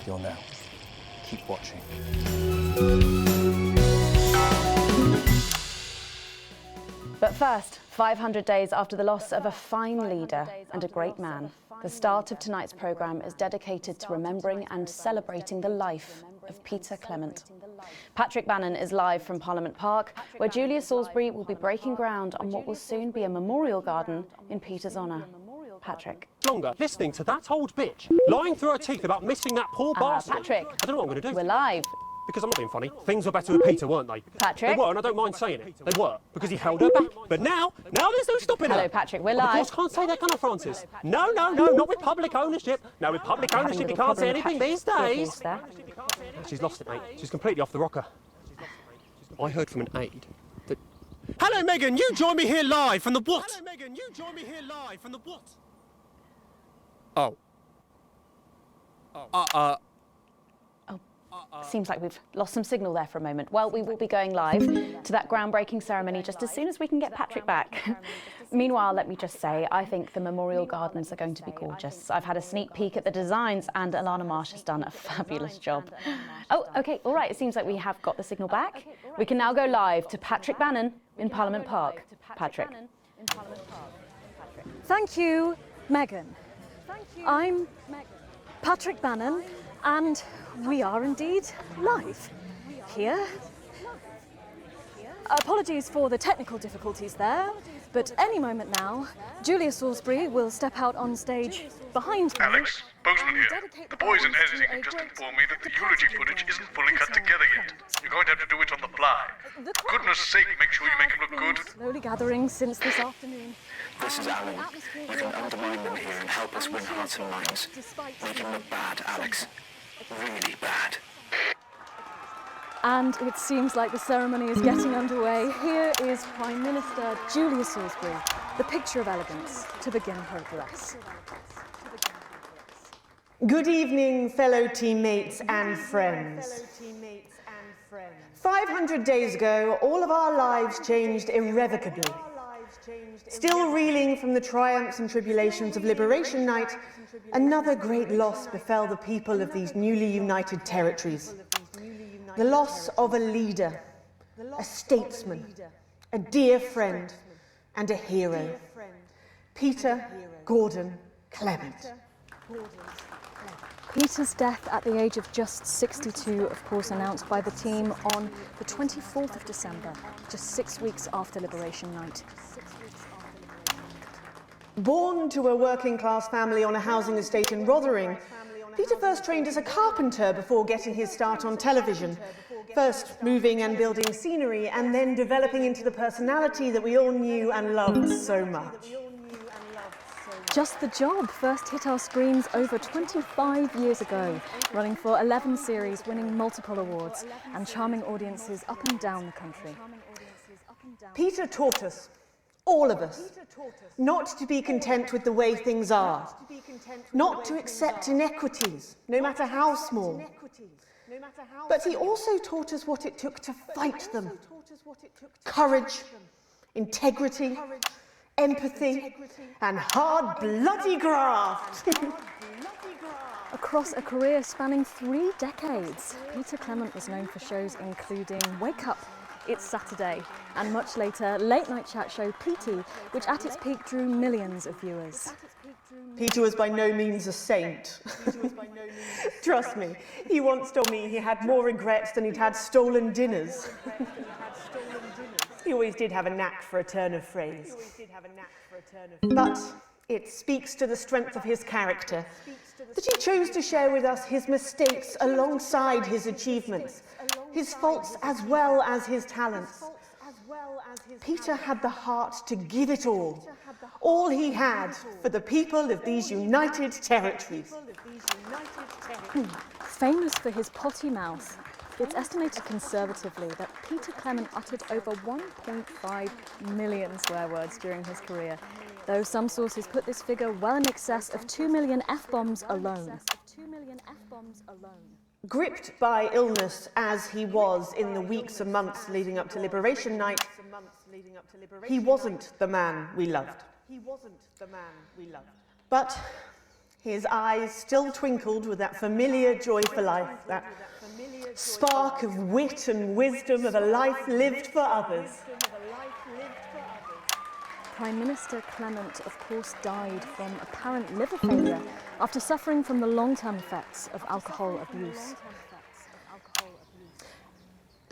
you'll know. Keep watching. But first, 500 days after the loss of a fine leader and a great man, the start of tonight's programme is dedicated to remembering and celebrating the life of Peter Clement. Patrick Bannon is live from Parliament Park, where Julia Salisbury will be breaking ground on what will soon be a memorial garden in Peter's honour. Patrick. Longer listening to that old bitch lying through her teeth about missing that poor bastard. Patrick. I don't know what I'm going to do. We're live. Because I'm not being funny. Things were better with Peter, weren't they? Patrick. They were, and I don't mind saying it. They were, because he held her back. But now there's no stopping her. Hello, Patrick, we're Of live. course, can't say that, can I, Francis? No, not with public ownership. No, with public ownership, you can't say anything these days. She's lost it, mate. She's completely off the rocker. I heard from an aide that... Hello, Megan, you join me here live from the what? Hello, Megan, you join me here live from the what? Seems like we've lost some signal there for a moment. Well, we will be going live to that groundbreaking ceremony just as soon as we can get Patrick back. Meanwhile, let me just say, I think the memorial gardens are going to be gorgeous. I've had a sneak peek at the designs and Alana Marsh has done a fabulous job. Oh, OK, all right, it seems like we have got the signal back. We can now go live to Patrick Bannon in Parliament Park. Patrick. Thank you, Megan. I'm Patrick Bannon, and we are indeed live here. Apologies for the technical difficulties there, but any moment now, Julia Salisbury will step out on stage behind me. Alex, Bozeman here. The boys in editing have just informed me that the eulogy footage isn't fully cut together yet. You're going to have to do it on the fly. For goodness sake, make sure you make it look good. Slowly gathering since this afternoon. This is Alan. You can undermine them here and help us win hearts and minds. Make him look bad, Alex. Really bad. And it seems like the ceremony is getting underway. Here is Prime Minister Julia Salisbury, the picture of elegance, to begin her address. Good evening, fellow teammates and friends. 500 days ago, all of our lives changed irrevocably. Still reeling from the triumphs and tribulations of Liberation Night, another great loss befell the people of these newly united territories. The loss of a leader, a statesman, a dear friend, and a hero. Peter Gordon Clement. Peter's death at the age of just 62, of course, announced by the team on the 24th of December, just 6 weeks after Liberation Night. Born to a working-class family on a housing estate in Rotherham, Peter first trained as a carpenter before getting his start on television. First moving and building scenery, and then developing into the personality that we all knew and loved so much. Just the Job first hit our screens over 25 years ago, running for 11 series, winning multiple awards, and charming audiences up and down the country. Peter taught us, all of us, not to be content with the way things are, not to accept inequities, no matter how small. But he also taught us what it took to fight them. Courage, integrity, empathy, and hard, bloody graft. Across a career spanning 3 decades, Peter Clement was known for shows including Wake Up, It's Saturday, and much later, late night chat show PT, which at its peak drew millions of viewers. Peter was by no means a saint. Trust me, he once told me he had more regrets than he'd had stolen dinners. He always did have a knack for a turn of phrase. But it speaks to the strength of his character that he chose to share with us his mistakes alongside his achievements, his faults as well as his talents. Peter had the heart to give it all he had for the people of these united territories. Famous for his potty mouth, it's estimated conservatively that Peter Clement uttered over 1.5 million swear words during his career, though some sources put this figure well in excess of 2 million F-bombs alone. Gripped by illness as he was in the weeks and months leading up to Liberation Night, he wasn't the man we loved. But his eyes still twinkled with that familiar joy for life, that spark of wit and wisdom of a life lived for others. Prime Minister Clement, of course, died from apparent liver failure after suffering from the long-term effects of alcohol abuse.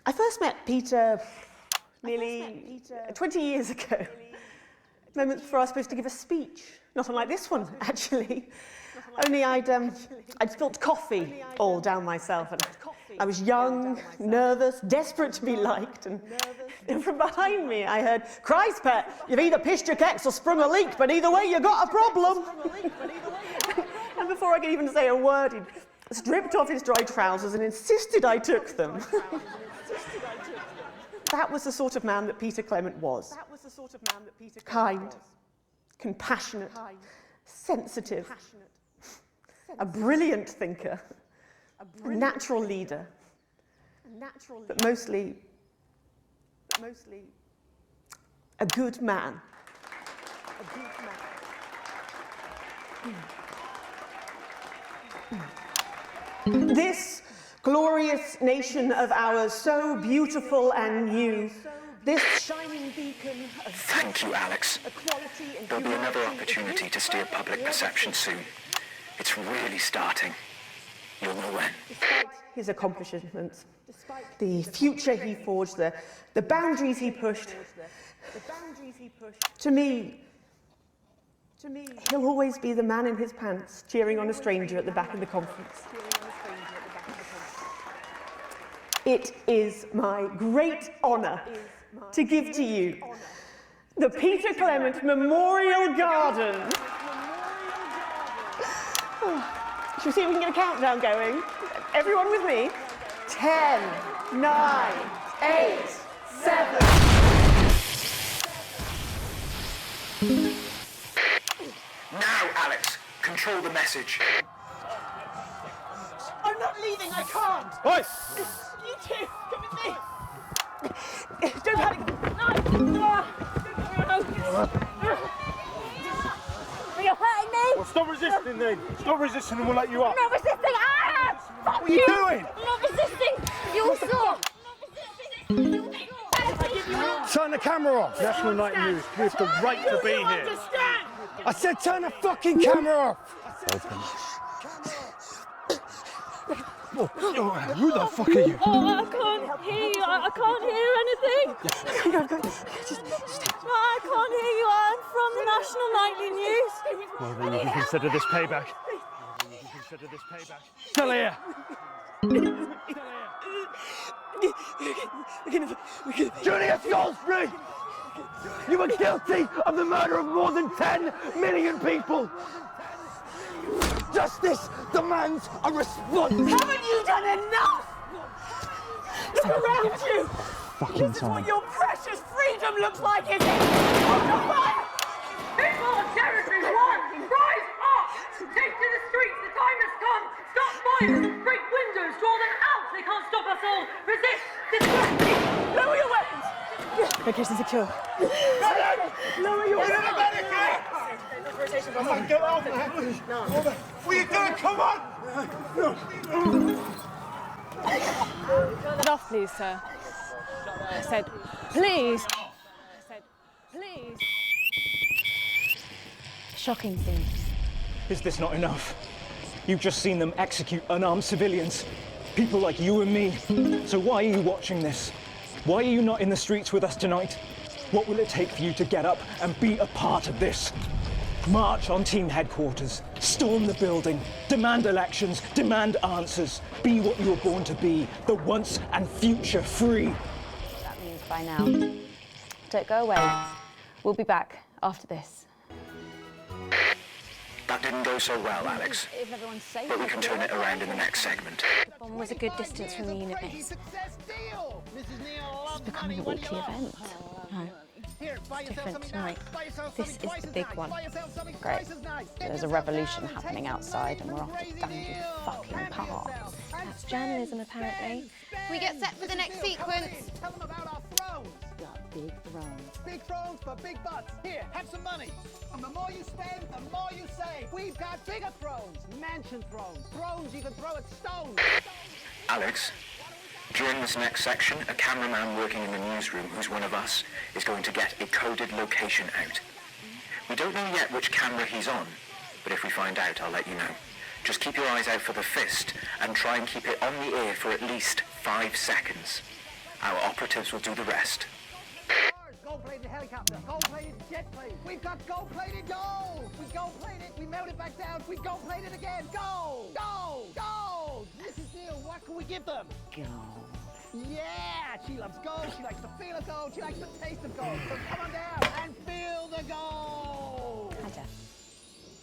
I first met Peter nearly 20 years ago, moments before I was supposed to give a speech. Not unlike this one, actually. Only I'd spilt coffee all down myself, and I was young, nervous, desperate to be liked, and from behind me I heard, "Christ, pet, you've either pissed your kecks or sprung a leak, but either way you got a problem." And before I could even say a word, he stripped off his dry trousers and insisted I took them. That was the sort of man that Peter Clement was. Kind, compassionate, sensitive, a brilliant thinker, a natural leader, but mostly a good man. This glorious nation of ours, so beautiful and new, this shining beacon of Thank you, Alex. equality and There'll be another opportunity to steer public perception soon. It's really starting. You'll know when. Despite his accomplishments, the future he forged, the boundaries he pushed, to me, he'll always be the man in his pants cheering on a stranger at the back of the conference. It is my great honour to give to you the Peter Clement Memorial Garden. Shall we see if we can get a countdown going? Everyone with me? 10, 9, 8, 7. Now, Alex, control the message. I'm not leaving, I can't! Oi! You two, come with me! Don't panic! No! You're hurting me! Well, stop resisting then. Stop resisting and we'll let you up. I'm not resisting! Ah! Fuck What are you doing? I'm not resisting! You saw! Turn the camera off. National Night News. We have the right to be here. I said turn the fucking camera off. Who the fuck are you? Oh, I can't hear you. I can't hear anything. I can't hear you. I'm from the National Nightly News. Well, then you can consider this payback. Still here. Julius Goldsbury! You were guilty of the murder of more than 10 million people! Justice demands a response! Haven't you done enough? Look around you! Fucking This is what your precious freedom looks like, is it? Hold the fire! People of territory one, rise up! Take to the streets, the time has come! Stop fires! Break windows, draw them out! They can't stop us all! Resist! Distract! Lower your weapons! Location secure. Lower your weapons! Come on, get out, man! No. What are you doing? Come on! Get off, please, sir. I said, please. Shocking scenes. Is this not enough? You've just seen them execute unarmed civilians, people like you and me. So why are you watching this? Why are you not in the streets with us tonight? What will it take for you to get up and be a part of this? March on team headquarters, storm the building, demand elections, demand answers. Be what you were born to be, the once and future free. That means by now. Don't go away. We'll be back after this. That didn't go so well, Alex. If everyone's safe, But we can turn it around in the next segment. The bomb was a good distance from the unit base. This is becoming a weekly event. No, it's different tonight. This is the big one. Great. There's a revolution happening outside and we're off to Dandy fucking Park. That's journalism, apparently. We get set for the next sequence. Tell them about our thrones. Got big thrones. Big thrones for big butts. Here, have some money. And the more you spend, the more you save. We've got bigger thrones, mansion thrones, thrones you can throw at stones. Alex, during this next section, a cameraman working in the newsroom who's one of us is going to get a coded location out. We don't know yet which camera he's on, but if we find out, I'll let you know. Just keep your eyes out for the fist and try and keep it on the air for at least 5 seconds. Our operatives will do the rest. Gold-plated helicopter, gold-plated jet plane. We've got gold-plated gold. We gold-plated, we melt it back down. We gold-plated again. Gold, gold, gold. Mrs. Neal, what can we give them? Gold. Yeah, she loves gold. She likes the feel of gold. She likes the taste of gold. So come on down and feel the gold. Hi, Jeff.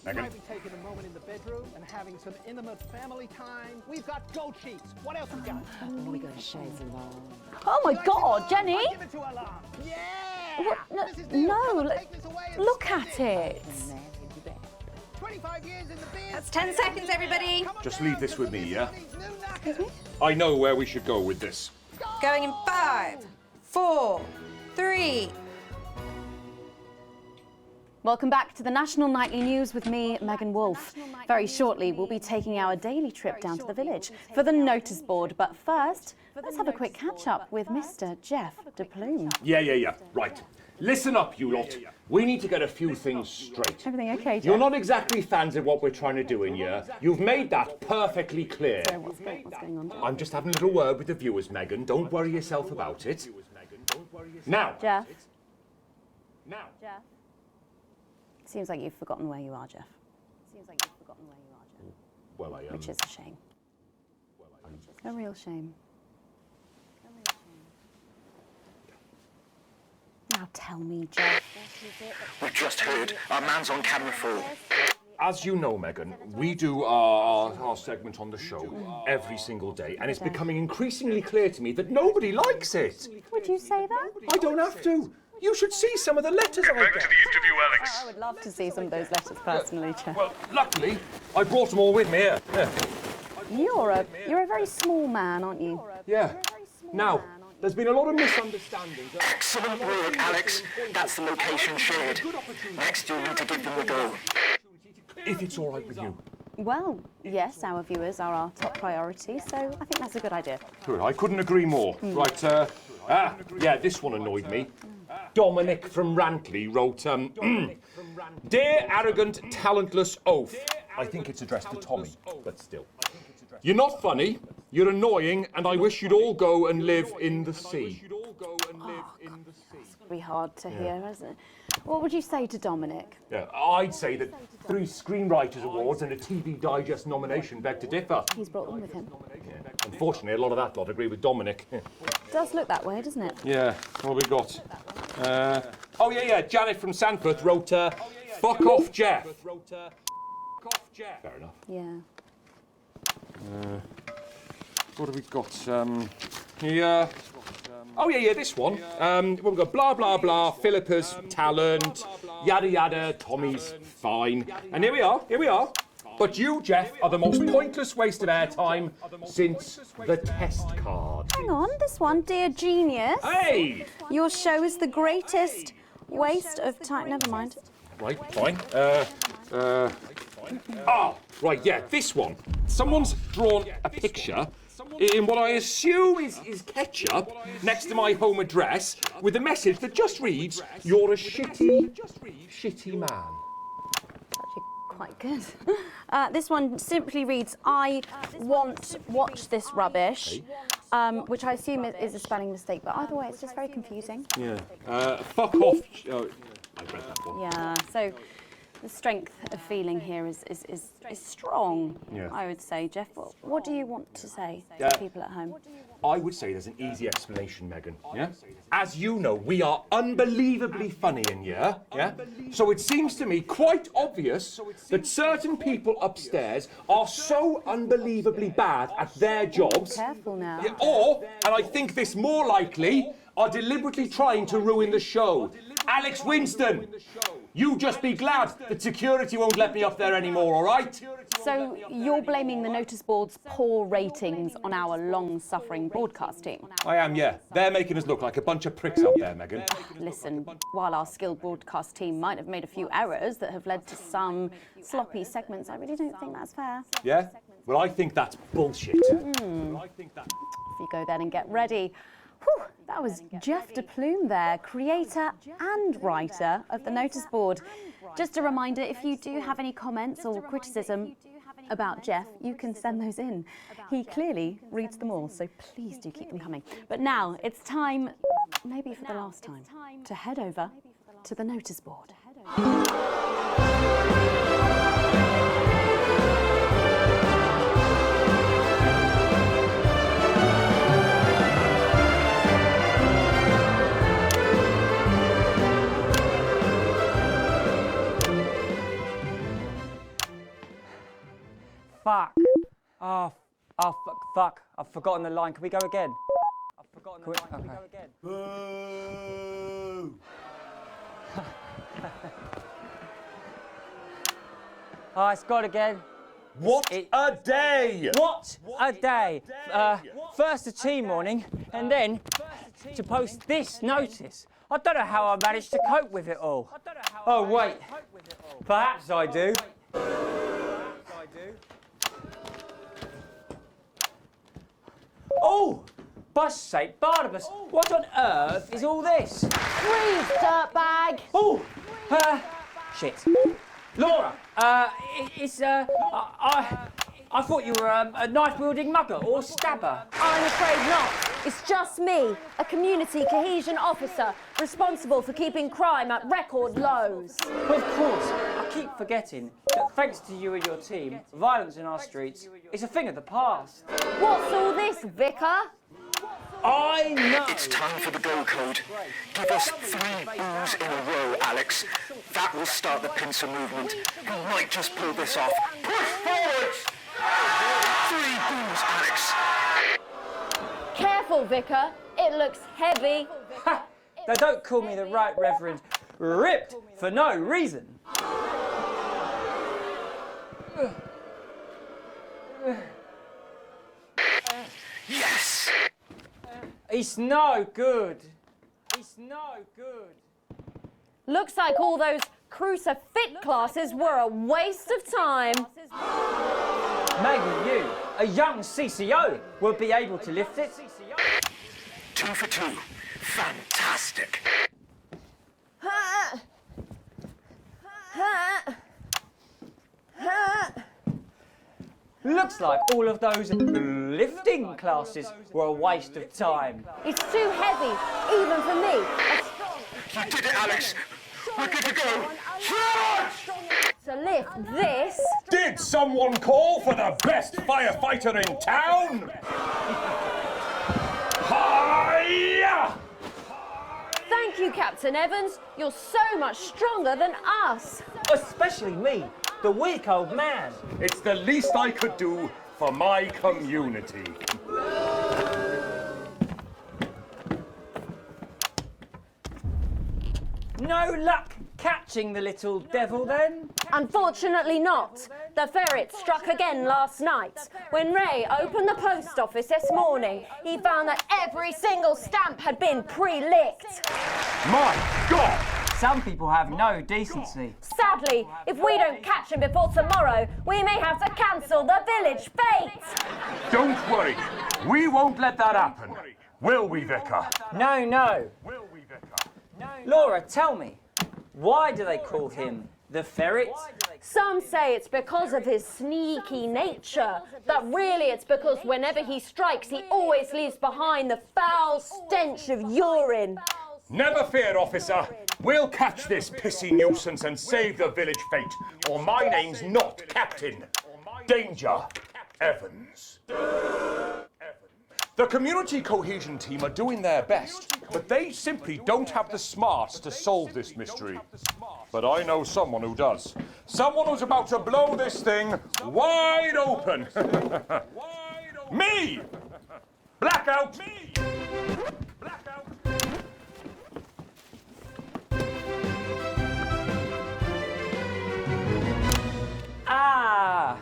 We might be taking a moment in the bedroom and having some intimate family time. We've got gold sheets. What else we got? Oh, we got a chaise along. Oh my God, Jenny! Give it to her, Lon. Yeah! What? No, look at it. 25 years in the biz. That's 10 seconds, everybody. Just leave this with me, yeah? Excuse me? I know where we should go with this. Going in 5, 4, 3. Welcome back to the National Nightly News with me, Megan Wolfe. Very shortly, we'll be taking our daily trip down to the village for the notice board. But first, let's have a quick catch-up with Mr. Jeff de Plume. Yeah. Right. Listen up, you lot. We need to get a few things straight. Everything okay, Jeff? You're not exactly fans of what we're trying to do in here. You've made that perfectly clear. So what's going on? I'm just having a little word with the viewers, Megan. Don't worry yourself about it. Now. Jeff? Jeff? Seems like you've forgotten where you are, Jeff. Well, I am. Which is a shame. A real shame. Now tell me, Jeff. We've just heard our man's on camera 4. As you know, Megan, we do our segment on the show every single day, and it's becoming increasingly clear to me that nobody likes it. Would you say that? I don't have to. You should see some of the letters I Back get. to the interview, Alex. I would love to see some of those letters personally, Jeff. Well, luckily, I brought them all with me here. Yeah. You're a very small man, aren't you? Yeah. Now, there's been a lot of misunderstandings. Excellent work, Alex. That's the location shared. Next, you'll need to give them a go. If it's all right with you. Well, yes, our viewers are our top priority, so I think that's a good idea. Good, I couldn't agree more. Right, yeah, this one annoyed me. Dominic from Rantley wrote, Dear arrogant, talentless oaf. I think it's addressed to Tommy, but still. You're not funny, you're annoying, and I wish you'd all go and live in the sea. It's pretty hard to hear, isn't it? What would you say to Dominic? Yeah, I'd say that 3 Screenwriters Awards and a TV Digest nomination beg to differ. He's brought them with him. Unfortunately, a lot of that lot agree with Dominic. Does look that way, doesn't it? Yeah, what have we got? Oh, yeah, Janet from Sanforth wrote, fuck off, Jeff. Fair enough. Yeah. What have we got? Yeah. Oh, yeah, this one. We've got blah, blah, blah, Philippa's talent, yada, yada, Tommy's fine. And here we are. But you, Jeff, are the most pointless waste of airtime since the test card. Hang on, this one, Dear Genius. Hey! Your show is the greatest waste of time. Never mind. Right, fine. Right, yeah, this one. Someone's drawn a picture in what I assume is ketchup next to my home address with a message that just reads, you're a shitty man. quite good. This one simply reads, I want watch this rubbish, which I assume is a spelling mistake, but either way, it's just very confusing. Yeah. Fuck off. Oh, I read that one. Yeah, so the strength of feeling here is strong, Yeah. I would say. Jeff, what do you want to say Yeah. to people at home? I would say there's an easy explanation, Megan. Yeah? As you know, we are unbelievably funny in here. Yeah? So it seems to me quite obvious that certain people upstairs are so unbelievably bad at their jobs. Careful now. Yeah, or, and I think this more likely, are deliberately trying to ruin the show. Alex Winston, you just be glad that security won't let me up there anymore, all right? So you're blaming the notice board's poor ratings on our long-suffering broadcast team? I am, yeah. They're making us look like a bunch of pricks out there, Megan. Listen, while our skilled broadcast team might have made a few errors that have led to some sloppy segments, I really don't think that's fair. Yeah? Well, I think that's bullshit. Off you go then and get ready. Whew, that was Jeff DePlume there, creator and writer of the notice board. Just a reminder, if you do have any comments or criticism about Jeff, you can send those in. He clearly reads them all, so please do keep them coming. But now it's time, maybe for the last time, to head over to the notice board. Fuck. Oh, fuck. I've forgotten the line. Can we go again? I've forgotten the line. Can we go again? Boo! Oh, it's gone again. What a day! What a day! First a tea morning, and then to post this notice. I don't know how I managed to cope with it all. Oh, wait. Perhaps I do. Oh! Bus St. Barnabas, what on earth is all this? Freeze, dirtbag! Oh! Shit. Laura, I thought you were a knife-wielding mugger or stabber. I'm afraid not. It's just me, a community cohesion officer responsible for keeping crime at record lows. Of course, I keep forgetting that thanks to you and your team, violence in our streets is a thing of the past. What's all this, Vicar? I know! It's time for the go code. Give us 3 boos in a row, Alex. That will start the pincer movement. You might just pull this off. Push forward! 3 boos, Alex. Careful, Vicar. It looks heavy. Ha! They don't call me the Right Reverend Ripped for no reason. Yes! It's no good. It's no good. Looks like all those crucifix classes were a waste of time. Maybe you, a young CCO, will be able to lift it. 2 for 2. Fantastic. Looks like all of those lifting classes were a waste of time. It's too heavy, even for me. You did it, Alex. We're good to go. Charge! To lift this. Did someone call for the best firefighter in town? Hi-ya! Thank you, Captain Evans. You're so much stronger than us. Especially me, the weak old man. It's the least I could do for my community. No luck catching the little devil then? Unfortunately not. The ferret struck again last night. When Ray opened the post office this morning, he found that every single stamp had been pre-licked. My God! Some people have no decency. Sadly, if we don't catch him before tomorrow, we may have to cancel the village fete. Don't worry. We won't let that happen. Will we, Vicar? No, no. Will we, Vicar? Laura, tell me, why do they call him the ferret Some say it's because of his sneaky nature, but really it's because whenever he strikes, he always leaves behind the foul stench of urine. Never fear, officer. We'll catch this pissy nuisance and save the village fate, or my name's not Captain Danger Evans. The community cohesion team are doing their best, but they simply don't have the smarts to solve this mystery. But I know someone who does. Someone who's about to blow this thing wide open. Me! Blackout! Me! Blackout! Ah!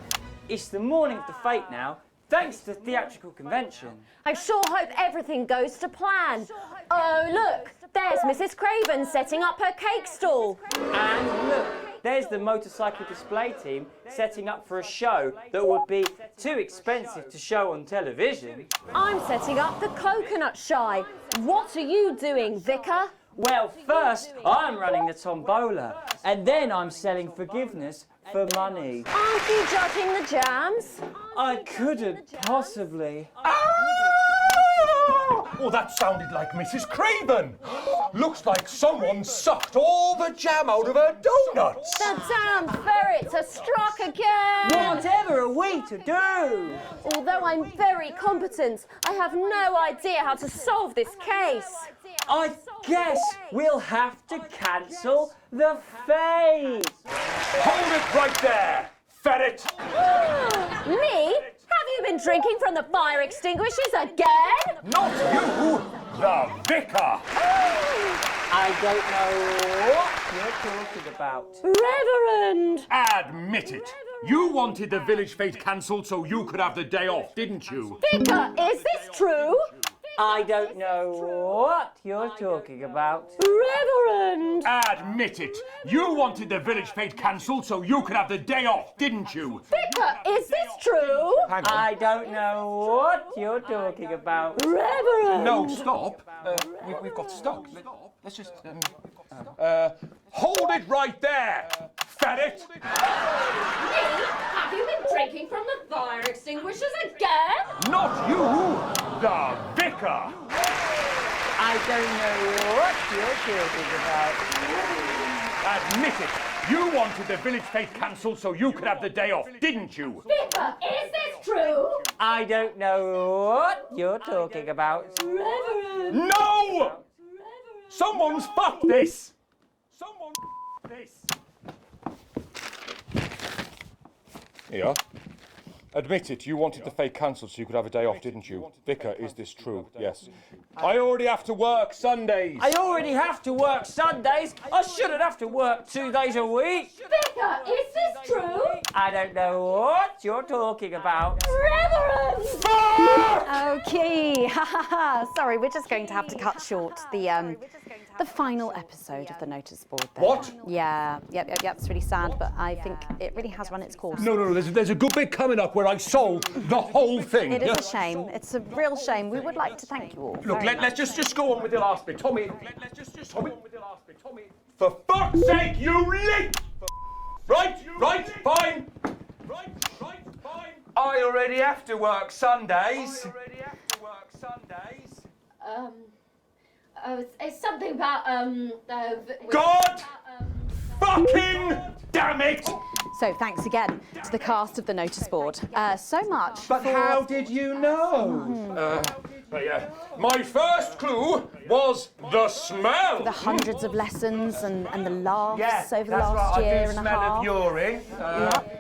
It's the morning of the fete now, thanks to theatrical convention. I sure hope everything goes to plan. Oh, look, there's Mrs. Craven setting up her cake stall. And look, there's the motorcycle display team setting up for a show that would be too expensive to show on television. I'm setting up the coconut shy. What are you doing, Vicar? Well, first, I'm running the tombola, and then I'm selling forgiveness for money. Aren't you judging the jams? I couldn't possibly. Oh, that sounded like Mrs. Craven. Looks like someone sucked all the jam out of her donuts. The damn ferrets are struck again. Whatever are we to do? Although I'm very competent, I have no idea how to solve this case. I guess we'll have to cancel the fete. Hold it right there, ferret. Me? Have you been drinking from the fire extinguishers again? Not you, the vicar. I don't know what you're talking about. Reverend! Admit it. You wanted the village fete cancelled so you could have the day off, didn't you? Vicar, is this true? I don't know what you're talking about. Reverend! Admit it. You wanted the village fete cancelled so you could have the day off, didn't you? Vicar, is this true? Hang on. I don't know what you're talking about. Reverend! No, stop. We've got stock. Let's just... hold it right there, ferret. Me? Have you been drinking from the fire extinguishers again? Not you, the vicar. I don't know what you're talking about. Admit it. You wanted the village fete cancelled so you could have the day off, didn't you? Vicar, is this true? I don't know what you're talking about. Reverend! No! Someone's fucked this! Someone this. Here you are. Admit it, you wanted the fete cancelled so you could have a day off, didn't you? Vicar, is this true? Yes. I already have to work Sundays. I already have to work Sundays. I shouldn't have to work 2 days a week. Vicar, is this true? I don't know what you're talking about. Reverend! Okay, sorry, we're just going to have to cut short the final episode of the notice board there. What? Yeah, yep, it's really sad, but I think it really has run its course. No, there's a good bit coming up where I solve the whole thing. It is a shame. It's a real shame. We would like to thank you all. Look, very let's much. just go on with the last bit. Tommy, Tommy, for fuck's sake, you leak! Right, fine. I already have to work Sundays. It's something about, God fucking damn it! So thanks again to the cast of the notice board. So much. But how did you know? My first clue was the smell. The hundreds of lessons and the laughs over the that's last right. year I do and a smell half. of urine.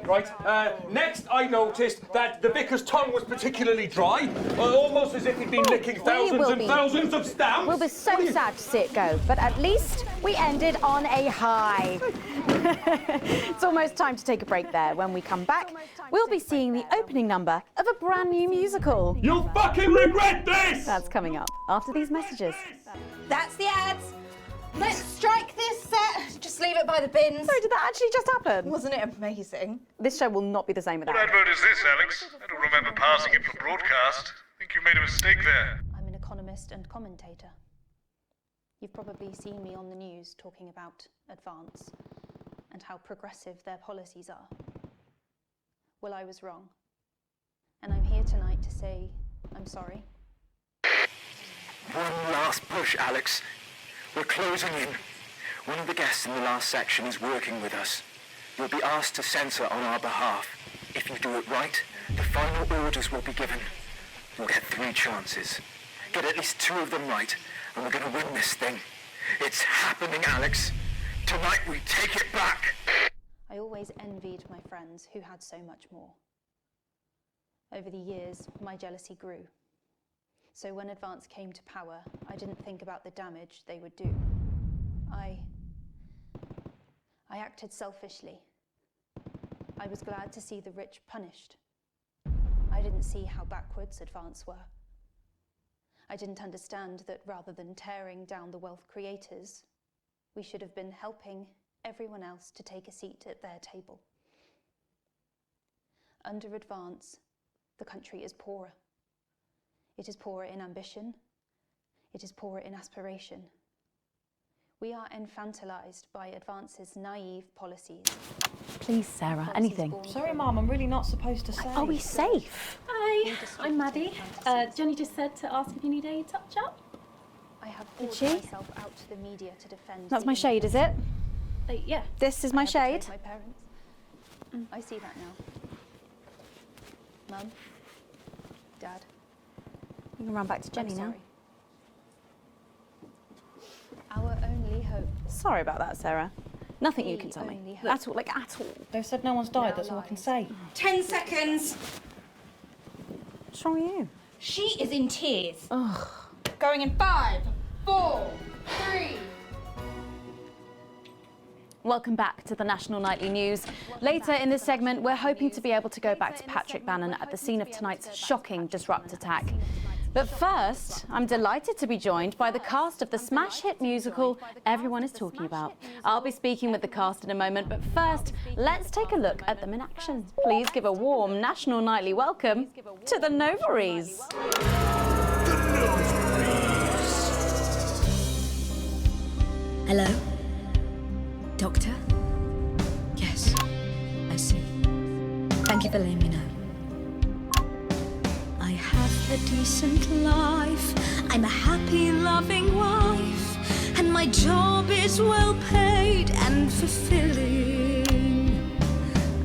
Right. Next, I noticed that the vicar's tongue was particularly dry, almost as if he'd been licking thousands and thousands of stamps. We'll be so sad to see it go, but at least we ended on a high. It's almost time to take a break there. When we come back, we'll be seeing the opening number of a brand new musical. You'll fucking regret this! That's coming up after these messages. That's the ads. Let's strike this set. Just leave it by the bins. Sorry, did that actually just happen? Wasn't it amazing? This show will not be the same without What it. advert is this, Alex? I don't remember passing it for broadcast. I think you made a mistake there. I'm an economist and commentator. You've probably seen me on the news talking about Advance. and how progressive their policies are. Well, I was wrong. And I'm here tonight to say I'm sorry. One last push, Alex. We're closing in. One of the guests in the last section is working with us. You'll be asked to censor on our behalf. If you do it right, the final orders will be given. You'll get 3 chances. Get at least 2 of them right, and we're going to win this thing. It's happening, Alex. Tonight we take it back. I always envied my friends who had so much more. Over the years, my jealousy grew. So when Advance came to power, I didn't think about the damage they would do. I acted selfishly. I was glad to see the rich punished. I didn't see how backwards Advance were. I didn't understand that rather than tearing down the wealth creators, we should have been helping everyone else to take a seat at their table. Under Advance, the country is poorer. It is poorer in ambition. It is poorer in aspiration. We are infantilized by Advance's naive policies. Please, Sarah, anything. Sorry, Mum, I'm really not supposed to say. Are we safe? Hi, I'm Maddie. Johnny just said to ask if you need a touch-up. I have Did poured she? myself out to the media to defend. That's the my shade, is it? Yeah. This is my I have betrayed shade? my parents. I see that now. Mum, Dad. You can run back to I'm Jenny now. sorry. Our only hope. Sorry about that, Sarah. Nothing you The can tell me. only hope. At all, like at all. They've said no one's died, that's all I can say. 10 seconds. What's wrong with you? She is in tears. Ugh. Going in 5, 4, 3. Welcome back to the National Nightly News. Later in this segment, we're hoping to be able to go back to Patrick Bannon at the scene of tonight's shocking Disrupt attack. But first, I'm delighted to be joined by the cast of the smash hit musical everyone is talking about. I'll be speaking with the cast in a moment, but first, let's take a look at them in action. Please give a warm National Nightly welcome to the Novaries. Hello? Doctor? Yes, I see. Thank you for letting me know. I have a decent life. I'm a happy, loving wife. And my job is well paid and fulfilling.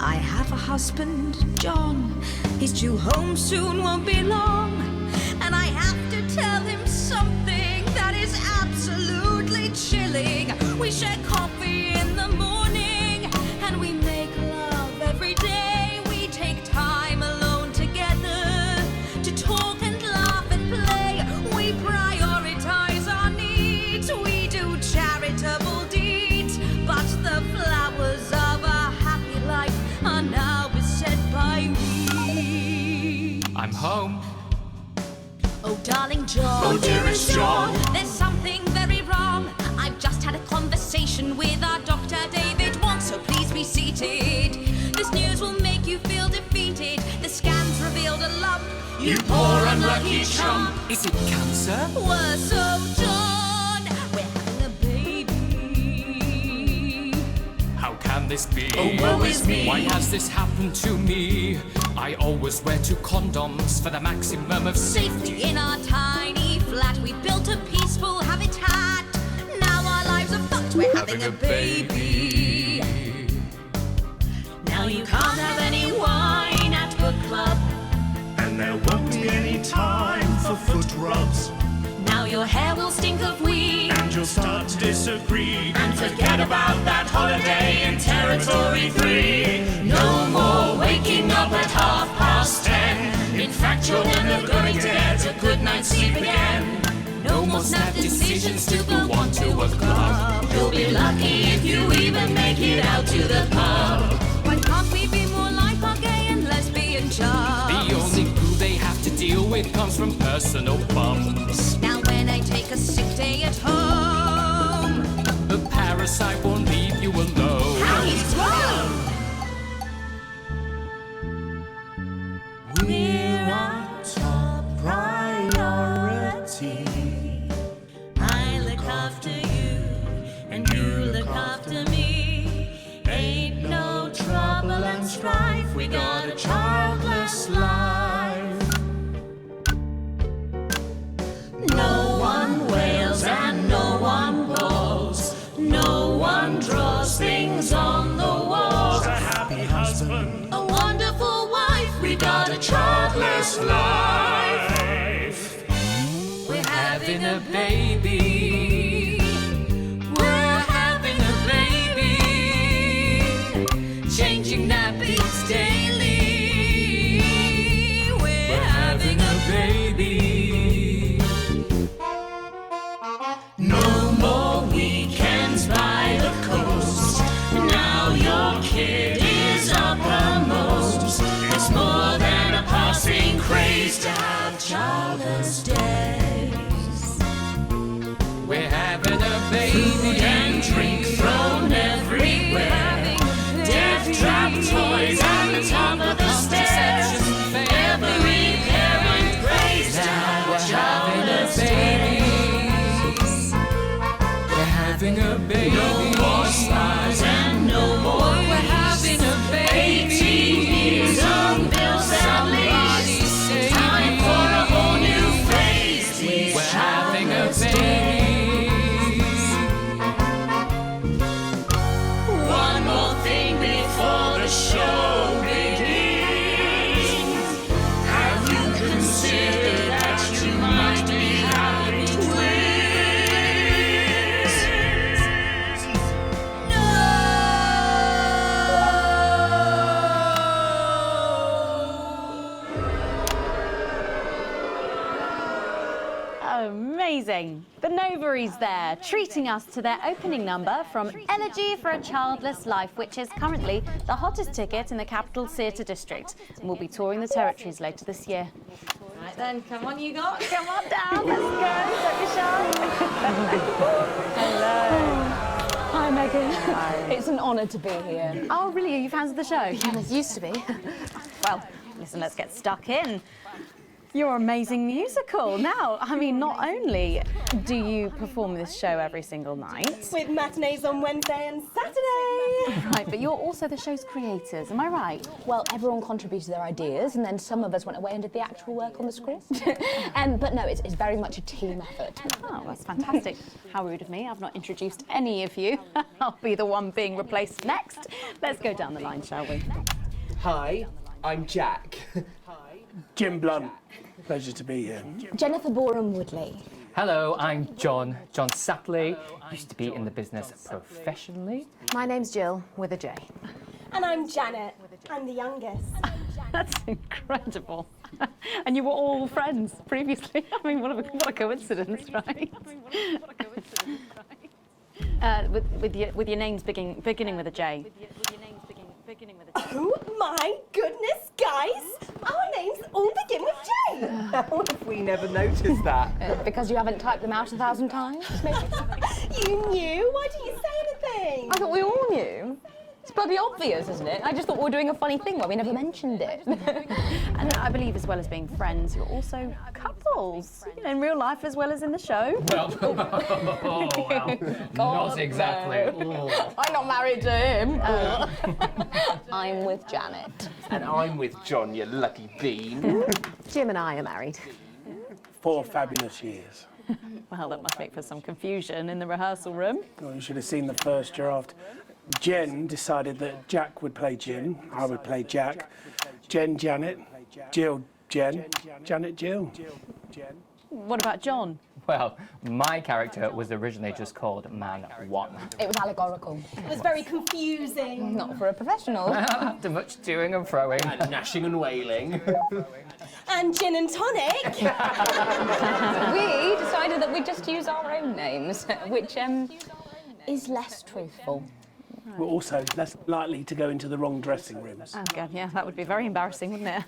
I have a husband, John. He's due home soon, won't be long. And I have to tell him something that is absolutely chilling. We share coffee in the morning, and we make love every day. We take time alone together to talk and laugh and play. We prioritize our needs. We do charitable deeds. But the flowers of a happy life are now beset by weeds. I'm home. Oh, darling John. Oh, dearest John. There's something very wrong. I've just had a conversation with our doctor, David Wong, so please be seated. This news will make you feel defeated. The scans revealed a lump. You poor unlucky chump. Is it cancer? Worse, oh, John. We're having a baby. How can this be? Oh, woe is me. Why has this happened to me? I always wear 2 condoms for the maximum of Safety in our tiny flat. We built a peaceful habitat. Now our lives are fucked. We're having a baby. Now you can't have any wine at book club. And there won't be any time for foot rubs. Now your hair will stink of weed. And you'll start to disagree. And forget about that holiday in Territory 3. No more waking up at 10:30. In fact, you're never going to get a good night's sleep again. No more snap decisions to go on to a club. You'll be lucky if you even make it out to the pub. Why can't we be more like our gay and lesbian chums? The only glue they have to deal with comes from personal bums. Now when I take a sick day at home, The parasite won't leave you alone. how he's grown! We're our top priority. I look after you, and you look after me. we got a childless life. No one wails and no one bawls, no one draws things on the walls. A happy husband, a wonderful wife, we got a childless life. We're having a baby, we're having a baby, changing nappies daily, we're having a baby. No more weekends by the coast, now your kid is uppermost. It's more than a passing craze to have childless days. We're having a baby. Food and drink thrown everywhere, death trap toys at the top of the stairs. Every parent prays to have childless days. We're having a baby. No more spas and no more. We're having a baby. 18 years on bills at least. Time for a whole new phase. We're having a baby. One more thing before the show begins. Have you considered that you might be having twins? Amazing. The Novaries there, treating us to their opening number from Elegy for a Childless Life, which is currently the hottest ticket in the Capital Theatre District, and will be touring the territories later this year. Right then, come on you lot, come on down, let's go, don't be shy. Hello. Hi, Megan. Hi. It's an honour to be here. Oh, really? Are you fans of the show? Yes, used to be. Well, listen, let's get stuck in. Your amazing musical. Now, I mean, not only do you perform this show every single night, with matinees on Wednesday and Saturday. Right, but you're also the show's creators, am I right? Well, everyone contributed their ideas, and then some of us went away and did the actual work on the script. But no, it's very much a team effort. Oh, that's fantastic. How rude of me. I've not introduced any of you. I'll be the one being replaced next. Let's go down the line, shall we? Hi, I'm Jack. Jim Blunt. Pleasure to be here. Jennifer Boreham Woodley. Hello, I'm John Satley. Used to be in the business professionally. My name's Jill, with a J. And I'm Janet. I'm the youngest. That's incredible. And you were all friends previously. I mean, what a coincidence, right? With your names beginning with a J. Oh my goodness, guys! Our names all begin with J! How have we never noticed that? Because you haven't typed them out 1,000 times, maybe? You knew? Why didn't you say anything? I thought we all knew. It's bloody obvious, isn't it? I just thought we were doing a funny thing where we never mentioned it. And I believe, as well as being friends, you're also couples, you know, in real life as well as in the show. Well, not exactly. I'm not married to him. I'm with Janet. And I'm with John, you lucky bean. Jim and I are married. 4 fabulous years. Well, that must make for some confusion in the rehearsal room. Well, you should have seen the first draft. Jen decided that Jack would play Jim, I would play Jack, Jen Janet, Jill Jen, Janet Jill. What about John? Well, my character was originally just called Man 1. It was allegorical. It was very confusing. Not for a professional. After much toing and froing. And gnashing and wailing. And gin and tonic. We decided that we'd just use our own names, which is less truthful. We're also less likely to go into the wrong dressing rooms. Oh, God, yeah, that would be very embarrassing, wouldn't it?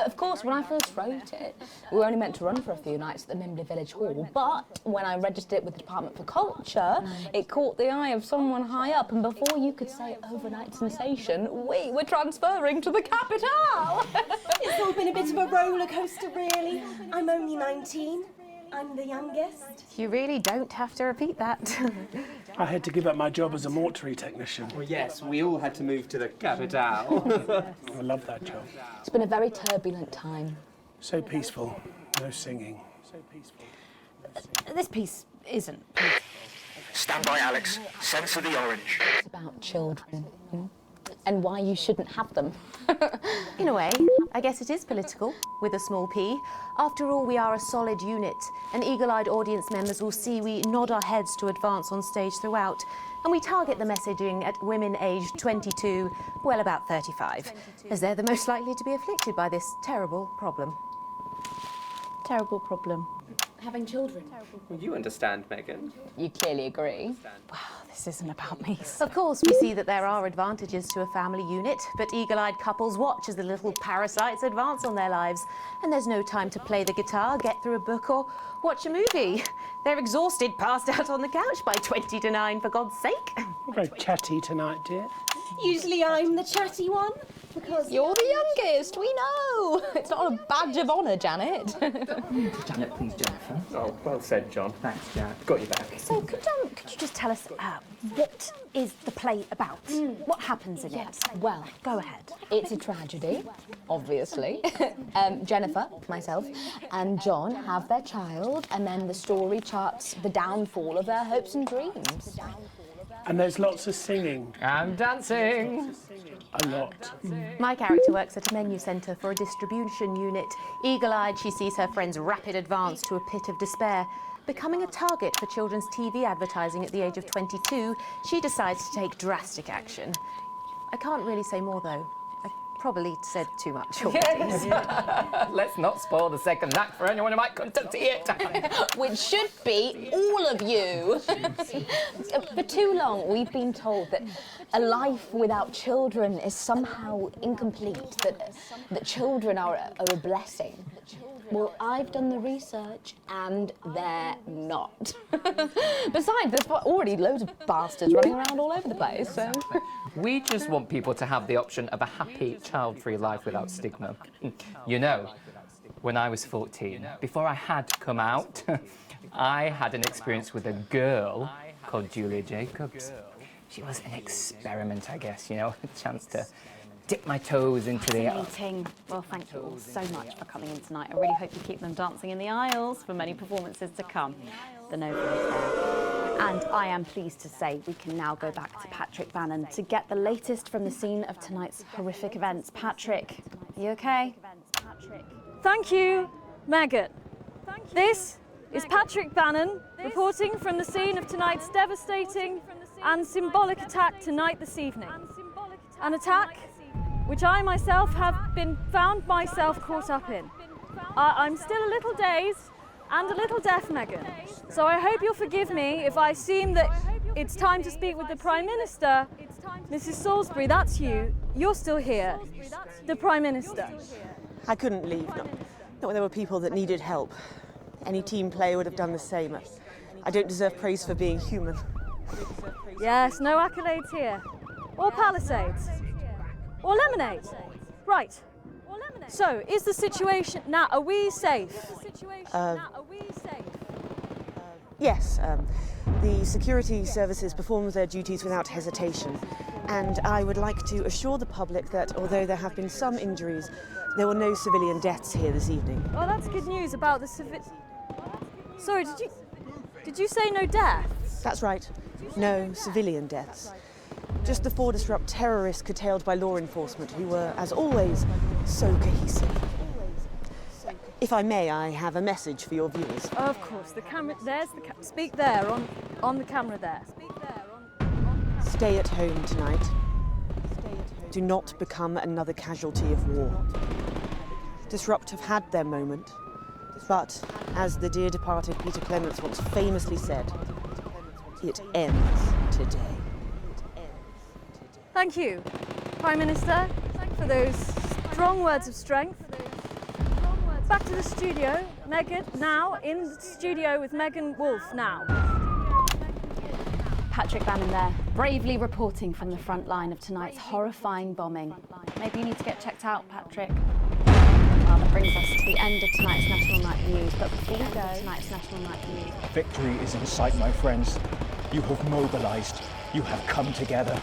Of course, when I first wrote it, we were only meant to run for a few nights at the Mimbley Village Hall, but when I registered it with the Department for Culture, it caught the eye of someone high up, and before you could say overnight sensation, we were transferring to the capital. It's all been a bit of a roller coaster, really. I'm only 19. I'm the youngest. You really don't have to repeat that. I had to give up my job as a mortuary technician. Well, yes, we all had to move to the capital. I love that job. It's been a very turbulent time. So peaceful, no singing. This piece isn't. Stand by, Alex. Censor the orange. It's about children and why you shouldn't have them. In a way, I guess it is political, with a small p. After all, we are a solid unit, and eagle-eyed audience members will see we nod our heads to advance on stage throughout, and we target the messaging at women aged 22, well, about 35, as they're the most likely to be afflicted by this terrible problem. Terrible problem. Having children. Well, you understand, Megan. You clearly agree. Wow, this isn't about me. Of course, we see that there are advantages to a family unit, but eagle-eyed couples watch as the little parasites advance on their lives, and there's no time to play the guitar, get through a book, or watch a movie. They're exhausted, passed out on the couch by 20 to 9, for God's sake. You're very chatty tonight, dear. Usually I'm the chatty one. Because you're the youngest, we know. It's not a badge of honour, Janet. Janet, please, Jennifer. Oh, well said, John. Thanks, Jack. Got you back. So could you just tell us what is the play about? What happens in it? Well, go ahead. It's a tragedy, obviously. Jennifer, myself, and John have their child, and then the story charts the downfall of their hopes and dreams. And there's lots of singing. And dancing. A lot. My character works at a menu centre for a distribution unit. Eagle-eyed, she sees her friend's rapid advance to a pit of despair. Becoming a target for children's TV advertising at the age of 22, she decides to take drastic action. I can't really say more, though. I probably said too much already. Let's not spoil the second act for anyone who might come to see it. Which should be all of you. For too long, we've been told that a life without children is somehow incomplete, that children are a blessing. Well, I've done the research, and they're not. Besides, there's already loads of bastards running around all over the place, so... We just want people to have the option of a happy, child-free life without stigma. You know, when I was 14, before I had come out, I had an experience with a girl called Julia Jacobs. She was an experiment, I guess, you know, a chance to dip my toes into the... Fascinating. Well, thank you all so much for coming in tonight. I really hope you keep them dancing in the aisles for many performances to come. The Nova is there. And I am pleased to say we can now go back to Patrick Bannon to get the latest from the scene of tonight's horrific events. Patrick, are you okay? Thank you, Megan. This is Patrick Bannon reporting from the scene of tonight's devastating and symbolic attack tonight this evening. An attack which I myself have found myself caught up in. I'm still a little dazed and a little deaf, Megan. So I hope you'll forgive me if I seem that it's time to speak with the Prime Minister. Mrs. Salisbury, that's you. You're still here. The Prime Minister. I couldn't leave, not when there were people that needed help. Any team player would have done the same. I don't deserve praise for being human. Yes, no accolades here. Or Palisades. Or lemonade. Right. So, is the situation now, are we safe? Yes, the security services performed their duties without hesitation, and I would like to assure the public that although there have been some injuries, there were no civilian deaths here this evening. Oh, that's good news about the Sorry, did you say no deaths? That's right, no civilian deaths. Just the ProDisrupt terrorists curtailed by law enforcement, who were, as always, so cohesive. If I may, I have a message for your viewers. Of course, the camera, there's the speak there, on the camera there. Stay at home tonight. Do not become another casualty of war. Disrupt have had their moment, but, as the dear departed Peter Clements once famously said, it ends today. Thank you, Prime Minister, for those strong words of strength. Back to the studio. Megan, now in the studio with Megan Wolf now. Patrick Bannon there, bravely reporting from the front line of tonight's horrifying bombing. Maybe you need to get checked out, Patrick. Well, that brings us to the end of tonight's National Night News, but before we go, Victory is in sight, my friends. You have mobilized. You have come together.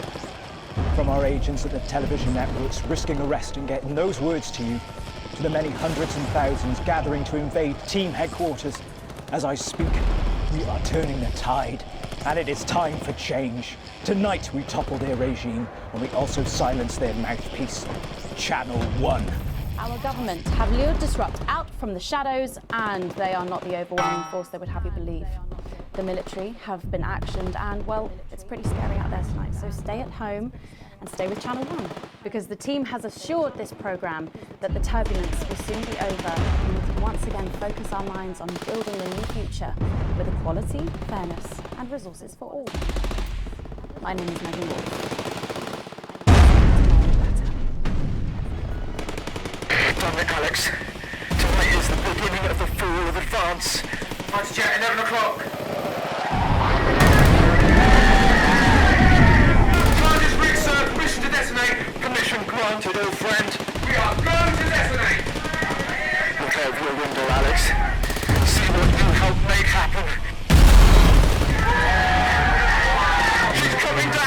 From our agents at the television networks risking arrest and getting those words to you, to the many hundreds and thousands gathering to invade team headquarters. As I speak, we are turning the tide, and it is time for change. Tonight we topple their regime, and we also silence their mouthpiece, Channel 1. Our government have lured Disrupt out from the shadows, and they are not the overwhelming force they would have you believe. The military have been actioned, and, well, it's pretty scary out there tonight, so stay at home and stay with Channel 1, because the team has assured this programme that the turbulence will soon be over, and we can once again focus our minds on building a new future with equality, fairness and resources for all. My name is Megan Wolf. Damn it, Alex. Tonight is the beginning of the fall of Advance. Fighter jet, 11 o'clock. Charges reached, sir. Permission to detonate. Permission granted, old friend. We are going to detonate. Look out your window, Alex. See what you helped make happen. She's coming down.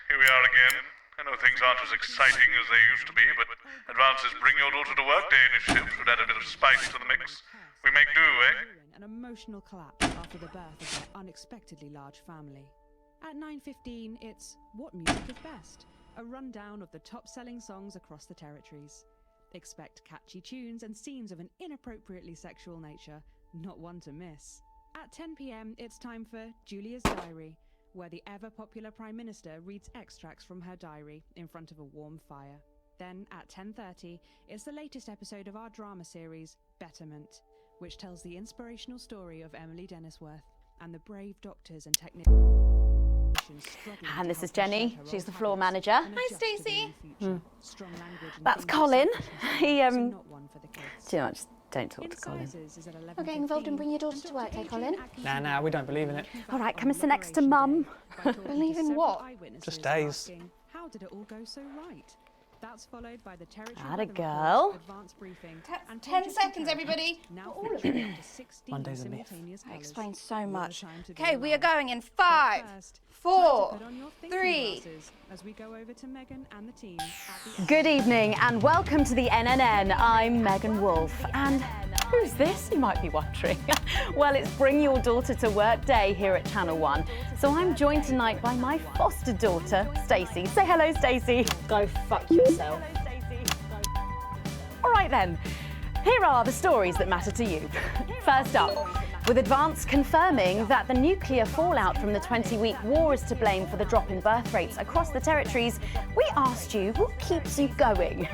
Here we are again. I know things aren't as exciting as they used to be, but Advance's Bring Your Daughter to Work Day initiative should add a bit of spice to the mix. We make do, eh? An emotional collapse after the birth of their unexpectedly large family. At 9:15, it's What Music is Best, a rundown of the top-selling songs across the territories. Expect catchy tunes and scenes of an inappropriately sexual nature, not one to miss. At 10 p.m, it's time for Julia's Diary, where the ever-popular Prime Minister reads extracts from her diary in front of a warm fire. Then, at 10:30, it's the latest episode of our drama series, Betterment, which tells the inspirational story of Emily Dennisworth and the brave doctors and technicians struggling. And this is Jenny. She's the floor manager. Hi, Stacey. That's Colin. He, too much. Don't talk to Colin. Not getting involved in Bring Your Daughter to Work, eh, Colin? Nah, we don't believe in it. All right, come and sit next to Mum. Believe in what? Just days. How did it all go so right? That's followed by the territory. Atta girl. Advanced briefing. 10 seconds, everybody. Now all of it. Mondays a myth. That explains so much. Okay, we are going in 5, 4, 3. As we go over to Megan and the team. Good evening and welcome to the NNN. I'm Megan Wolfe. And who's this, you might be wondering? Well, it's Bring Your Daughter to Work Day here at Channel 1. So I'm joined tonight by my foster daughter, Stacey. Say hello, Stacey. Go fuck yourself. All right then, here are the stories that matter to you. First up, with Advance confirming that the nuclear fallout from the 20-week war is to blame for the drop in birth rates across the territories, we asked you what keeps you going.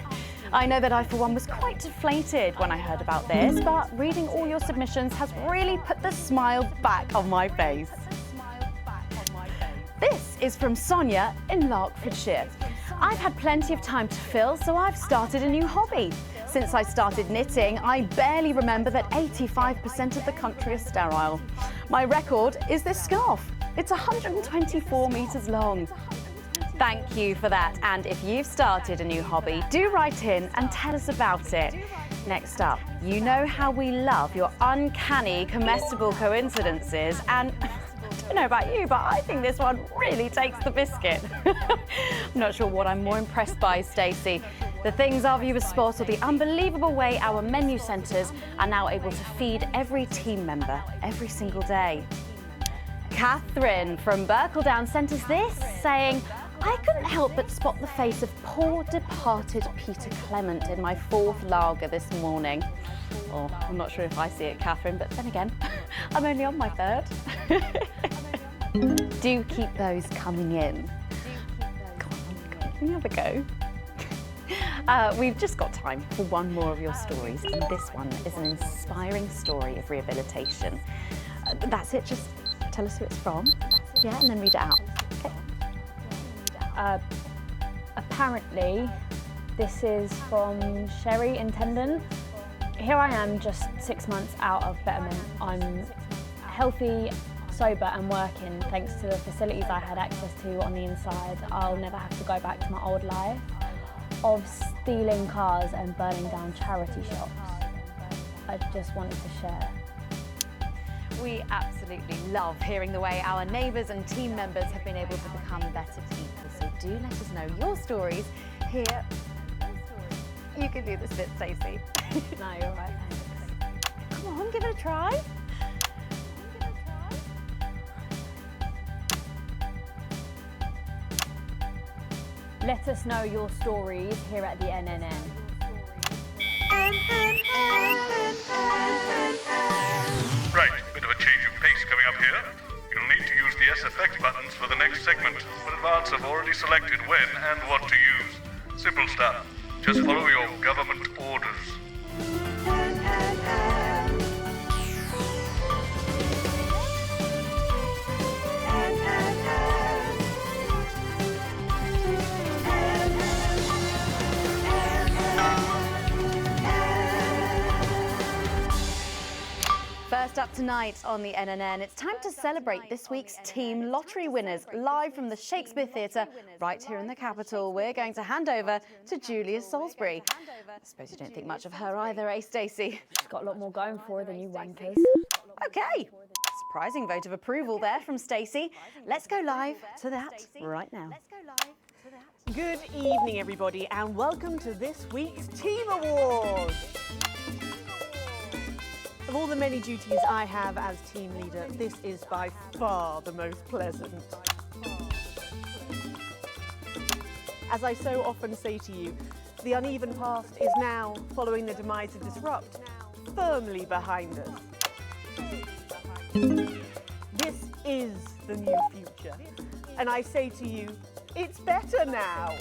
I know that I, for one, was quite deflated when I heard about this, but reading all your submissions has really put the smile back on my face. This is from Sonia in Larkfordshire. I've had plenty of time to fill, so I've started a new hobby. Since I started knitting, I barely remember that 85% of the country is sterile. My record is this scarf. It's 124 metres long. Thank you for that. And if you've started a new hobby, do write in and tell us about it. Next up, you know how we love your uncanny comestible coincidences, and I don't know about you, but I think this one really takes the biscuit. I'm not sure what I'm more impressed by, Stacey. The things our viewers spot or the unbelievable way our menu centres are now able to feed every team member every single day. Catherine from Berkeldown sent us this, saying, I couldn't help but spot the face of poor departed Peter Clement in my 4th lager this morning. Oh, I'm not sure if I see it, Catherine, but then again, I'm only on my 3rd. Do keep those coming in. Come on, can you have a go? We've just got time for one more of your stories, and this one is an inspiring story of rehabilitation. That's it, just tell us who it's from, yeah, and then read it out. Okay. Apparently, this is from Sherry in Tendon. Here I am, just 6 months out of Betterment. I'm healthy, sober and working thanks to the facilities I had access to on the inside. I'll never have to go back to my old life of stealing cars and burning down charity shops. I just wanted to share. We absolutely love hearing the way our neighbours and team members have been able to become better people. So do let us know your stories here. You can do this bit, Stacey. No, you're all right, thanks. Come on, give it a try. Let us know your stories here at the NNN. Right, bit of a change of pace coming up here. You'll need to use the press effect buttons for the next segment, but Advance have already selected when and what to use. Simple stuff. Just follow your government orders. First up tonight on the NNN, it's time to celebrate this week's team lottery winners live from the Shakespeare Theatre right here in the capital. We're going to hand over to Julia Salisbury. I suppose you don't think much of her either, eh, Stacey? She's got a lot more going for her than you wankers. Okay, surprising vote of approval there from Stacey. Let's go live to that right now. Good evening, everybody, and welcome to this week's Team Awards. Of all the many duties I have as team leader, this is by far the most pleasant. As I so often say to you, the uneven past is now, following the demise of Disrupt, firmly behind us. This is the new future, and I say to you, it's better now.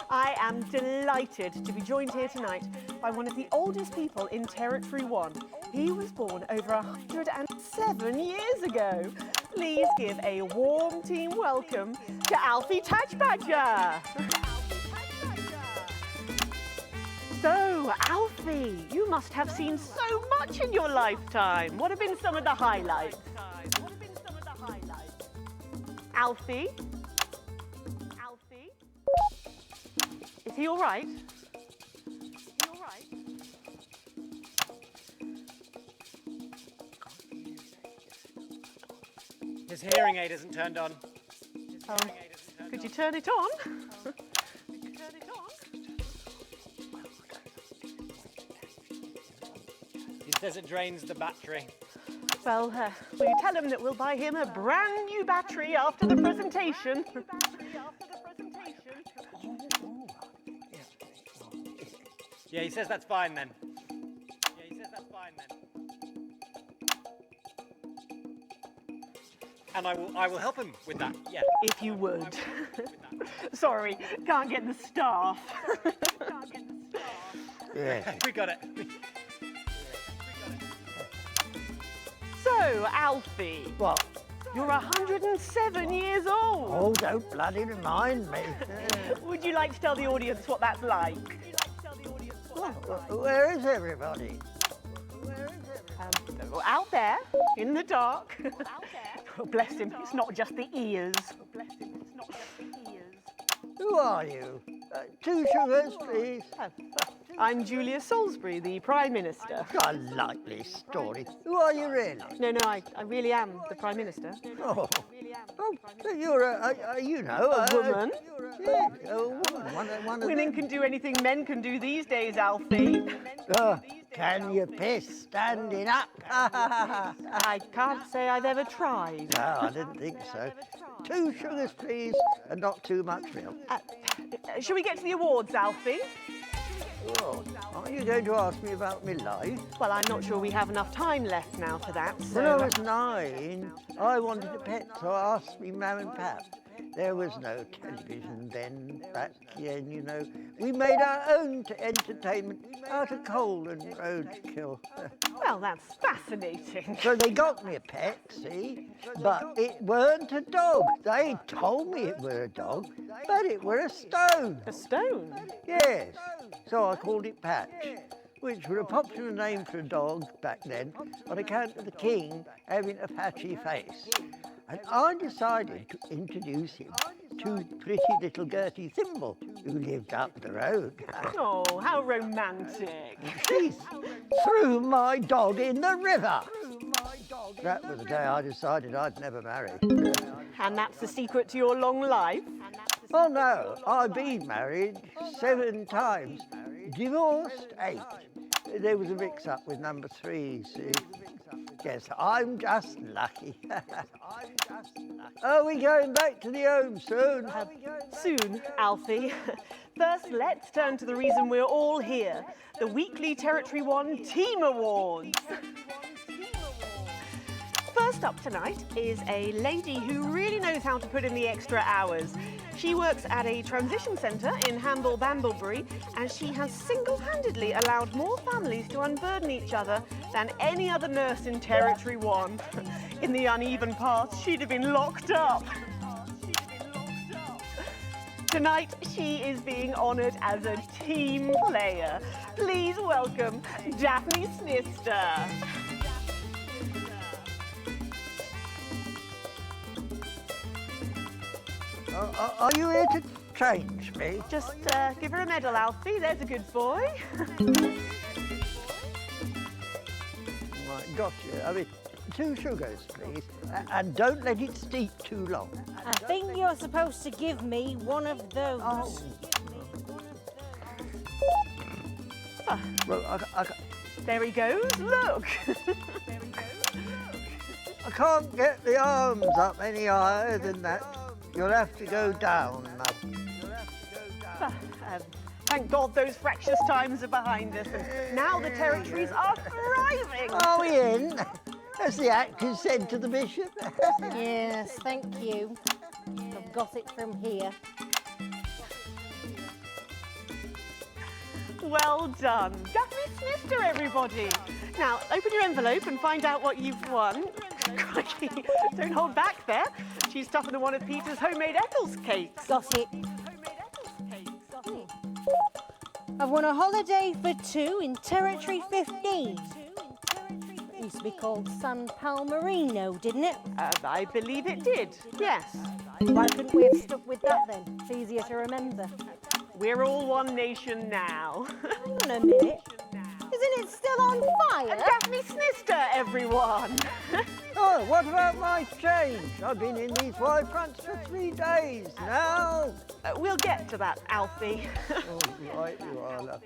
I am delighted to be joined here tonight by one of the oldest people in Territory 1. He was born over 107 years ago. Please give a warm team welcome to Alfie Touchbadger. So, Alfie, you must have seen so much in your lifetime. What have been some of the highlights? Alfie? Is he all right? His hearing aid isn't turned on. Could you turn it on? He says it drains the battery. Well, will you tell him that we'll buy him a brand new battery after the presentation? Yeah, he says that's fine then. And I will help him with that, yeah. If you would. Sorry, can't get the staff. Yeah. We got it. So, Alfie. What? You're 107 years old. Oh, don't bloody remind me. Would you like to tell the audience what that's like? Where is everybody? Out there, in the dark. Oh, bless him, it's not just the ears. Who are you? 2 sugars, please. I'm Julia Salisbury, the Prime Minister. A likely story. Who are you really? No, I really am the Prime Minister. Oh, so you're a woman. Yeah, a woman. One of Women can do anything men can do these days, Alfie. Can you piss standing up? I can't say I've ever tried. No, I didn't think so. 2 sugars, please, and not too much milk. Shall we get to the awards, Alfie? Oh, are you going to ask me about my life? Well, I'm not sure we have enough time left now for that, so... When I was 9, I wanted a pet, so I asked me mum and pap. There was no television then, back then, you know. We made our own entertainment out of coal and roadkill. Well, that's fascinating. So they got me a pet, see? But it weren't a dog. They told me it were a dog, but it were a stone. A stone? Yes. So I called it Patch, which were a popular name for a dog back then on account of the king having a patchy face. And I decided to introduce him to pretty little Gertie Thimble, who lived up the road. Oh, how romantic. She threw my dog in the river. That was the day I decided I'd never marry. And that's the secret to your long life? Oh no, I've been married 7 times, divorced 8. There was a mix-up with number 3, see? Yes, I'm just lucky. Are we going back to the home soon? Soon, Alfie. First, let's turn to the reason we're all here, the weekly Territory 1 Team Awards. up tonight is a lady who really knows how to put in the extra hours. She works at a transition centre in Hamble-Bamblebury, and she has single-handedly allowed more families to unburden each other than any other nurse in Territory 1. In the uneven parts, she'd have been locked up. Tonight, she is being honoured as a team player. Please welcome Daphne Snister. Are you here to change me? Just give her a medal, Alfie. There's a good boy. Right, got you. I mean, 2 sugars, please. And don't let it steep too long. I think you're supposed to give me one of those. Oh. Well, there he goes. Look. I can't get the arms up any higher than that. You'll have to go down, Mum. Thank God those fractious times are behind us, and now the territories are thriving. Are we in? As the actors said to the bishop. Yes, thank you. I've got it from here. Well done. Daphne Snister, everybody. Now, open your envelope and find out what you've won. Crikey, don't hold back there. She's tougher than one of Peter's homemade Eccles cakes. Got it. I've won a holiday for 2 in Territory 15. It used to be called San Palmerino, didn't it? I believe it did, yes. Why couldn't we have stuck with that then? It's easier to remember. We're all one nation now. Hang on a minute. Isn't it still on fire? And Daphne Snister, everyone. Oh, what about my change? I've been in these wide fronts for 3 days now. We'll get to that, Alfie. Oh, right you are, love.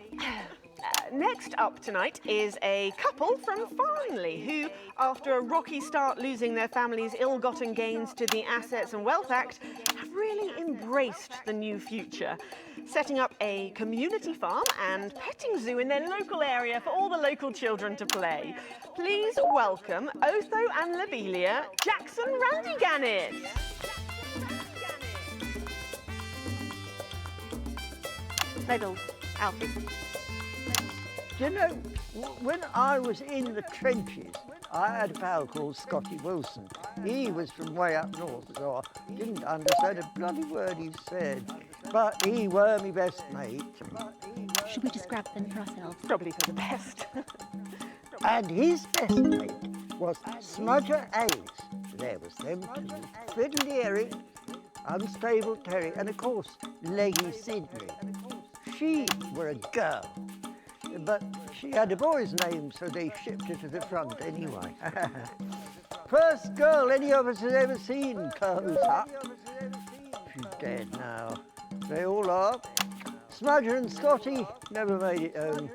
Next up tonight is a couple from Farnley who, after a rocky start losing their family's ill-gotten gains to the Assets and Wealth Act, have really embraced the new future, setting up a community farm and petting zoo in their local area for all the local children to play. Please welcome Otho and Lobelia, Jackson Randy-Gannett. Medals, Alfie. Do you know, when I was in the trenches, I had a pal called Scotty Wilson. He was from way up north, so I didn't understand a bloody word he said. But he were my best mate. Should we just grab them for ourselves? Probably for the best. And his best mate was Smudger Ace. There was them two, Fiddly Eric, Unstable Terry, and of course, Leggy Sydney. She were a girl. But she had a boy's name, so they shipped her to the front anyway. First girl any of us has ever seen close up. She's dead now. They all are. Smudger and Scotty never made it home.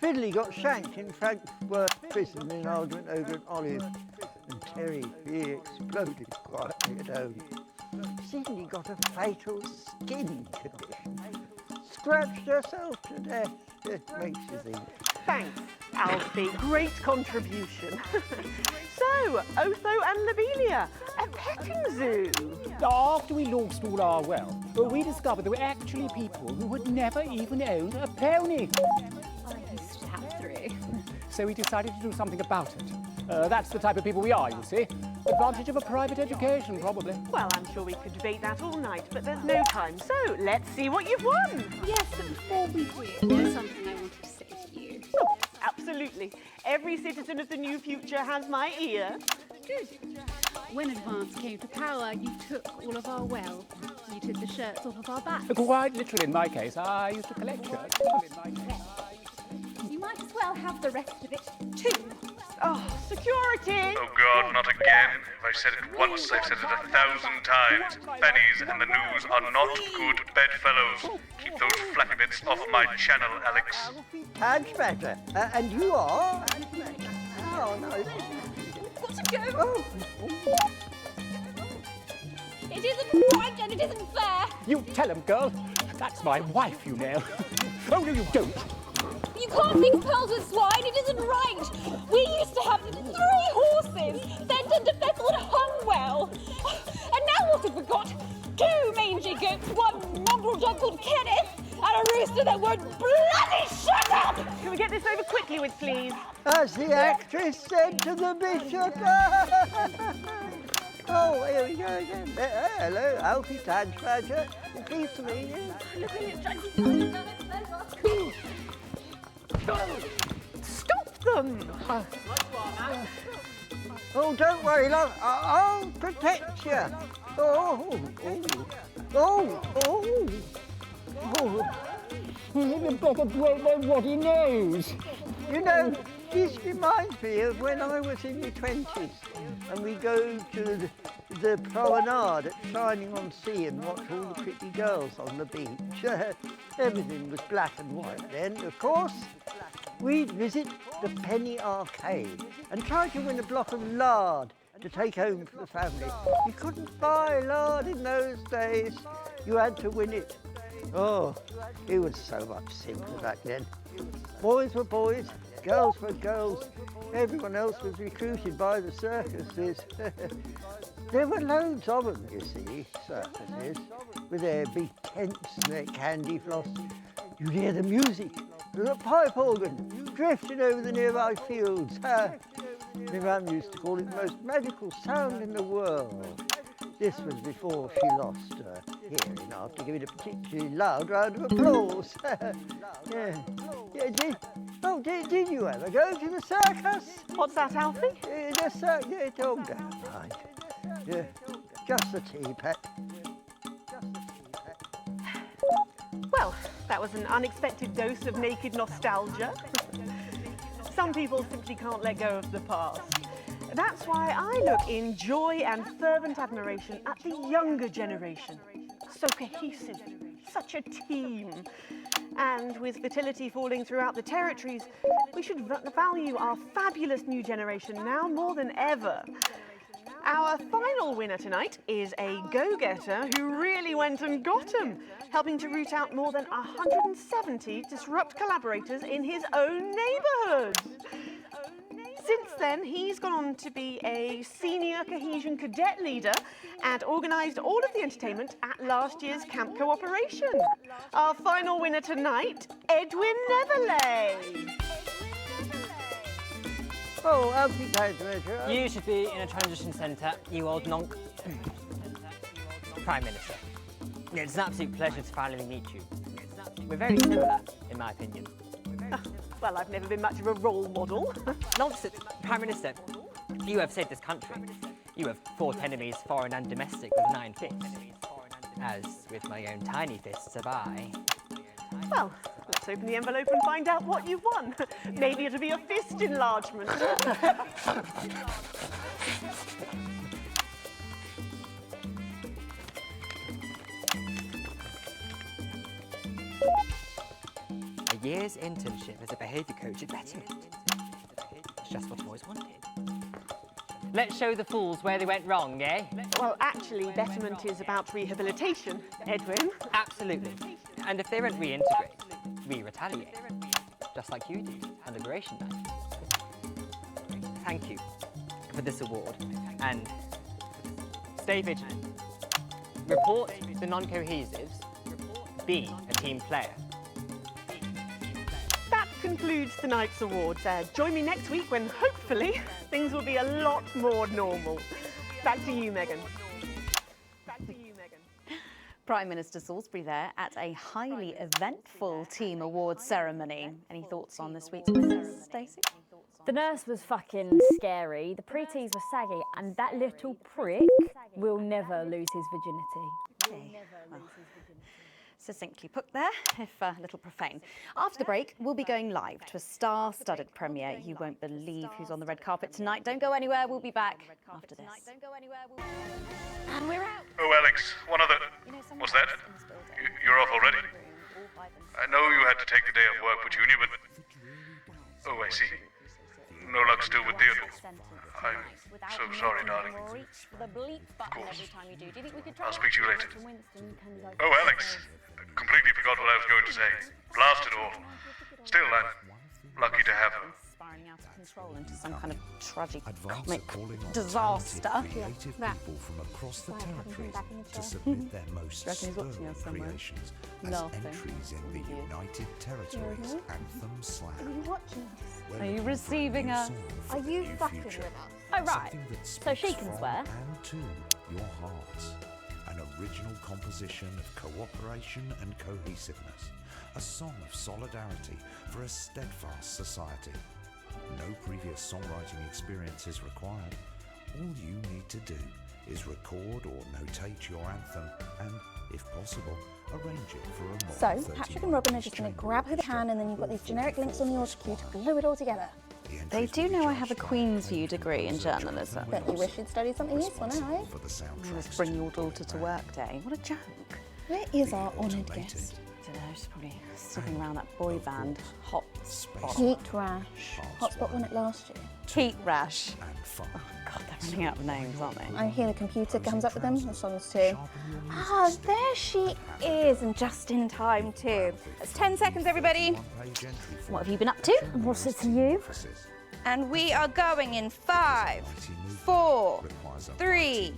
Fiddly got shanked in Frankfurt prison in an argument over an olive. And Terry, he exploded quietly at home. Sydney got a fatal skin condition. Scratched herself to death. It makes you think. Thanks, Alfie. Great contribution. So, Otho and Lobelia, a petting zoo. After we lost all our wealth, we discovered there were actually people who had never even owned a pony. I used to have 3. So we decided to do something about it. That's the type of people we are, you see. Advantage of a private education, probably. Well, I'm sure we could debate that all night, but there's no time. So, let's see what you've won. Yes, but before we do, there's something I wanted to say to you. Oh, absolutely. Every citizen of the new future has my ear. Good. When Advance came to power, you took all of our wealth. You took the shirts off of our backs. Quite literally, in my case, I used to collect shirts. You might as well have the rest of it, too. Oh, security! Oh God, not again. If I've said it once, I've said it 1,000 times. Pennies and the news are not good bedfellows. Keep those flappy bits off my channel, Alex. Much better. And you are? Oh, no. Got to go. Oh. It isn't right and it isn't fair. You tell him, girl. That's my wife, you know. Oh, no, you don't. You can't mix pearls with swine, it isn't right! We used to have 3 horses, sent into called Kenneth and a rooster that would bloody shut up! Can we get this over quickly with, please? As the actress said to the bishop. Oh, here we go again. Hello, Alfie Tadge-Badger. Pleased to meet you. Stop them! Oh, don't worry, love. I'll protect you. Oh. You better don't know what he knows. You know, this reminds me of when I was in my 20s and we go to the promenade at Shining-on-Sea and watch all the pretty girls on the beach. Everything was black and white then, of course. We'd visit the Penny Arcade and try to win a block of lard to take home for the family. You couldn't buy lard in those days. You had to win it. Oh, it was so much simpler back then. Boys were boys, girls were girls. Everyone else was recruited by the circuses. There were loads of them, you see, circuses, with their big tents and their candy floss. You'd hear the music, the pipe organ, drifting over the nearby fields. My mum used to call it the most magical sound in the world. This was before she lost her hearing after giving a particularly loud round of applause. Did you ever go to the circus? What's that, Alfie? The circus, yeah, don't mind. Yeah, just the tea, pet. Well, that was an unexpected dose of naked nostalgia. Some people simply can't let go of the past. That's why I look in joy and fervent admiration at the younger generation. So cohesive, such a team. And with fertility falling throughout the territories, we should value our fabulous new generation now more than ever. Our final winner tonight is a go-getter who really went and got 'em, helping to root out more than 170 Disrupt collaborators in his own neighbourhood. Since then, he's gone on to be a senior cohesion cadet leader and organised all of the entertainment at last year's Camp Cooperation. Our final winner tonight, Edwin Neverley. Oh, Alfie Tadge-Badger. You should be in a transition centre, you old nonk. Prime Minister. It's an absolute pleasure to finally meet you. We're very similar, in my opinion. Well, I've never been much of a role model. Nonsense. Prime Minister, you have saved this country. You have fought enemies, foreign and domestic, with 9 fists. As with my own tiny fists have I. Well, let's open the envelope and find out what you've won. Maybe it'll be a fist enlargement. A year's internship as a behaviour coach at Betterment. It's just what I've always wanted. Let's show the fools where they went wrong, eh? Well, actually, Betterment is about rehabilitation, Edwin. Absolutely. And if they don't reintegrate, we retaliate. Just like you do on Liberation Night. Thank you for this award. And stay vigilant. Report the non-cohesives. Be a team player. That concludes tonight's awards. Join me next week when, hopefully, things will be a lot more normal. Back to you, Megan. Prime Minister Salisbury there at a highly eventful team awards ceremony. Any thoughts on this week's winners, Stacey? The nurse was fucking scary, the pretties were saggy, and that little prick will never lose his virginity. Well, succinctly put there, if a little profane. After the break, we'll be going live to a star-studded premiere. You won't believe who's on the red carpet tonight. Don't go anywhere, we'll be back after this. And we're out. Oh, Alex, one other... What's that? You're off already? I know you had to take the day off work, Petunia, but... Oh, I see. No luck still with Theodore. I'm so sorry, darling. Of course. I'll speak to you later. Oh, Alex. Completely forgot what I was going to say. Blasted all. Still, I'm lucky to have her. out of control into some kind of tragic Advance comic are calling on disaster. talented, creative people from across the territories to submit their most Reckon he's watching sterling us somewhere. creations as Laughing. entries in the United Territories Anthem Slam. Are you watching this? Are you receiving her? Are you fucking with us? Oh, right. Something that So she speaks can from swear. and to your hearts. An original composition of cooperation and cohesiveness. A song of solidarity for a steadfast society. No previous songwriting experience is required. All you need to do is record or notate your anthem and, if possible, arrange it for a more So, Patrick and Robin are just going to grab who they can, and then you've got these generic links on the auto cue to glue it all together. They do know I have a Queen's View degree in journalism. Don't you wish you'd studied something useful now, eh? Let's bring your daughter to work day. What a joke. Where is our honoured guest? I don't know, she's probably sitting around that boy band, Hotspot. Heat rash. Hotspot won it last year. Heat rash. Oh God, they're running out of names, aren't they? I hear the computer comes up with them, the songs too. Ah, there she is, and just in time too. That's 10 seconds, everybody. What have you been up to? And what's it to you? And we are going in 5, 4, 3.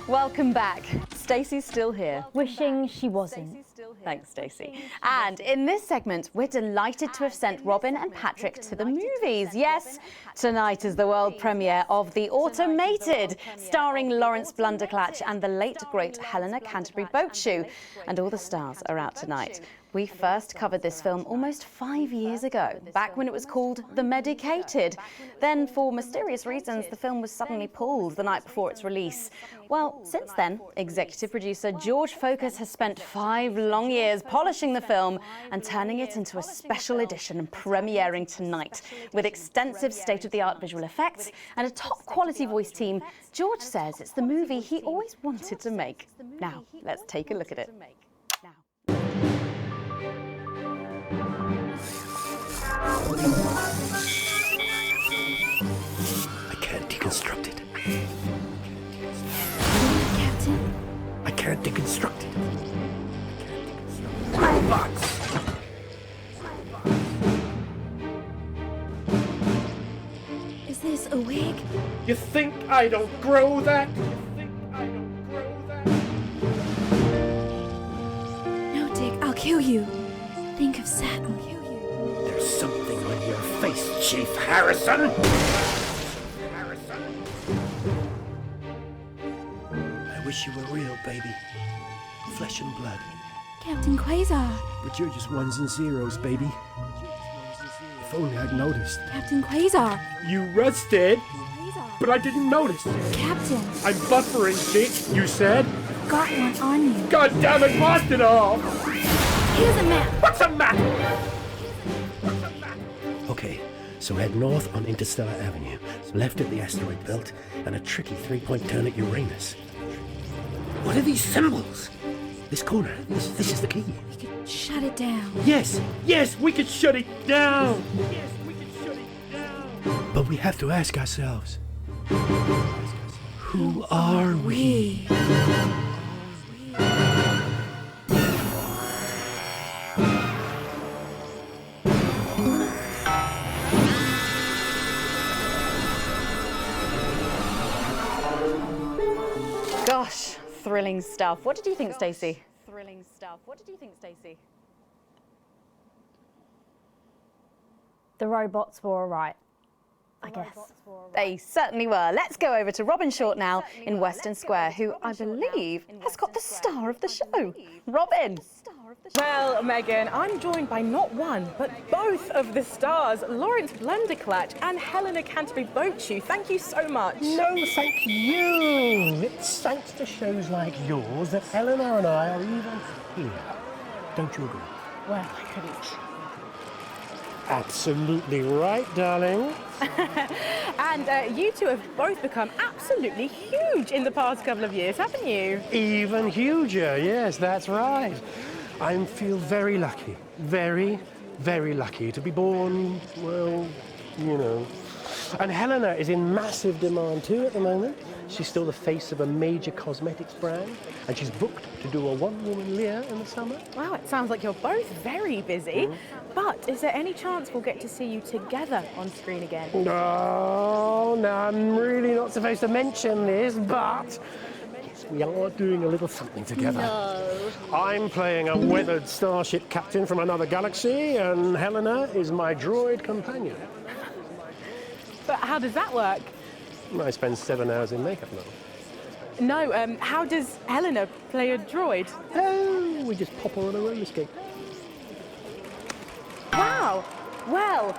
Welcome back. Stacey's still here. Wishing she wasn't. Thanks, Stacey. And in this segment, we're delighted to have sent Robin and Patrick to the movies. Yes, tonight is the world premiere of The Automated, starring Lawrence Blunderclatch and the late, great Helena Canterbury Boatshoe. And all the stars are out tonight. We first covered this film almost 5 years ago, back when it was called The Medicated. Then, for mysterious reasons, the film was suddenly pulled the night before its release. Well, since then, executive producer George Focus has spent 5 long years polishing the film and turning it into a special edition and premiering tonight. With extensive state-of-the-art visual effects and a top-quality voice team, George says it's the movie he always wanted to make. Now, let's take a look at it. I can't deconstruct it. Captain? I can't deconstruct it. Robots! Is this a wig? You think I don't grow that? No, Dick, I'll kill you. Think of Saturn. There's something on your face, Chief Harrison! I wish you were real, baby. Flesh and blood. Captain Quasar. But you're just ones and zeros, baby. If only I'd noticed. Captain Quasar. You rusted, but I didn't notice. Captain. I'm buffering, Dick, you said? Got one on you. God damn it, blast it off! Here's a map. What's a map? Okay, so head north on Interstellar Avenue, left at the asteroid belt, and a tricky 3-point turn at Uranus. What are these symbols? This corner, this is the key. We could shut it down. Yes, we could shut it down! Yes, we could shut it down! But we have to ask ourselves, who are we? Gosh, thrilling stuff. What did you think, Stacey? Thrilling stuff. What did you think, Stacey? The robots were all right, I guess. They certainly were. Let's go over to Robin Short now in Western Square, who I believe has got the star of the show. Robin. Well, Megan, I'm joined by not one, but both of the stars, Lawrence Blunderclatch and Helena Canterbury Boatshoe. Thank you so much. No, thank you. It's thanks to shows like yours that Eleanor and I are even here. Don't you agree? Well, I couldn't. Absolutely right, darling. And you two have both become absolutely huge in the past couple of years, haven't you? Even huger, yes, that's right. I feel very lucky, very, very lucky to be born, well, you know, And Helena is in massive demand too at the moment. She's still the face of a major cosmetics brand, and she's booked to do a one-woman Lear in the summer. Wow, it sounds like you're both very busy. But is there any chance we'll get to see you together on screen again? Oh, no, I'm really not supposed to mention this, but we are doing a little something together. No. I'm playing a weathered starship captain from another galaxy, and Helena is my droid companion. But how does that work? I spend 7 hours in makeup now. No, how does Helena play a droid? Oh, we just pop her on a roller skate. Wow! Well,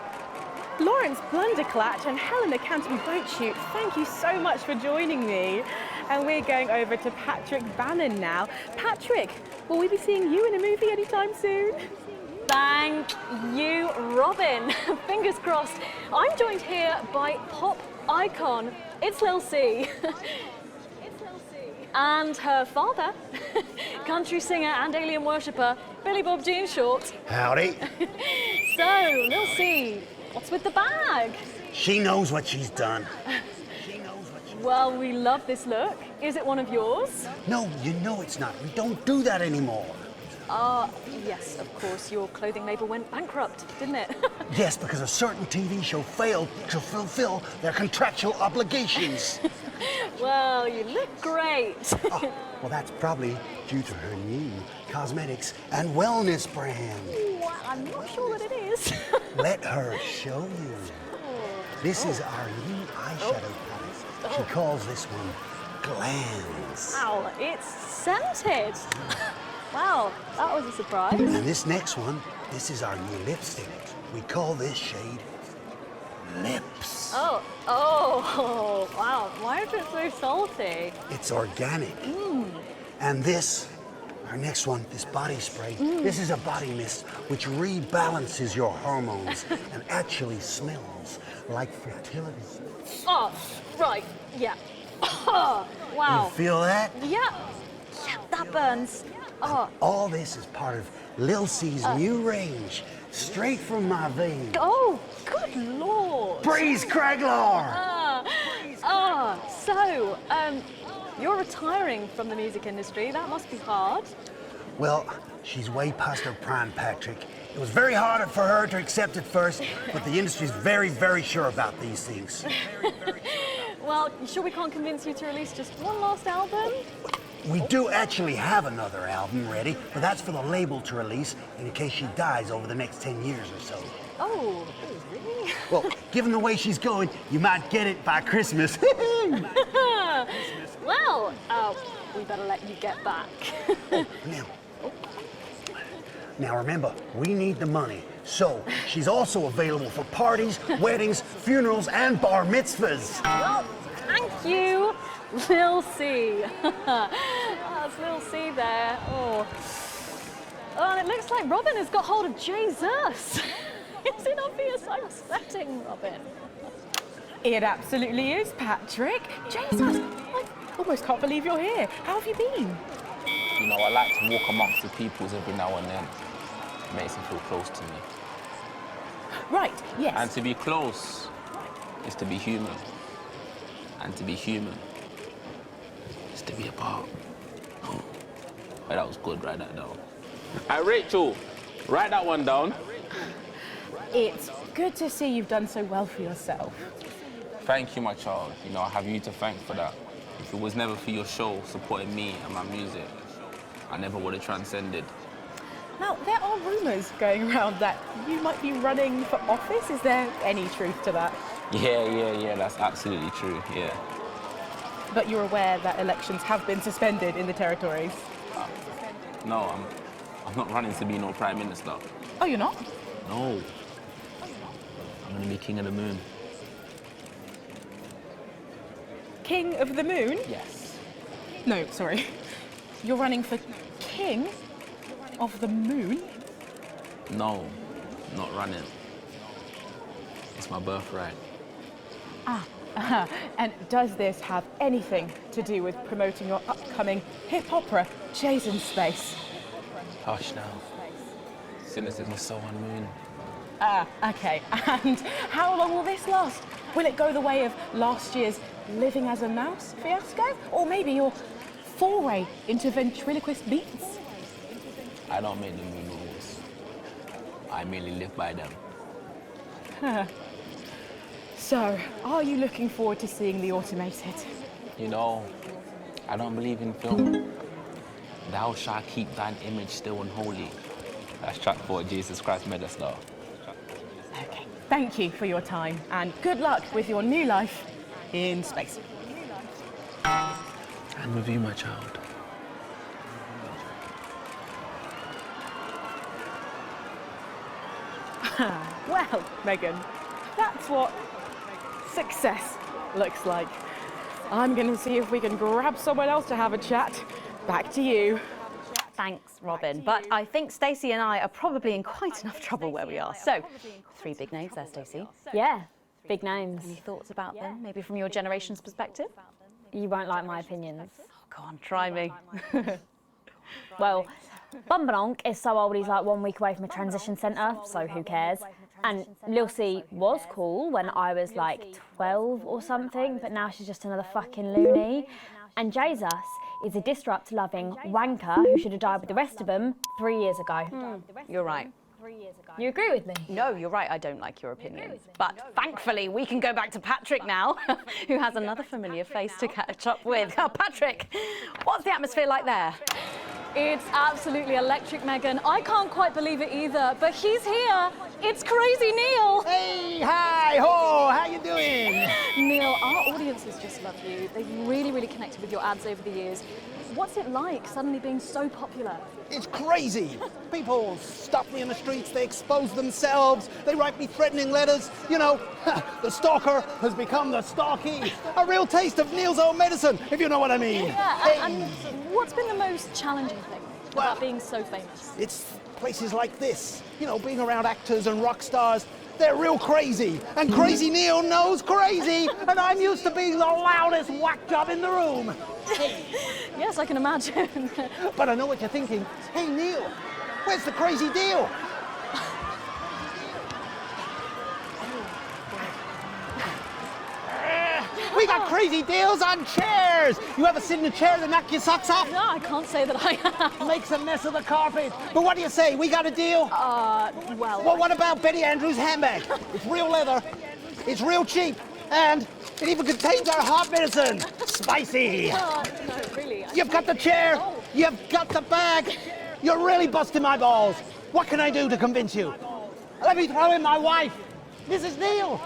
Lawrence Blunderclatch and Helena Canterbury Boatshoot, thank you so much for joining me. And we're going over to Patrick Bannon now. Patrick, will we be seeing you in a movie anytime soon? Thank you, Robin. Fingers crossed. I'm joined here by pop icon, it's Lil C. And her father, country singer and alien worshipper, Billy Bob Jean Short. Howdy. So, Lil C, what's with the bag? She knows what she's done. Well, we love this look. Is it one of yours? No, you know it's not. We don't do that anymore. Yes, of course. Your clothing label went bankrupt, didn't it? Yes, because a certain TV show failed to fulfill their contractual obligations. Well, you look great. Well, that's probably due to her new cosmetics and wellness brand. Well, I'm not sure that it is. Let her show you. This is our new eyeshadow palette. She calls this one Glands. Wow, it's scented. Wow, that was a surprise. And this next one, this is our new lipstick. We call this shade Lips. Oh, wow. Why is it so salty? It's organic. And this, our next one, this body spray, this is a body mist which rebalances your hormones and actually smells like fertility. Oh, right, yeah. Wow. You feel that? Yeah, that burns. Oh. All this is part of Lil C's new range, straight from my veins. Oh, good lord. Breeze Craglar! So, you're retiring from the music industry. That must be hard. Well, she's way past her prime, Patrick. It was very hard for her to accept at first, but the industry's very, very sure about these things. Well, you sure we can't convince you to release just one last album? We do actually have another album ready, but that's for the label to release in case she dies over the next 10 years or so. Oh, really? Well, given the way she's going, you might get it by Christmas. Well, we better let you get back. Now remember, we need the money. So, she's also available for parties, weddings, funerals, and bar mitzvahs. Well, thank you, Lil C. That's Lil C there. Oh, and it looks like Robin has got hold of Jesus. Is it obvious I'm sweating, Robin? It absolutely is, Patrick. Jesus, I almost can't believe you're here. How have you been? You know, I like to walk amongst the peoples every now and then. It makes them feel close to me. Right, yes. And to be close is to be human. And to be human is to be apart. Oh, that was good, write that down. Hey, Rachel, write that one down. It's good to see you've done so well for yourself. Thank you, my child. You know, I have you to thank for that. If it was never for your show supporting me and my music, I never would have transcended. Now, there are rumours going around that you might be running for office. Is there any truth to that? Yeah, that's absolutely true, yeah. But you're aware that elections have been suspended in the territories? No, I'm not running to be no Prime Minister. Oh, you're not? No. I'm gonna be King of the Moon. King of the Moon? Yes. No, sorry. You're running for King of the Moon? No, not running. It's my birthright. And does this have anything to do with promoting your upcoming hip opera, Jason Space? Hush now. Cynicism is so unmoon. Okay. And how long will this last? Will it go the way of last year's Living as a Mouse fiasco? Or maybe your foray into ventriloquist beats? I don't make the new rules. I merely live by them. So, are you looking forward to seeing the automated? You know, I don't believe in film. Thou shalt keep thine image still and holy. That's track 4, Jesus Christ made us though. Okay. Thank you for your time, and good luck with your new life in space. And with you, my child. Well, Megan, that's what success looks like. I'm going to see if we can grab someone else to have a chat. Back to you. Thanks, Robin. But I think Stacey and I are probably in quite enough trouble where we are. So, 3 big names there, Stacey. Yeah, big names. Any thoughts about them? Maybe from your generation's perspective? You won't like my opinions. Oh, go on, try me. Well, Bumbanonk is so old he's like 1 week away from a transition centre, so who cares? And Lil C was cool when I was like 12 or something, but now she's just another fucking loony. And Jesus is a disrupt-loving wanker who should have died with the rest of them 3 years ago. You're right. You agree with me? No, you're right, I don't like your opinions. But thankfully, we can go back to Patrick now, who has another familiar face to catch up with. Oh, Patrick, what's the atmosphere like there? It's absolutely electric, Megan. I can't quite believe it either, but he's here. It's Crazy Neil. Hey, hi, ho, how you doing? Neil, our audiences just love you. They've really connected with your ads over the years. What's it like suddenly being so popular? It's crazy. People stop me in the streets, they expose themselves, they write me threatening letters. You know, the stalker has become the stalky. A real taste of Neil's own medicine, if you know what I mean. Yeah, and what's been the most challenging thing about being so famous? It's places like this, you know, being around actors and rock stars. They're real crazy, and Crazy Neil knows crazy, and I'm used to being the loudest whack job in the room. Yes, I can imagine. But I know what you're thinking. Hey, Neil, where's the crazy deal? We got crazy deals on chairs. You ever sit in a chair that knock your socks off? No, I can't say that I have. Makes a mess of the carpet. But what do you say? We got a deal? Well, what about Betty Andrews' handbag? It's real leather. It's real cheap. And it even contains our heart medicine. Spicy. No, really. You've got the chair. You've got the bag. You're really busting my balls. What can I do to convince you? Let me throw in my wife, Mrs. Neil.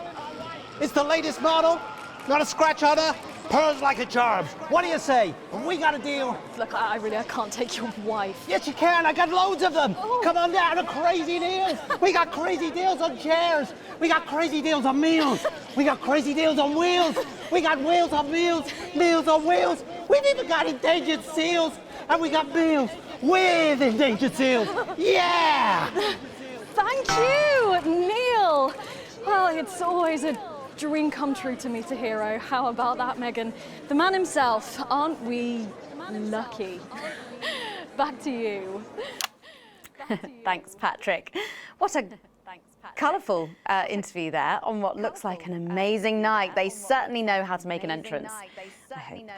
It's the latest model. Not a scratch on her. Pearls like a charm. What do you say? We got a deal. Look, I can't take your wife. Yes, you can. I got loads of them. Oh. Come on down to Crazy Deals. We got crazy deals on chairs. We got crazy deals on meals. We got crazy deals on wheels. We got wheels on meals, meals on wheels. We've even got endangered seals. And we got meals with endangered seals. Yeah! Thank you, Neil. Well, it's always a dream come true to meet a hero. How about that, Megan? The man himself. Aren't we lucky? Back to you. Thanks, Patrick. What a colourful interview there on what looks like an amazing night. They certainly know how to make an entrance. I hope.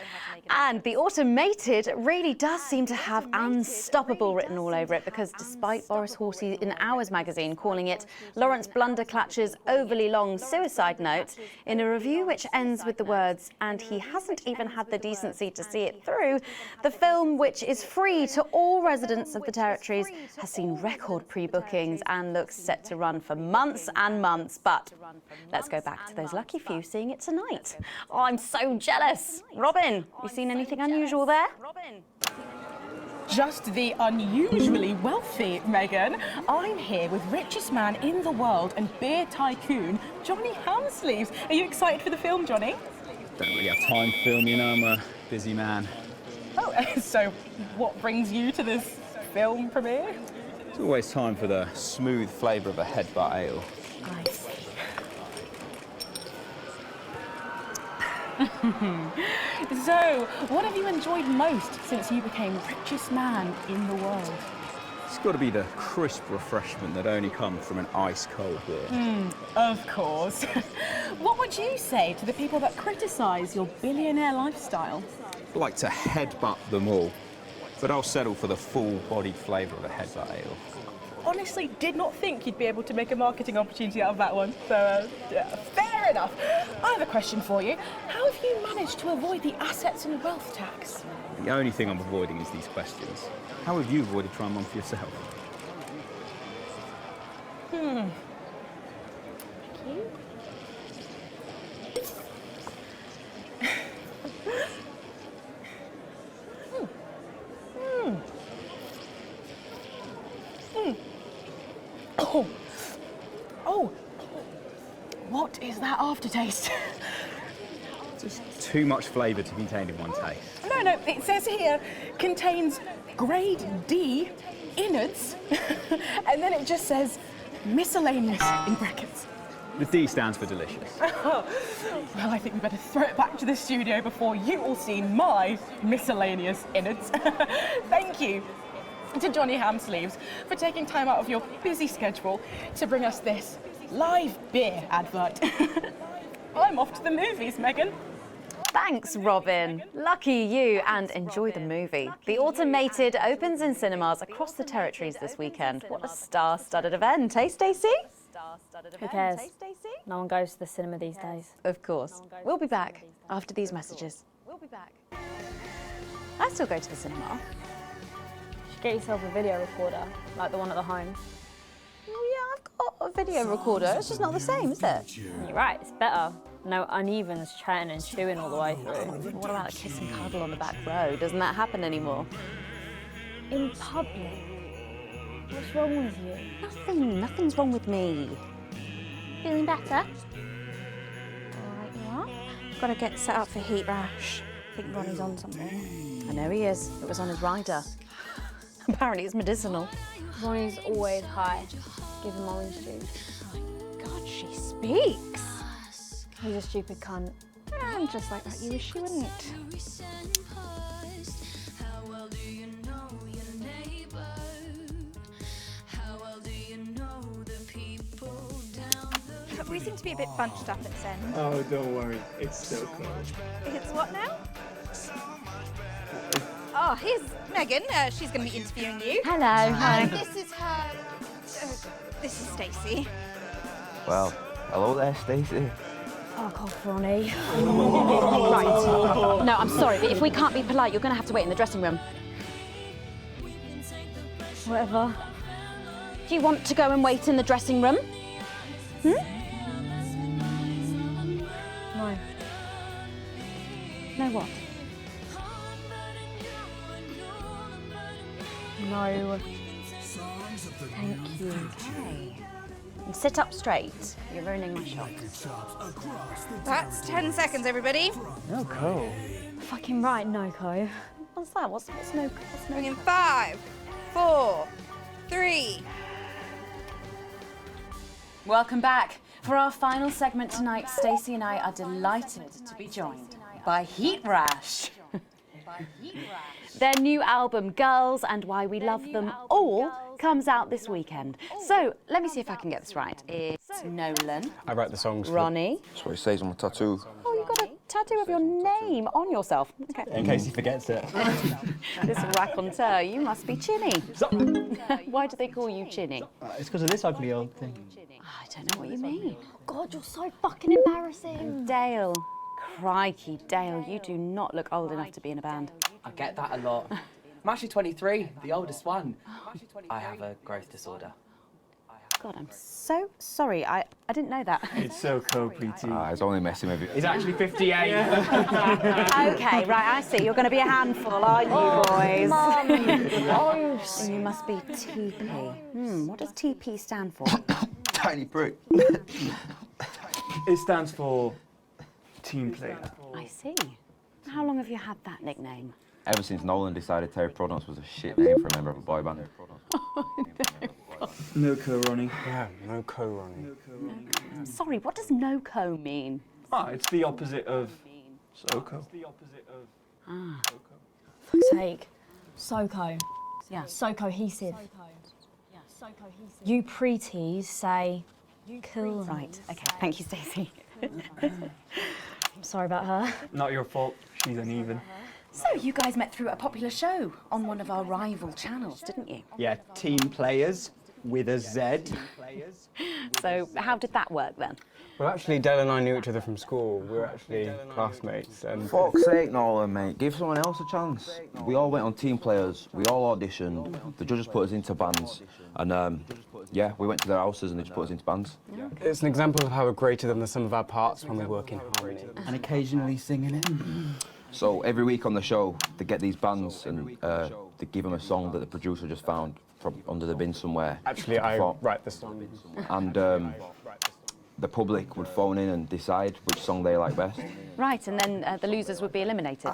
And the automated really does seem to have unstoppable written all over it, because despite Boris Horsey in Hours magazine calling it Lawrence Blunderclatch's overly long suicide note, in a review which ends with the words, and he hasn't even had the decency to see it through, the film, which is free to all residents of the territories, has seen record pre-bookings and looks set to run for months and months. But let's go back to those lucky few seeing it tonight. Oh, I'm so jealous. Robin, you seen anything unusual there? Just the unusually wealthy, Megan. I'm here with richest man in the world and beer tycoon, Johnny Hamsleeves. Are you excited for the film, Johnny? Don't really have time for film, you know, I'm a busy man. Oh, so what brings you to this film premiere? There's always time for the smooth flavour of a headbutt ale. I see. So, what have you enjoyed most since you became richest man in the world? It's got to be the crisp refreshment that only comes from an ice-cold beer. Of course. What would you say to the people that criticise your billionaire lifestyle? I'd like to headbutt them all, but I'll settle for the full-bodied flavour of a headbutt ale. Honestly, did not think you'd be able to make a marketing opportunity out of that one. So, fair enough. I have a question for you. How have you managed to avoid the assets and wealth tax? The only thing I'm avoiding is these questions. How have you avoided trying one for yourself? Thank you. Oh, what is that aftertaste? Just too much flavour to be contained in one taste. No, it says here contains grade D innards, and then it just says miscellaneous in brackets. The D stands for delicious. Well, I think we better throw it back to the studio before you all see my miscellaneous innards. Thank you to Johnny Hamsleeves for taking time out of your busy schedule to bring us this live beer advert. I'm off to the movies, Megan. Thanks, Robin. Lucky you, and enjoy the movie. The Automated opens in cinemas across the territories this weekend. What a star-studded event, eh, Stacey? Who cares? No one goes to the cinema these days. Of course. We'll be back after these messages. I still go to the cinema. You should get yourself a video recorder, like the one at the home. Oh, yeah, I've got a video recorder. It's just not the same, is it? You're right, it's better. No unevens chatting and chewing all the way through. What about a kiss and cuddle on the back row? Doesn't that happen anymore? In public? What's wrong with you? Nothing's wrong with me. Feeling better? Alright, you are? Got to get set up for heat rash. I think Ronnie's on something. I know he is. It was on his rider. Apparently it's medicinal. Ronnie's always high. Give him orange juice. God, she speaks. He's a stupid cunt. And just like that, you wish she wouldn't. We seem to be a bit bunched up at this end. Oh, don't worry. It's so cool. It's what now? Oh, here's Megan. She's going to be interviewing you. Hello. Hi. This is her. This is Stacey. Well, hello there, Stacey. Fuck off, Ronnie. Right. No, I'm sorry, but if we can't be polite, you're going to have to wait in the dressing room. Whatever. Do you want to go and wait in the dressing room? No. No what? No. Thank you. Okay. And sit up straight. You're ruining my shot. That's 10 seconds, everybody. No, cool. Fucking right, Noko. What's that? What's no? Bring in 5, 4, 3. Welcome back. For our final segment tonight, Stacey and I are delighted to be joined by Heat Rash. Their new album, Girls and Why We Love Them All, comes out this weekend. So, let me see if I can get this right. It's Nolan. I write the songs. Ronnie. That's what it says on my tattoo. Oh, you've got a tattoo of your name on yourself. Okay. In case he forgets it. This raconteur, you must be Chinny. Why do they call you Chinny? It's because of this ugly old thing. I don't know what you mean. God, you're so fucking embarrassing. Dale. Crikey, Dale, you do not look old enough to be in a band. I get that a lot. I'm actually 23, the oldest one. I have a growth disorder. God, I'm so sorry. I didn't know that. It's so cool, Preeti. He's only messing with you. He's actually 58. Okay, right, I see. You're going to be a handful, aren't you, boys? Mum. You must be TP. What does TP stand for? Tiny prick. It stands for team player. I see. How long have you had that nickname? Ever since Nolan decided Terry Prodance was a shit name for a member of a boy band. No co, Ronnie. Yeah, no co, Ronnie. Sorry, what does no-co mean? It's the opposite of SoCo. Ah. Fuck's sake. SoCo. Yeah. So cohesive. You preties say cool. Right, okay, thank you, Stacey. Sorry about her. Not your fault. She's uneven. So you guys met through a popular show on one of our rival channels, didn't you? Yeah, Team Players with a Z. So how did that work then? Well, actually, Dell and I knew each other from school. We were actually classmates. And Fuck's sake, Nolan, mate. Give someone else a chance. We all went on Team Players. We all auditioned. The judges put us into bands. And, yeah, we went to their houses and they just put us into bands. It's an example of how we're greater than the sum of our parts when we work in harmony. And occasionally singing it. So every week on the show, they get these bands and they give them a song that the producer just found from under the bin somewhere. Actually, I write the song. And the public would phone in and decide which song they like best. Right, and then the losers would be eliminated.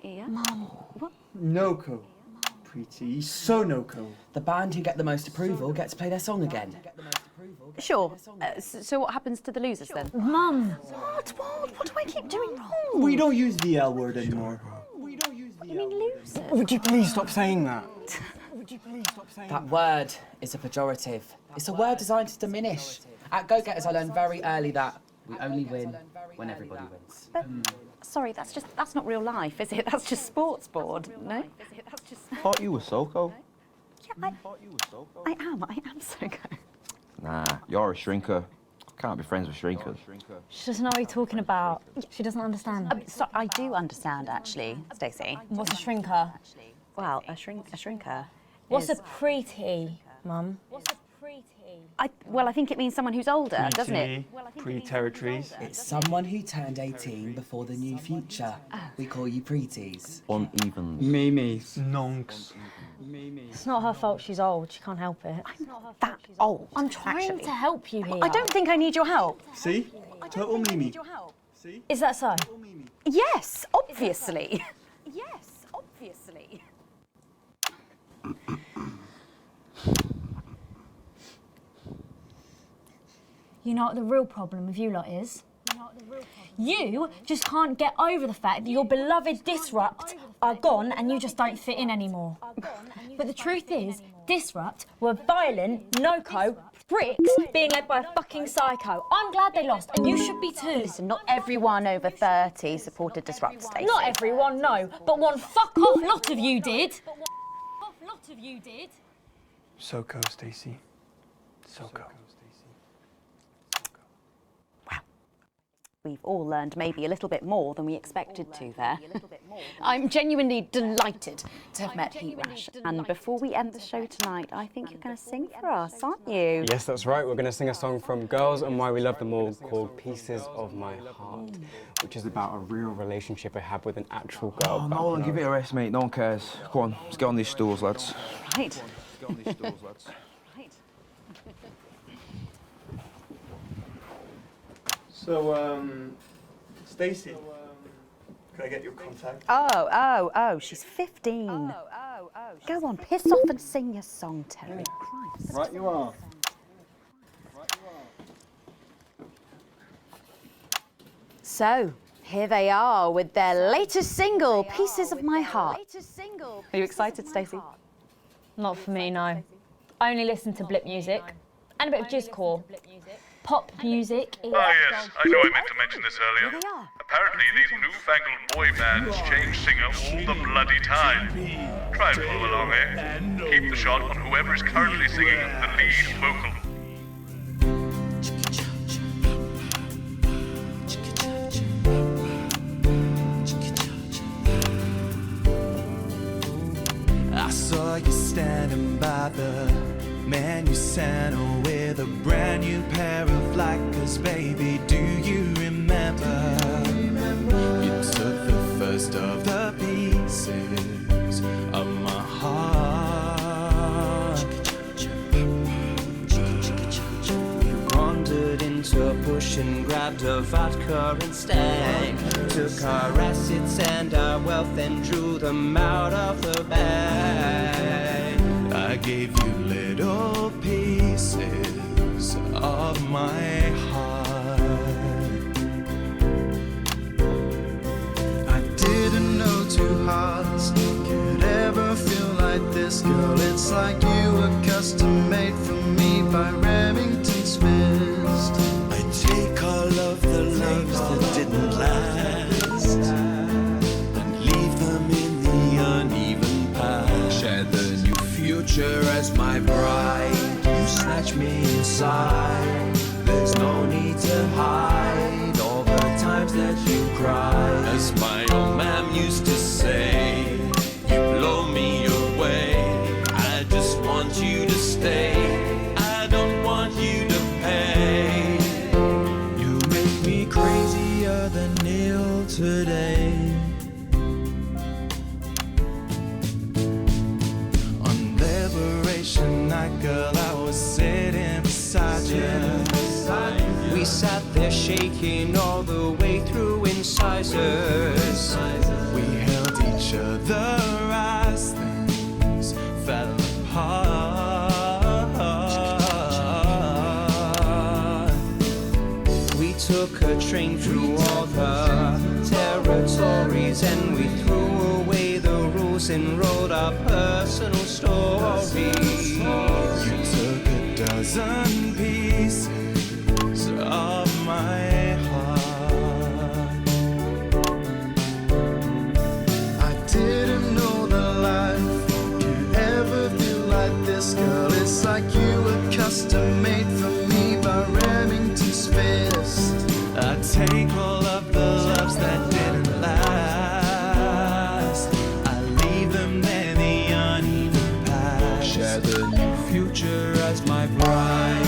Yeah? Mum. What? No-co. Pretty, so no-co. The band who get the most approval get to play their song again. Sure. So what happens to the losers then? Mum. What do I keep doing wrong? We don't use the L word anymore. You mean losers? Would you please stop saying that? That word is a pejorative. It's a word designed to diminish. At Go-Getters, I learned very early that we only win when everybody wins. But, sorry, that's not real life, is it? That's just sports board, no? I thought you were Soko. Yeah, I am Soko. Nah, you're a shrinker. Can't be friends with shrinkers. She doesn't know what you're talking about. She doesn't understand. So I do understand, actually, Stacey. What's a shrinker? Well, a shrinker. What's is... a pretty, Mum? What's a pretty? Well, I think it means someone who's older, doesn't it? Pre-territories. It's someone who turned 18 before the new future. We call you preties. Unevens. Mimis. Nonks. It's not her fault she's old. She can't help it. I'm not that old. I'm trying to help you here. I don't think I need your help. See? Total Mimi. See? Is that so? Yes, obviously. Yes, obviously. You know what the real problem with you lot is? You just can't get over the fact that your beloved Disrupt are gone and you just don't fit in anymore. But the truth is, Disrupt were violent, no-co, pricks being led by a fucking psycho. I'm glad they lost, and you should be too. Listen, not everyone over 30 supported Disrupt, Stacey. Not everyone, no, but one fuck-off lot of you did. Soko, Stacey. Soko. We've all learned maybe a little bit more than we expected to there. I'm genuinely delighted to have met Heatrash. And before we end the show tonight, I think you're going to sing for us, aren't you? Yes, that's right. We're going to sing a song from Girls and Why We Love Them All called Pieces of My Heart, which is about a real relationship I had with an actual girl. Oh, Nolan, give it a rest, mate. No one cares. Go on, let's get on these stools, lads. Right. So, Stacey, can I get your contact? Oh, she's 15. Go on, piss off and sing your song, Terry. Christ. Right you are. So, here they are with their latest single, Pieces of My Heart. Are you excited, Stacey? Not for me, no. I only listen to blip music and a bit of jizzcore. Pop music is... Ah, yes, I know I meant to mention this earlier. Apparently, these newfangled boy bands change singer all the bloody time. Try and follow along, eh? Keep the shot on whoever is currently singing the lead vocal. I saw you standing by the menu center with a brand new pair of Lakers, baby. Do you remember? You took the first of the pieces of my heart. You wandered into a bush and grabbed a vodka and stank. Took our assets and our wealth and drew them out of the bag. I gave you little pieces of my heart. I didn't know two hearts It's like you were custom made for me by Remington's fist. I take all of the loves that didn't last and leave them in the uneven past. Share the new future as my bride. You snatch me inside. There's no need to hide all the times that you cried. As my old man used to say, you blow me away. I just want you to stay. I don't want you to pay. You make me crazier than Neil today. On Liberation Night, girl, I was sitting beside you. We sat there shaking all the way through incisors. We held each other as things fell apart. We took a train through all the territories and we threw away the rules and wrote our personal stories. You took a dozen pieces of my heart. I didn't know that life could ever feel like this, girl. It's like you were custom made for me by Remington's fist. I take all of the loves that didn't last. I leave them there, the uneven past. Share the new future as my bride.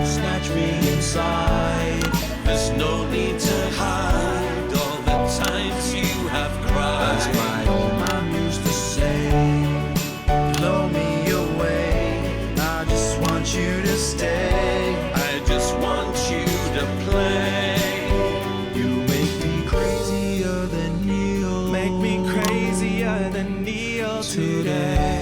Snatch me inside. There's no need to hide all the times you have cried. As my old man used to say, blow me away. I just want you to stay. I just want you to play. You make me crazier than Neil. Make me crazier than Neil today.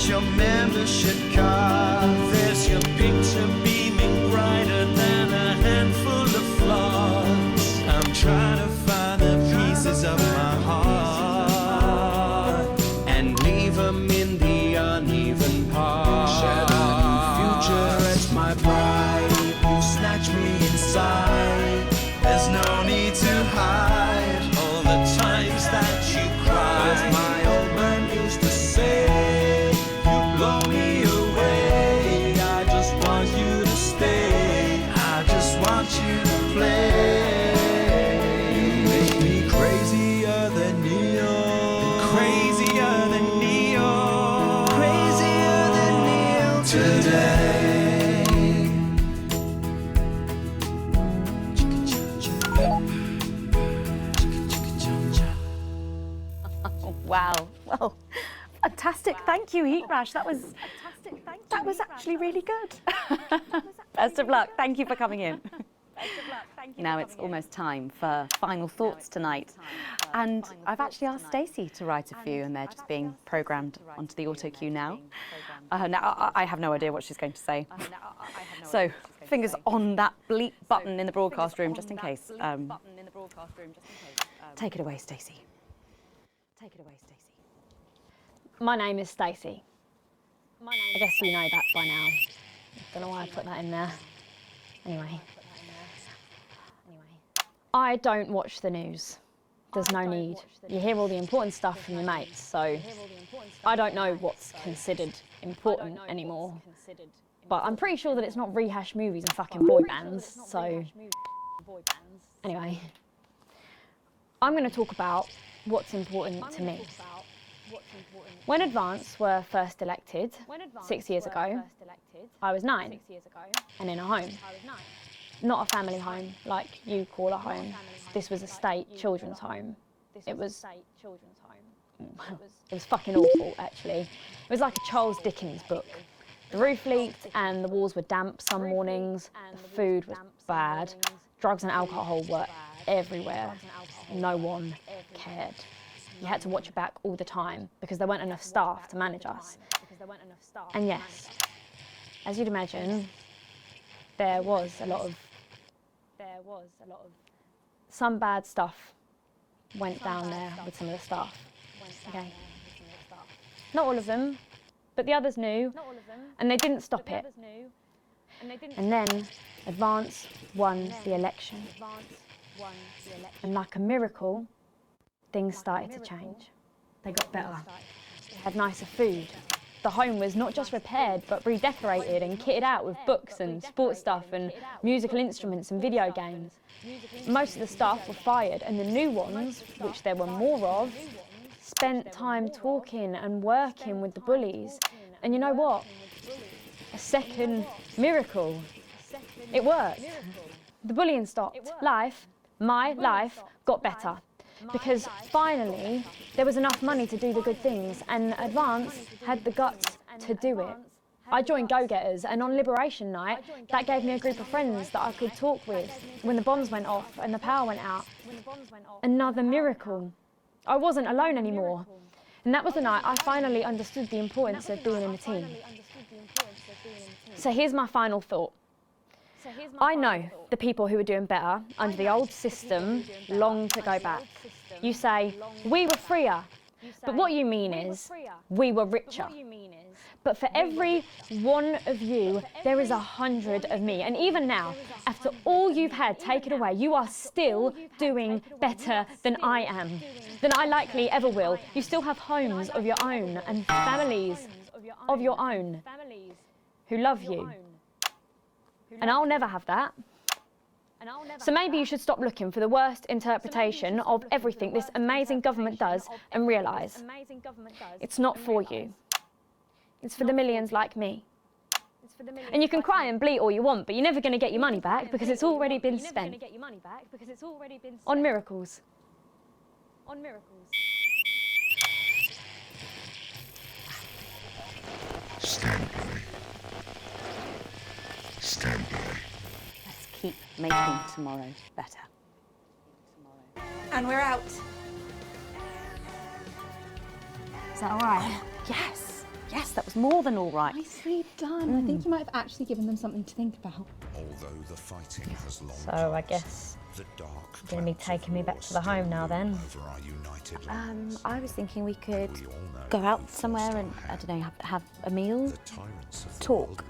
Your membership card. There's your picture beaming brighter than a handful of flaws. I'm trying to find the pieces of my heart and leave them in the uneven parts. Share the new future as my bride. You snatch me inside. There's no need to hide all the times that you cried. As my old man used to say, blow me away. I just want you to stay. I just want you to play. You make me crazier than Neil. Crazier than Neil. Crazier than Neil today. Wow. Well, fantastic. Thank you, Heat Rash. That was actually really good. Best of luck. Thank you for coming in. Now it's almost time for final thoughts tonight. And I've actually asked Stacey to write a few, and they're just being programmed onto the auto cue now. Now, I have no idea what she's going to say. So, fingers on that bleep button in the broadcast room, just in case. Take it away, Stacey. Take it away, Stacey. My name is Stacey. I guess you know that by now. Don't know why I put that in there. Anyway. I don't watch the news. There's no need. You hear all the important stuff from your mates, so I don't know what's considered important anymore. But I'm pretty sure that it's not rehash movies and fucking boy bands, so anyway. I'm going to talk about what's important to me. When Uppance were first elected 6 years ago, I was 9 and in a home. Not a family home like you call a home. This was a state children's home. It was fucking awful, actually. It was like a Charles Dickens book. The roof leaked and the walls were damp some mornings. The food was bad. Drugs and alcohol were everywhere. No one cared. You had to watch your back all the time because there weren't enough staff to manage us. And yes, as you'd imagine, there was a lot of some bad stuff went down there with some of the staff. Okay. Not all of them, but the others knew, and they didn't stop it. And then Advance won the election. And like a miracle, things started to change. They got better. They had nicer food. The home was not just repaired, but redecorated and kitted out with books and sports stuff and musical instruments and video games. Most of the staff were fired, and the new ones, which there were more of, spent time talking and working with the bullies. And you know what? A second miracle. It worked. The bullying stopped. My life, got better. Because finally, there was enough money to do the good things, and Advance had the guts to do it. I joined Go-Getters, and on Liberation Night, that gave me a group of friends that I could talk with when the bombs went off and the power went out. Another miracle. I wasn't alone anymore. And that was the night I finally understood the importance of being in a team. So here's my final thought. I know the people who are doing better under the old system long to go back. You say, we were freer. But what you mean is, we were richer. But for every one of you, there is 100 of me. And even now, after all you've had taken away, you are still doing better than I am, than I likely ever will. You still have homes of your own and families of your own who love you. And I'll never have that. So maybe you should stop looking for the worst interpretation of everything this amazing government does and realise it's not for you. It's for the millions like me. And you can cry and bleat all you want, but you're never going to get your money back because it's already been spent on miracles. Stand by. Stand by. Let's keep making tomorrow better. And we're out. Is that all right? Yes. Yes, that was more than all right. Nicely done. I think you might have actually given them something to think about. Although the fighting has long So I guess the dark you're going to be taking me back to the home now then. I was thinking we could go out somewhere and, I don't know, have a meal, talk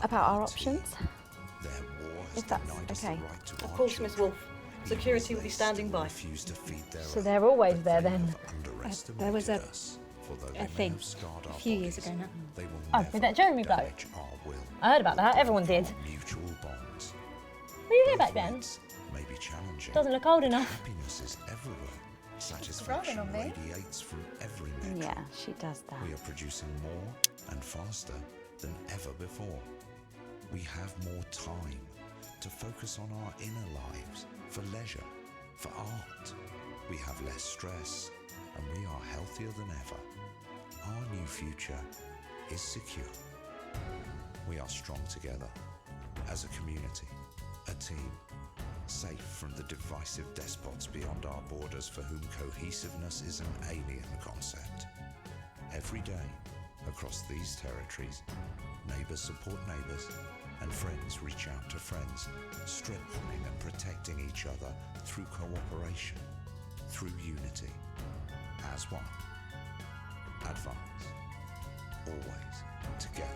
about our options. If that's okay. Of course, Miss Wolf. Security will be standing by. So they're always there then? There was a thing a few years ago now. Oh, with that Jeremy bloke? I heard about that, everyone did. Were you here back then? Doesn't look old enough. Happiness is everywhere. Satisfaction radiates from every metric. Yeah, she does that. We are producing more and faster than ever before. We have more time to focus on our inner lives, for leisure, for art. We have less stress, and we are healthier than ever. Our new future is secure. We are strong together, as a community, a team, safe from the divisive despots beyond our borders for whom cohesiveness is an alien concept. Every day, across these territories, neighbours support neighbours, and friends reach out to friends, strengthening and protecting each other through cooperation, through unity, as one. Advance, always together.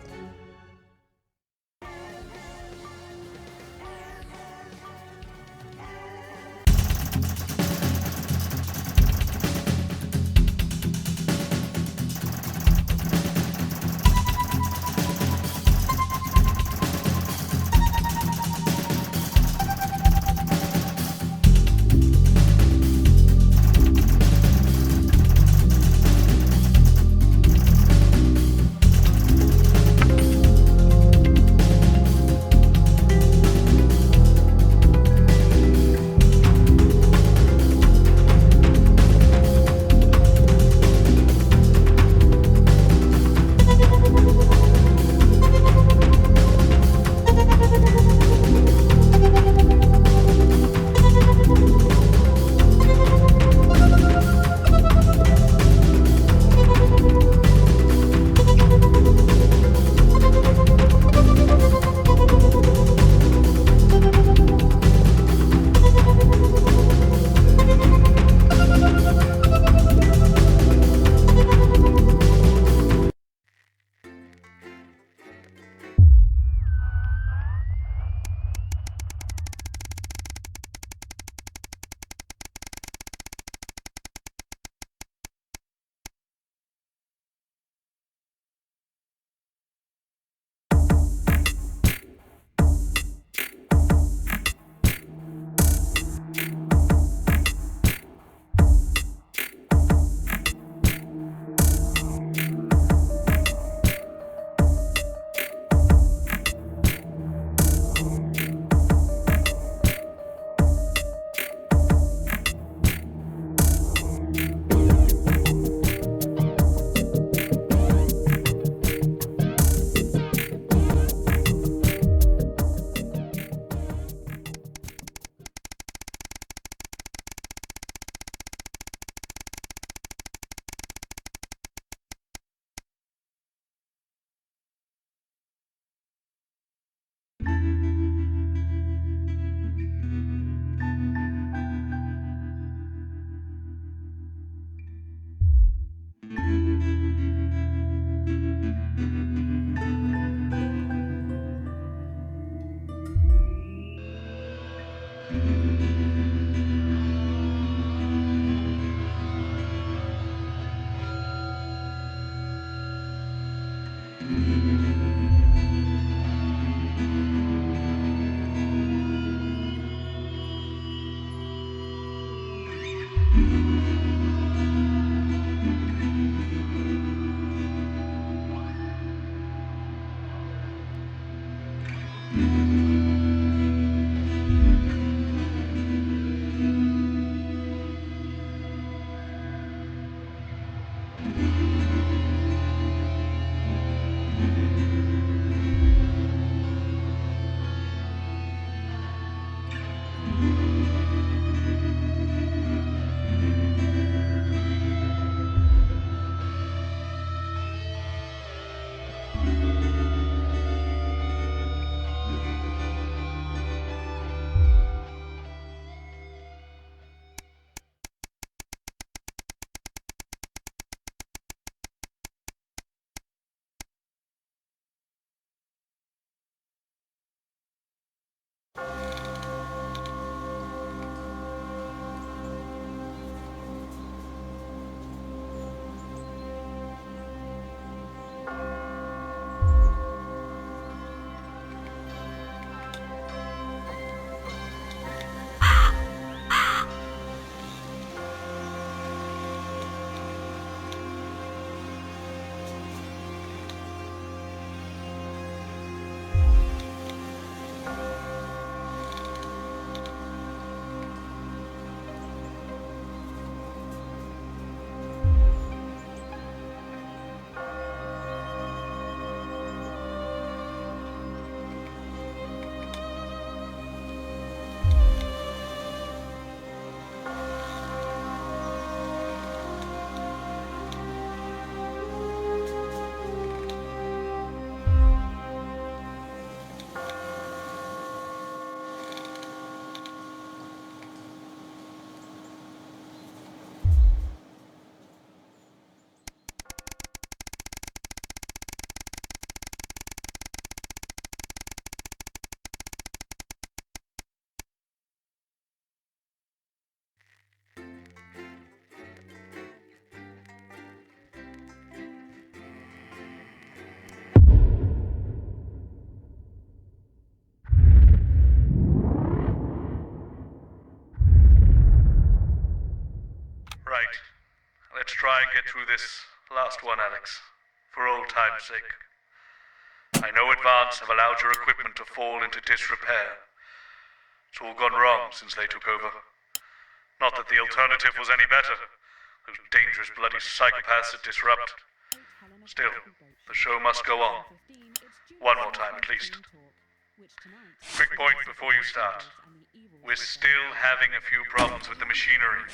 Right. Let's try and get through this last one, Alex. For old time's sake. I know Advance have allowed your equipment to fall into disrepair. It's all gone wrong since they took over. Not that the alternative was any better. Those dangerous bloody psychopaths at Disrupt. Still, the show must go on. One more time at least. Quick point before you start. We're still having a few problems with the machinery.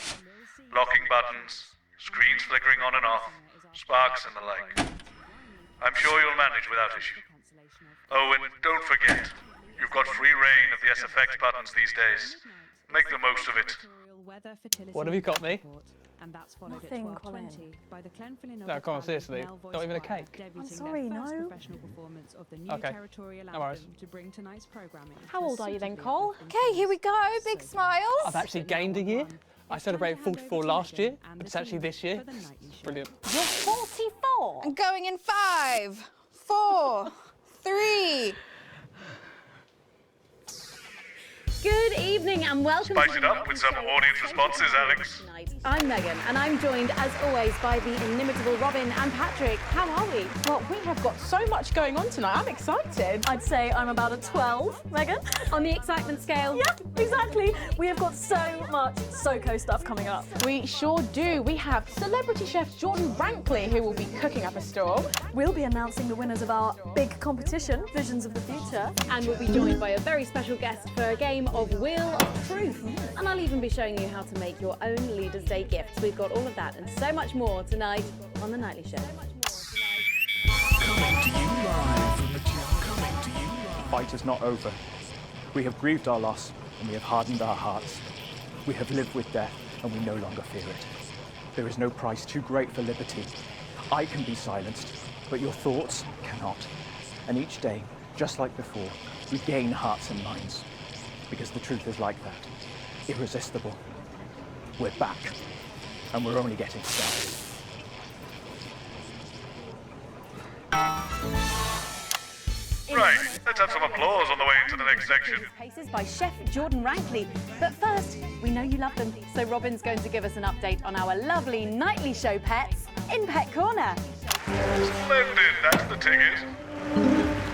Locking buttons, screens flickering on and off, sparks and the like. I'm sure you'll manage without issue. Oh, and don't forget, you've got free reign of the SFX buttons these days. Make the most of it. What have you got me? Nothing, Colin. No, come on, seriously. Not even a cake. I'm sorry, no. Okay, no worries. How old are you then, Cole? Okay, here we go. Big smiles. I've actually gained a year. I celebrated 44 last year, but it's actually this year. Brilliant. You're 44. I'm going in 5, 4, 3. Good evening and welcome Spice it up with some audience responses, Alex. I'm Megan and I'm joined as always by the inimitable Robin and Patrick. How are we? Well, we have got so much going on tonight. I'm excited. I'd say I'm about a 12, Megan. On the excitement scale? Yeah, exactly. We have got so much SoCo stuff coming up. We sure do. We have celebrity chef Jordan Rankley who will be cooking up a storm. We'll be announcing the winners of our big competition, Visions of the Future. And we'll be joined by a very special guest for a game of Wheel of Truth. And I'll even be showing you how to make your own Leaders' Day gifts. We've got all of that and so much more tonight on The Nightly Show. Coming to you live. The fight is not over. We have grieved our loss and we have hardened our hearts. We have lived with death and we no longer fear it. There is no price too great for liberty. I can be silenced, but your thoughts cannot. And each day, just like before, we gain hearts and minds. Because the truth is like that, irresistible. We're back, and we're only getting started. Right, let's have some applause on the way into the next section. Paces by Chef Jordan Rankley. But first, we know you love them, so Robin's going to give us an update on our lovely Nightly Show pets in Pet Corner. Splendid, that's the ticket.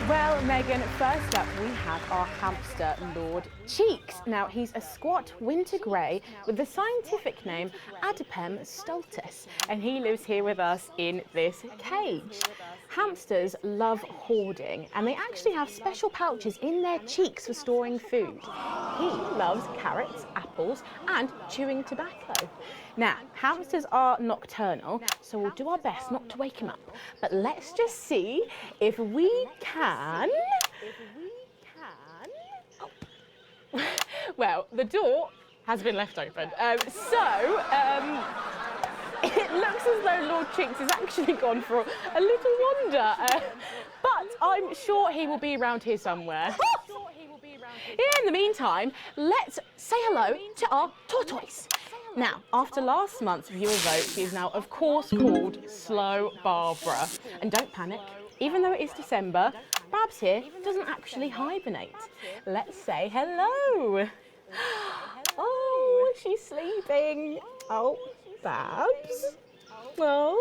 Well, Megan, first up we have our hamster, Lord Cheeks. Now, he's a squat winter grey with the scientific name Adipem stultus, and he lives here with us in this cage. Hamsters love hoarding, and they actually have special pouches in their cheeks for storing food. He loves carrots, apples, and chewing tobacco. Now, hamsters are nocturnal, so we'll do our best not to wake him up. But let's just see if we can... Oh. Well, the door has been left open. It looks as though Lord Cheeks has actually gone for a little wander. But I'm sure he will be around here somewhere. In the meantime, let's say hello to our tortoise. Now, after last month's viewer vote, she is now, of course, called Slow Barbara. And don't panic, even though it is December, Babs here doesn't actually hibernate. Let's say hello. Oh, she's sleeping. Oh, Babs. Well,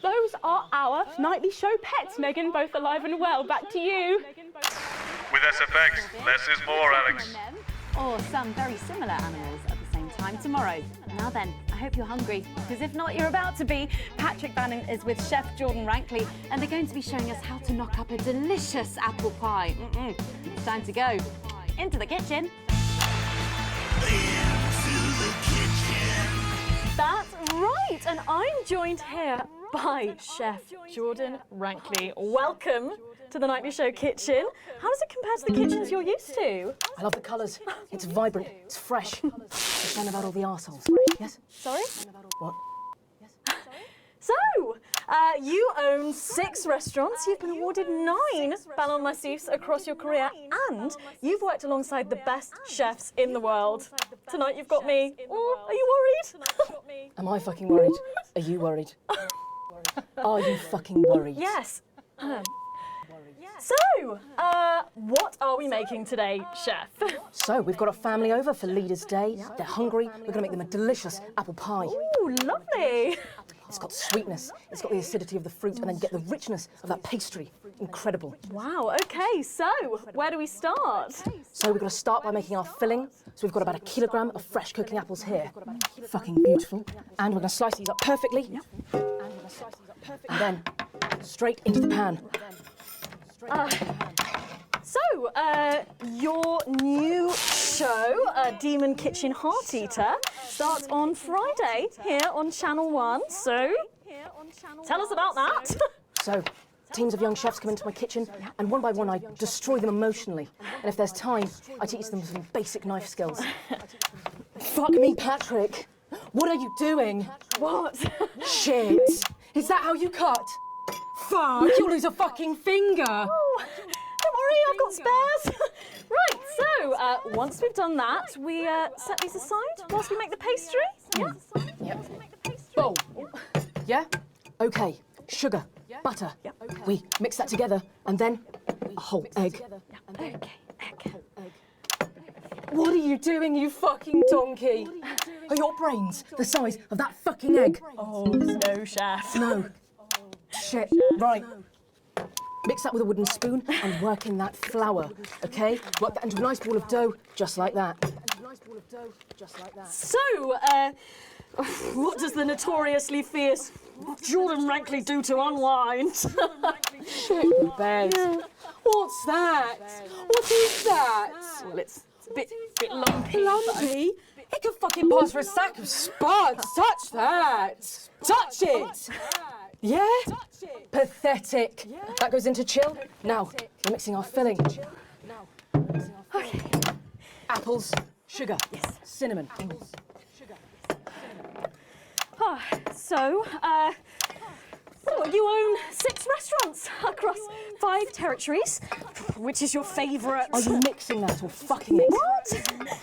those are our nightly show pets, Megan, both alive and well. Back to you. With SFX, less is more, Alex. Or some very similar animals at the same time tomorrow. Now then, I hope you're hungry, because if not, you're about to be. Patrick Bannon is with Chef Jordan Rankley, and they're going to be showing us how to knock up a delicious apple pie. It's time to go into the kitchen. That's right, and I'm joined here by Chef Jordan Rankley. Welcome to the Nightly Show kitchen. How does it compare to the kitchens you're used to? I love the colours. It's vibrant, it's fresh. It's shame about all the arseholes. Yes? Sorry? What? So, you own 6 restaurants, you've been awarded 9 Ballon Massifs across your career, and you've worked alongside the best chefs in the world. Tonight you've got me. Oh, are you worried? Am I fucking worried? Are you worried? Are you fucking worried? Yes. So, what are we making today, Chef? So, we've got a family over for Leaders' Day. They're hungry. We're going to make them a delicious apple pie. Ooh, lovely. It's got sweetness, it's got the acidity of the fruit, and then you get the richness of that pastry. Incredible. Wow, okay, so where do we start? So we've got to start by making our filling. So we've got about 1 kilogram of fresh cooking apples here. Fucking beautiful. And we're going to slice these up perfectly. And then straight into the pan. Your new show, Demon Kitchen Heart Eater, starts on Friday here on Channel 1, so tell us about that. So, teams of young chefs come into my kitchen, and one by one I destroy them emotionally. And if there's time, I teach them some basic knife skills. Fuck me, Patrick. What are you doing? What? Shit. Is that how you cut? Fuck, you'll lose a fucking finger. Oh, don't worry, I've got spares. Right, so once we've done that, we set these aside whilst we make the pastry. Yeah. Yep. Bowl. Yeah? Okay. Sugar. Butter. We mix that together, and then a whole egg. Okay, egg. What are you doing, you fucking donkey? Are your brains the size of that fucking egg? Oh, no, Chef. No. Shit. Right. Mix that with a wooden spoon and work in that flour, okay? Work that into a nice ball of dough, just like that. So, what does the notoriously fierce Jordan Rankley do to unwind? Shit in bed. Yeah. What's that? What is that? Well, it's a bit lumpy. Lumpy? It could fucking pass for a sack of spuds. Touch that. Touch it. Yeah? Pathetic. That goes into chill. Now, we're mixing our filling. Okay. Apples, sugar, cinnamon. You own 6 restaurants across 5 territories. Which is your favourite? Are you mixing that or fucking it? What?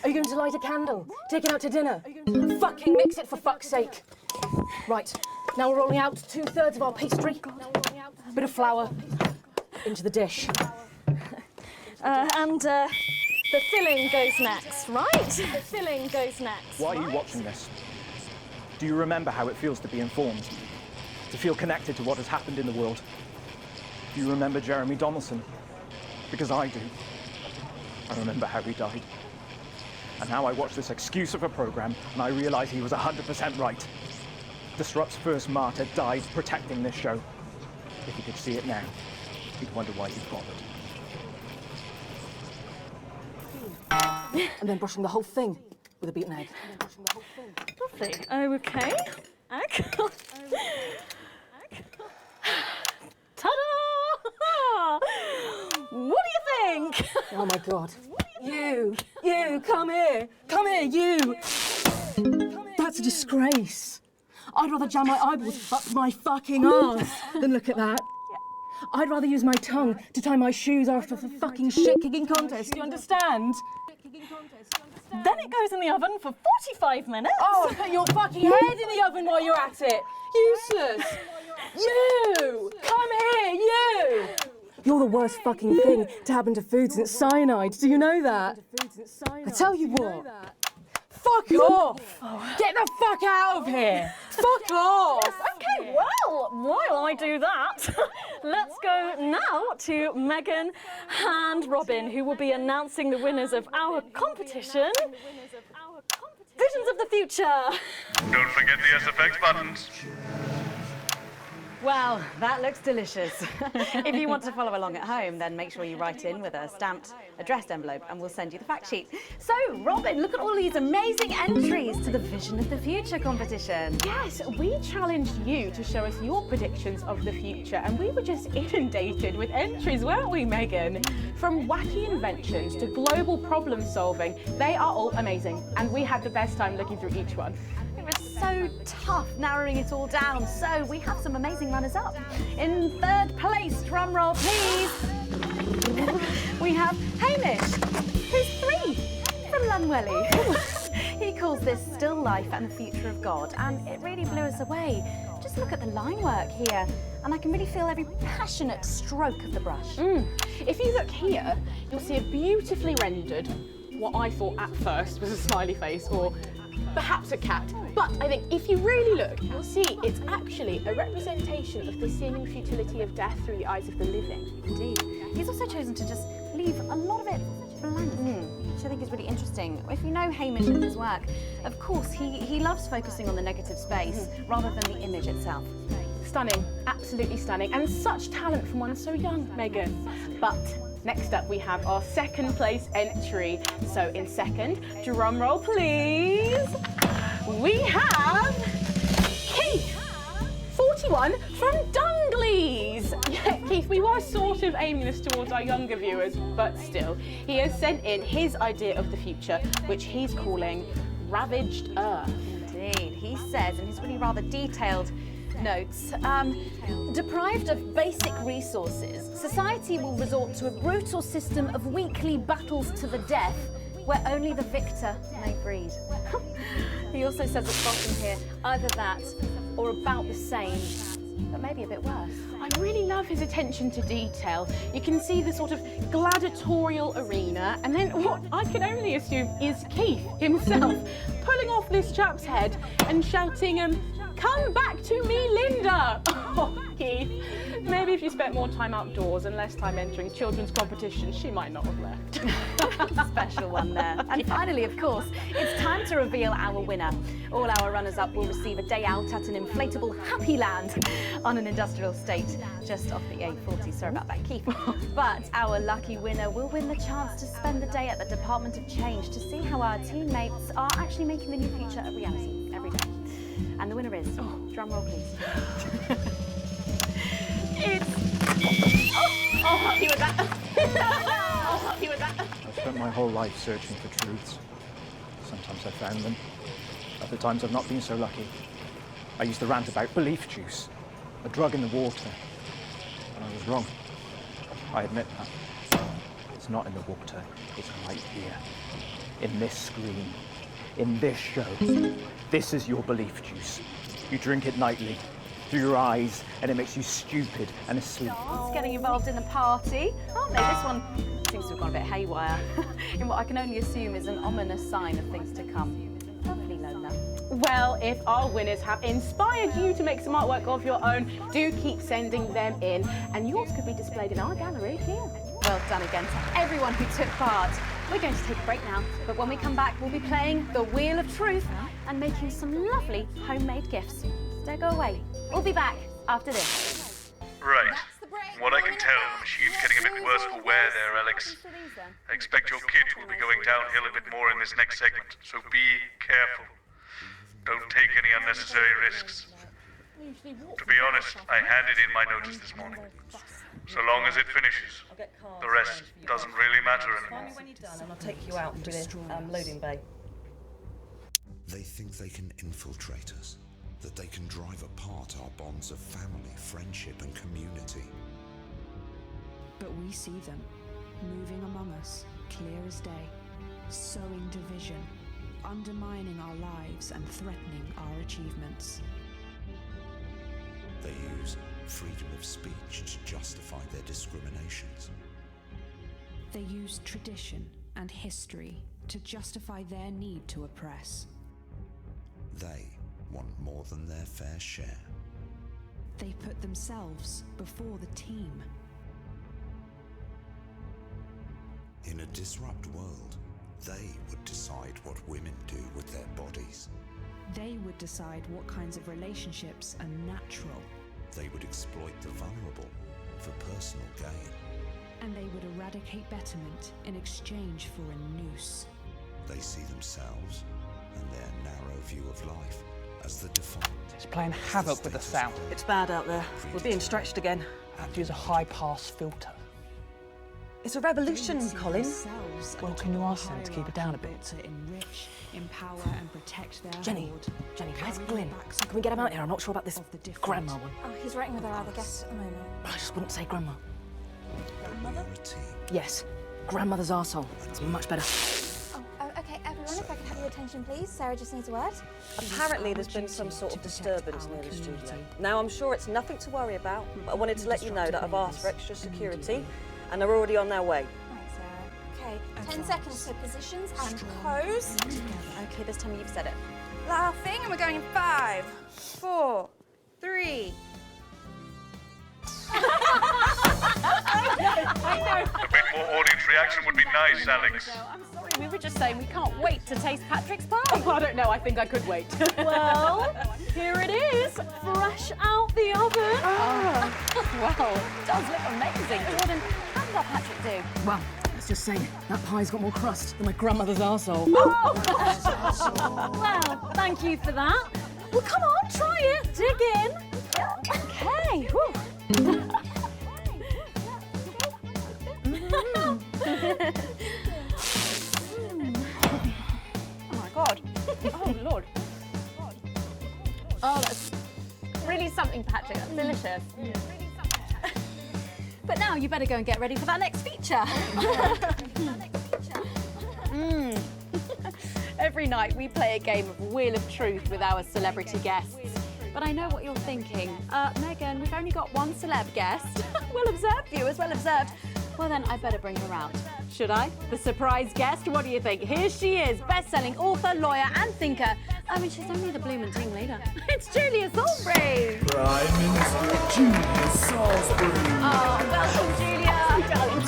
Are you going to light a candle? Take it out to dinner? Fucking mix it for fuck's sake. Right, now we're rolling out 2/3 of our pastry. Bit of flour into the dish. The filling goes next, right? The filling goes next. Why are you watching this? Do you remember how it feels to be informed? to feel connected to what has happened in the world. Do you remember Jeremy Donaldson? Because I do. I remember how he died. And now I watch this excuse of a program and I realize he was 100% right. Disrupt's first martyr died protecting this show. If he could see it now, he'd wonder why he bothered. And then brushing the whole thing with a beaten egg. Lovely. Okay. Ta-da! What do you think? Oh my God. You, come here, you. That's a disgrace. I'd rather jam my eyeballs up my fucking arse than look at that. I'd rather use my tongue to tie my shoes after the fucking shit-kicking contest, do you understand? Then it goes in the oven for 45 minutes. Oh, put your fucking head in the oven while you're at it. Useless. You! Come here, you! You're the worst fucking thing to happen to food since cyanide. Do you know that? I tell you what. Fuck off! Get the fuck out of here! Fuck off! Okay, well, while I do that, let's go now to Megan and Robin, who will be announcing the winners of our competition. Visions of the Future. Don't forget the SFX buttons. Well, that looks delicious. If you want to follow along at home, then make sure you write in with a stamped addressed envelope and we'll send you the fact sheet. So, Robin, look at all these amazing entries to the Vision of the Future competition. Yes, we challenged you to show us your predictions of the future, and we were just inundated with entries, weren't we, Megan? From wacky inventions to global problem solving, they are all amazing, and we had the best time looking through each one. It was so tough narrowing it all down, so we have some amazing runners-up. In third place, drum roll please, we have Hamish, who's 3 from Lunwelly. He calls this Still Life and the Future of God, and it really blew us away. Just look at the line work here, and I can really feel every passionate stroke of the brush. If you look here, you'll see a beautifully rendered, what I thought at first was a smiley face, or perhaps a cat. But I think if you really look, you'll see it's actually a representation of the seeming futility of death through the eyes of the living. Indeed. He's also chosen to just leave a lot of it blank, which I think is really interesting. If you know Hamish and his work, of course, he loves focusing on the negative space rather than the image itself. Stunning, absolutely stunning, and such talent from one so young, Megan. But next up, we have our second place entry. So in second, drum roll please, we have Keith, 41 from Dungleys. Yeah, Keith, we were sort of aiming this towards our younger viewers, but still, he has sent in his idea of the future, which he's calling Ravaged Earth. Indeed, he says in his really rather detailed notes, deprived of basic resources, society will resort to a brutal system of weekly battles to the death where only the victor may breed. He also says at the bottom here, either that or about the same, but maybe a bit worse. I really love his attention to detail. You can see the sort of gladiatorial arena, and then what I can only assume is Keith himself pulling off this chap's head and shouting, "Come back to me, Linda!" Oh, Keith, maybe if you spent more time outdoors and less time entering children's competitions, she might not have left. Special one there. And finally, of course, it's time to reveal our winner. All our runners-up will receive a day out at an inflatable Happy Land on an industrial estate just off the A40. Sorry about that, Keith. But our lucky winner will win the chance to spend the day at the Department of Change to see how our teammates are actually making the new future a reality every day. And the winner is, drum roll please. I'll help you with that. I'll help you with that. I've spent my whole life searching for truths. Sometimes I've found them. Other times I've not been so lucky. I used to rant about belief juice, a drug in the water. And I was wrong. I admit that. It's not in the water, it's right here. In this screen. In this show. This is your belief juice. You drink it nightly, through your eyes, and it makes you stupid and asleep. It's getting involved in the party, aren't they? This one seems to have gone a bit haywire in what I can only assume is an ominous sign of things to come. Lovely, Lola. Well, if our winners have inspired you to make some artwork of your own, do keep sending them in, and yours could be displayed in our gallery here. Well done again to everyone who took part. We're going to take a break now, but when we come back, we'll be playing the Wheel of Truth and making some lovely homemade gifts. Don't go away. We'll be back after this. Right. From what I can tell, the machine's getting a bit worse for wear there, Alex. I expect your kit will be going downhill a bit more in this next segment, so be careful. Don't take any unnecessary risks. To be honest, I handed in my notice this morning. So long as it finishes, the rest doesn't really matter anymore. When you're done, and I'll take you out to the loading bay. They think they can infiltrate us, that they can drive apart our bonds of family, friendship, and community. But we see them, moving among us, clear as day, sowing division, undermining our lives and threatening our achievements. They use freedom of speech to justify their discriminations. They use tradition and history to justify their need to oppress. They want more than their fair share. They put themselves before the team. In a disrupt world, they would decide what women do with their bodies. They would decide what kinds of relationships are natural. They would exploit the vulnerable for personal gain. And they would eradicate Betterment in exchange for a noose. They see themselves and their narrow view of life as the default. It's playing havoc with the sound. It's bad out there. We're being stretched again. I have to use a high-pass filter. It's a revolution, Colin. Well, can you ask them to keep it down a bit? To enrich, empower, and protect their Jenny, horde. Jenny, where's Glyn? Can we get him out here? I'm not sure about this grandma one. Oh, he's writing with our other guests at the moment. I just wouldn't say grandma. Grandmother? Yes, grandmother's arsehole. It's much better. Oh, okay, everyone, if I could have your attention, please. Sarah just needs a word. Apparently there's been some sort of disturbance near the studio. Now, I'm sure it's nothing to worry about, but I wanted to let you know that I've asked for extra security, and they're already on their way. Okay, 10 seconds to positions and pose. Okay, this time you've said it. Laughing, and we're going in 5, 4, 3. I know. A bit more audience reaction would be nice, Alex. I'm sorry, we were just saying we can't wait to taste Patrick's pie. Oh, I don't know, I think I could wait. Well, here it is, fresh out the oven. Well, it does look amazing. Jordan, how did our Patrick do? Well, let's just say that pie's got more crust than my grandmother's arsehole. Well, thank you for that. Well, come on, try it. Dig in. Okay. Oh my God. Oh Lord. Oh, that's really something, Patrick. That's delicious. But now you better go and get ready for that next feature. Every night we play a game of Wheel of Truth with our celebrity guests. But I know what you're thinking. Megan, we've only got one celeb guest. Well observed, viewers, well observed. Well then, I better bring her out. Should I? The surprise guest? What do you think? Here she is, best-selling author, lawyer and thinker. I mean, she's only the bloomin' team leader. It's Julia Salisbury. Prime Minister Julia Salisbury. Oh, welcome, Julia. It's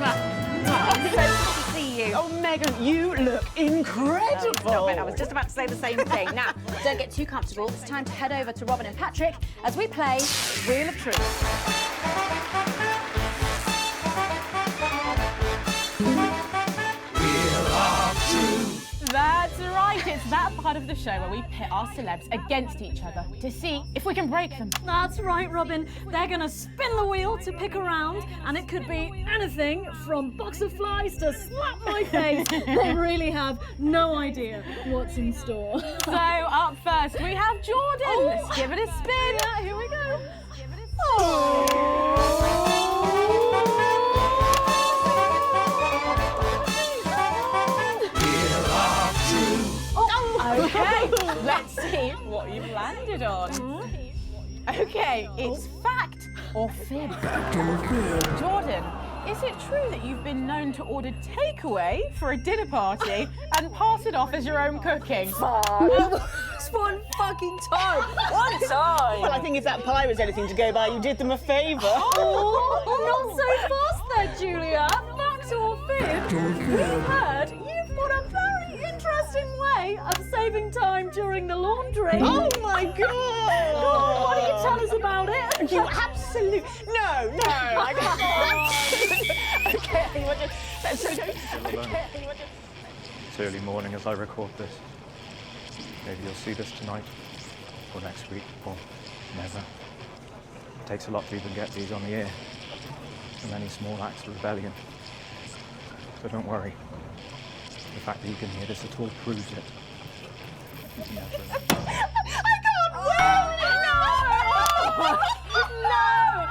so good to see you. Oh, Megan, you look incredible. Stop it, I was just about to say the same thing. Now, don't get too comfortable. It's time to head over to Robin and Patrick as we play Wheel of Truth. That's right, it's that part of the show where we pit our celebs against each other to see if we can break them. That's right, Robin. They're gonna spin the wheel to pick a round, and it could be anything from box of flies to slap my face. They really have no idea what's in store. So up first we have Jordan. Oh. Let's give it a spin. Yeah, here we go. Okay, let's see what you've landed on. Okay, it's fact or fib. Fact or fib? Jordan, Is it true that you've been known to order takeaway for a dinner party and pass it off as your own cooking? It's one fucking time. One time. Well, I think if that pie was anything to go by, you did them a favour. Not so fast there, Julia. Back to our fib. We heard you've got a very interesting way of saving time during the laundry. Oh my God! Go on, why don't you tell us about it? You absolutely... No, I can't. Okay, It's early morning as I record this. Maybe you'll see this tonight, or next week, or never. It takes a lot to even get these on the air. So many small acts of rebellion. So don't worry. The fact that you can hear this at all proves it. I can't No!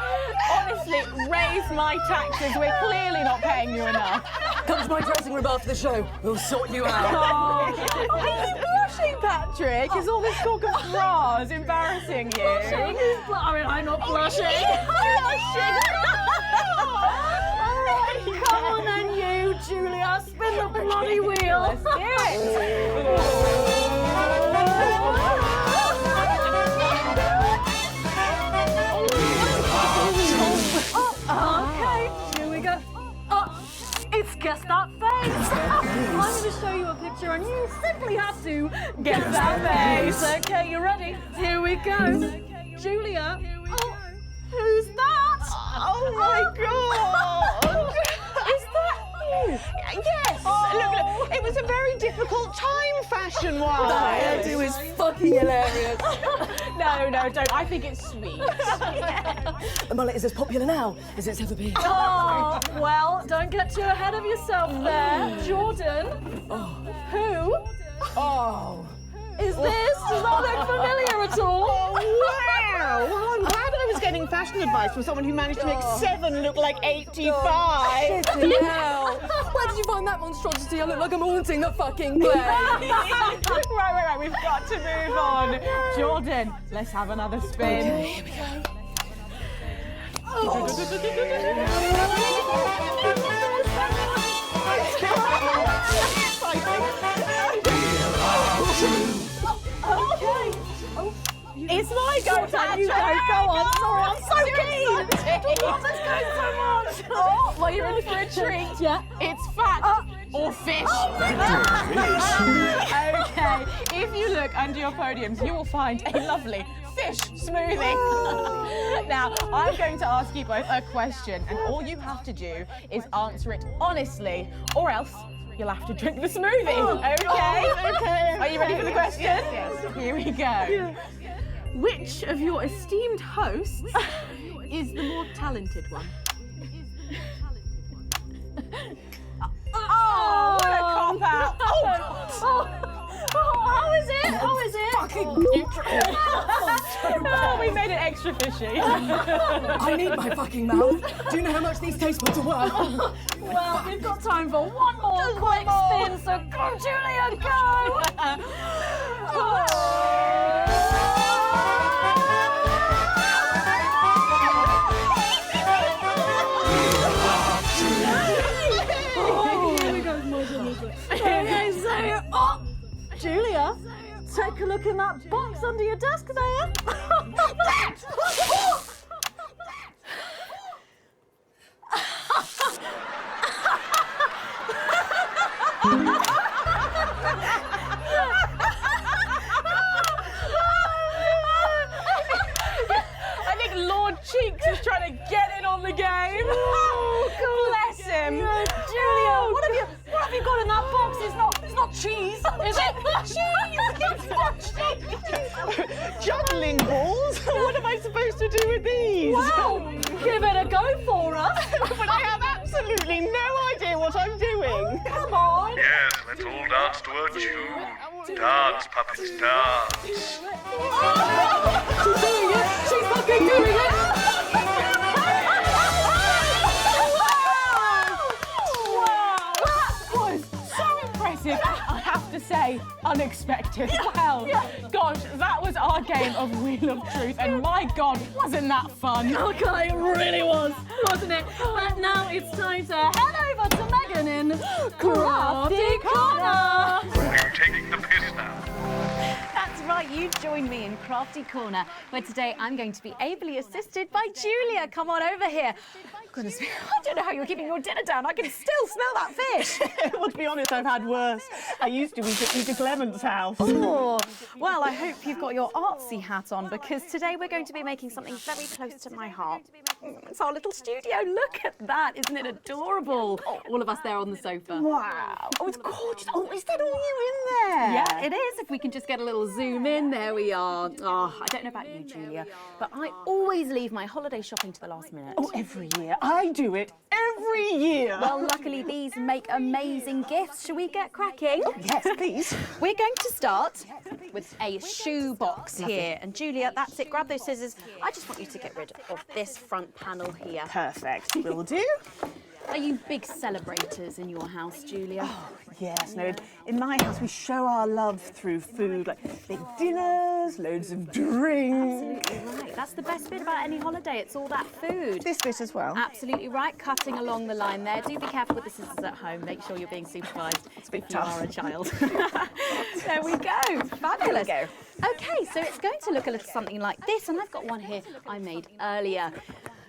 Honestly, raise my taxes. We're clearly not paying you enough. Come to my dressing room after the show. We'll sort you out. Are you blushing, Patrick? Is all this talk of bras embarrassing you? Blushing? I'm not blushing. Come on then, you, Julia. Spin the bloody wheel. Let's do it. Okay, here we go. It's Guess That Face. I'm going to show you a picture and you simply have to guess that face. Okay, you ready? Here we go. Julia. Who's that? Oh my God! Is that you? Yes! Look, it was a very difficult time fashion-wise. That hairdo is fucking hilarious. No, don't. I think it's sweet. The mullet is as popular now as it's ever been. Oh, well, don't get too ahead of yourself there. Jordan, who is this? Does that look familiar at all? Oh, wow! Well, I'm glad I was getting fashion advice from someone who managed to make 7 look like 85. Shit, hell. Where did you find that monstrosity? I look like I'm haunting the fucking place. Right. We've got to move on. Jordan, let's have another spin. Okay, here we go. It's my go, Dad. You go on. Sorry, I'm so keen. Let's go so much. Well, you're in for a treat. Yeah. It's fact or fish. Okay. If you look under your podiums, you will find a lovely fish smoothie. Now, I'm going to ask you both a question, and all you have to do is answer it honestly, or else you'll have to drink the smoothie. Okay? Are you ready for the question? Yes. Here we go. Yeah. Which of your esteemed hosts is the more talented one? Oh, what a cop-out. How is it? Fucking we made it extra fishy. I need my fucking mouth. Do you know how much these taste buds are worth? Well, we've got time for one more quick spin, so go, Julia, go! Okay, so, Julia, take a look in that box under your desk there. I think Lord Cheeks is trying to get in on the game. Bless him. Julia, what have you got in that box? It's not cheese, is it? It's not cheese. Juggling balls? What am I supposed to do with these? Well, give it a go for us. But I have absolutely no idea what I'm doing. Come on. Yes, let's all dance to a tune. Dance, puppets, dance. She's doing it! She's fucking doing it! I have to say, unexpected. Well, gosh, that was our hard game of Wheel of Truth, and my God, wasn't that fun? Okay, it really was, wasn't it? But now it's time to head over to Megan in Crafty Corner. You're taking the piss now. That's right, you join me in Crafty Corner, where today I'm going to be ably assisted by Julia. Come on over here. Goodness me, I don't know how you're keeping your dinner down. I can still smell that fish. Well, to be honest, I've had worse. I used to eat at Peter Clement's house. Oh, well, I hope you've got your artsy hat on, because today we're going to be making something very close to my heart. It's our little studio. Look at that. Isn't it adorable? All of us there on the sofa. Wow. Oh, it's gorgeous. Oh, is that all you in there? Yeah, it is. If we can just get a little zoom in, there we are. Oh, I don't know about you, Julia, but I always leave my holiday shopping to the last minute. Oh, every year. I do it every year. Well, luckily these make amazing gifts. Shall we get cracking? Oh, yes, please. We're going to start with a shoe box here. And Julia, that's it. Grab those scissors. I just want you to get rid of this front panel here. Perfect. Will do. Are you big celebrators in your house, Julia? Oh, yes. No, in my house we show our love through food, like big dinners, loads of drinks. Absolutely right. That's the best bit about any holiday. It's all that food. This bit as well. Absolutely right. Cutting along the line there. Do be careful with the scissors at home. Make sure you're being supervised it's a bit if tough. you are a child. There we go. Fabulous. There we go. Okay, so it's going to look a little something like this, and I've got one here I made earlier.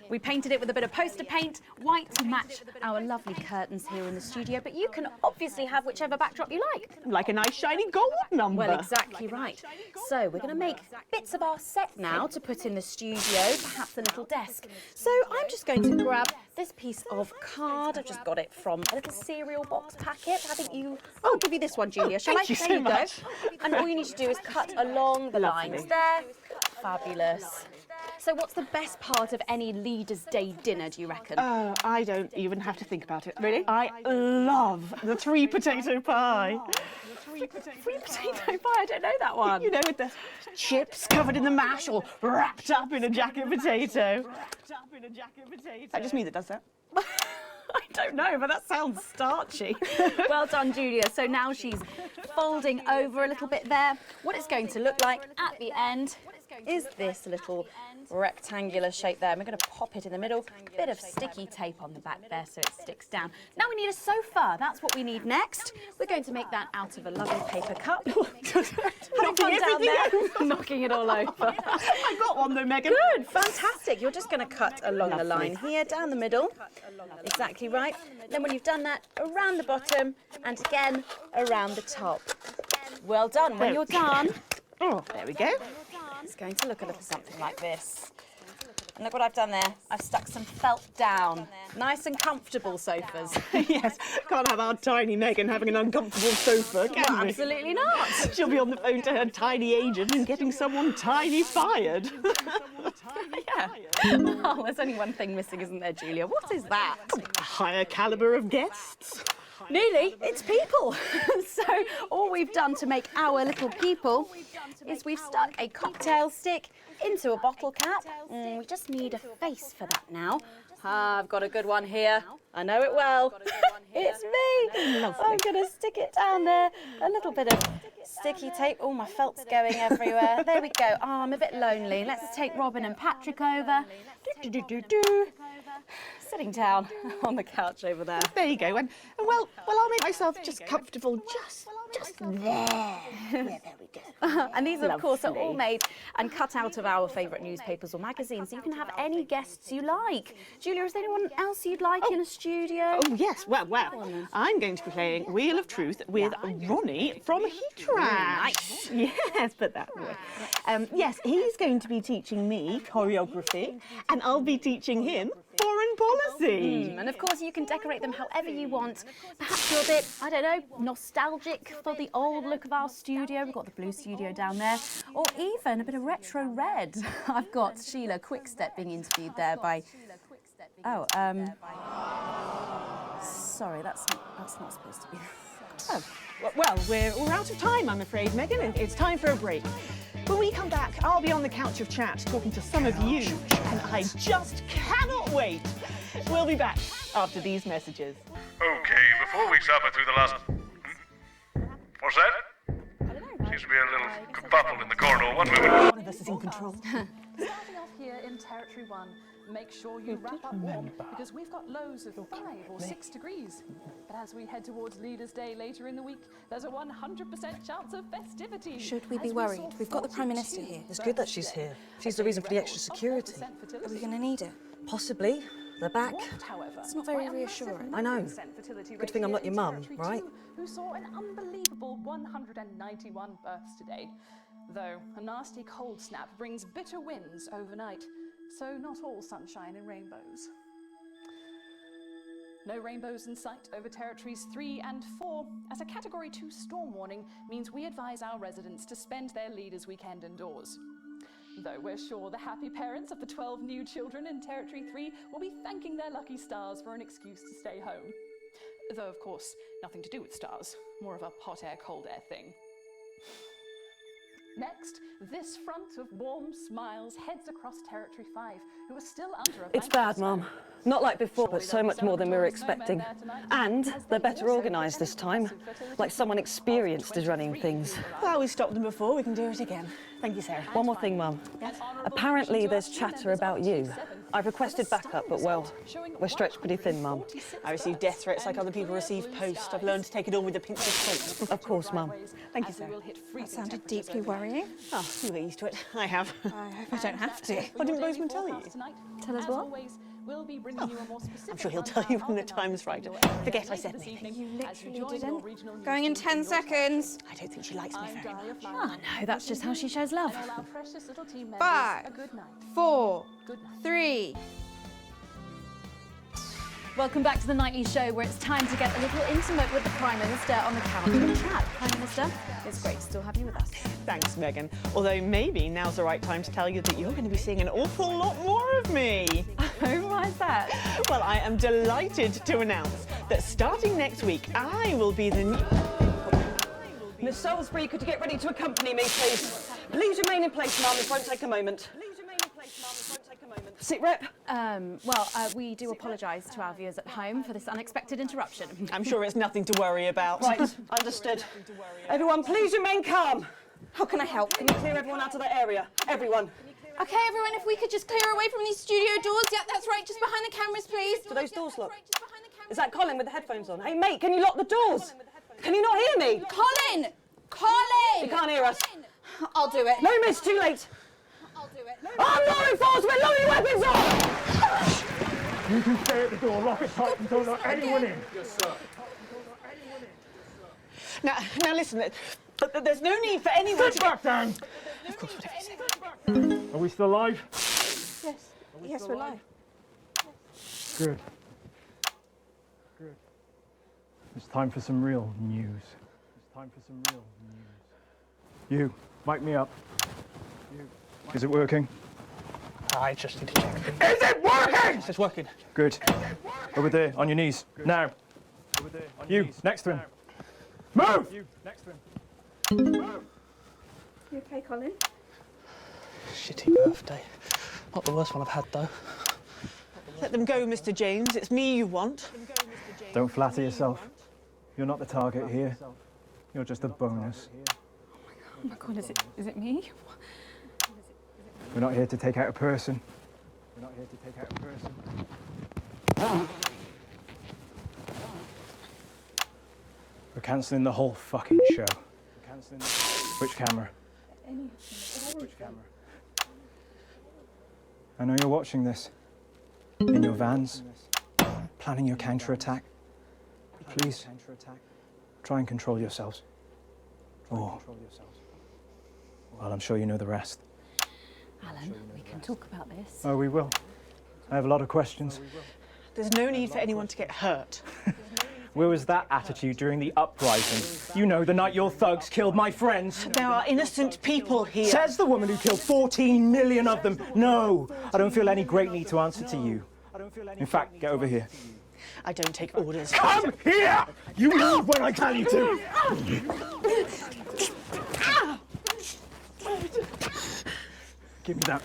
We painted it with a bit of poster paint, white to match our lovely curtains here in the studio, but you can obviously have whichever backdrop you like. Like a nice shiny gold number. Well, exactly right. So we're going to make bits of our set now to put in the studio, perhaps a little desk. So I'm just going to grab this piece of card. I've just got it from a little cereal box packet. I think you... I'll give you this one, Julia. Shall I? Thank you There so you go. much. And all you need to do is cut along the lines there. Fabulous. So what's the best part of any Leaders' Day dinner, do you reckon? I don't even have to think about it. Really? I love the 3 potato pie. Three potato pie? I don't know that one. You know, with the chips covered in the mash or wrapped up in a jacket potato. That just me that does that. I don't know, but that sounds starchy. Well done, Julia. So now she's folding over a little bit there. What it's going to look like at the end is this little rectangular shape there. And we're going to pop it in the middle. A bit of sticky tape on the back there so it sticks down. Now we need a sofa. That's what we need next. We're going to make that out of a lovely paper cup. Having fun down there, knocking it all over. I got one though, Megan. Good, fantastic. You're just going to cut along the line here, down the middle. Exactly right. Then when you've done that, around the bottom and again around the top. Well done. When you're done, oh, there we go. It's going to look a little something like this. And look what I've done there. I've stuck some felt down. Nice and comfortable sofas. Yes, can't have our tiny Megan having an uncomfortable sofa, can Well, we? absolutely not. She'll be on the phone to her tiny agent and getting someone tiny fired. Yeah. Oh, there's only one thing missing, isn't there, Julia? What is that? A higher calibre of guests. Nearly, it's people. So all we've done to make our little people is we've stuck a cocktail stick into a bottle cap. We just need a face for that now. I've got a good one here. I know it well. It's me. Lovely. I'm going to stick it down there. A little bit of sticky tape. Oh, my felt's going everywhere. There we go. Oh, I'm a bit lonely. Let's take Robin and Patrick over. Sitting down on the couch over there. There you go. And well, I'll make myself just comfortable just there. Yeah, there we go. And these, of course, are all made and cut out of our favourite newspapers or magazines, so you can have any guests you like. Julia, is there anyone else you'd like in a studio? Oh, yes. Well, I'm going to be playing Wheel of Truth with Ronnie from Heatwave. Nice. Yes, put that way. Yes, he's going to be teaching me choreography, and I'll be teaching him foreign policy. And of course, you can decorate them however you want. Perhaps you're a bit, I don't know, nostalgic for the old look of our studio. We've got the blue studio down there. Or even a bit of retro red. I've got Sheila Quickstep being interviewed there by... Oh, sorry, that's not supposed to be... Oh, well, we're out of time, I'm afraid, Megan. It's time for a break. When we come back, I'll be on the couch of chat talking to some of you, and I just cannot wait. We'll be back after these messages. Okay, before we suffer through the last... What's that? See Seems to be a little kerfuffle in the corridor. One moment. One of us is in control. Starting off here in Territory 1, make sure you wrap up warm because we've got lows of 5 or 6 degrees. But as we head towards Leaders' Day later in the week, there's a 100% chance of festivities. Should we be worried? We've got the Prime Minister here. It's good that she's here. She's the reason for the extra security. Are we going to need it? Possibly. They're back. It's not very reassuring. I know. Good thing I'm not your mum, right? Who saw an unbelievable 191 births today. Though a nasty cold snap brings bitter winds overnight, so not all sunshine and rainbows. No rainbows in sight over Territories 3 and 4, as a Category 2 storm warning means we advise our residents to spend their Leaders' Weekend indoors. Though we're sure the happy parents of the 12 new children in Territory 3 will be thanking their lucky stars for an excuse to stay home. Though, of course, nothing to do with stars, more of a hot air, cold air thing. Next, this front of warm smiles heads across Territory 5, who are still under a It's bad, Mum. Not like before, but so much more than we were expecting. And they're better organised this time. Like someone experienced is running things. Well, we stopped them before, we can do it again. Thank you, Sarah. One more thing, Mum. Apparently there's chatter about you. I've requested backup, but well, we're stretched pretty thin, Mum. I receive death threats like other people receive post. I've learned to take it all with a pinch of salt. Of course, Mum. Thank you, Sarah. That sounded deeply worrying. Oh, you get used to it. I have. I hope I don't have to. Why didn't Bozeman tell you? Tell us what? I'm sure he'll tell you when the time's right. Forget I said anything. You literally didn't. Going in 10 seconds. I don't think she likes me very much. Oh no, that's just how she shows love. 5, 4, 3. Welcome back to the Nightly Show, where it's time to get a little intimate with the Prime Minister on the couch and chat. Prime Minister, it's great to still have you with us. Thanks, Megan. Although maybe now's the right time to tell you that you're going to be seeing an awful lot more of me. Oh, why is that? Well, I am delighted to announce that starting next week, I will be the new... Miss Salisbury, could you get ready to accompany me, please? Please remain in place, Mum. It won't take a moment. Sit rep. We do apologise to our viewers at home for this unexpected interruption. I'm sure it's nothing to worry about. Right, understood. Everyone, please remain calm. How can I help? Can you clear everyone out of that area? Everyone. Okay, everyone, if we could just clear away from these studio doors. Yeah, that's right, just behind the cameras, please. Do those doors lock? Is that Colin with the headphones on? Hey, mate, can you lock the doors? Can you not hear me? Colin! Colin! You can't hear us. I'll do it. No, miss, too late. I'll do it. I'm law enforcement! Load your weapons on! You can stay at the door, lock it tight and don't let anyone in. Yes, sir. Now listen, there's no need for anyone Sit back down! Of course, whatever you say. Are we still live? Yes. Yes, we're live. Good. Good. It's time for some real news. It's time for some real news. You, mic me up. You. Is it working? I just need to check. Is it working? It's working. Good. Over there, on your knees. Good. Now. Over there, on your knees. Next to him. Move! You, next to him. Move! You okay, Colin? Shitty birthday. Not the worst one I've had, though. Let them go, Mr. James. It's me you want. Don't flatter yourself. You're not the target here. You're just a bonus. Oh my God, is it me? We're not here to take out a person. We're not here to take out a person. We're cancelling the whole fucking show. We're cancelling the... Which camera? Which camera? I know you're watching this. In your vans. Planning your counter-attack. Please. Try and control yourselves. Oh. Well, I'm sure you know the rest. Alan, we can talk about this. Oh, we will. I have a lot of questions. There's no need for anyone to get hurt. Where was that attitude during the Uprising? You know, the night your thugs killed my friends. There are innocent people here. Says the woman who killed 14 million of them. No, I don't feel any great need to answer to you. In fact, get over here. I don't take orders. Come here! You move when I tell you to! Give me that.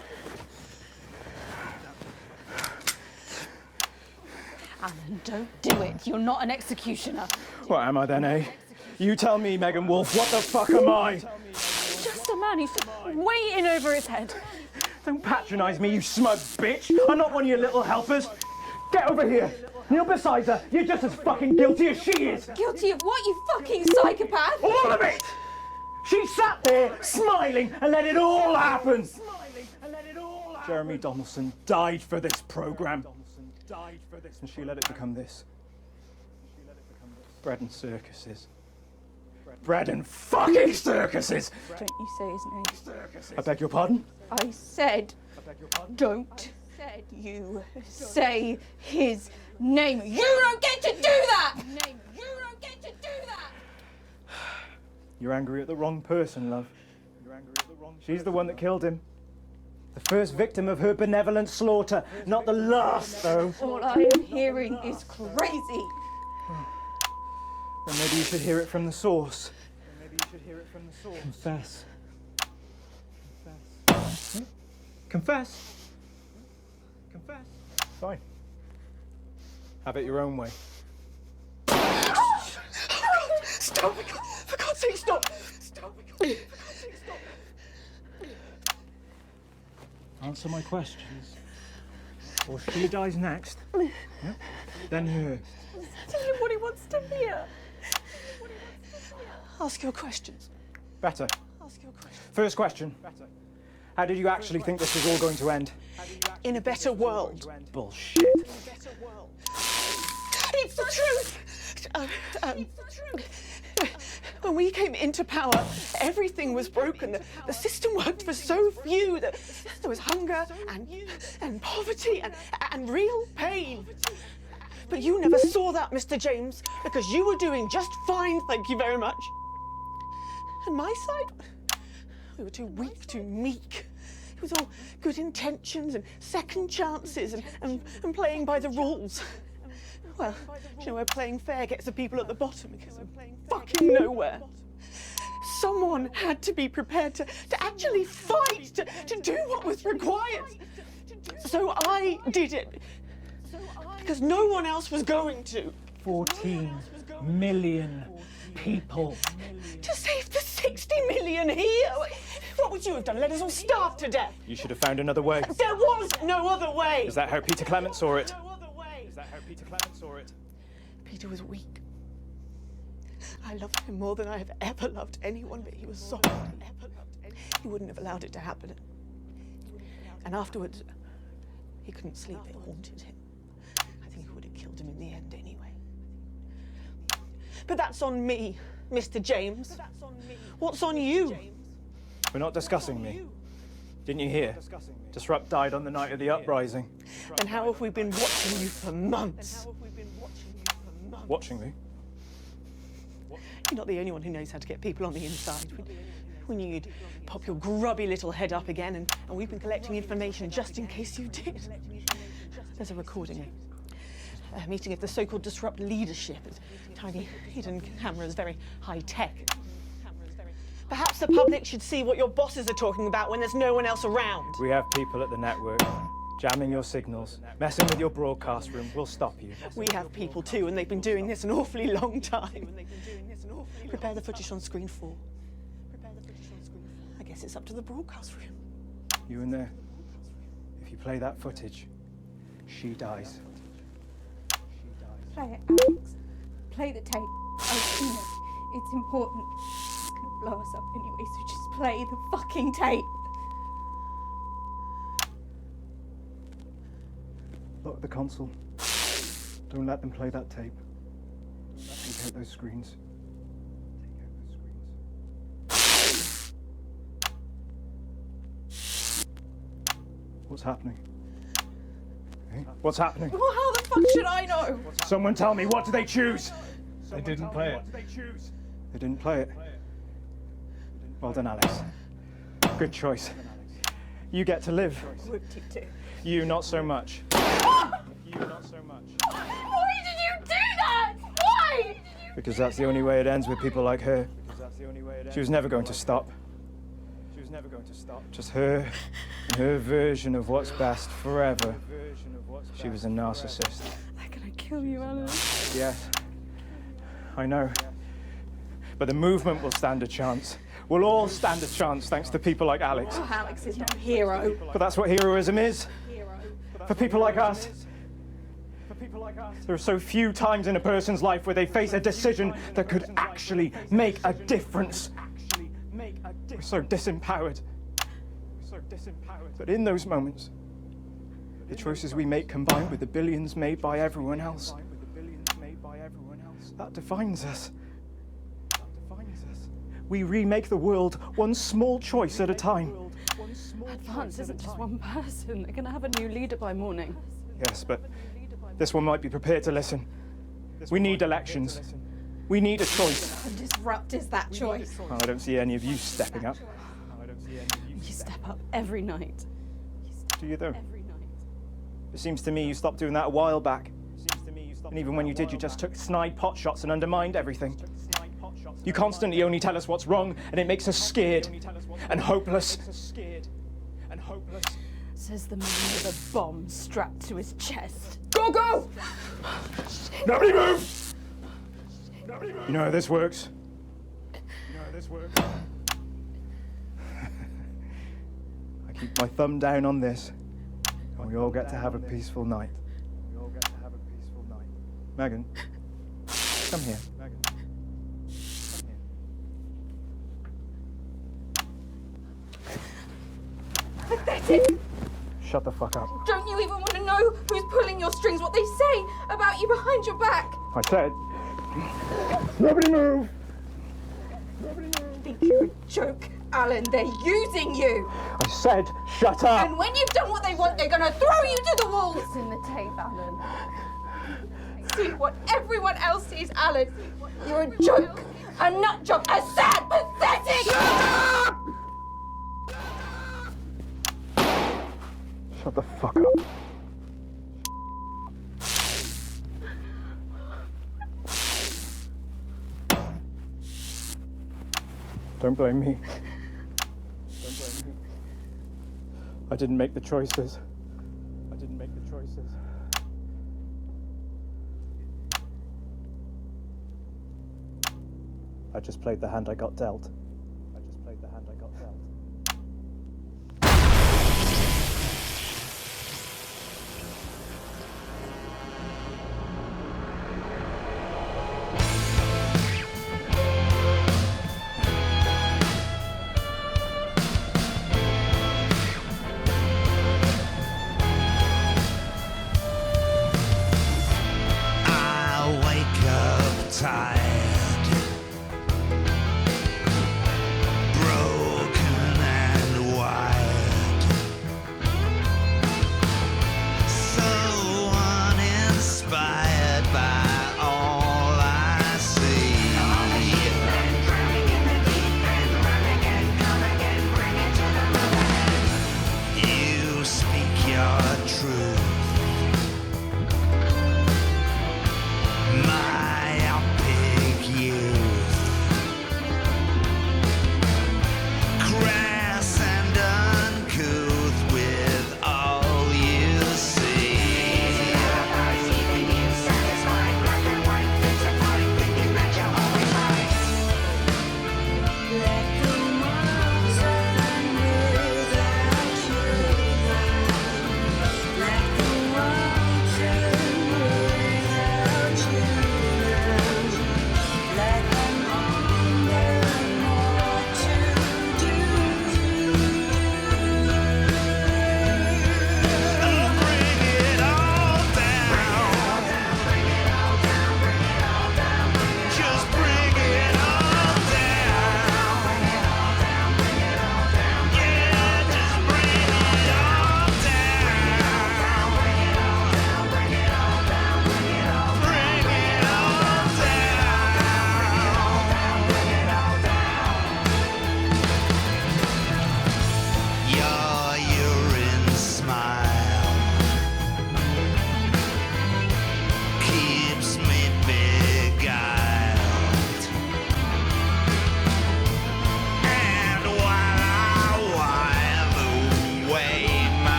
Alan, don't do it. You're not an executioner. What am I then, eh? You tell me, Megan Wolf, what the fuck am I? man who's waiting over his head. Don't patronise me, you smug bitch. I'm not one of your little helpers. Get over here. Kneel beside her. You're just as fucking guilty as she is. Guilty of what, you fucking psychopath? All of it! She sat there, smiling, and let it all happen. Jeremy Donaldson died for this programme. And she let it become this. Bread and circuses. Bread and fucking circuses! Don't you say his name. Circuses. I beg your pardon? I said, don't you say his name. You don't get to do that! You don't get to do that! You're angry at the wrong person, love. She's the one that killed him. The first victim of her benevolent slaughter, not the last, though. All I am hearing is crazy. Then maybe you should hear it from the source. Confess. Confess? Confess? Fine. Have it your own way. Stop! For God's sake, stop! Stop! Answer my questions. Or she dies next. Yep. Then her. Tell him what he wants to hear. Ask your questions. Better. Ask your questions. First question. How did you actually think this was all going to end? In a better world. Bullshit. It's the truth! When we came into power, everything was broken. The system worked for so few. There was hunger and poverty and real pain. But you never saw that, Mr. James, because you were doing just fine, thank you very much. And my side? We were too weak, too meek. It was all good intentions and second chances and playing by the rules. Well, you know where playing fair gets the people at the bottom because of fucking nowhere. Someone had to be prepared to actually fight, to do what was required. So I did it. Because no one else was going to. 14 million people. To save the 60 million here? What would you have done? Let us all starve to death? You should have found another way. There was no other way. Is that how Peter Clement saw it? Is that how Peter Clement saw it? Peter was weak. I loved him more than I have ever loved anyone, but he was soft. He wouldn't have allowed it to happen. And afterwards, he couldn't sleep. It haunted him. I think it would have killed him in the end anyway. But that's on me, Mr. James. What's on you? We're not discussing me. Didn't you hear? Disrupt died on the night of the Uprising. And how have we been watching you for months? Watching me? You're not the only one who knows how to get people on the inside. We knew you'd pop your grubby little head up again, and we've been collecting information just in case you did. There's a recording, a meeting of the so-called Disrupt leadership. It's tiny hidden cameras, very high-tech. Perhaps the public should see what your bosses are talking about when there's no one else around. We have people at the network jamming your signals, messing with your broadcast room. We'll stop you. We have people too, and they've been doing this an awfully long time. Prepare the footage on screen 4. I guess it's up to the broadcast room. You in there. If you play that footage, she dies. Play it, Alex. Play the tape. I've seen it. It's important. It's gonna blow us up anyway, so just play the fucking tape. Lock the console. Don't let them play that tape. Take out those screens. What's happening? Hey? What's happening? Well, how the fuck should I know? Someone tell me, what did they choose? They didn't play it. They didn't play it. Well done, Alex. Good choice. You get to live. You not so much. You not so much. Why did you do that? Why? Because that's the only way it ends with people like her. She was never going to stop. Just her and her version of what's best forever. She was a narcissist. They're gonna kill you, Alex. Yes, I know. But the movement will stand a chance. We'll all stand a chance thanks to people like Alex. Oh, Alex is not a hero. But that's what heroism is. For people like us. There are so few times in a person's life where they face a decision that could actually make a difference. We're so disempowered. But in those moments, the choices we make combined with the billions made by everyone else, that defines us. We remake the world one small choice at a time. Uppance isn't just one person. They're going to have a new leader by morning. Yes, but this one might be prepared to listen. We need elections. We need a choice. Disrupt is that choice. Well, I don't see any of you stepping up. You step up every night. Do you, though? It seems to me you stopped doing that a while back. And even when you did, you just took snide pot shots and undermined everything. You constantly only tell us what's wrong, and it makes us scared and hopeless. Says the man with a bomb strapped to his chest. Go, go! Nobody move! You know how this works? I keep my thumb down on this, and we all get to have a peaceful night. Megan, come here. Pathetic! Shut the fuck up. Don't you even want to know who's pulling your strings, what they say about you behind your back? I said, nobody move! Think you're a joke, Alan. They're using you. I said, shut up! And when you've done what they want, they're going to throw you to the walls. It's in the tape, Alan. See what everyone else sees, Alan. You're a joke, a nut job, a sad, pathetic. Shut up! Shut the fuck up. Don't blame me. I didn't make the choices. I just played the hand I got dealt.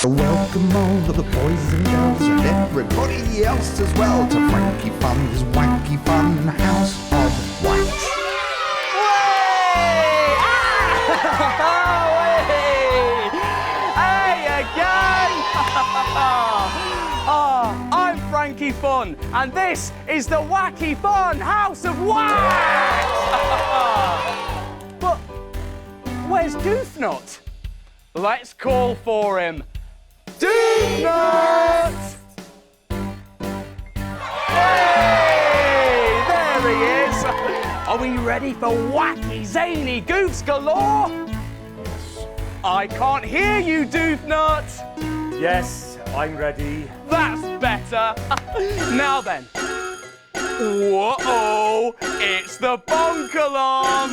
So welcome all of the boys and girls and everybody else as well to Frankie Fun's Wacky Fun House of Wax. Hey again! I'm Frankie Fun, and this is the Wacky Fun House of Wax! But where's Doofnut? Let's call for him. Doofnut! Hey, there he is. Are we ready for wacky, zany goofs galore? I can't hear you, Doofnut. Yes, I'm ready. That's better. Now then. Whoa, it's the bonk alarm.